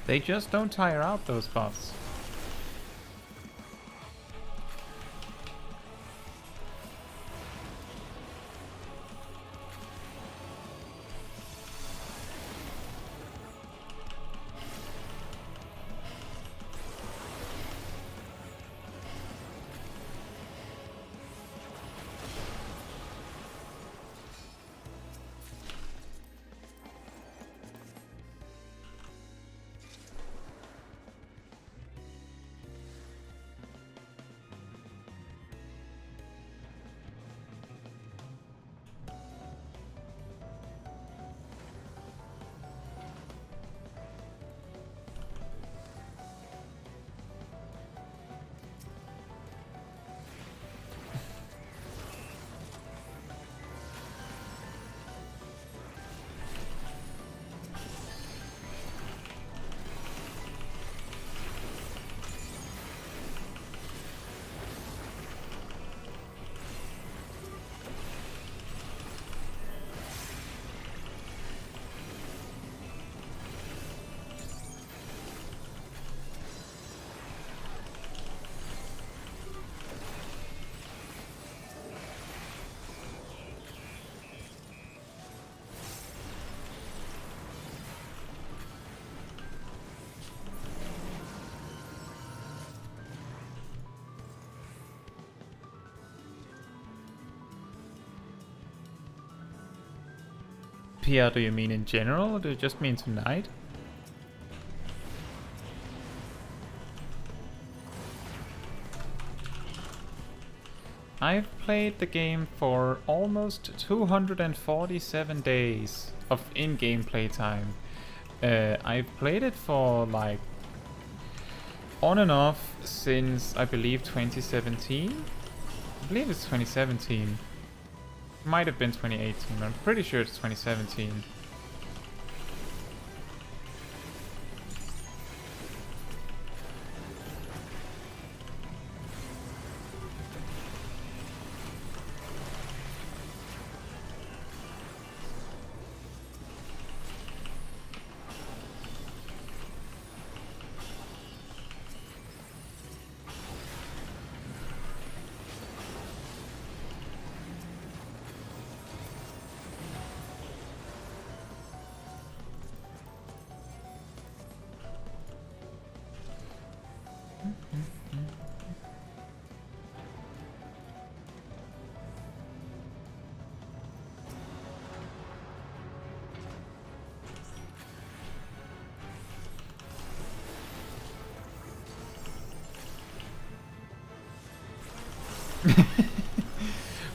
They just don't tire out, those bots. PR, do you mean in general, or do you just mean tonight? I've played the game for almost 247 days of in-game playtime. I've played it for like on and off since I believe 2017. I believe it's 2017. Might have been 2018, but I'm pretty sure it's 2017.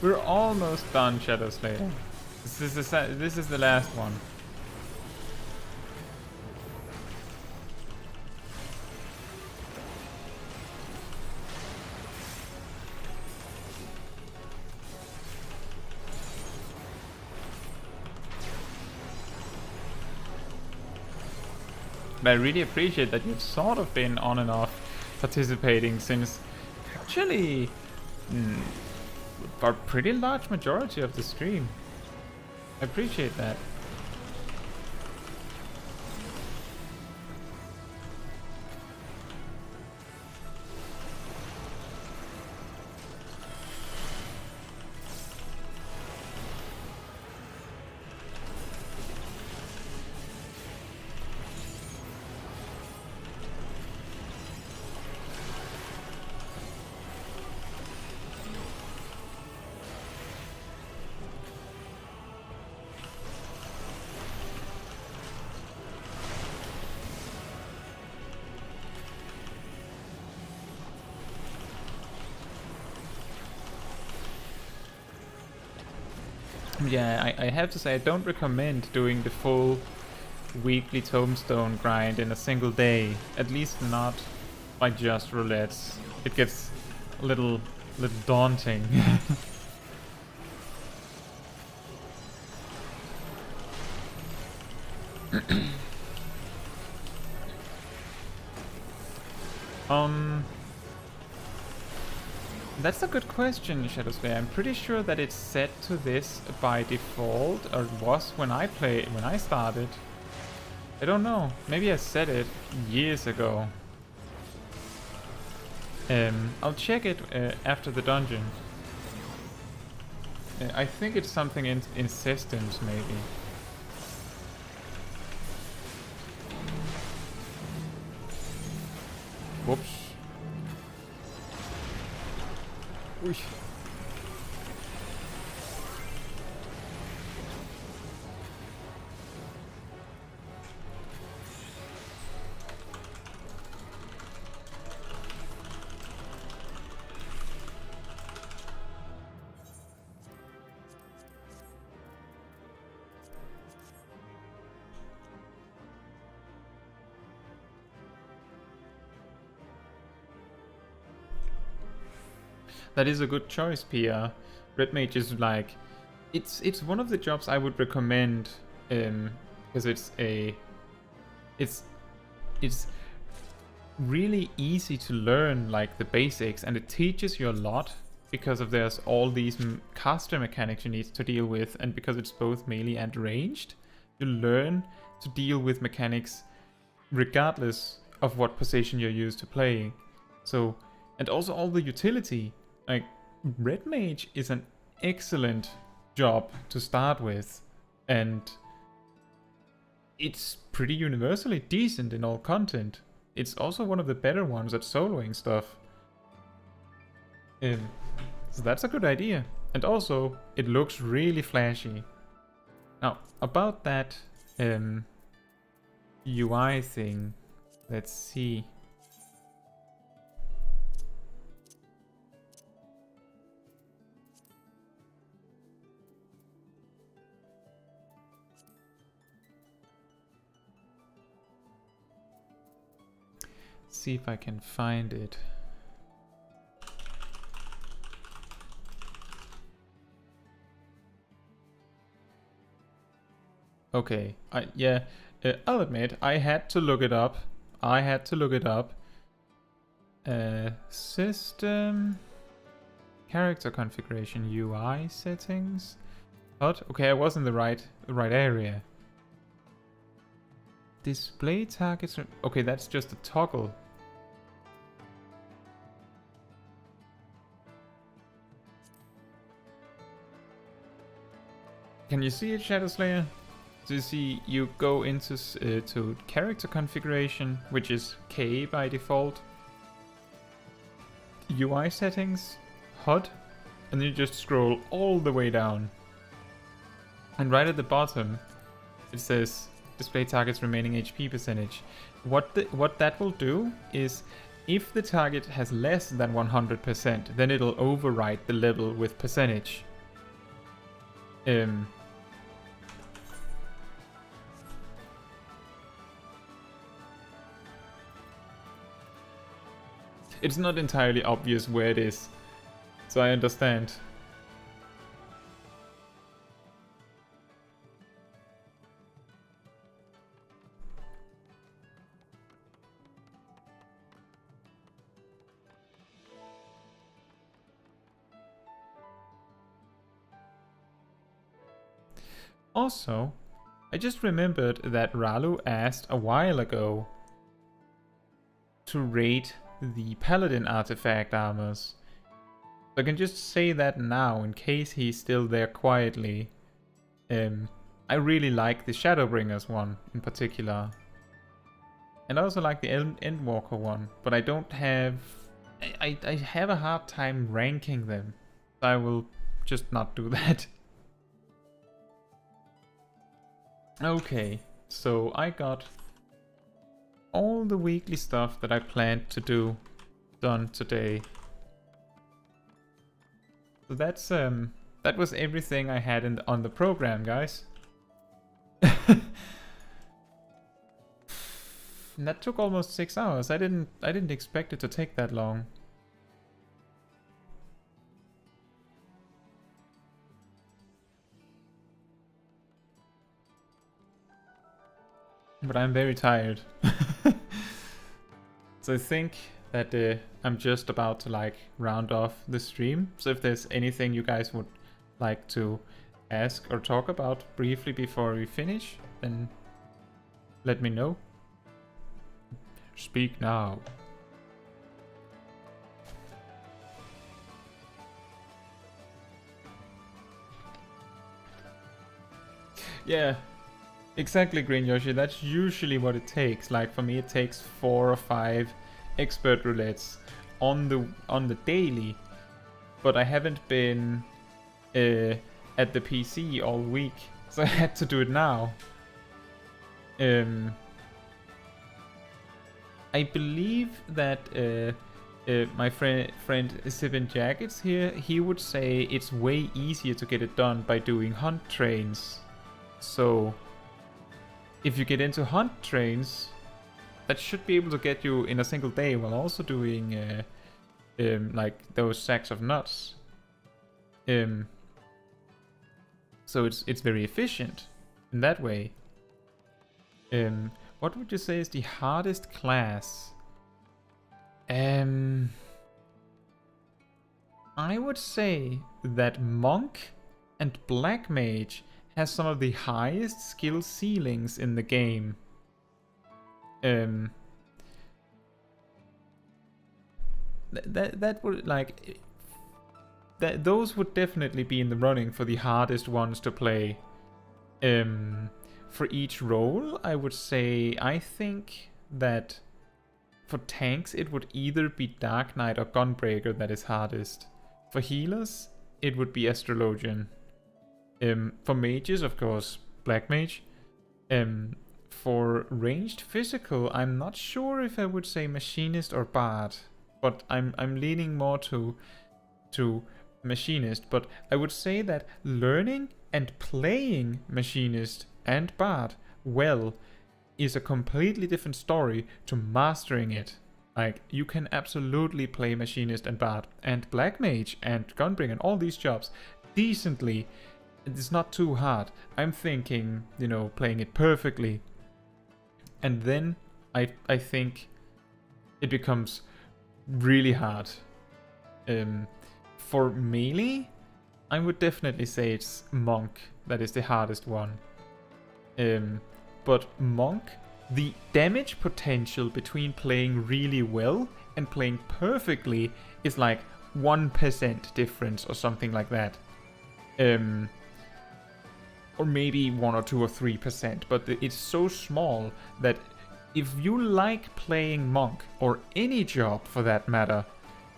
We're almost done, Shadow Slayer. This is the last one. But I really appreciate that you've sort of been on and off participating since actually a pretty large majority of the stream. I appreciate that. Yeah, I have to say I don't recommend doing the full weekly Tomestone grind in a single day. At least not by just roulettes. It gets a little daunting. That's a good question, Shadowslayer. I'm pretty sure that it's set to this by default, or it was when I started. I don't know. Maybe I set it years ago. I'll check it after the dungeon. I think it's something in systems, maybe. Whoops. Uy. That is a good choice, Pia. Red Mage is like, it's one of the jobs I would recommend, because it's really easy to learn like the basics, and it teaches you a lot because of there's all these caster mechanics you need to deal with, and because it's both melee and ranged, you learn to deal with mechanics regardless of what position you're used to playing. So, and also all the utility. Like, Red Mage is an excellent job to start with, and it's pretty universally decent in all content. It's also one of the better ones at soloing stuff. So that's a good idea. And also, it looks really flashy. Now, about that UI thing, let's see. See if I can find it. Okay, I'll admit I had to look it up. System, character configuration, UI settings. What? Okay, I was in the right area. Display targets. Okay, that's just a toggle. Can you see it, Shadowslayer? So you see, you go into to character configuration, which is K by default. UI settings, HUD, and then you just scroll all the way down. And right at the bottom, it says display target's remaining HP percentage. What that will do is, if the target has less than 100%, then it'll overwrite the level with percentage. It's not entirely obvious where it is, so I understand. Also, I just remembered that Ralu asked a while ago to rate the Paladin artifact armors. So I can just say that now in case he's still there quietly. I really like the Shadowbringers one in particular. And I also like the Endwalker one, but I don't have... I have a hard time ranking them. I will just not do that. Okay, so I got all the weekly stuff that I planned to do done today. So that's That was everything I had on the program, guys. That took almost 6 hours. I didn't expect it to take that long. But I'm very tired. So I think that I'm just about to like round off the stream. So if there's anything you guys would like to ask or talk about briefly before we finish, then let me know. Speak now. Yeah, exactly, Green Yoshi. That's usually what it takes. Like for me, it takes 4 or 5 expert roulettes on the daily. But I haven't been at the PC all week, so I had to do it now. I believe that my friend Sibin Jackets here, he would say it's way easier to get it done by doing hunt trains. So if you get into hunt trains, that should be able to get you in a single day while also doing like those sacks of nuts. So it's very efficient in that way. What would you say is the hardest class? I would say that Monk and Black Mage has some of the highest skill ceilings in the game. That would like those would definitely be in the running for the hardest ones to play. For each role, I would say I think that for tanks it would either be Dark Knight or Gunbreaker that is hardest. For healers, it would be Astrologian. For mages, of course, Black Mage. For ranged physical, I'm not sure if I would say Machinist or Bard, but I'm leaning more to Machinist. But I would say that learning and playing Machinist and Bard well is a completely different story to mastering it. Like, you can absolutely play Machinist and Bard and Black Mage and Gunbreaker and all these jobs decently. It's not too hard. I'm thinking, you know, playing it perfectly. And then I think it becomes really hard. For melee, I would definitely say it's Monk that is the hardest one. But Monk, the damage potential between playing really well and playing perfectly is like 1% difference or something like that. Or maybe 1 or 2 or 3%, but it's so small that if you like playing Monk, or any job for that matter,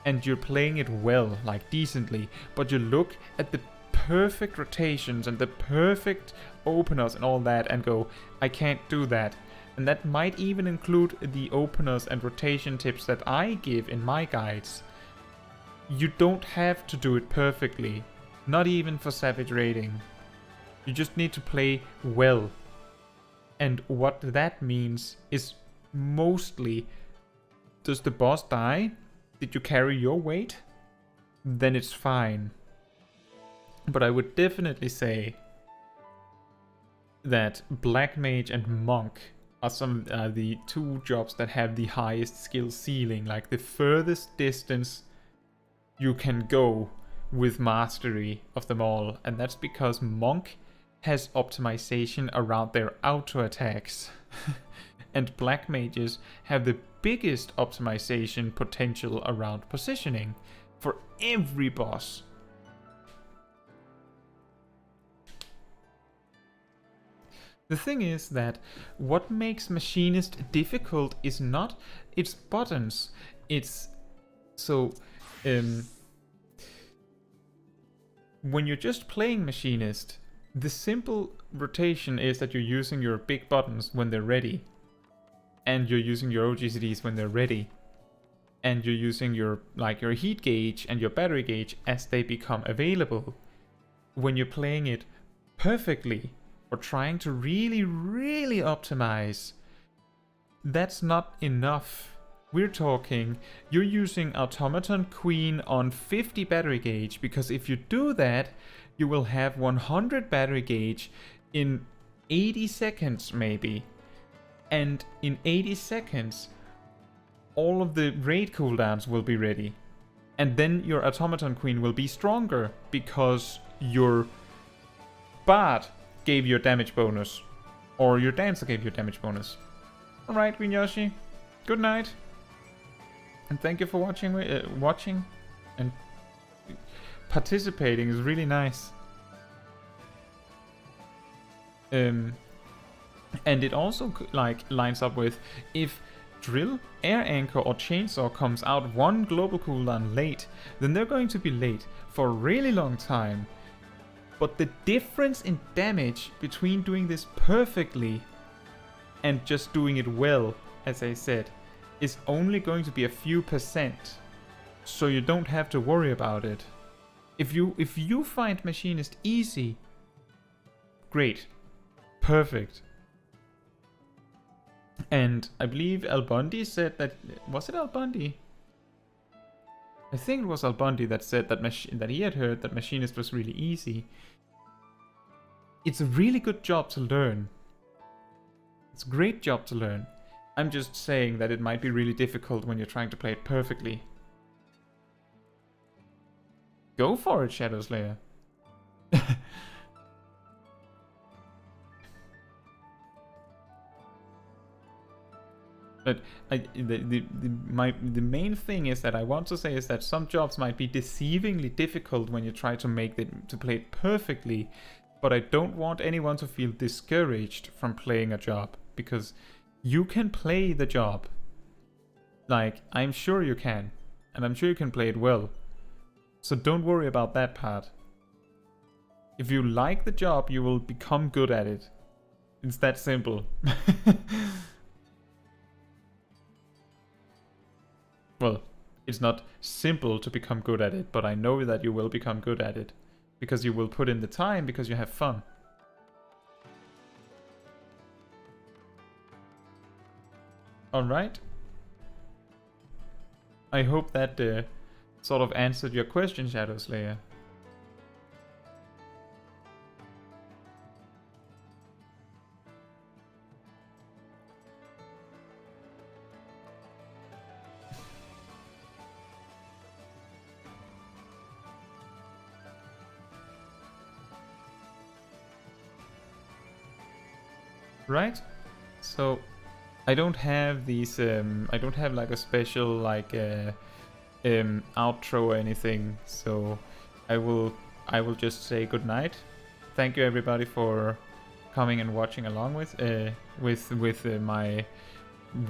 and you're playing it well, like decently, but you look at the perfect rotations and the perfect openers and all that and go, I can't do that. And that might even include the openers and rotation tips that I give in my guides. You don't have to do it perfectly, not even for Savage Raiding. You just need to play well. And what that means is mostly, does the boss die? Did you carry your weight? Then it's fine. But I would definitely say that Black Mage and Monk are the 2 jobs that have the highest skill ceiling, like the furthest distance you can go with mastery of them all. And that's because Monk has optimization around their auto attacks. And Black Mages have the biggest optimization potential around positioning for every boss. The thing is that what makes Machinist difficult is not its buttons. It's so when you're just playing Machinist, the simple rotation is that you're using your big buttons when they're ready, and you're using your OGCDs when they're ready, and you're using your heat gauge and your battery gauge as they become available. when you're playing it perfectly or trying to really, really optimize, that's not enough. We're talking, you're using Automaton Queen on 50 battery gauge, because if you do that, you will have 100 battery gauge in 80 seconds maybe. And in 80 seconds, all of the raid cooldowns will be ready. And then your Automaton Queen will be stronger because your Bard gave you a damage bonus. Or your Dancer gave you a damage bonus. Alright, Green Yoshi. Good night. And thank you for watching and participating. Is really nice. And it also like lines up with, if Drill, Air Anchor or Chainsaw comes out one global cooldown late, then they're going to be late for a really long time. But the difference in damage between doing this perfectly and just doing it well, as I said, is only going to be a few percent. So you don't have to worry about it. If you find Machinist easy, great. Perfect. And I believe Albundi said that... Was it Albundi? I think it was Albundi that said that he had heard that Machinist was really easy. It's a really good job to learn. It's a great job to learn. I'm just saying that it might be really difficult when you're trying to play it perfectly. Go for it, Shadow Slayer. But the main thing is that I want to say is that some jobs might be deceivingly difficult when you try to play it perfectly, but I don't want anyone to feel discouraged from playing a job, because you can play the job. Like, I'm sure you can, and I'm sure you can play it well. So don't worry about that part. If you like the job, you will become good at it. It's that simple. Well, it's not simple to become good at it, but I know that you will become good at it. Because you will put in the time, because you have fun. Alright. I hope that sort of answered your question, Shadow Slayer. Right? So I don't have these I don't have like a special like outro or anything, so I will just say good night. Thank you everybody for coming and watching along with my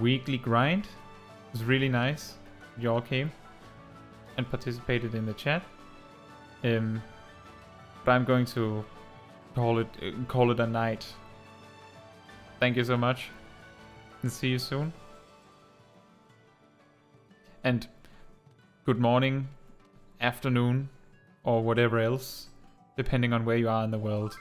weekly grind. It was really nice you all came and participated in the chat. But I'm going to call it a night. Thank you so much, and see you soon. And good morning, afternoon, or whatever else, depending on where you are in the world.